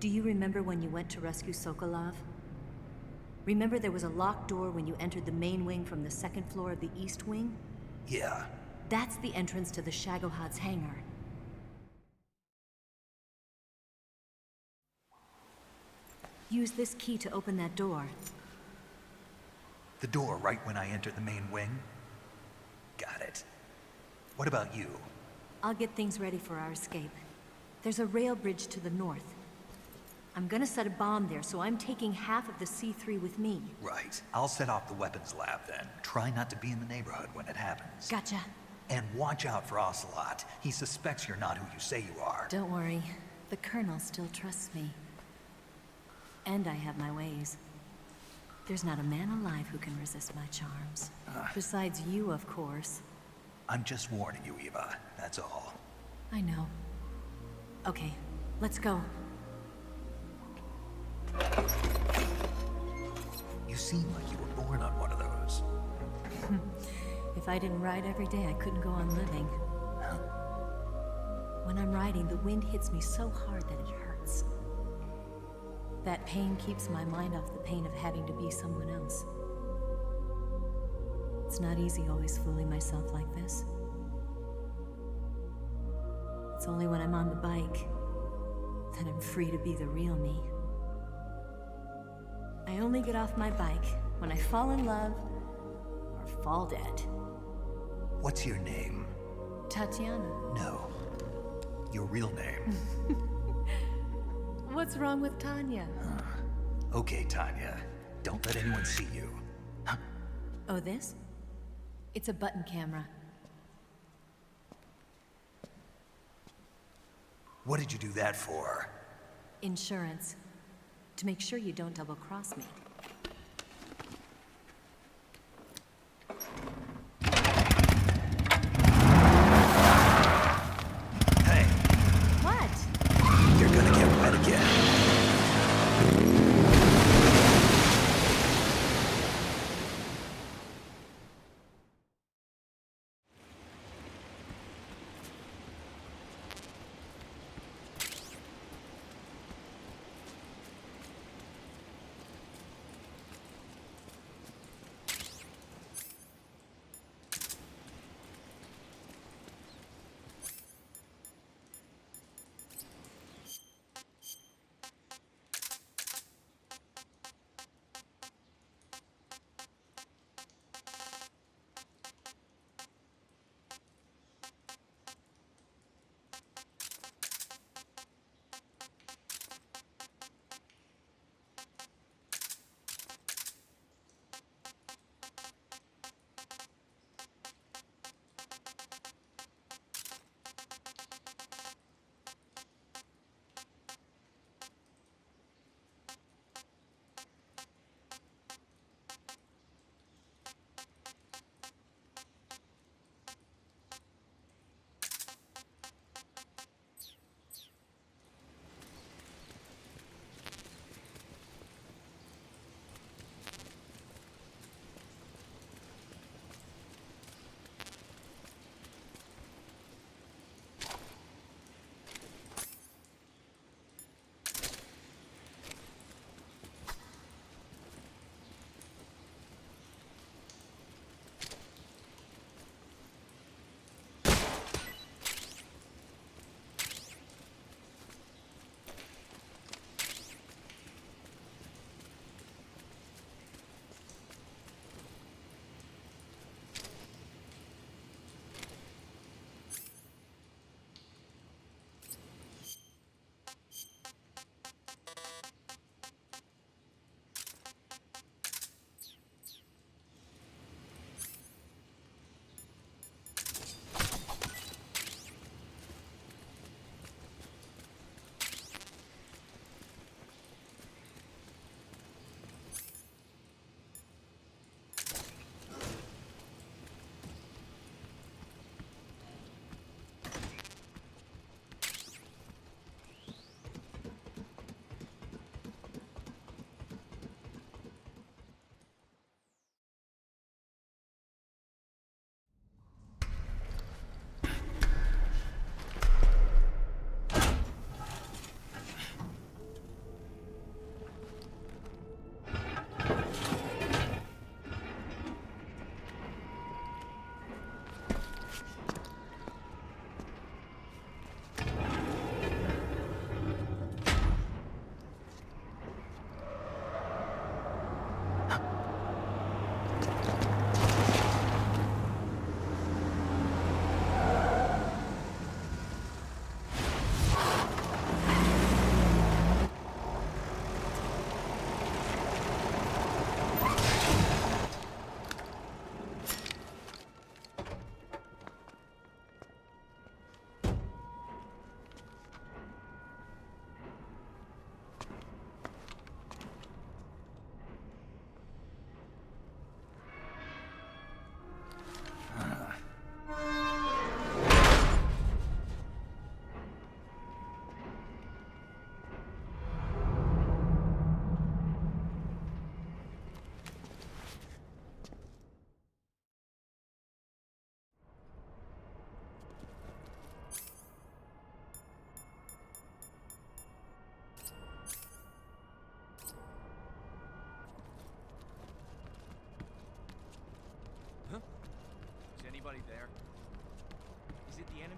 Do you remember when you went to rescue Sokolov? Remember there was a locked door when you entered the main wing from the second floor of the east wing? Yeah. That's the entrance to the Shagohod's hangar. Use this key to open that door. The door right when I enter the main wing? Got it. What about you? I'll get things ready for our escape. There's a rail bridge to the north. I'm gonna set a bomb there, so I'm taking half of the C3 with me. Right. I'll set off the weapons lab then. Try not to be in the neighborhood when it happens. Gotcha. And watch out for Ocelot. He suspects you're not who you say you are. Don't worry. The Colonel still trusts me. And I have my ways. There's not a man alive who can resist my charms. Besides you, of course. I'm just warning you, Eva. That's all. I know. Okay, let's go. You seem like you were born on one of those. If I didn't ride every day, I couldn't go on living. When I'm riding, the wind hits me so hard that it hurts. That pain keeps my mind off the pain of having to be someone else. It's not easy always fooling myself like this. It's only when I'm on the bike that I'm free to be the real me. I only get off my bike when I fall in love or fall dead. What's your name? Tatiana. No. Your real name. What's wrong with Tanya? Okay, Tanya. Don't let anyone see you. Oh, this? It's a button camera. What did you do that for? Insurance. To make sure you don't double-cross me. Hey. What? You're gonna get wet again. anybody there. Is it the enemy?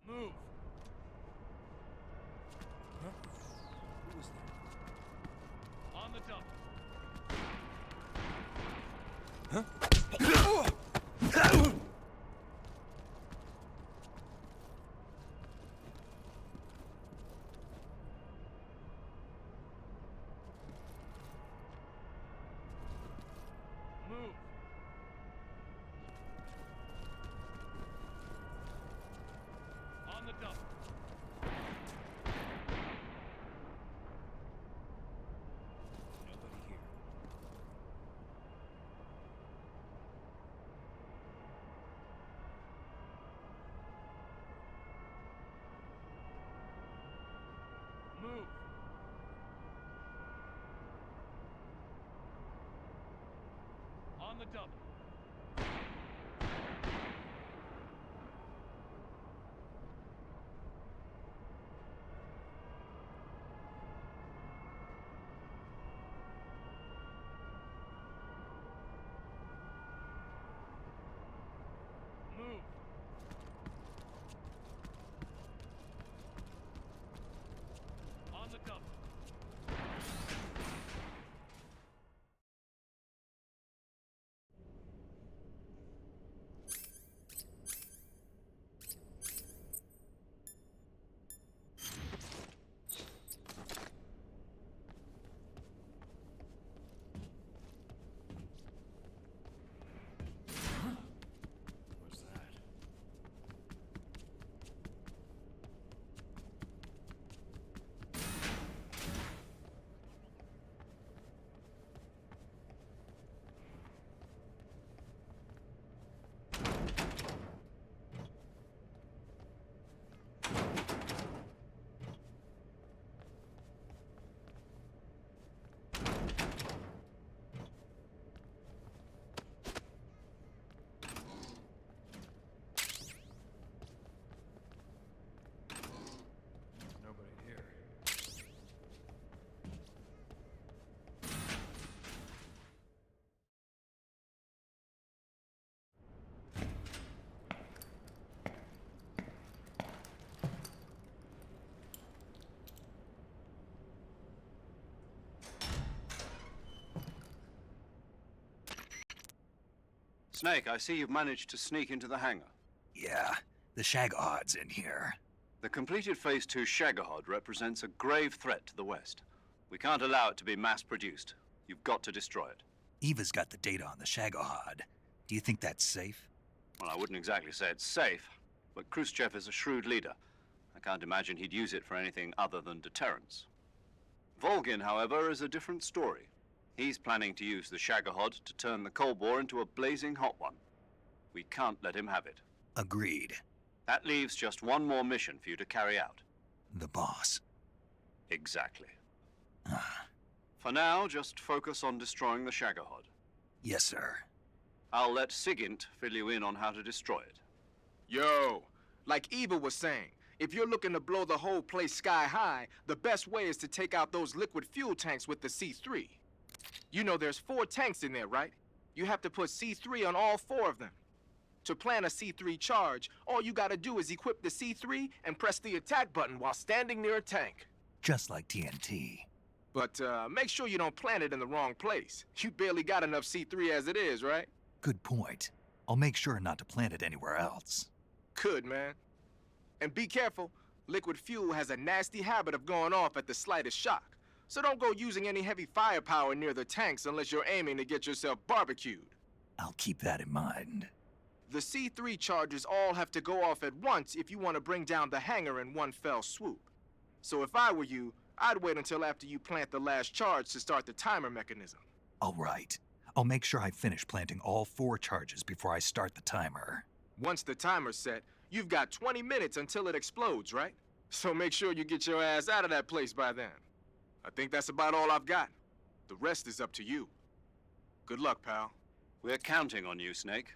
Move! Huh? Who was that? On the dump. Huh? Move! On the dump. Nobody here. Move! On the dump. Move! On the dump. What's that? Nobody here. Snake, I see you've managed to sneak into the hangar. Yeah, the Shagahod's in here. The completed Phase 2 Shagahod represents a grave threat to the West. We can't allow it to be mass-produced. You've got to destroy it. Eva's got the data on the Shagahod. Do you think that's safe? Well, I wouldn't exactly say it's safe, but Khrushchev is a shrewd leader. I can't imagine he'd use it for anything other than deterrence. Volgin, however, is a different story. He's planning to use the Shagahod to turn the Cold War into a blazing hot one. We can't let him have it. Agreed. That leaves just one more mission for you to carry out. The boss. Exactly. For now, just focus on destroying the Shagahod. Yes, sir. I'll let Sigint fill you in on how to destroy it. Yo, like Eva was saying, if you're looking to blow the whole place sky high, the best way is to take out those liquid fuel tanks with the C3. You know there's 4 tanks in there, right? You have to put C3 on all 4 of them. To plan a C3 charge, all you gotta do is equip the C3 and press the attack button while standing near a tank. Just like TNT. But make sure you don't plant it in the wrong place. You barely got enough C3 as it is, right? Good point. I'll make sure not to plant it anywhere else. Good, man. And be careful. Liquid fuel has a nasty habit of going off at the slightest shock. So don't go using any heavy firepower near the tanks unless you're aiming to get yourself barbecued. I'll keep that in mind. The C3 charges all have to go off at once if you want to bring down the hangar in one fell swoop. So if I were you, I'd wait until after you plant the last charge to start the timer mechanism. All right. I'll make sure I finish planting all 4 charges before I start the timer. Once the timer's set, you've got 20 minutes until it explodes, right? So make sure you get your ass out of that place by then. I think that's about all I've got. The rest is up to you. Good luck, pal. We're counting on you, Snake.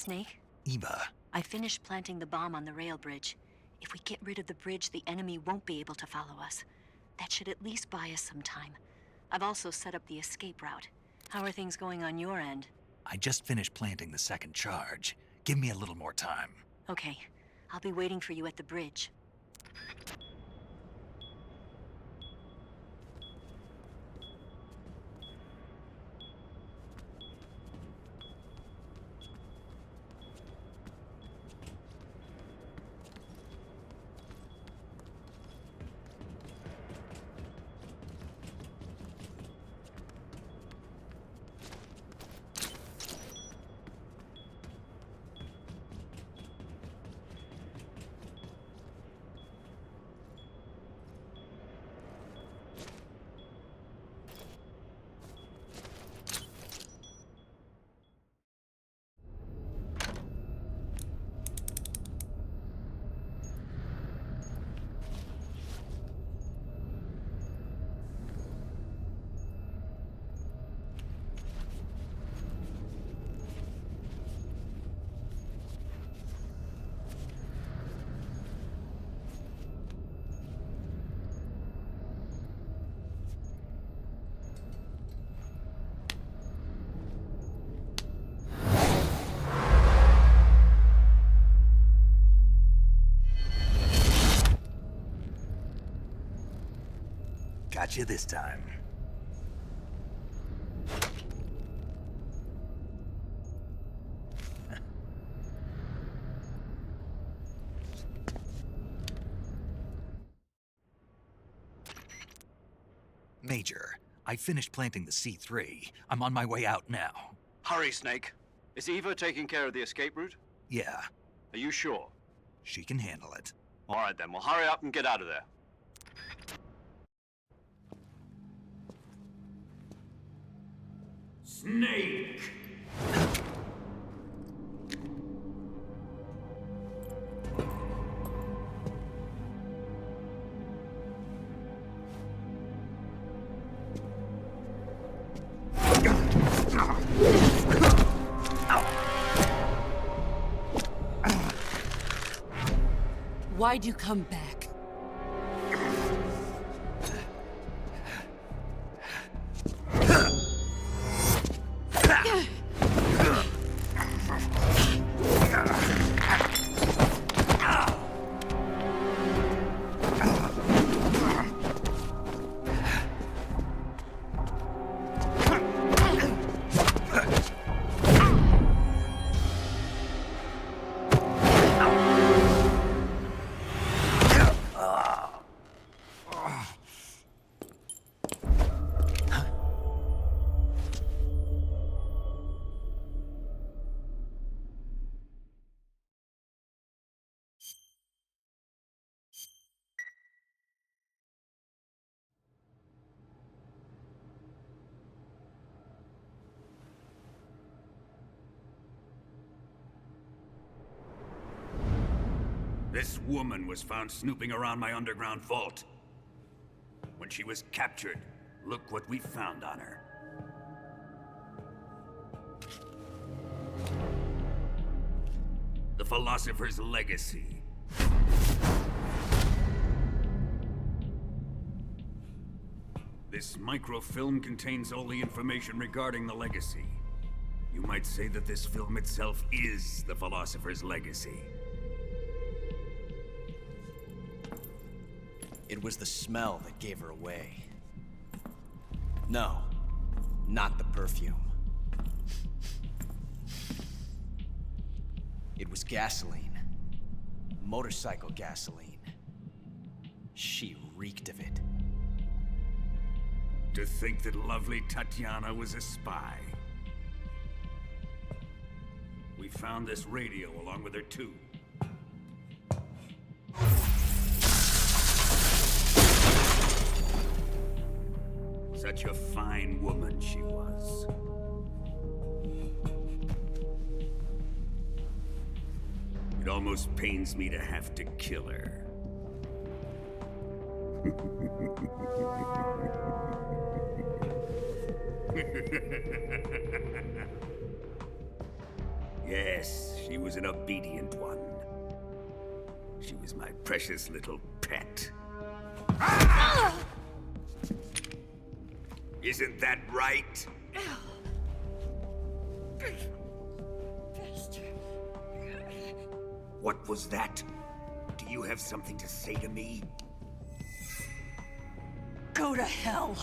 Snake? Eva. I finished planting the bomb on the rail bridge. If we get rid of the bridge, the enemy won't be able to follow us. That should at least buy us some time. I've also set up the escape route. How are things going on your end? I just finished planting the second charge. Give me a little more time. Okay. I'll be waiting for you at the bridge. Got you this time. Major, I finished planting the C3. I'm on my way out now. Hurry, Snake. Is Eva taking care of the escape route? Yeah, Are you sure? she can handle it. All right then, well hurry up and get out of there. Snake! Why'd you come back? This woman was found snooping around my underground vault. When she was captured, look what we found on her. The Philosopher's Legacy. This microfilm contains all the information regarding the Legacy. You might say that this film itself is the Philosopher's Legacy. It was the smell that gave her away. No, not the perfume. It was gasoline. Motorcycle gasoline. She reeked of it. To think that lovely Tatiana was a spy. We found this radio along with her too. Such a fine woman she was. It almost pains me to have to kill her. Yes, she was an obedient one. She was my precious little pet. Isn't that right? What was that? Do you have something to say to me? Go to hell.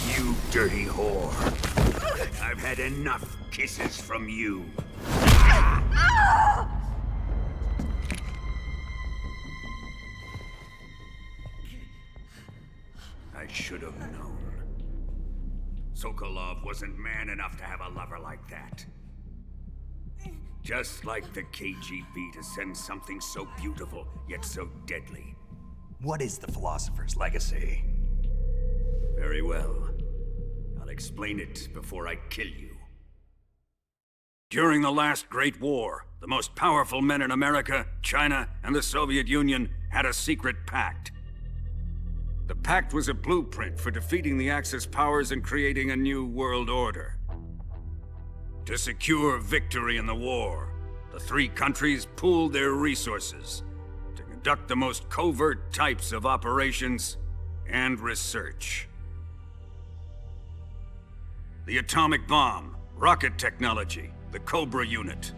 You dirty whore. I've had enough kisses from you. I should have known. Sokolov wasn't man enough to have a lover like that. Just like the KGB to send something so beautiful, yet so deadly. What is the Philosopher's Legacy? Very well. I'll explain it before I kill you. During the last Great War, the most powerful men in America, China, and the Soviet Union had a secret pact. The pact was a blueprint for defeating the Axis powers and creating a new world order. To secure victory in the war, the three countries pooled their resources to conduct the most covert types of operations and research. the atomic bomb, rocket technology, the Cobra unit.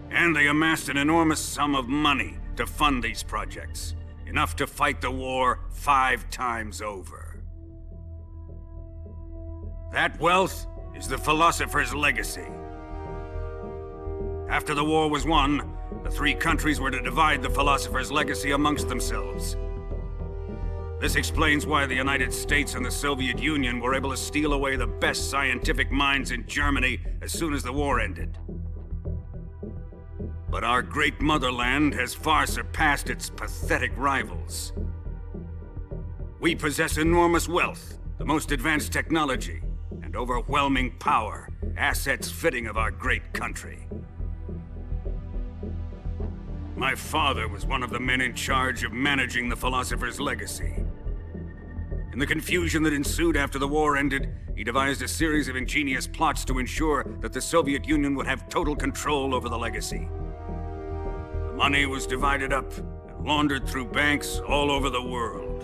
And they amassed an enormous sum of money to fund these projects, enough to fight the war 5 times over. That wealth is the philosopher's legacy. After the war was won, the 3 countries were to divide the philosopher's legacy amongst themselves. This explains why the United States and the Soviet Union were able to steal away the best scientific minds in Germany as soon as the war ended. But our great motherland has far surpassed its pathetic rivals. We possess enormous wealth, the most advanced technology, and overwhelming power, assets fitting of our great country. My father was one of the men in charge of managing the philosopher's legacy. In the confusion that ensued after the war ended, he devised a series of ingenious plots to ensure that the Soviet Union would have total control over the legacy. The money was divided up and laundered through banks all over the world.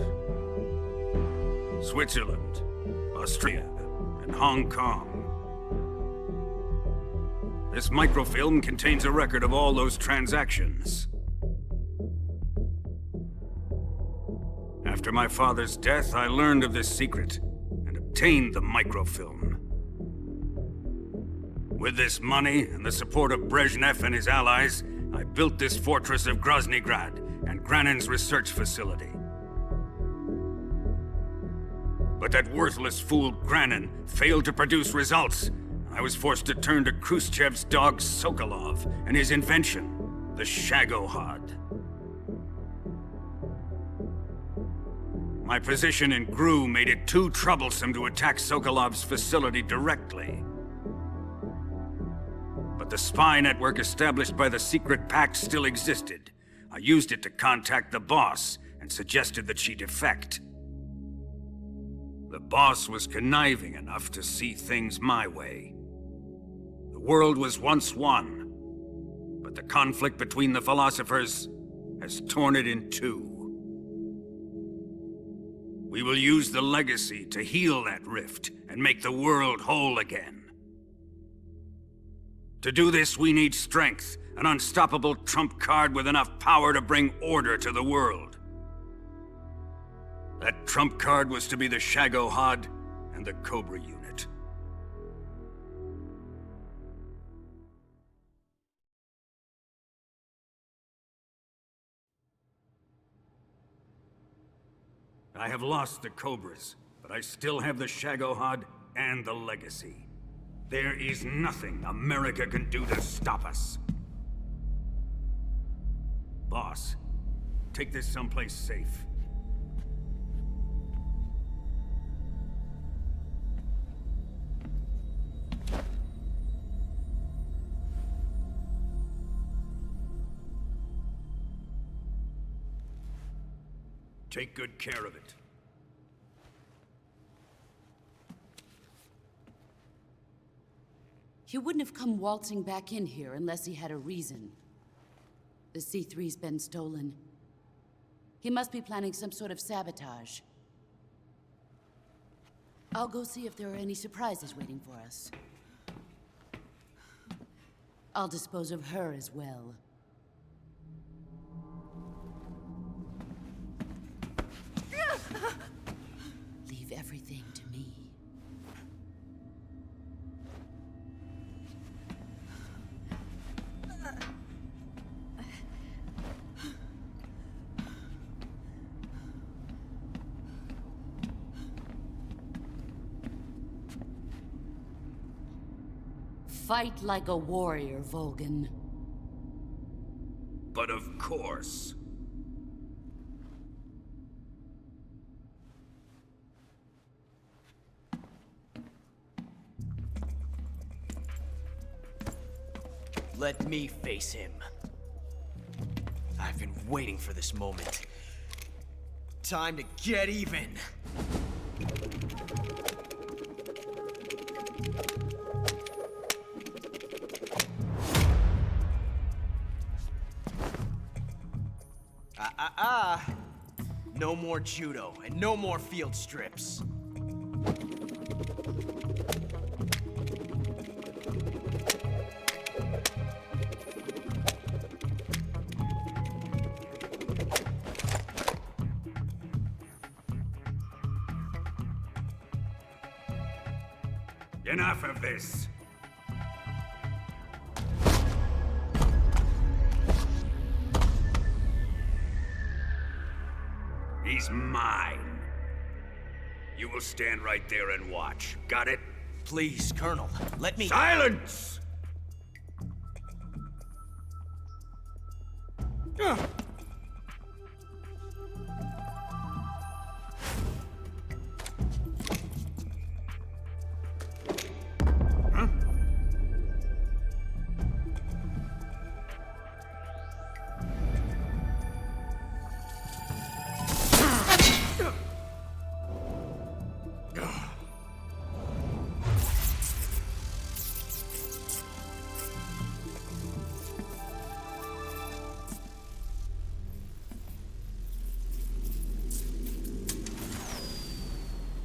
Switzerland, Austria, and Hong Kong. This microfilm contains a record of all those transactions. After my father's death, I learned of this secret and obtained the microfilm. With this money and the support of Brezhnev and his allies, I built this fortress of Groznygrad and Granin's research facility. But that worthless fool Granin failed to produce results. I was forced to turn to Khrushchev's dog Sokolov and his invention, the Shagohod. My position in GRU made it too troublesome to attack Sokolov's facility directly. But the spy network established by the secret pact still existed. I used it to contact the boss and suggested that she defect. The boss was conniving enough to see things my way. The world was once one, but the conflict between the philosophers has torn it in 2. We will use the legacy to heal that rift and make the world whole again. To do this, we need strength, an unstoppable trump card with enough power to bring order to the world. That trump card was to be the Shagohod and the Cobra unit. I have lost the Cobras, but I still have the Shagohod and the legacy. There is nothing America can do to stop us. Boss, take this someplace safe. Take good care of it. He wouldn't have come waltzing back in here unless he had a reason. The C3's been stolen. He must be planning some sort of sabotage. I'll go see if there are any surprises waiting for us. I'll dispose of her as well. Leave everything to me. Fight like a warrior, Volgan. But of course. Let me face him. I've been waiting for this moment. Time to get even. No more judo, and no more field strips. Enough of this. He's mine. You will stand right there and watch. Got it? Please, Colonel, let me... Silence!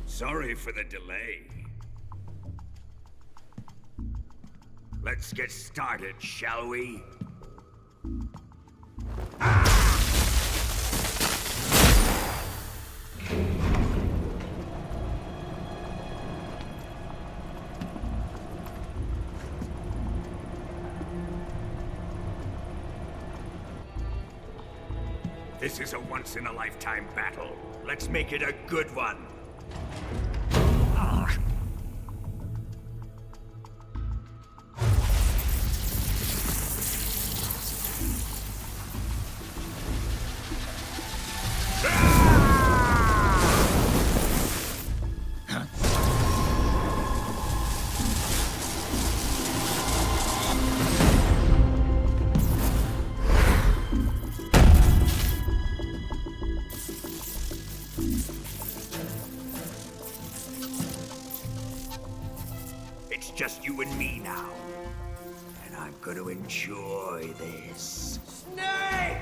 Sorry for the delay. Let's get started, shall we? This is a once-in-a-lifetime battle. Let's make it a good one. It's just you and me now. And I'm gonna enjoy this. Snake!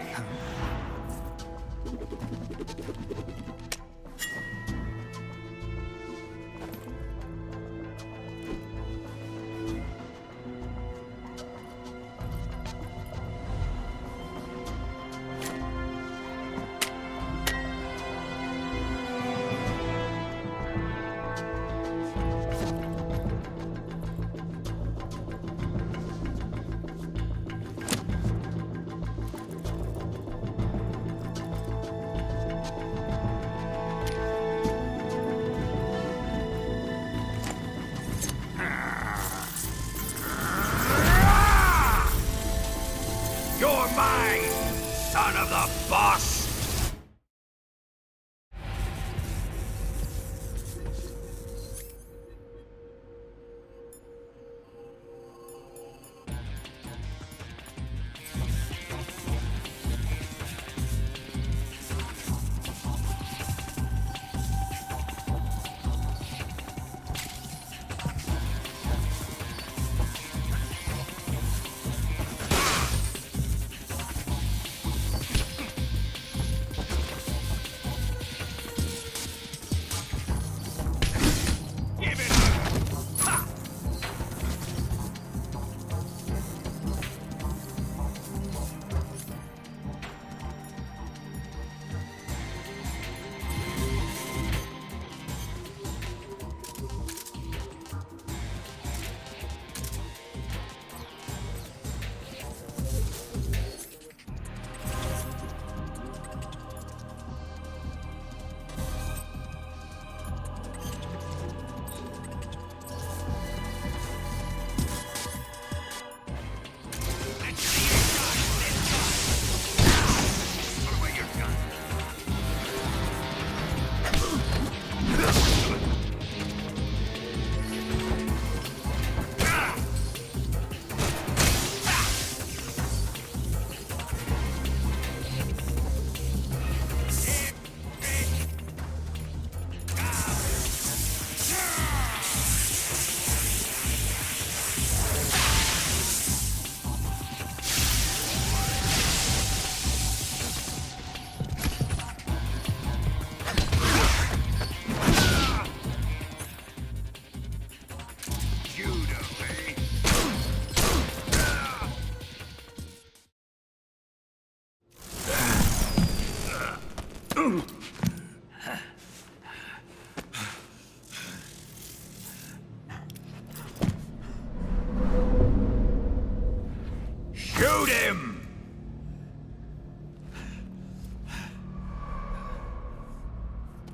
Shoot him!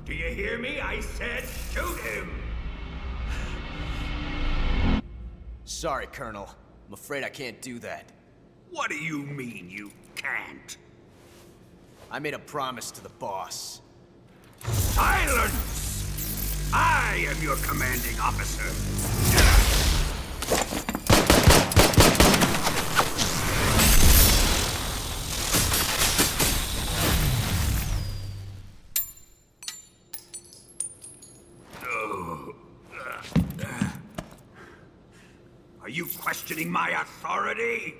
Do you hear me? I said shoot him! Sorry, Colonel. I'm afraid I can't do that. What do you mean you can't? I made a promise to the boss. Silence! I am your commanding officer. Are you questioning my authority?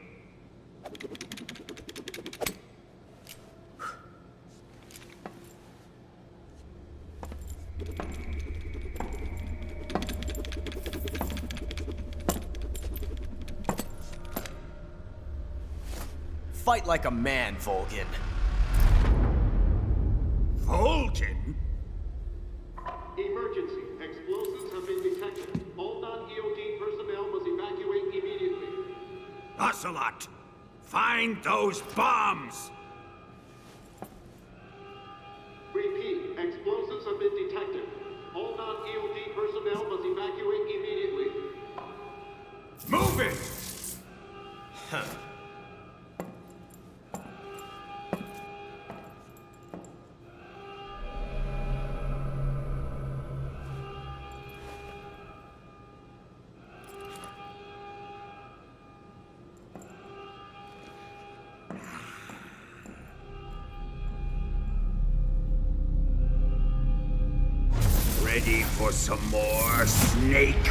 Fight like a man, Volgin. Volgin? Emergency. Explosives have been detected. All non-EOD personnel must evacuate immediately. Ocelot! Find those bombs! Repeat. Explosives have been detected. All non-EOD personnel must evacuate immediately. Move it! Huh. Ready for some more, Snake?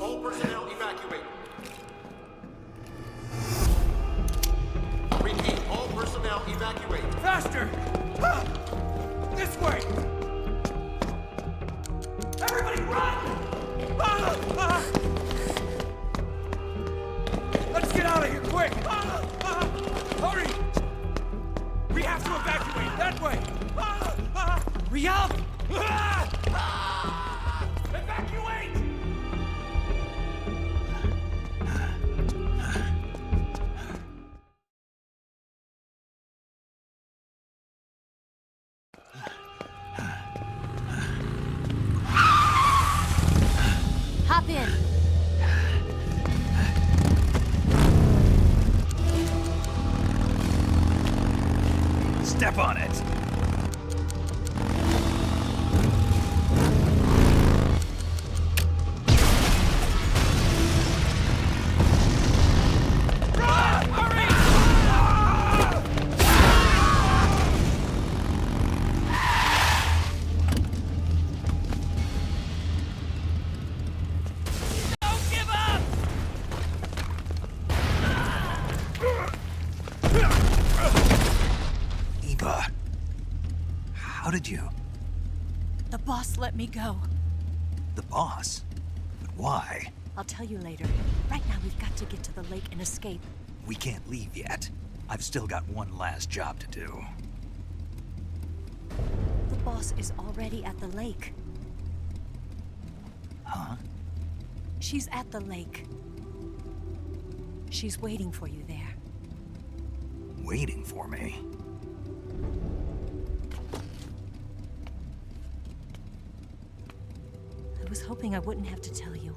All personnel evacuate. Repeat. All personnel evacuate. Faster! Ah! This way! Everybody run! Ah! Ah! Let's get out of here, quick! Ah! Ah! Hurry! We have to evacuate that way! Ah! Ah! Rial! Ah! Ah! Evacuate! Hop in. How did you? The boss let me go. The boss? But why? I'll tell you later. Right now, we've got to get to the lake and escape. We can't leave yet. I've still got one last job to do. The boss is already at the lake. Huh? She's at the lake. She's waiting for you there. Waiting for me? I was hoping I wouldn't have to tell you.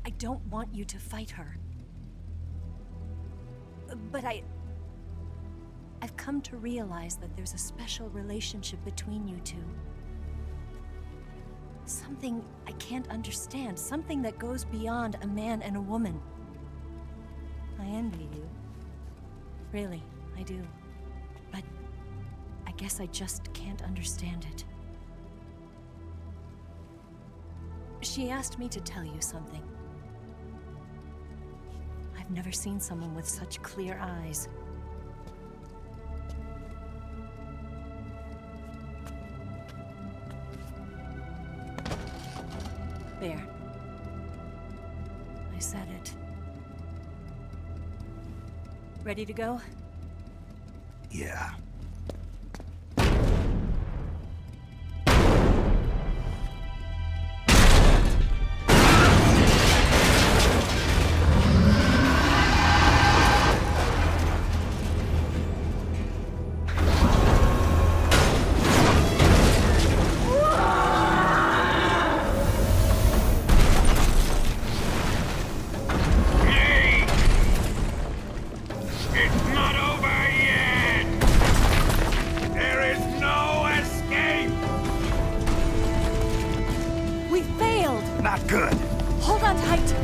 I don't want you to fight her. But I've come to realize that there's a special relationship between you two. Something I can't understand. Something that goes beyond a man and a woman. I envy you. Really, I do. But I guess I just can't understand it. She asked me to tell you something. I've never seen someone with such clear eyes. There. I said it. Ready to go? Yeah. It's not over yet! There is no escape! We failed! Not good! Hold on tight!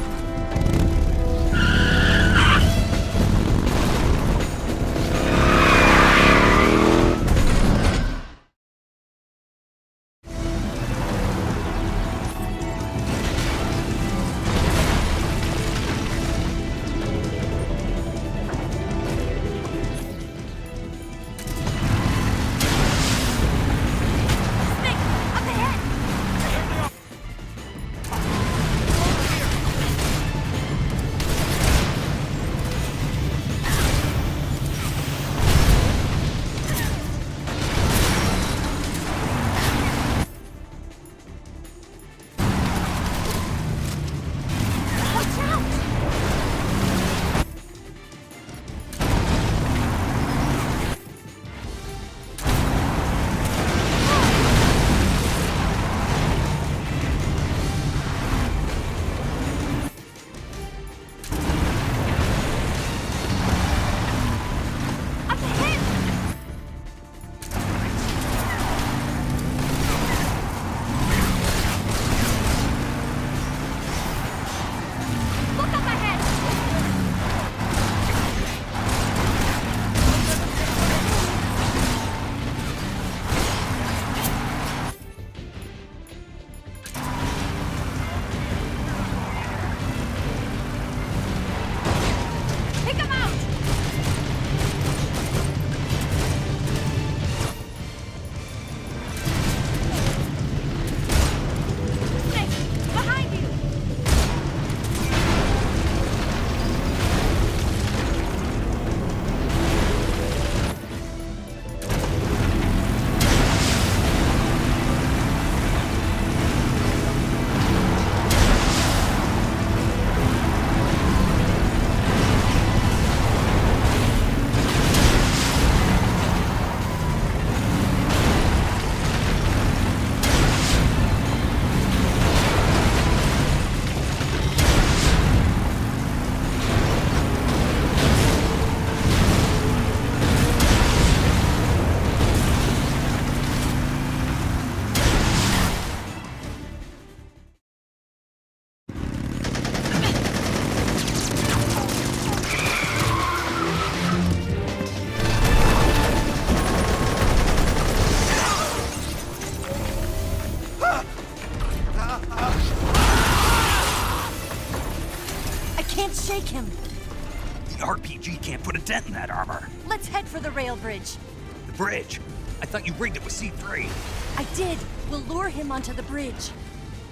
in that armor. Let's head for the rail bridge. The bridge? I thought you rigged it with C3. I did. We'll lure him onto the bridge.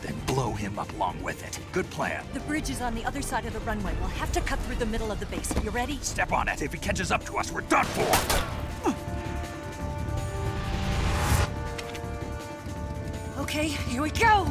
Then blow him up along with it. Good plan. The bridge is on the other side of the runway. We'll have to cut through the middle of the base. You ready? Step on it. If he catches up to us, we're done for. Okay, here we go!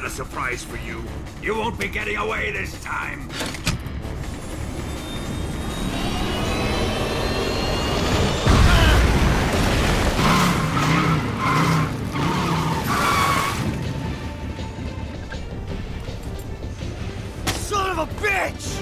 a surprise for you. You won't be getting away this time. Son of a bitch!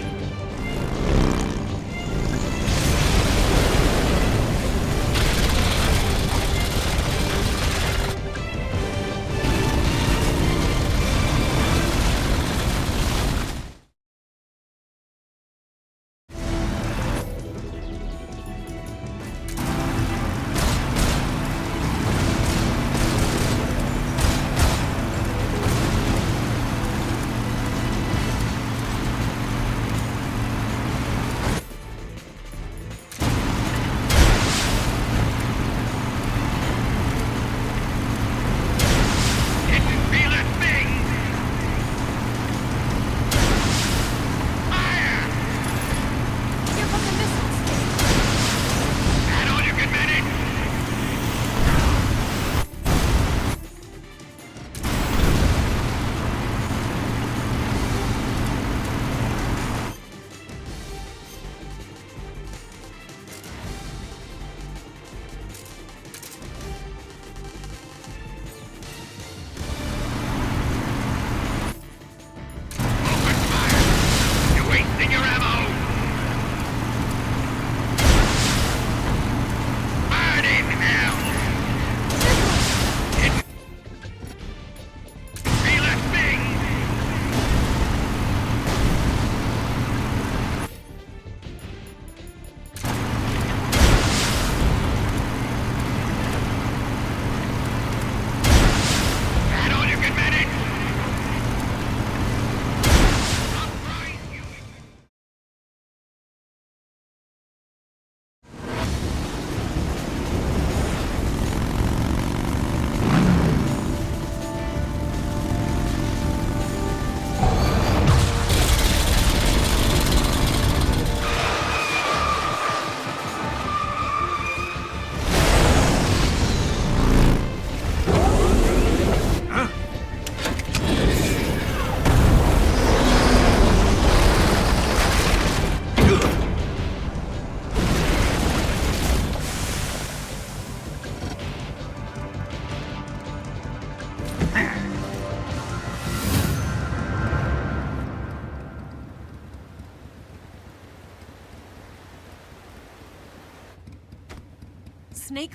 Snake,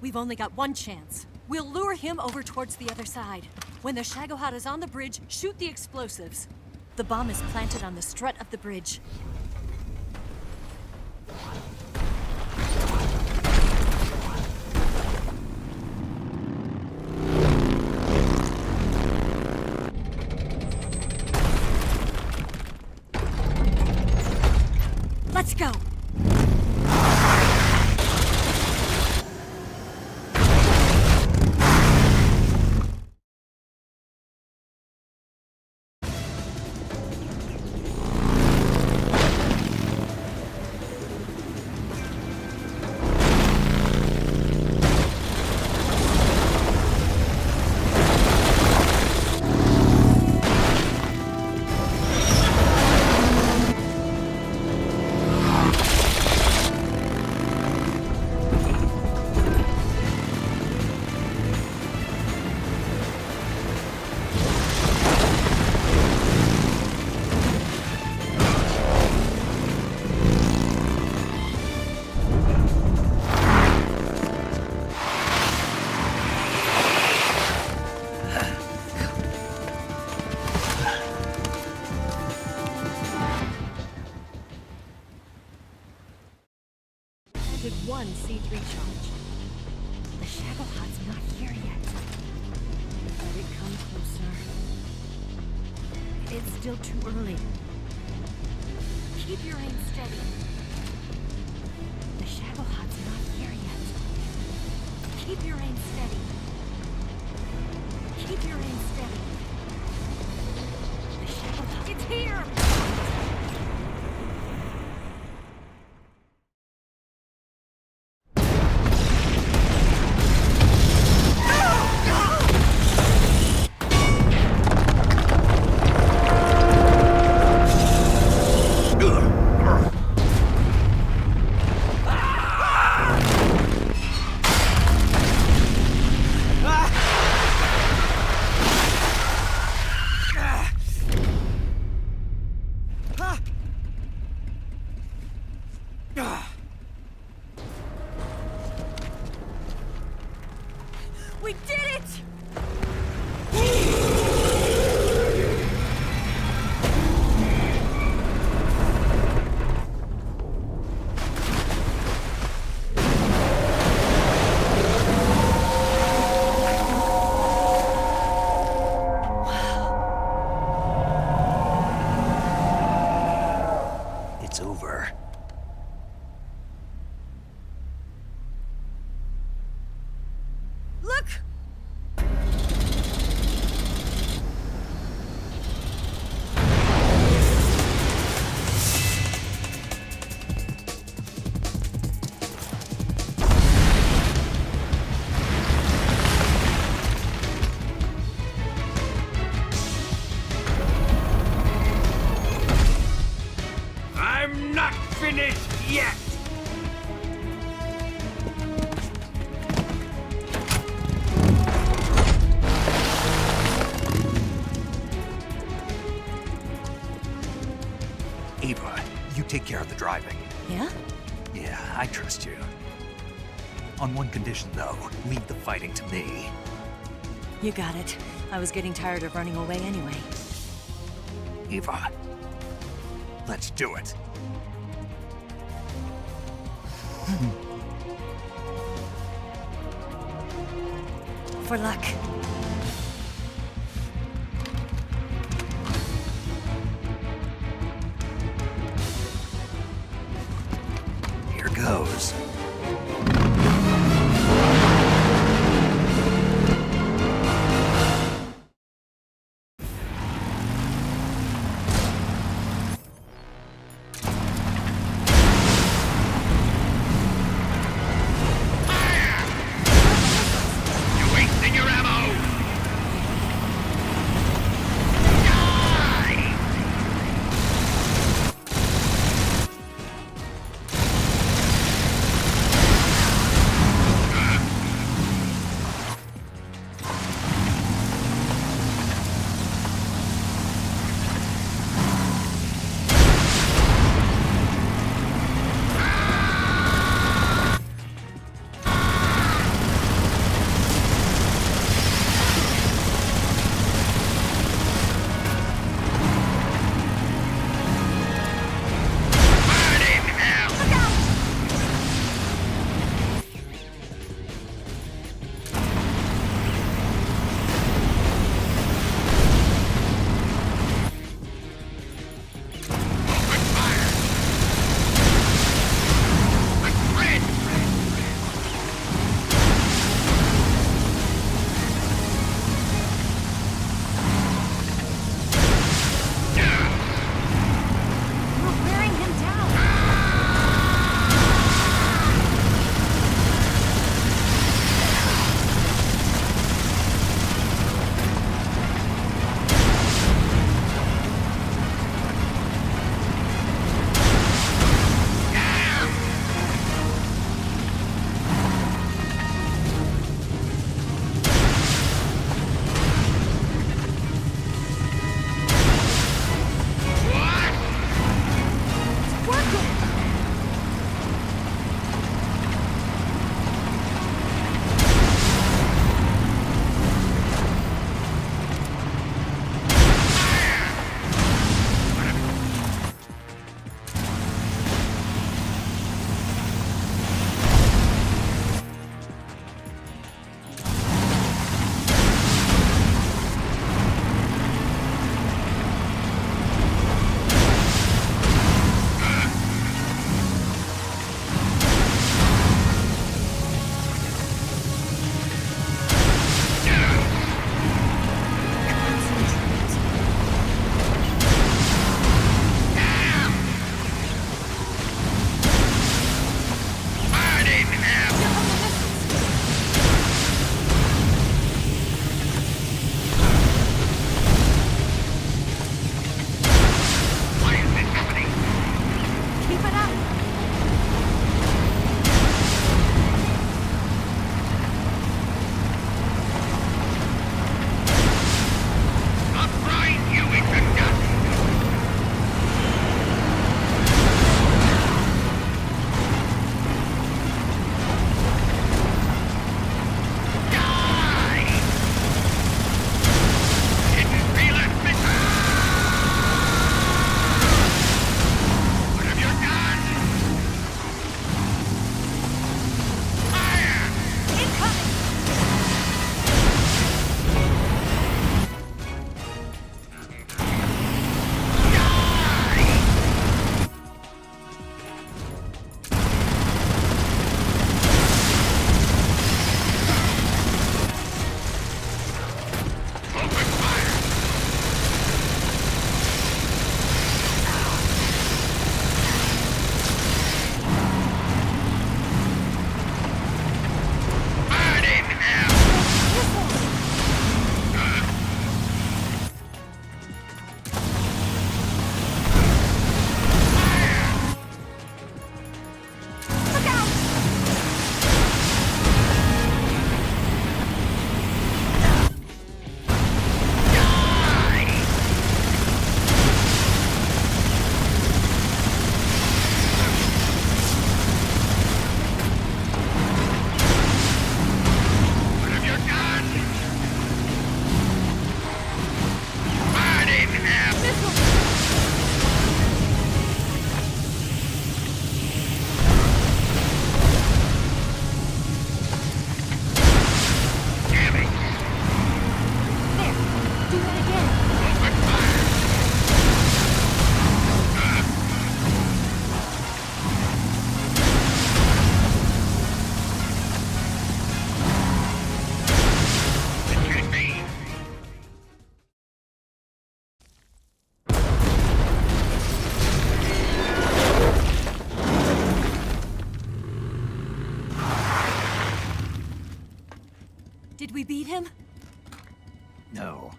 we've only got one chance. We'll lure him over towards the other side. When the Shagohod is on the bridge, shoot the explosives. The bomb is planted on the strut of the bridge. Let's go! Did one C3 charge. The Shagohod's not here yet. Let it come closer. It's still too early. Keep your aim steady. The Shagohod's not here yet. Keep your aim steady. Keep your aim steady. The Shagohod, it's here! take care of the driving. Yeah? Yeah, I trust you. On one condition, though, leave the fighting to me. You got it. I was getting tired of running away anyway. Eva, let's do it. For luck. Here goes. we beat him? No.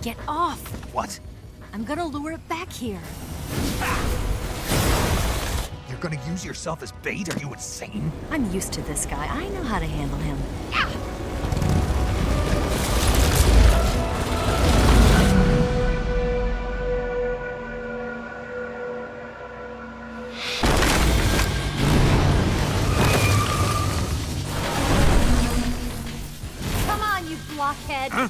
Get off! What? I'm gonna lure it back here. You're gonna use yourself as bait? Are you insane? I'm used to this guy. I know how to handle him. Come on, you blockhead! Huh?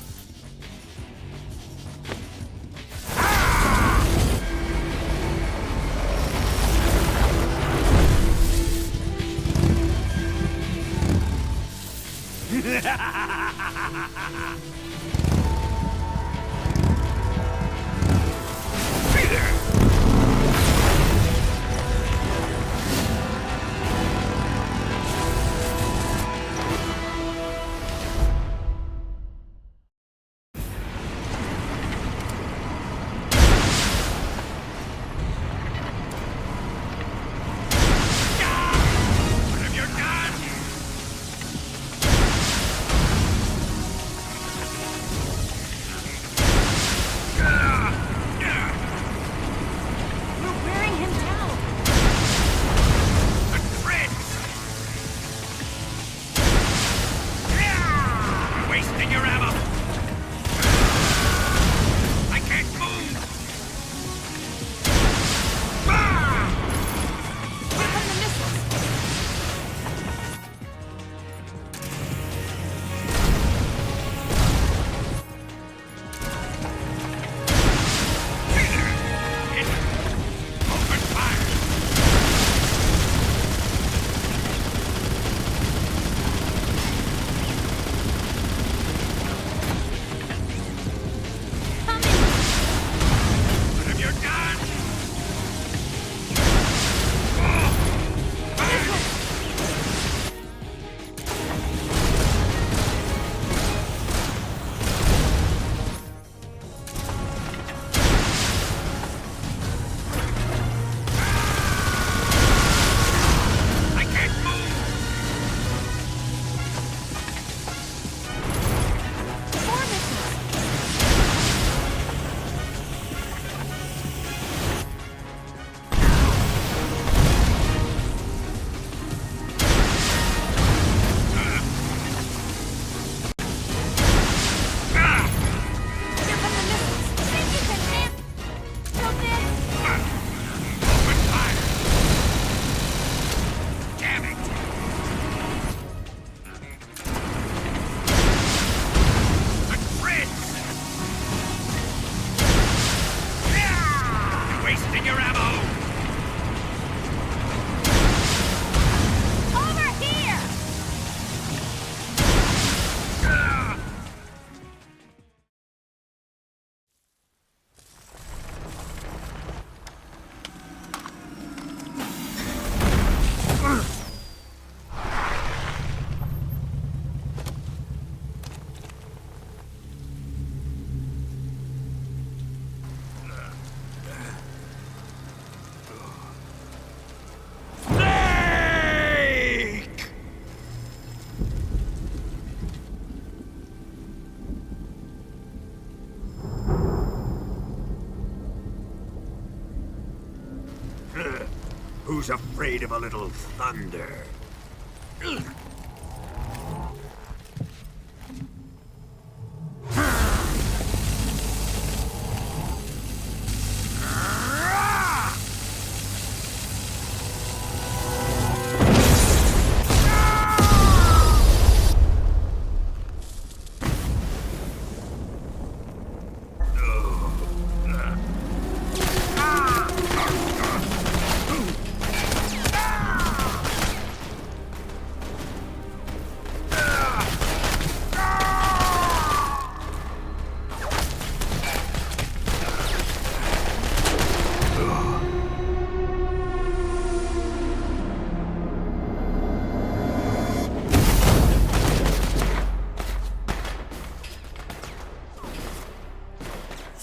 Who's afraid of a little thunder?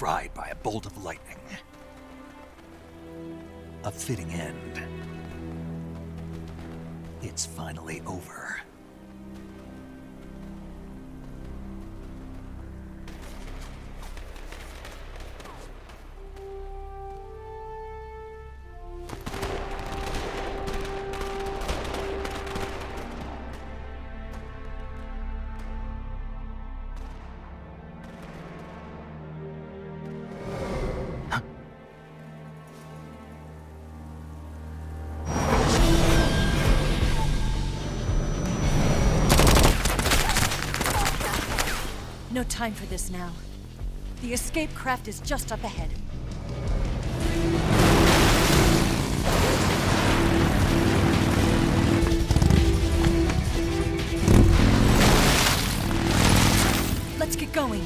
fried by a bolt of lightning. A fitting end. It's finally over. No time for this now. The escape craft is just up ahead. Let's get going.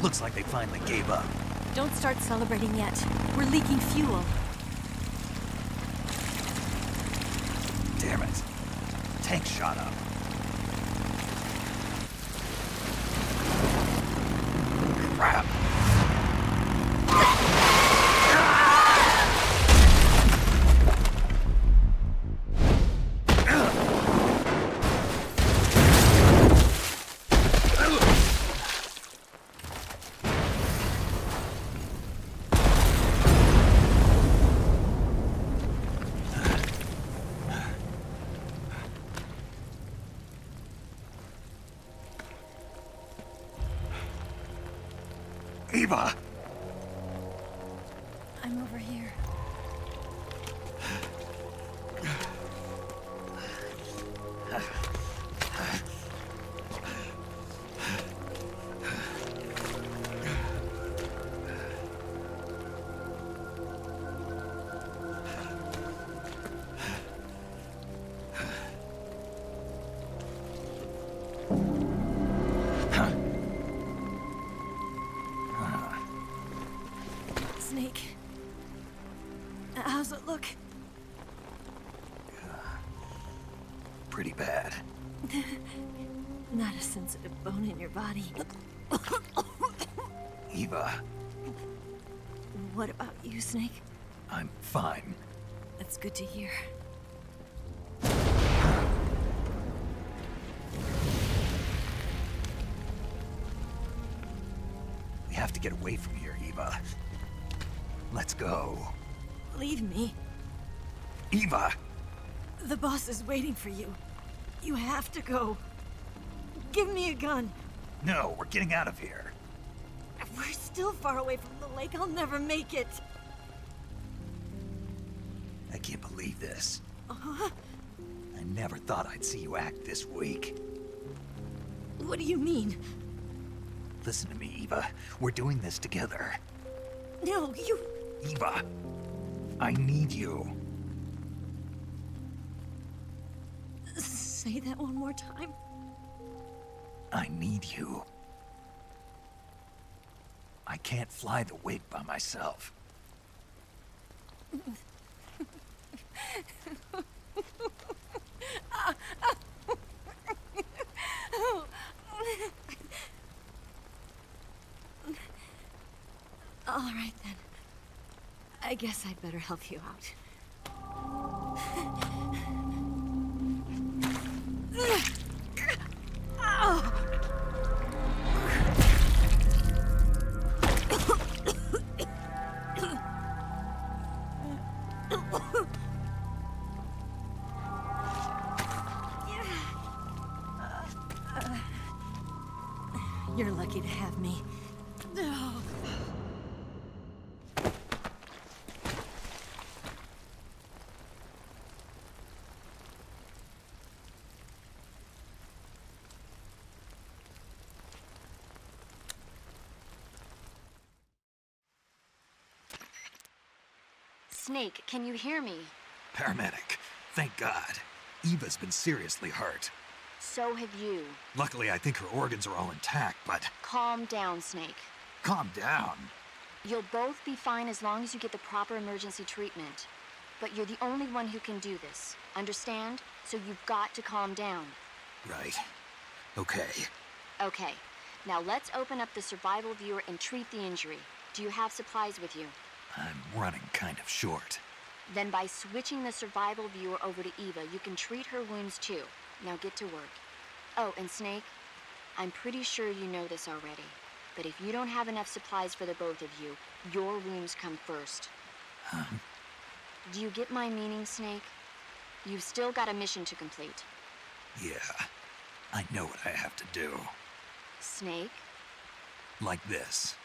Looks like they finally gave up. Don't start celebrating yet. We're leaking fuel. Damn it. Tank shot up. Crap. Eva! I'm over here. Snake. How's it look? Pretty bad. Not a sensitive bone in your body. Eva, What about you, Snake? I'm fine. That's good to hear. We have to get away from here, Eva. Let's go. Leave me. Eva! The boss is waiting for you. You have to go. Give me a gun. No, we're getting out of here. We're still far away from the lake. I'll never make it. I can't believe this. Uh-huh. I never thought I'd see you act this weak. What do you mean? Listen to me, Eva. We're doing this together. No, you... Eva, I need you. Say that one more time. I need you. I can't fly the wig by myself. All right, then. I guess I'd better help you out. You're lucky to have me. Snake, can you hear me? Paramedic, thank God. Eva's been seriously hurt. So have you. Luckily, I think her organs are all intact, but... Calm down, Snake. Calm down. You'll both be fine as long as you get the proper emergency treatment. But you're the only one who can do this. Understand? So you've got to calm down. Right. Okay. Okay. Now let's open up the survival viewer and treat the injury. Do you have supplies with you? I'm running kind of short. Then by switching the survival viewer over to Eva, you can treat her wounds too. Now get to work. Oh, and Snake, I'm pretty sure you know this already, but if you don't have enough supplies for the both of you, your wounds come first. Huh? Do you get my meaning, Snake? You've still got a mission to complete. Yeah. I know what I have to do. Snake? Like this.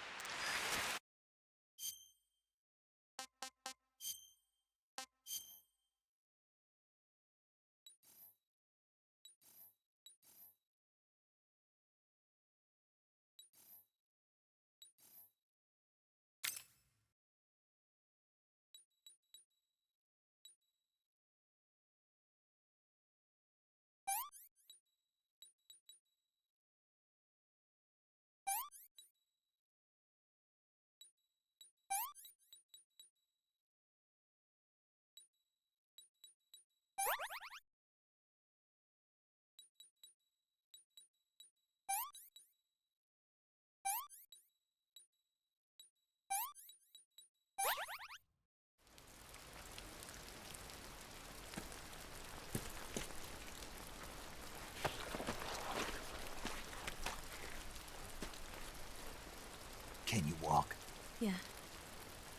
Can you walk? Yeah,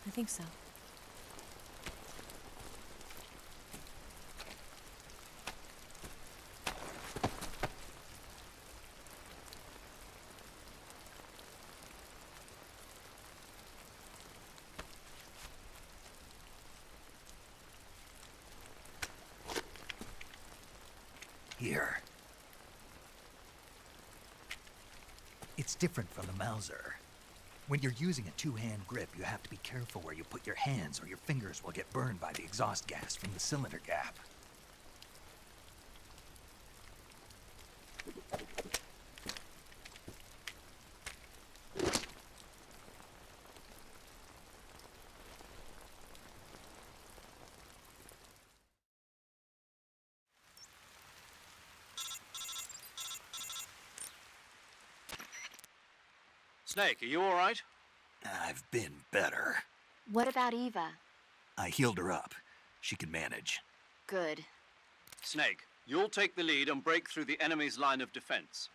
I think so. Here. It's different from the Mauser. When you're using a two-hand grip, you have to be careful where you put your hands or your fingers will get burned by the exhaust gas from the cylinder gap. Snake, are you all right? I've been better. What about Eva? I healed her up. She can manage. Good. Snake, you'll take the lead and break through the enemy's line of defense.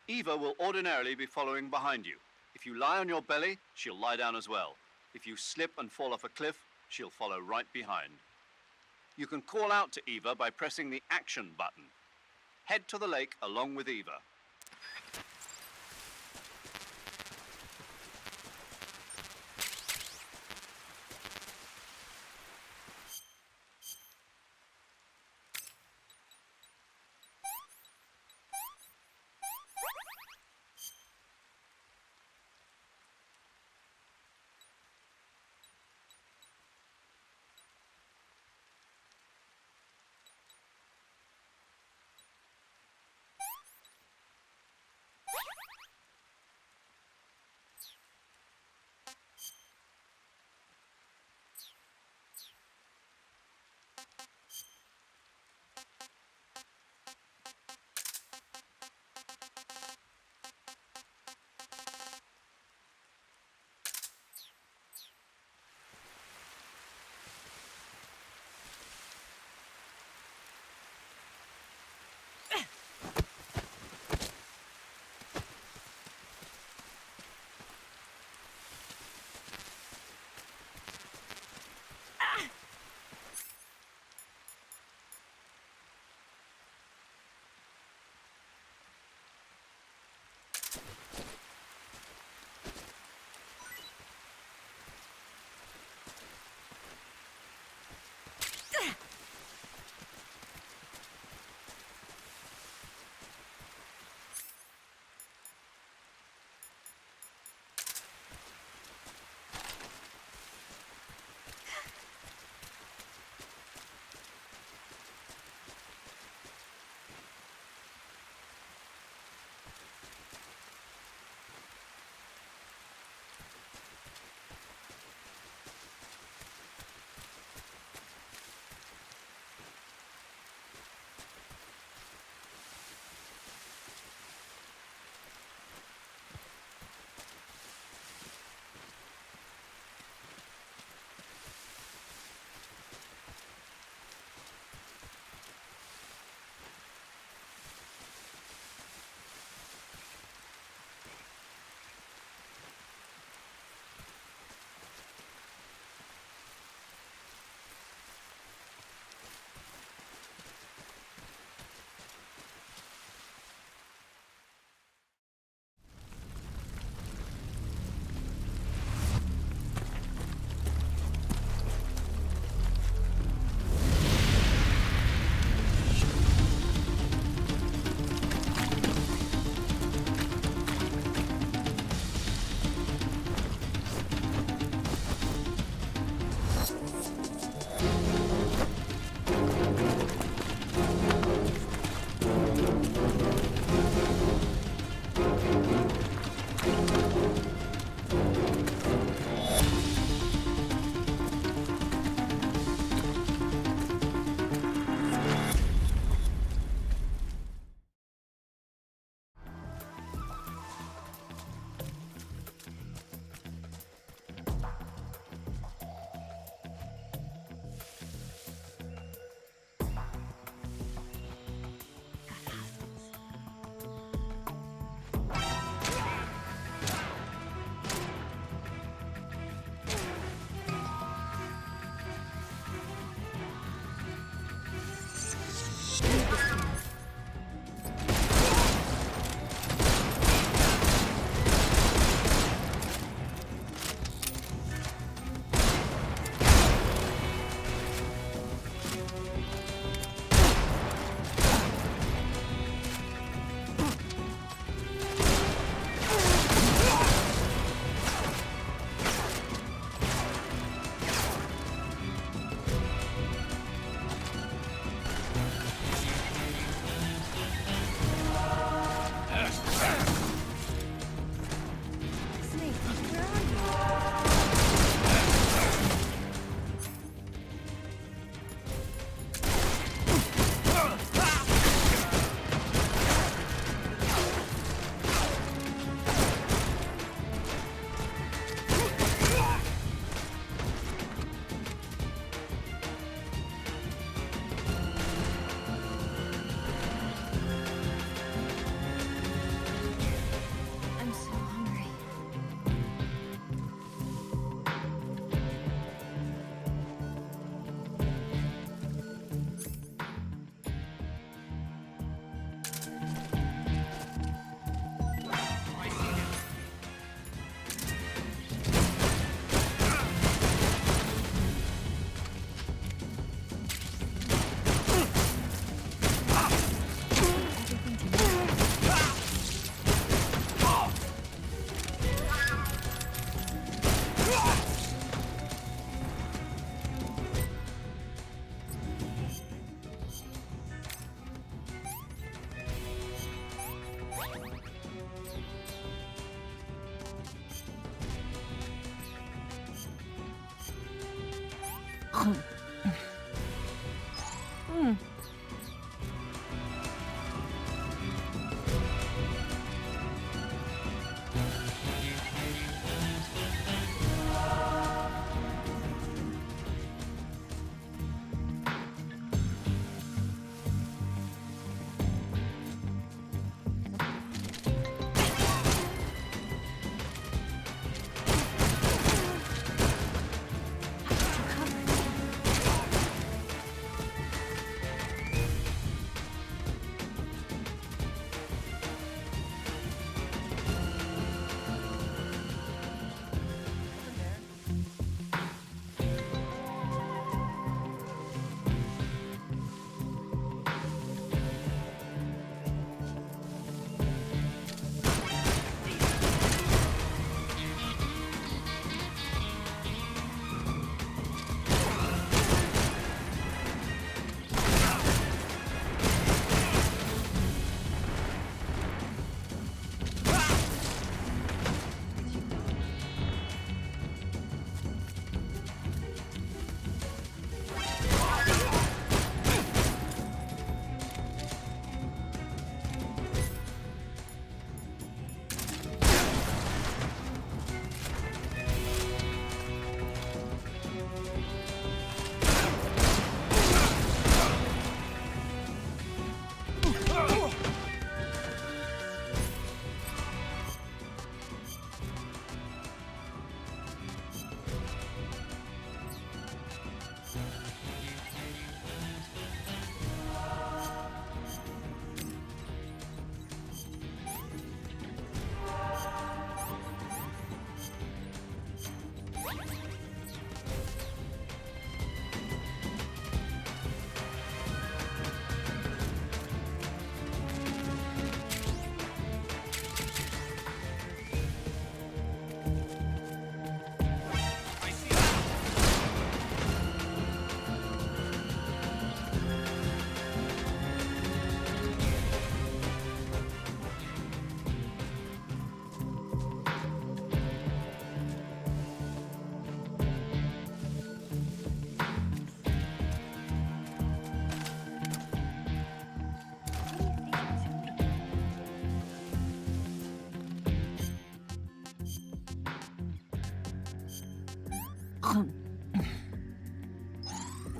Eva will ordinarily be following behind you. If you lie on your belly, she'll lie down as well. If you slip and fall off a cliff, she'll follow right behind. You can call out to Eva by pressing the action button. Head to the lake along with Eva.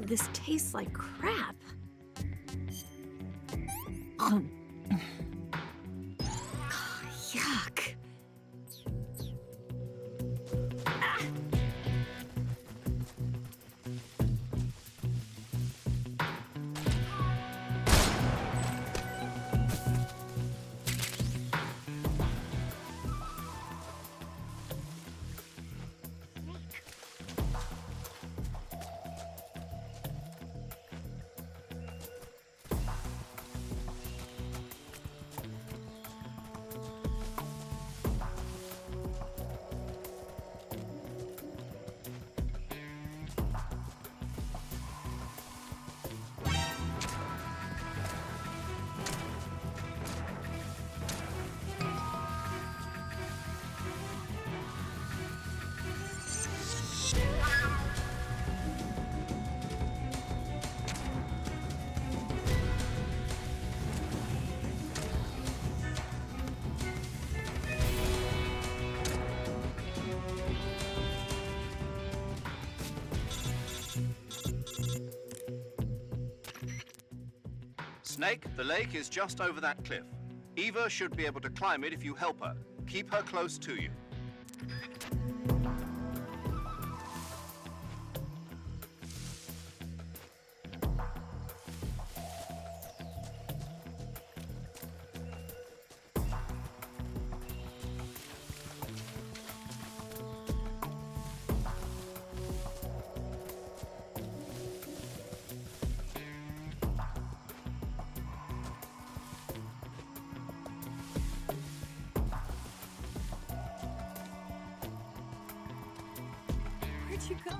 This tastes like crap. Yuck. Snake, the lake is just over that cliff. Eva should be able to climb it if you help her. Keep her close to you. Where'd you go?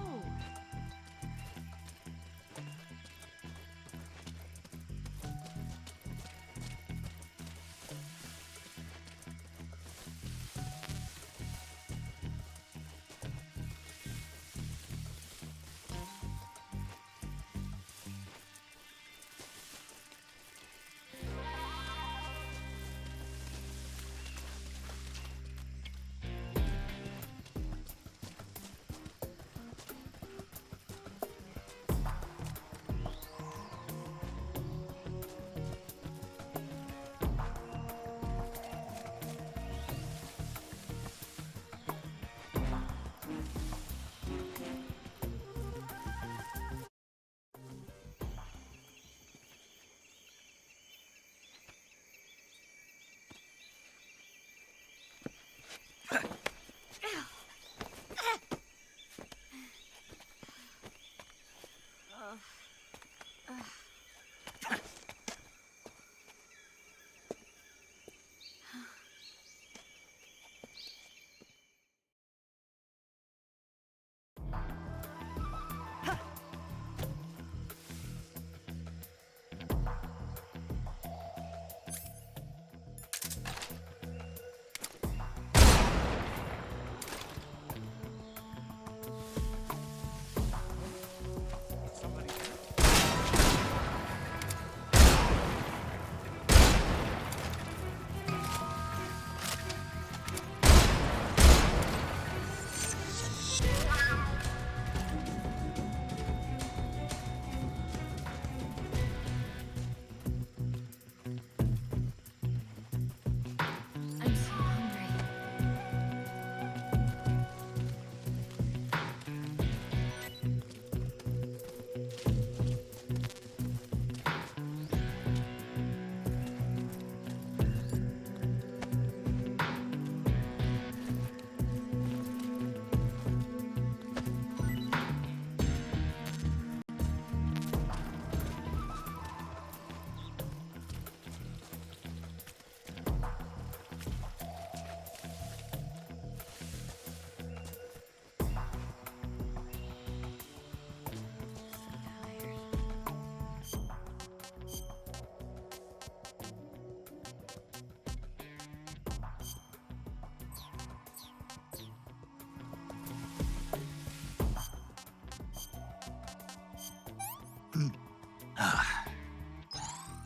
I'm so hungry.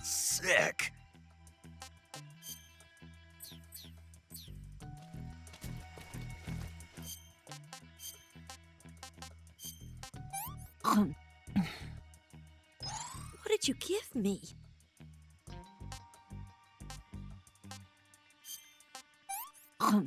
Sick. What did you give me? Hmm.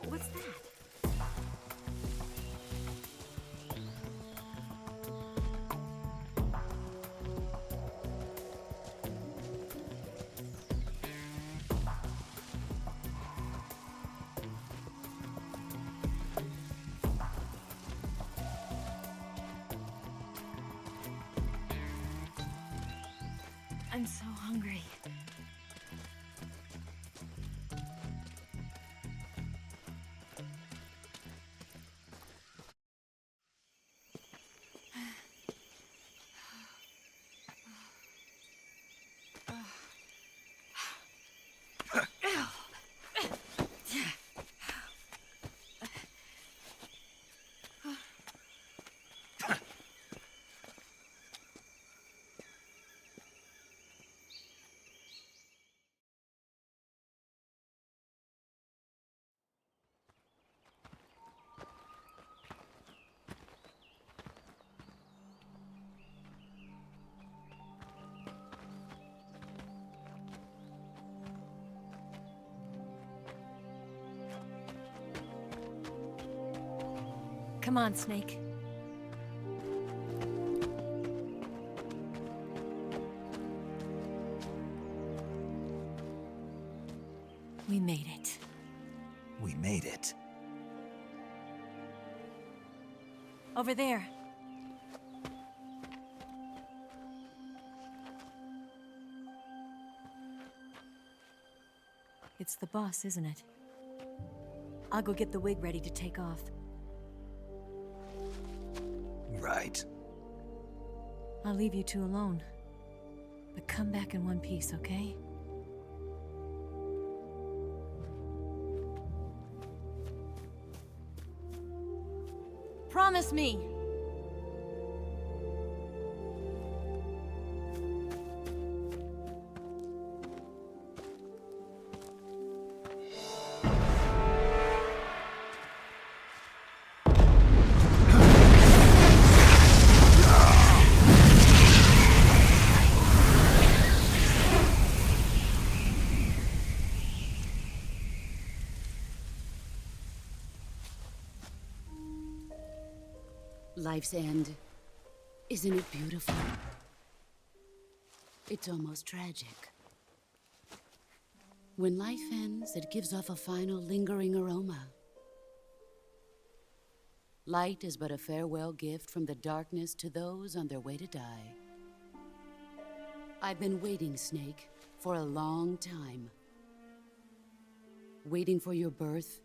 What's that? I'm so hungry. Come on, Snake. We made it. We made it. Over there. It's the boss, isn't it? I'll go get the wig ready to take off. Right. I'll leave you two alone. But come back in one piece, okay? Promise me! Life's end. Isn't it beautiful? It's almost tragic. When life ends, it gives off a final lingering aroma. Light is but a farewell gift from the darkness to those on their way to die. I've been waiting, Snake, for a long time. Waiting for your birth,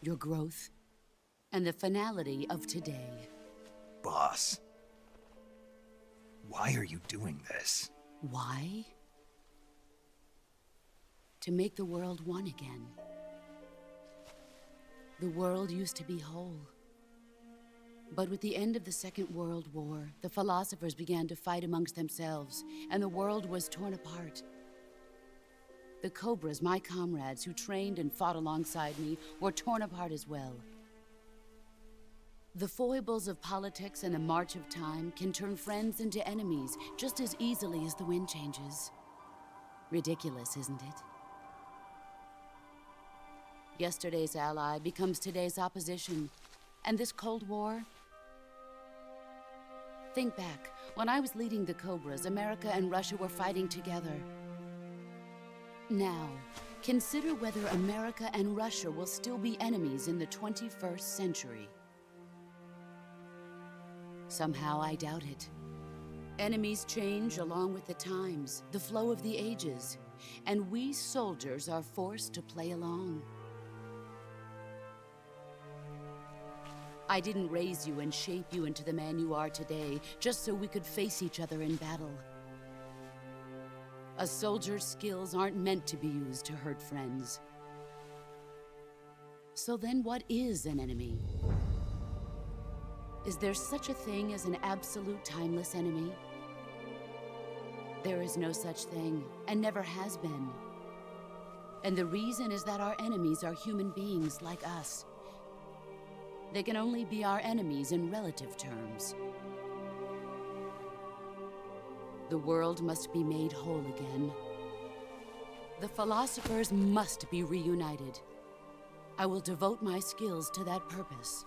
your growth, and the finality of today. Boss. Why are you doing this? Why? To make the world one again. The world used to be whole. But with the end of the Second World War, the philosophers began to fight amongst themselves, and the world was torn apart. The Cobras, my comrades who trained and fought alongside me, were torn apart as well. The foibles of politics and the march of time can turn friends into enemies just as easily as the wind changes. Ridiculous, isn't it? Yesterday's ally becomes today's opposition, and this Cold War? Think back. When I was leading the Cobras, America and Russia were fighting together. Now, consider whether America and Russia will still be enemies in the 21st century. Somehow I doubt it. Enemies change along with the times, the flow of the ages, and we soldiers are forced to play along. I didn't raise you and shape you into the man you are today just so we could face each other in battle. A soldier's skills aren't meant to be used to hurt friends. So then what is an enemy? Is there such a thing as an absolute timeless enemy? There is no such thing, and never has been. And the reason is that our enemies are human beings like us. They can only be our enemies in relative terms. The world must be made whole again. The philosophers must be reunited. I will devote my skills to that purpose.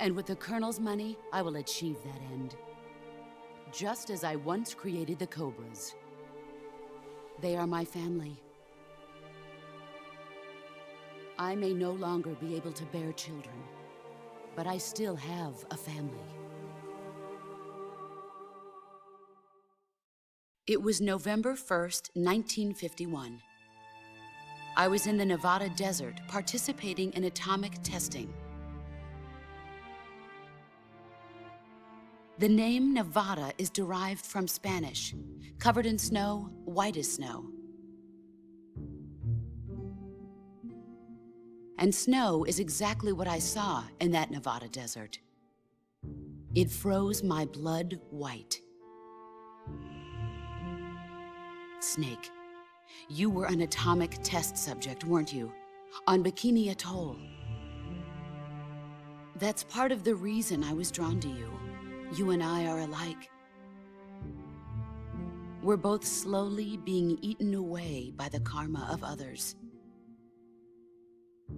And with the Colonel's money, I will achieve that end. Just as I once created the Cobras. They are my family. I may no longer be able to bear children, but I still have a family. It was November 1st, 1951. I was in the Nevada desert participating in atomic testing. The name Nevada is derived from Spanish, covered in snow, white as snow. And snow is exactly what I saw in that Nevada desert. It froze my blood white. Snake, you were an atomic test subject, weren't you? On Bikini Atoll. That's part of the reason I was drawn to you. You and I are alike. We're both slowly being eaten away by the karma of others.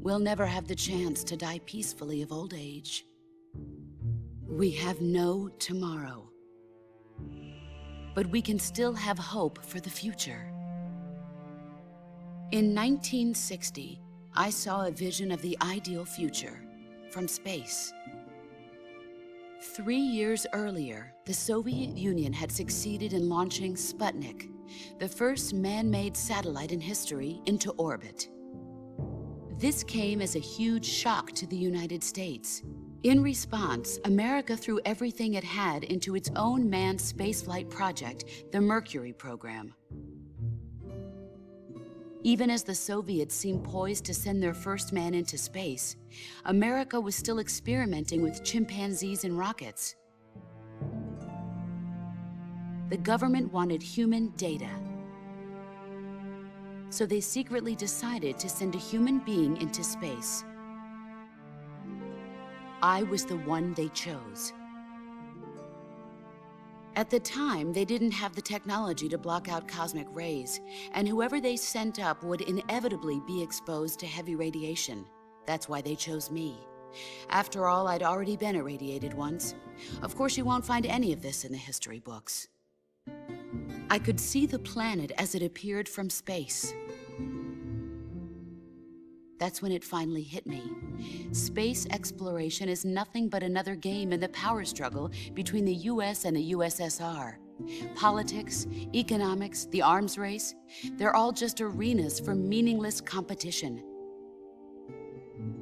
we'll never have the chance to die peacefully of old age. We have no tomorrow. But we can still have hope for the future. In 1960, I saw a vision of the ideal future from space. 3 years earlier, the Soviet Union had succeeded in launching Sputnik, the first man-made satellite in history, into orbit. This came as a huge shock to the United States. In response, America threw everything it had into its own manned spaceflight project, the Mercury program. Even as the Soviets seemed poised to send their first man into space, America was still experimenting with chimpanzees and rockets. The government wanted human data. So they secretly decided to send a human being into space. I was the one they chose. At the time, they didn't have the technology to block out cosmic rays, and whoever they sent up would inevitably be exposed to heavy radiation. That's why they chose me. After all, I'd already been irradiated once. Of course, you won't find any of this in the history books. I could see the planet as it appeared from space. That's when it finally hit me. Space exploration is nothing but another game in the power struggle between the US and the USSR. Politics, economics, the arms race, they're all just arenas for meaningless competition.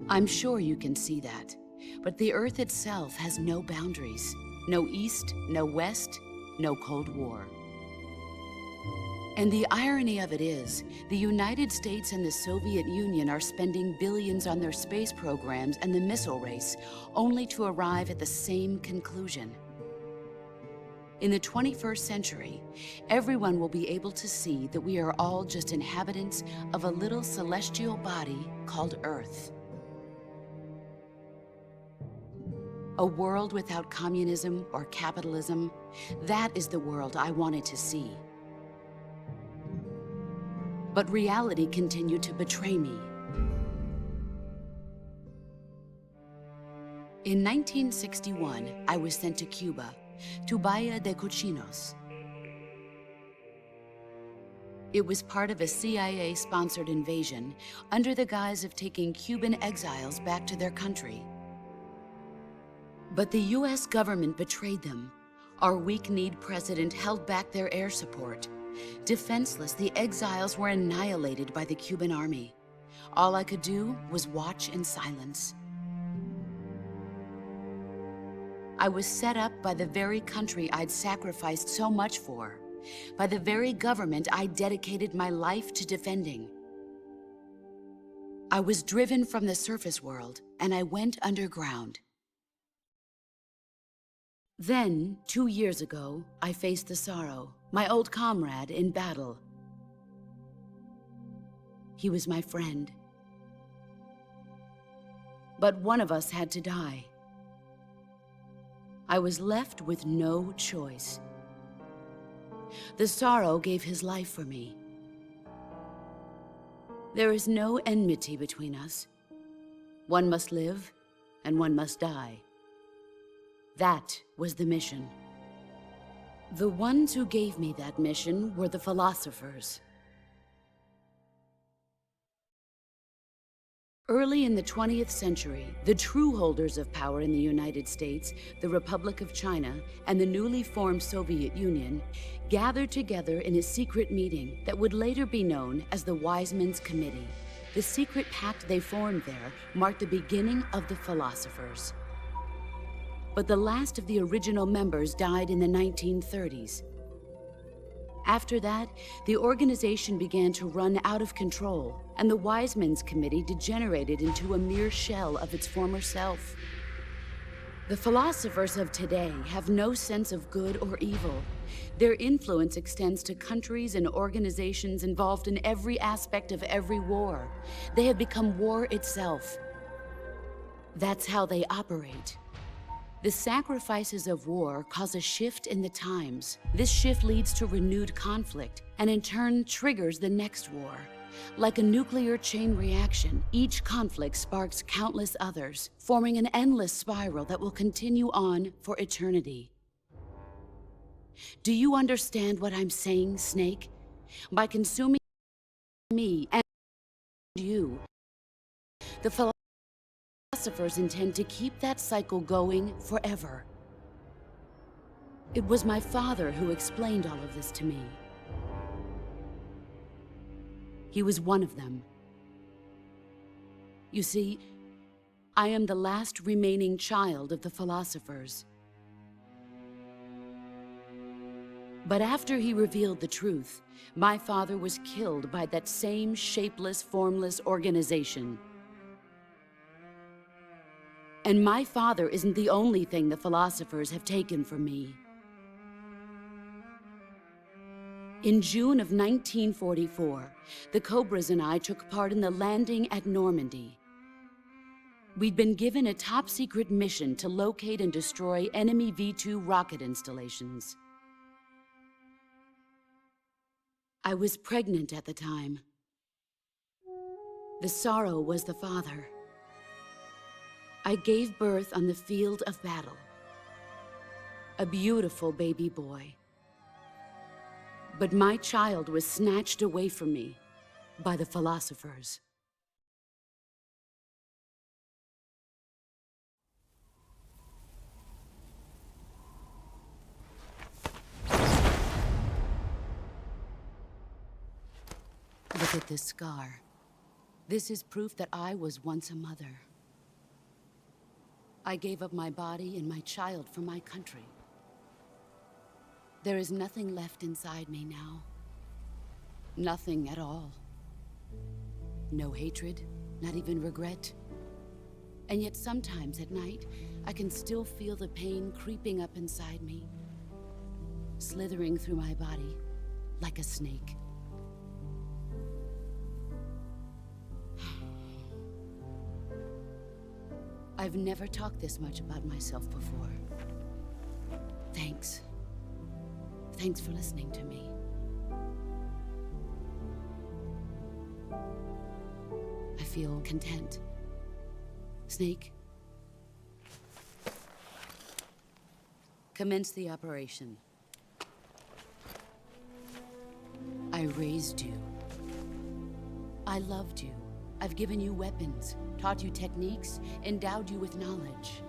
I'm sure you can see that, but the Earth itself has no boundaries. No East, no West, no Cold War. And the irony of it is, the United States and the Soviet Union are spending billions on their space programs and the missile race, only to arrive at the same conclusion. In the 21st century, everyone will be able to see that we are all just inhabitants of a little celestial body called Earth. A world without communism or capitalism, that is the world I wanted to see. But reality continued to betray me. In 1961, I was sent to Cuba, to Bahia de Cochinos. It was part of a CIA-sponsored invasion under the guise of taking Cuban exiles back to their country. But the US government betrayed them. Our weak-kneed president held back their air support. Defenseless, the exiles were annihilated by the Cuban army. All I could do was watch in silence. I was set up by the very country I'd sacrificed so much for, by the very government I dedicated my life to defending. I was driven from the surface world, and I went underground. Then, 2 years ago, I faced the Sorrow, my old comrade in battle. He was my friend. But one of us had to die. I was left with no choice. The Sorrow gave his life for me. There is no enmity between us. One must live, and one must die. That was the mission. The ones who gave me that mission were the philosophers. Early in the 20th century, the true holders of power in the United States, the Republic of China, and the newly formed Soviet Union gathered together in a secret meeting that would later be known as the Wise Men's Committee. The secret pact they formed there marked the beginning of the philosophers. But the last of the original members died in the 1930s. After that, the organization began to run out of control, and the Wise Men's Committee degenerated into a mere shell of its former self. The philosophers of today have no sense of good or evil. Their influence extends to countries and organizations involved in every aspect of every war. They have become war itself. That's how they operate. The sacrifices of war cause a shift in the times. This shift leads to renewed conflict, and in turn triggers the next war. Like a nuclear chain reaction, each conflict sparks countless others, forming an endless spiral that will continue on for eternity. Do you understand what I'm saying, Snake? By consuming me and you, the philosophers intend to keep that cycle going forever. It was my father who explained all of this to me. He was one of them. You see, I am the last remaining child of the philosophers. But after he revealed the truth, my father was killed by that same shapeless, formless organization. And my father isn't the only thing the philosophers have taken from me. In June of 1944, the Cobras and I took part in the landing at Normandy. We'd been given a top-secret mission to locate and destroy enemy V-2 rocket installations. I was pregnant at the time. The sorrow was the father. I gave birth on the field of battle. A beautiful baby boy. But my child was snatched away from me by the philosophers. Look at this scar. This is proof that I was once a mother. I gave up my body and my child for my country. There is nothing left inside me now. Nothing at all. No hatred, not even regret. And yet sometimes at night, I can still feel the pain creeping up inside me, slithering through my body like a snake. I've never talked this much about myself before. Thanks. Thanks for listening to me. I feel content. Snake, commence the operation. I raised you. I loved you. I've given you weapons, taught you techniques, endowed you with knowledge.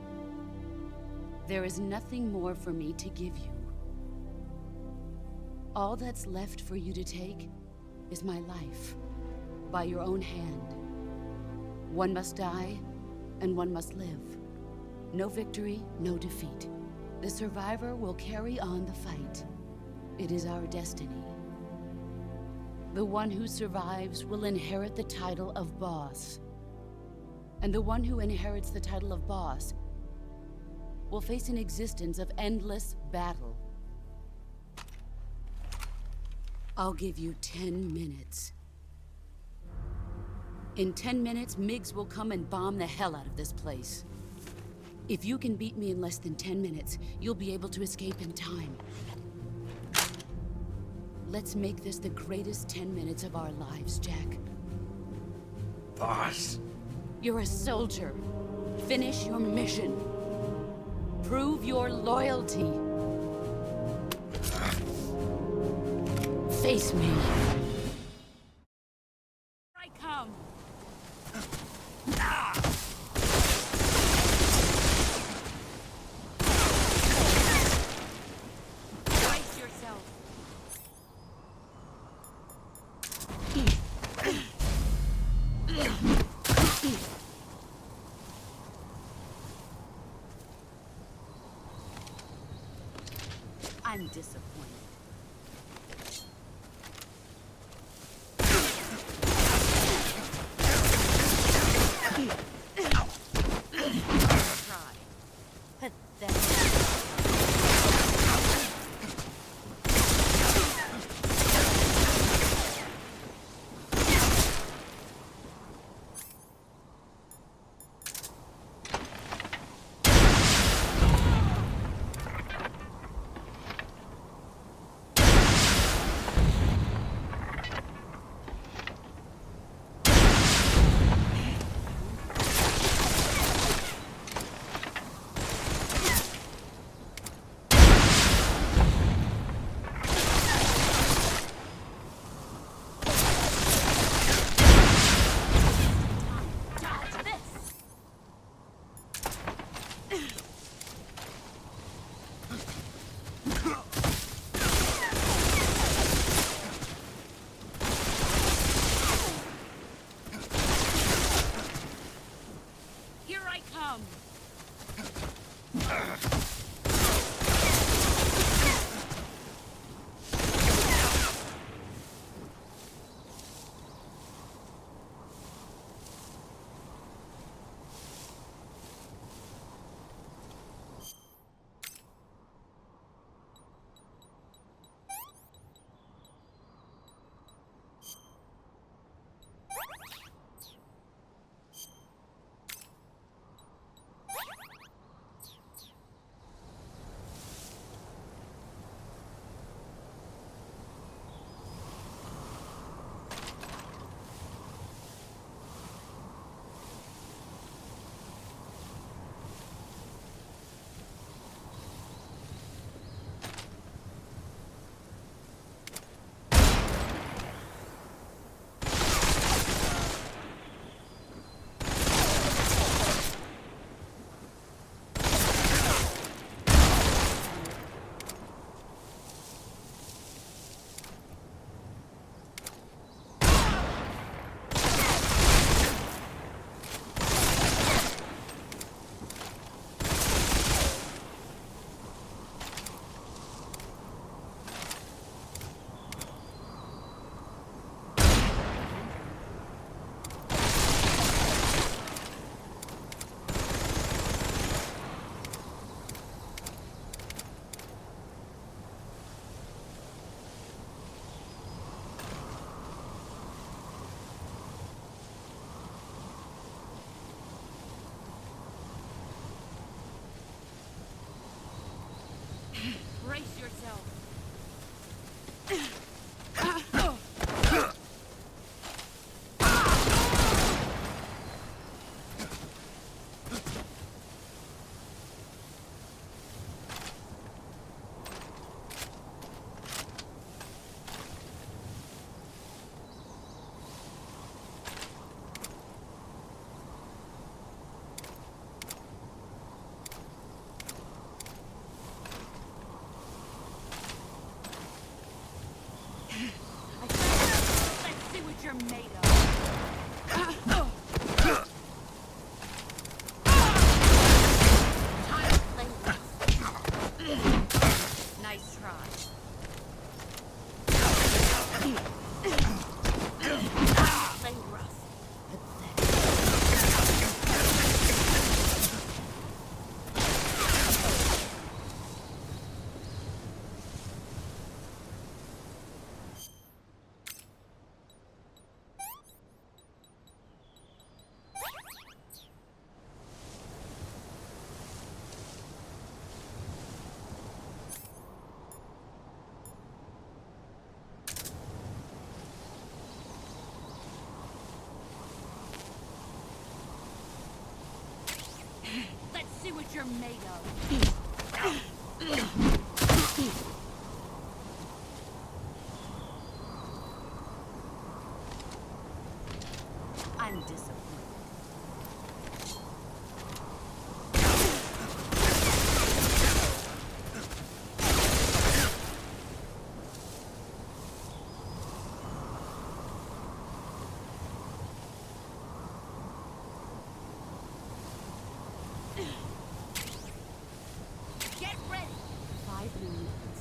There is nothing more for me to give you. All that's left for you to take is my life, by your own hand. One must die, and one must live. No victory, no defeat. The survivor will carry on the fight. It is our destiny. The one who survives will inherit the title of boss. And the one who inherits the title of boss will face an existence of endless battle. I'll give you 10 minutes. In 10 minutes, MiGs will come and bomb the hell out of this place. If you can beat me in less than 10 minutes, you'll be able to escape in time. Let's make this the greatest 10 minutes of our lives, Jack. Boss. You're a soldier. Finish your mission. Prove your loyalty. Face me. I come. Brace yourself. I'm disappointed. Come! Brace yourself. Let's see what you're made of. Time to play rough. Nice try. Play rough. Let's see what you're made of. I'm disappointed. Get ready! 5 minutes.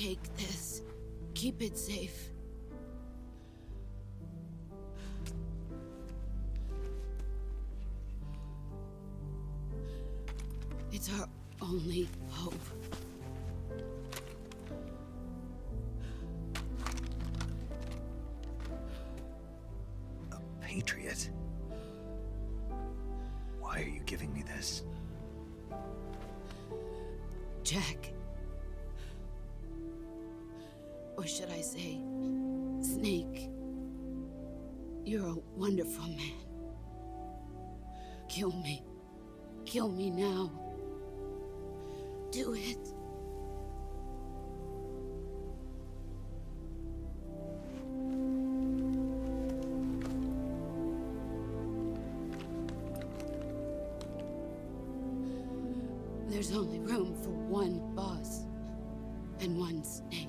Take this. Keep it safe. It's our only hope. A patriot? Why are you giving me this? Jack. Or should I say, Snake. You're a wonderful man. Kill me. Kill me now. Do it. There's only room for one boss and one snake.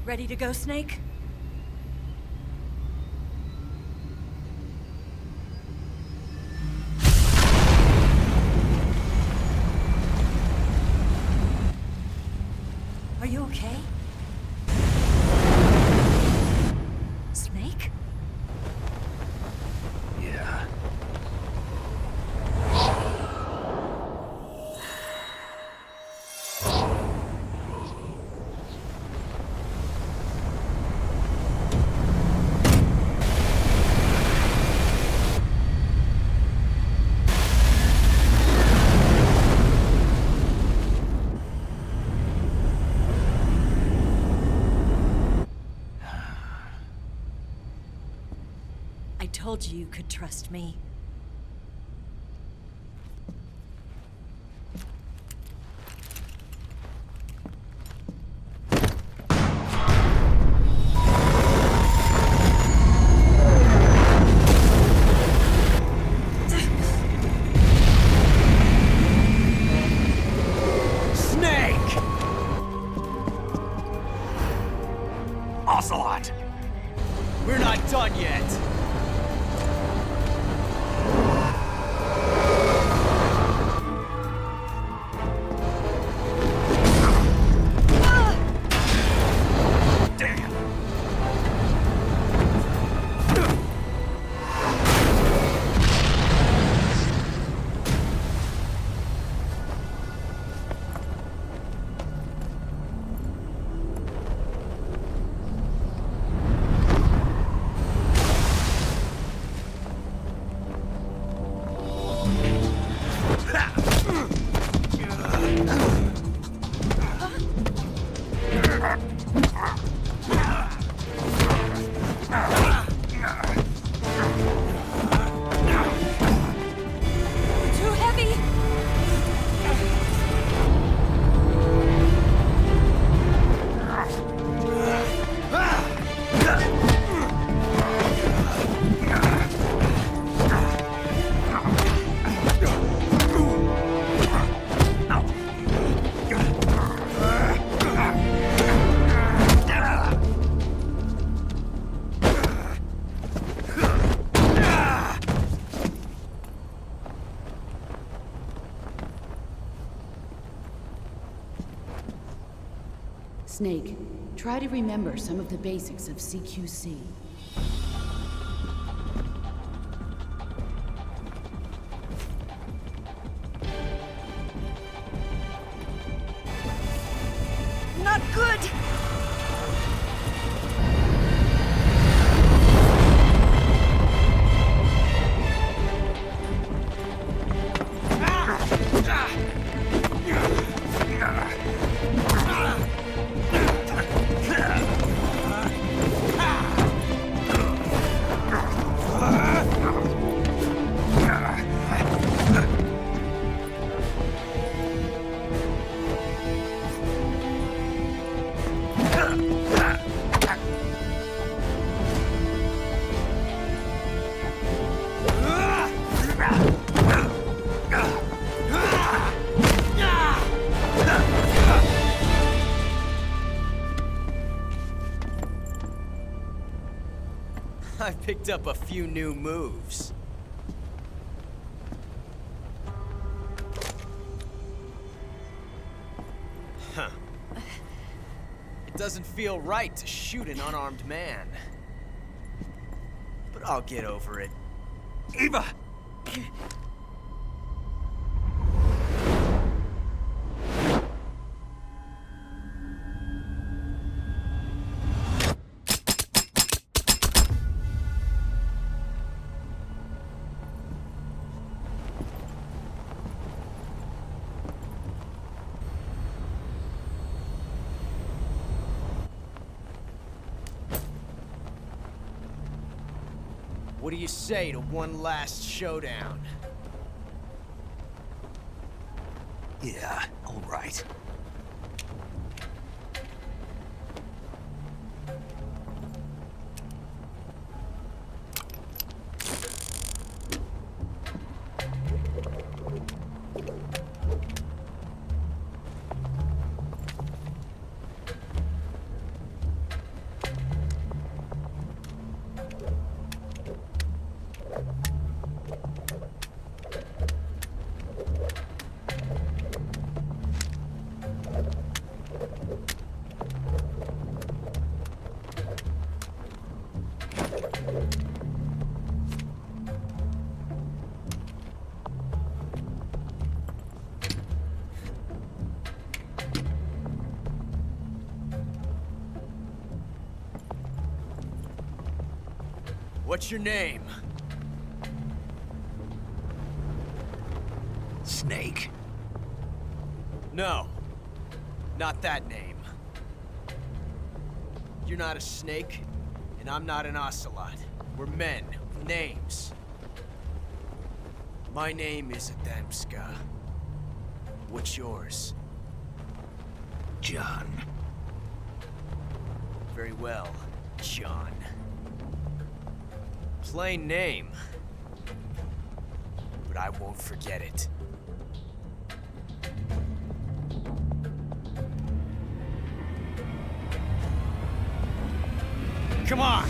Ready to go, Snake? Are you okay? Snake? Yeah. I told you you could trust me. Snake! Ocelot! We're not done yet! Too heavy! Snake, try to remember some of the basics of CQC. Not good! I picked up a few new moves. Huh. It doesn't feel right to shoot an unarmed man. But I'll get over it. Eva! What do you say to one last showdown? Yeah, all right. What's your name? Snake. No. Not that name. You're not a snake, and I'm not an ocelot. We're men with names. My name is Adamska. What's yours? John. Very well, John. Plain name. But I won't forget it. Come on!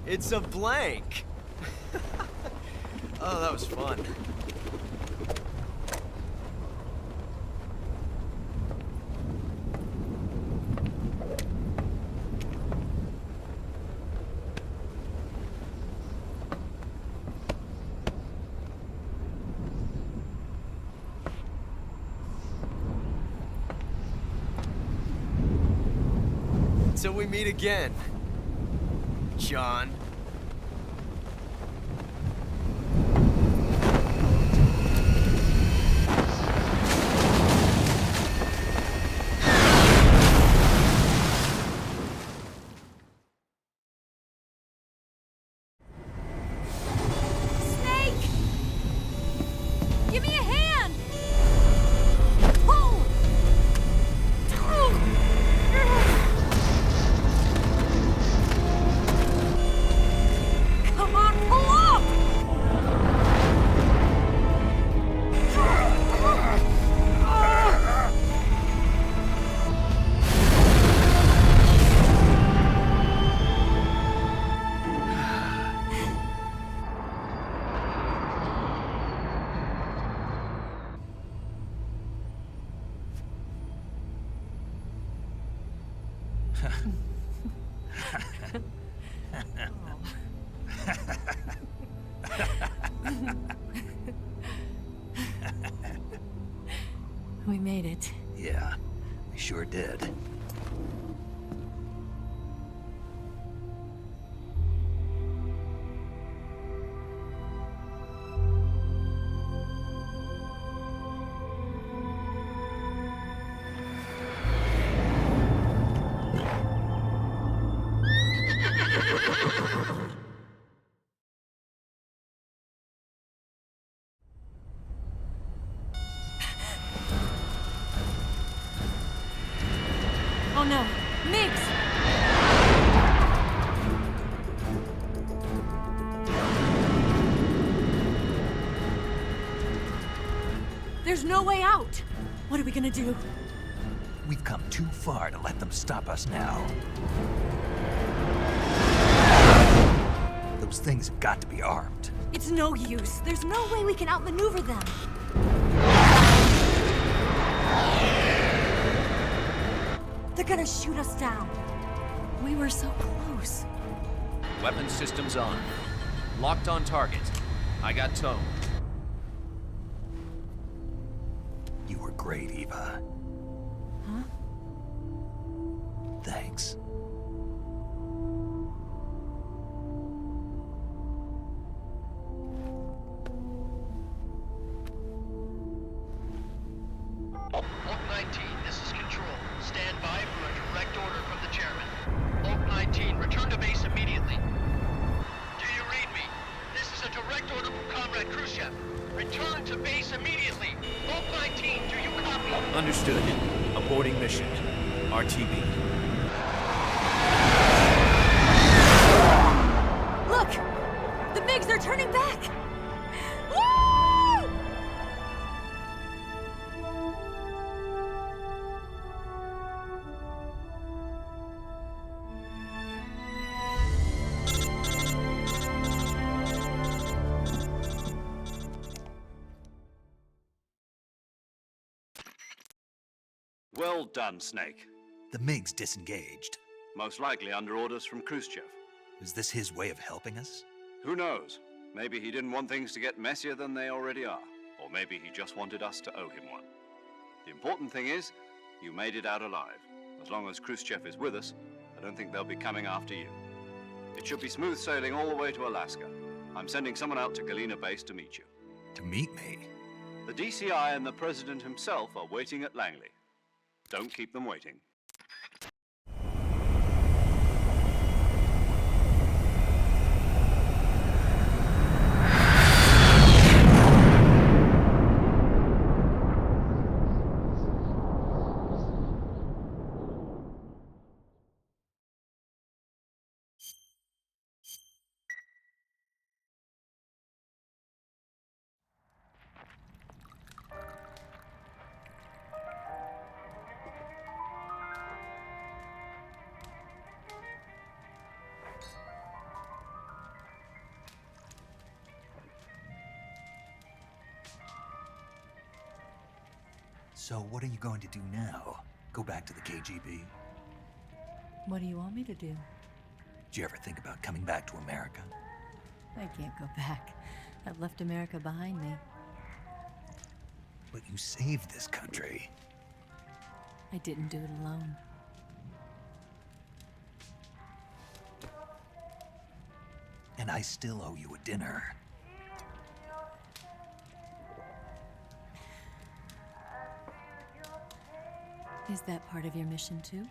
It's a blank. Oh, that was fun. Till we meet again, John. Snake! Give me a hand! Pull! Come on, pull up! We made it. Yeah, we sure did. Oh no, Miggs! There's no way out! What are we gonna do? We've come too far to let them stop us now. Those things have got to be armed. It's no use. There's no way we can outmaneuver them. They're gonna shoot us down. We were so close. Weapon systems on. Locked on target. I got tone. You were great, Eva. Huh? Thanks. Oak 19, this is Control. Stand by for a direct order from the chairman. Oak 19, return to base immediately. Do you read me? This is a direct order from Comrade Khrushchev. Return to base immediately. Oak 19, do you copy? Understood. Aborting mission. RTB. Look! The MiGs are turning back! Woo! Well done, Snake. The MiGs disengaged. Most likely under orders from Khrushchev. Is this his way of helping us? Who knows? Maybe he didn't want things to get messier than they already are. Or maybe he just wanted us to owe him one. The important thing is, you made it out alive. As long as Khrushchev is with us, I don't think they'll be coming after you. It should be smooth sailing all the way to Alaska. I'm sending someone out to Galena Base to meet you. To meet me? The DCI and the President himself are waiting at Langley. Don't keep them waiting. So what are you going to do now? Go back to the KGB? What do you want me to do? Did you ever think about coming back to America? I can't go back. I've left America behind me. But you saved this country. I didn't do it alone. And I still owe you a dinner. Is that part of your mission too?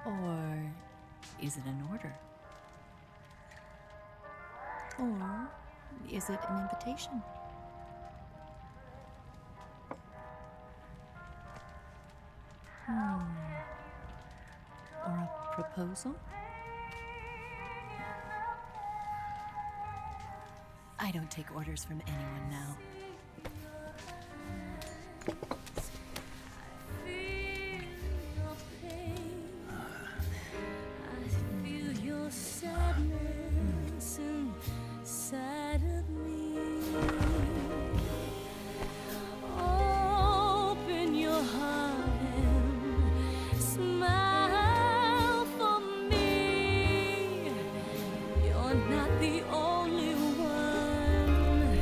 Or is it an order? Or is it an invitation? Or a proposal? I don't take orders from anyone now. Sadness inside of me. Open your heart and smile for me. You're not the only one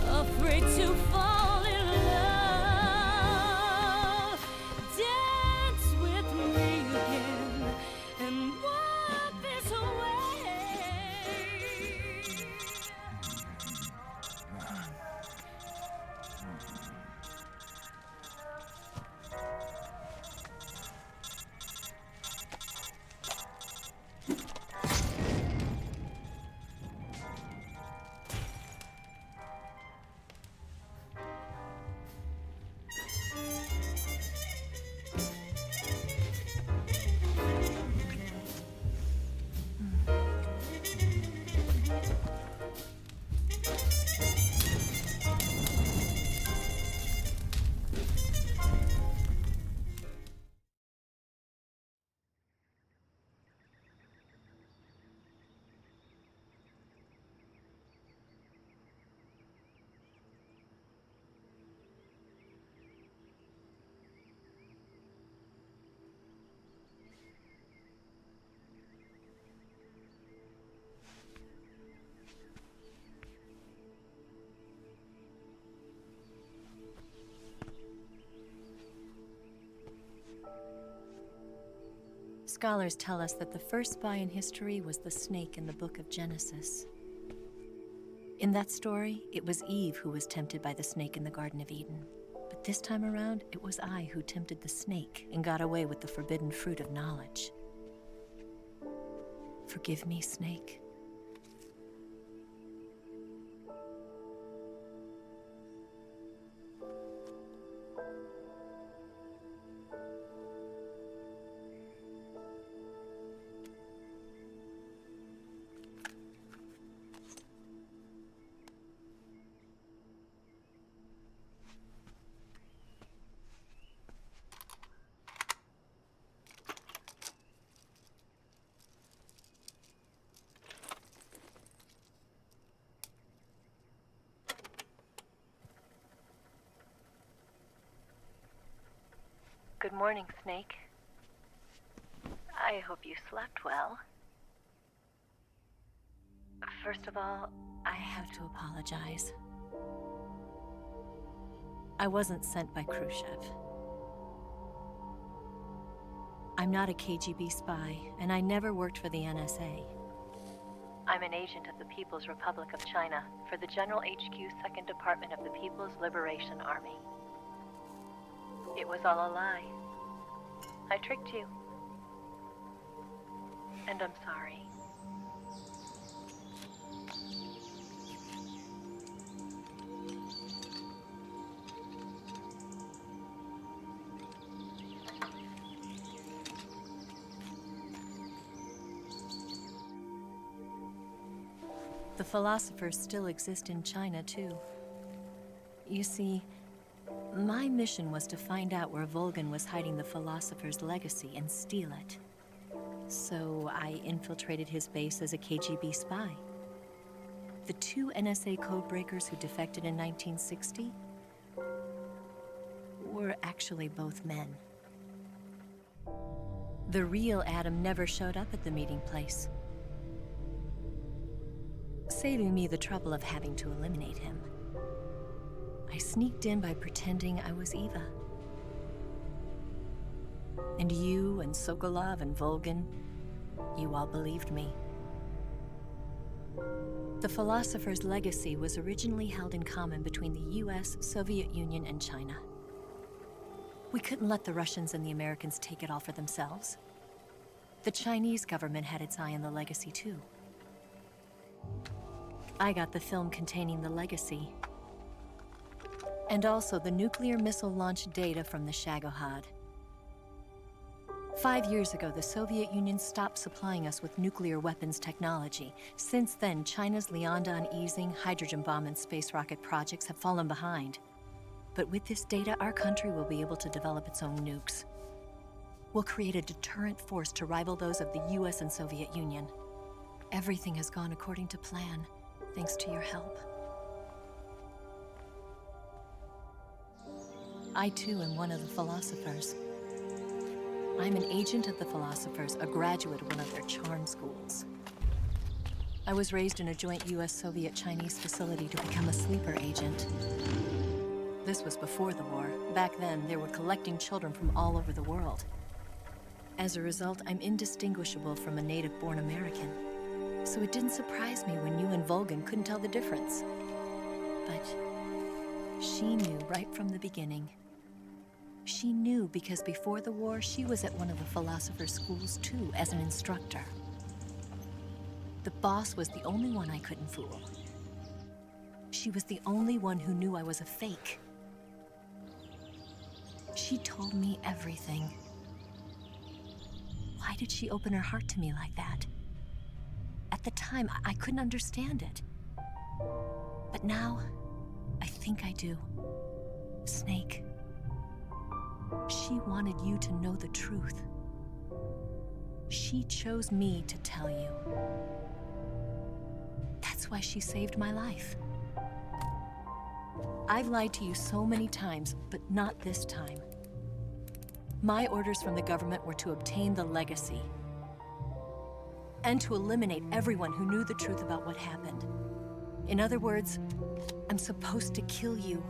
afraid to fall in love. Dance with me again and walk this way. Scholars tell us that the first spy in history was the snake in the book of Genesis. In that story, it was Eve who was tempted by the snake in the Garden of Eden. But this time around, it was I who tempted the snake and got away with the forbidden fruit of knowledge. Forgive me, snake. Good morning, Snake. I hope you slept well. First of all, I have to apologize. I wasn't sent by Khrushchev. I'm not a KGB spy, and I never worked for the NSA. I'm an agent of the People's Republic of China for the General HQ 2nd Department of the People's Liberation Army. It was all a lie. I tricked you. And I'm sorry. The philosophers still exist in China, too. You see, my mission was to find out where Volgan was hiding the philosopher's legacy and steal it. So I infiltrated his base as a KGB spy. The 2 NSA codebreakers who defected in 1960 were were actually both men. The real Adam never showed up at the meeting place, saving me the trouble of having to eliminate him. I sneaked in by pretending I was Eva. And you and Sokolov and Volgin, you all believed me. The philosopher's legacy was originally held in common between the US, Soviet Union, and China. We couldn't let the Russians and the Americans take it all for themselves. The Chinese government had its eye on the legacy too. I got the film containing the legacy, and also the nuclear missile launch data from the Shagohod. 5 years ago, the Soviet Union stopped supplying us with nuclear weapons technology. Since then, China's Liaodong easing, hydrogen bomb, and space rocket projects have fallen behind. But with this data, our country will be able to develop its own nukes. We'll create a deterrent force to rival those of the US and Soviet Union. Everything has gone according to plan, thanks to your help. I too am one of the philosophers. I'm an agent of the philosophers, a graduate of one of their charm schools. I was raised in a joint US-Soviet-Chinese facility to become a sleeper agent. This was before the war. Back then, they were collecting children from all over the world. As a result, I'm indistinguishable from a native-born American. So it didn't surprise me when you and Volgin couldn't tell the difference. But she knew right from the beginning. She knew because before the war, she was at one of the philosopher's schools too, as an instructor. The boss was the only one I couldn't fool. She was the only one who knew I was a fake. She told me everything. Why did she open her heart to me like that? At the time, I couldn't understand it. But now, I think I do. Snake. She wanted you to know the truth. She chose me to tell you. That's why she saved my life. I've lied to you so many times, but not this time. My orders from the government were to obtain the legacy and to eliminate everyone who knew the truth about what happened. In other words, I'm supposed to kill you.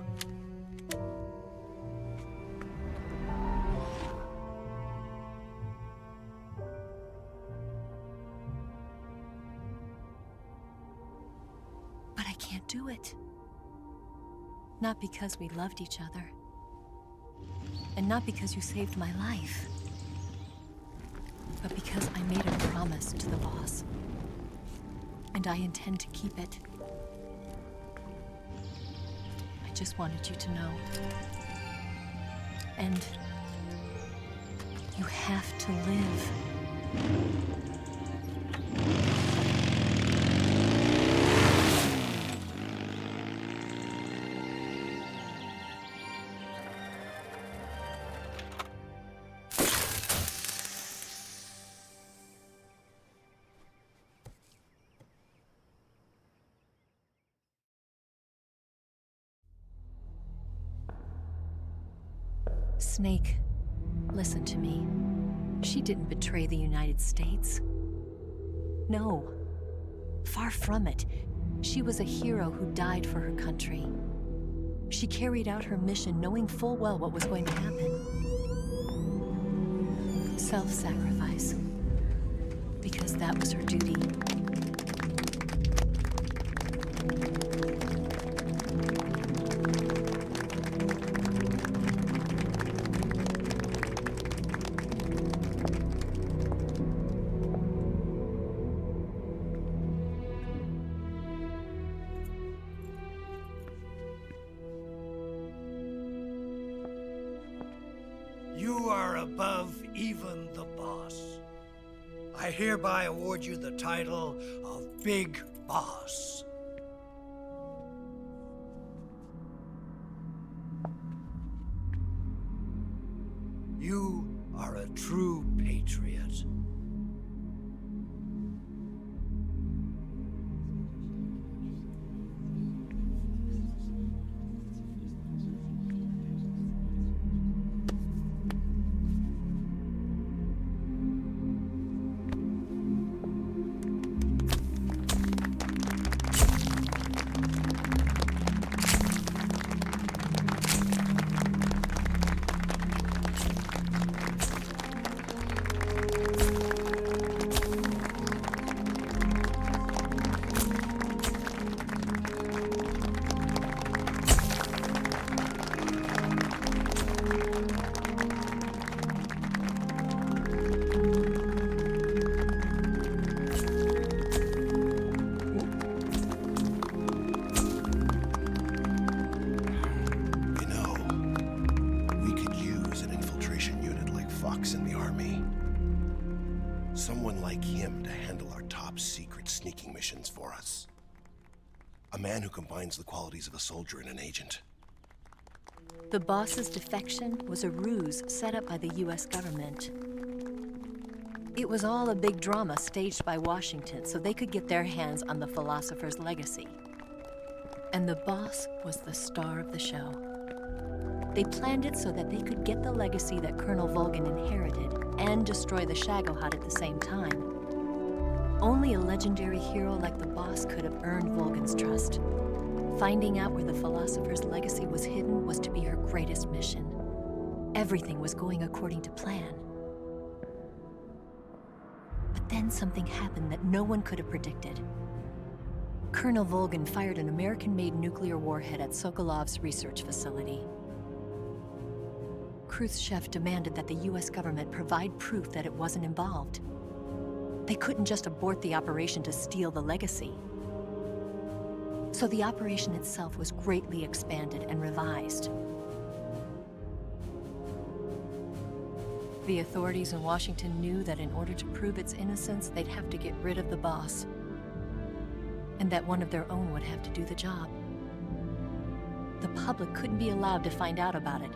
But I can't do it. Not because we loved each other. And not because you saved my life. But because I made a promise to the boss. And I intend to keep it. I just wanted you to know. And you have to live. Snake, listen to me. She didn't betray the United States. No. Far from it. She was a hero who died for her country. She carried out her mission knowing full well what was going to happen. Self-sacrifice. Because that was her duty. You are above even the boss. I hereby award you the title of Big Boss. You are a true patriot. box in the army. Someone like him to handle our top secret sneaking missions for us. A man who combines the qualities of a soldier and an agent. The boss's defection was a ruse set up by the US government. It was all a big drama staged by Washington so they could get their hands on the philosopher's legacy. And the boss was the star of the show. They planned it so that they could get the legacy that Colonel Volgin inherited and destroy the Shagohod at the same time. Only a legendary hero like the boss could have earned Volgin's trust. Finding out where the philosopher's legacy was hidden was to be her greatest mission. Everything was going according to plan. But then something happened that no one could have predicted. Colonel Volgin fired an American-made nuclear warhead at Sokolov's research facility. Khrushchev demanded that the US government provide proof that it wasn't involved. They couldn't just abort the operation to steal the legacy. So the operation itself was greatly expanded and revised. The authorities in Washington knew that in order to prove its innocence, they'd have to get rid of the boss, and that one of their own would have to do the job. The public couldn't be allowed to find out about it,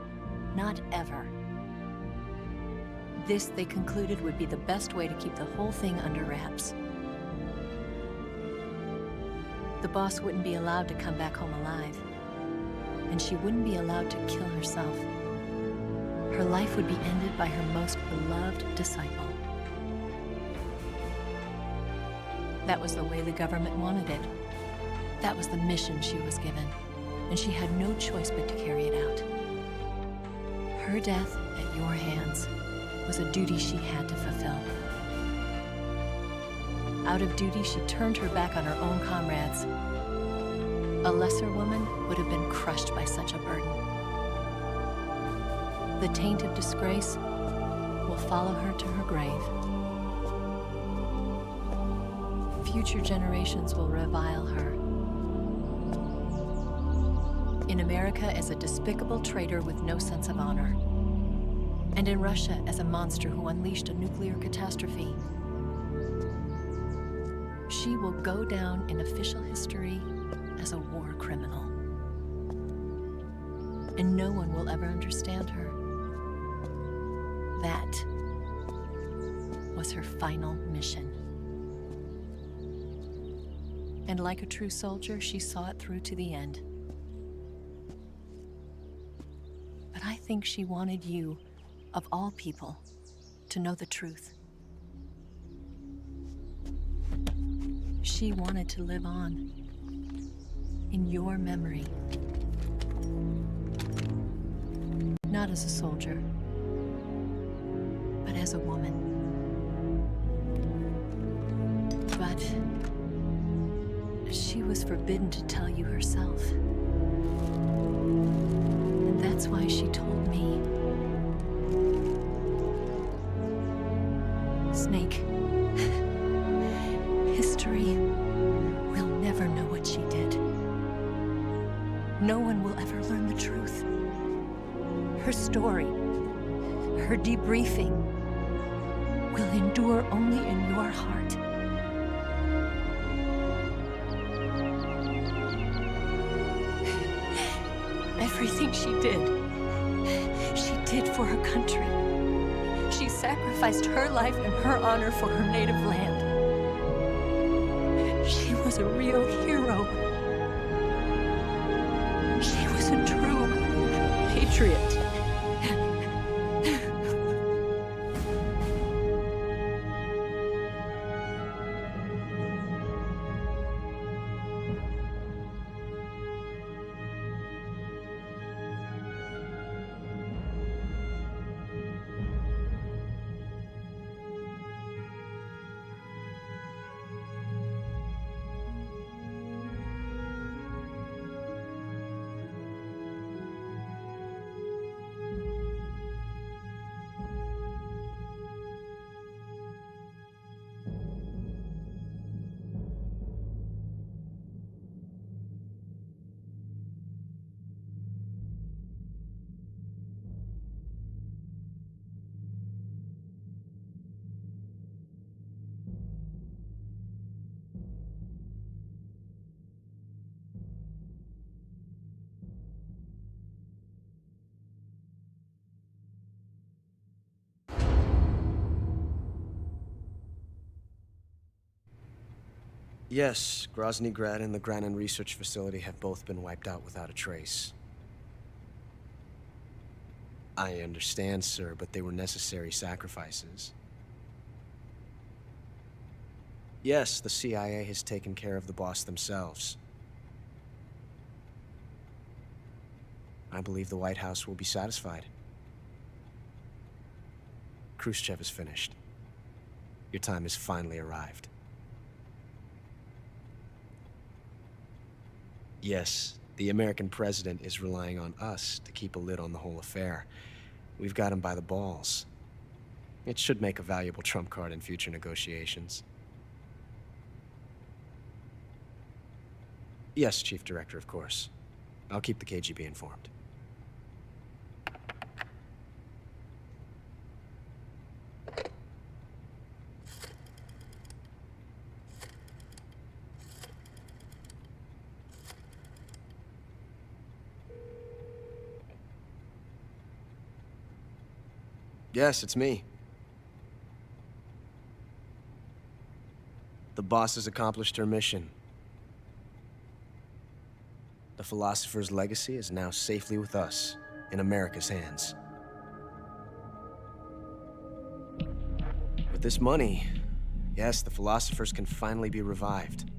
not ever. This, they concluded, would be the best way to keep the whole thing under wraps. The boss wouldn't be allowed to come back home alive, and she wouldn't be allowed to kill herself. Her life would be ended by her most beloved disciple. That was the way the government wanted it. That was the mission she was given, and she had no choice but to carry it out. Her death at your hands was a duty she had to fulfill. Out of duty, she turned her back on her own comrades. A lesser woman would have been crushed by such a burden. The taint of disgrace will follow her to her grave. Future generations will revile her. In America as a despicable traitor with no sense of honor. And in Russia as a monster who unleashed a nuclear catastrophe. She will go down in official history as a war criminal. And no one will ever understand her. That was her final mission. And like a true soldier, she saw it through to the end. But I think she wanted you, of all people, to know the truth. She wanted to live on, in your memory. Not as a soldier, but as a woman. But she was forbidden to tell you herself. And that's why she told me. Snake, history will never know what she did. No one will ever learn the truth. Her story, her debriefing, will endure only in your heart. Everything she did for her country. She sacrificed her life and her honor for her native land. She was a real hero. She was a true patriot. Yes, Grozny Grad and the Granin Research Facility have both been wiped out without a trace. I understand, sir, but they were necessary sacrifices. Yes, the CIA has taken care of the boss themselves. I believe the White House will be satisfied. Khrushchev is finished. Your time has finally arrived. Yes, the American president is relying on us to keep a lid on the whole affair. We've got him by the balls. It should make a valuable trump card in future negotiations. Yes, Chief Director, of course. I'll keep the KGB informed. Yes, it's me. The boss has accomplished her mission. The philosopher's legacy is now safely with us, in America's hands. With this money, yes, the philosophers can finally be revived.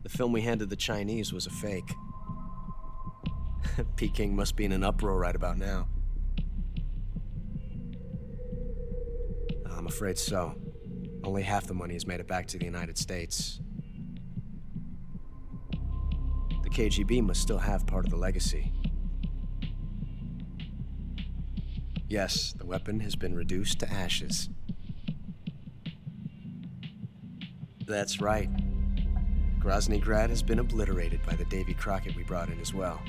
The film we handed the Chinese was a fake. Peking must be in an uproar right about now. I'm afraid so. Only half the money has made it back to the United States. The KGB must still have part of the legacy. Yes, the weapon has been reduced to ashes. That's right. Grozny Grad has been obliterated by the Davy Crockett we brought in as well.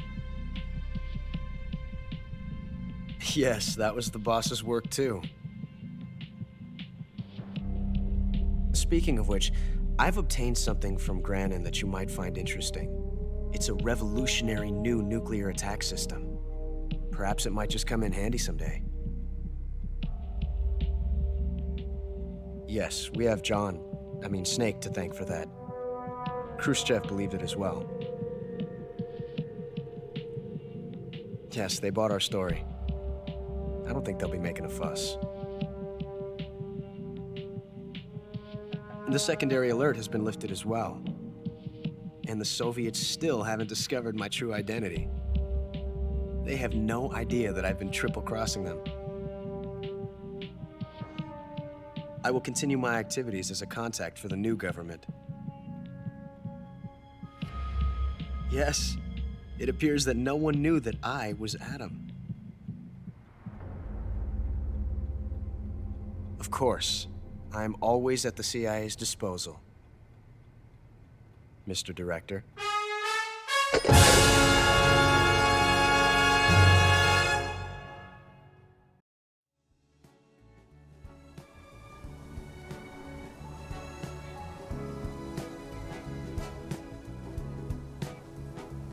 Yes, that was the boss's work too. Speaking of which, I've obtained something from Granin that you might find interesting. It's a revolutionary new nuclear attack system. Perhaps it might just come in handy someday. Yes, we have Snake to thank for that. Khrushchev believed it as well. Yes, they bought our story. I don't think they'll be making a fuss. The secondary alert has been lifted as well. And the Soviets still haven't discovered my true identity. They have no idea that I've been triple-crossing them. I will continue my activities as a contact for the new government. Yes, it appears that no one knew that I was Adam. Of course, I'm always at the CIA's disposal, Mr. Director.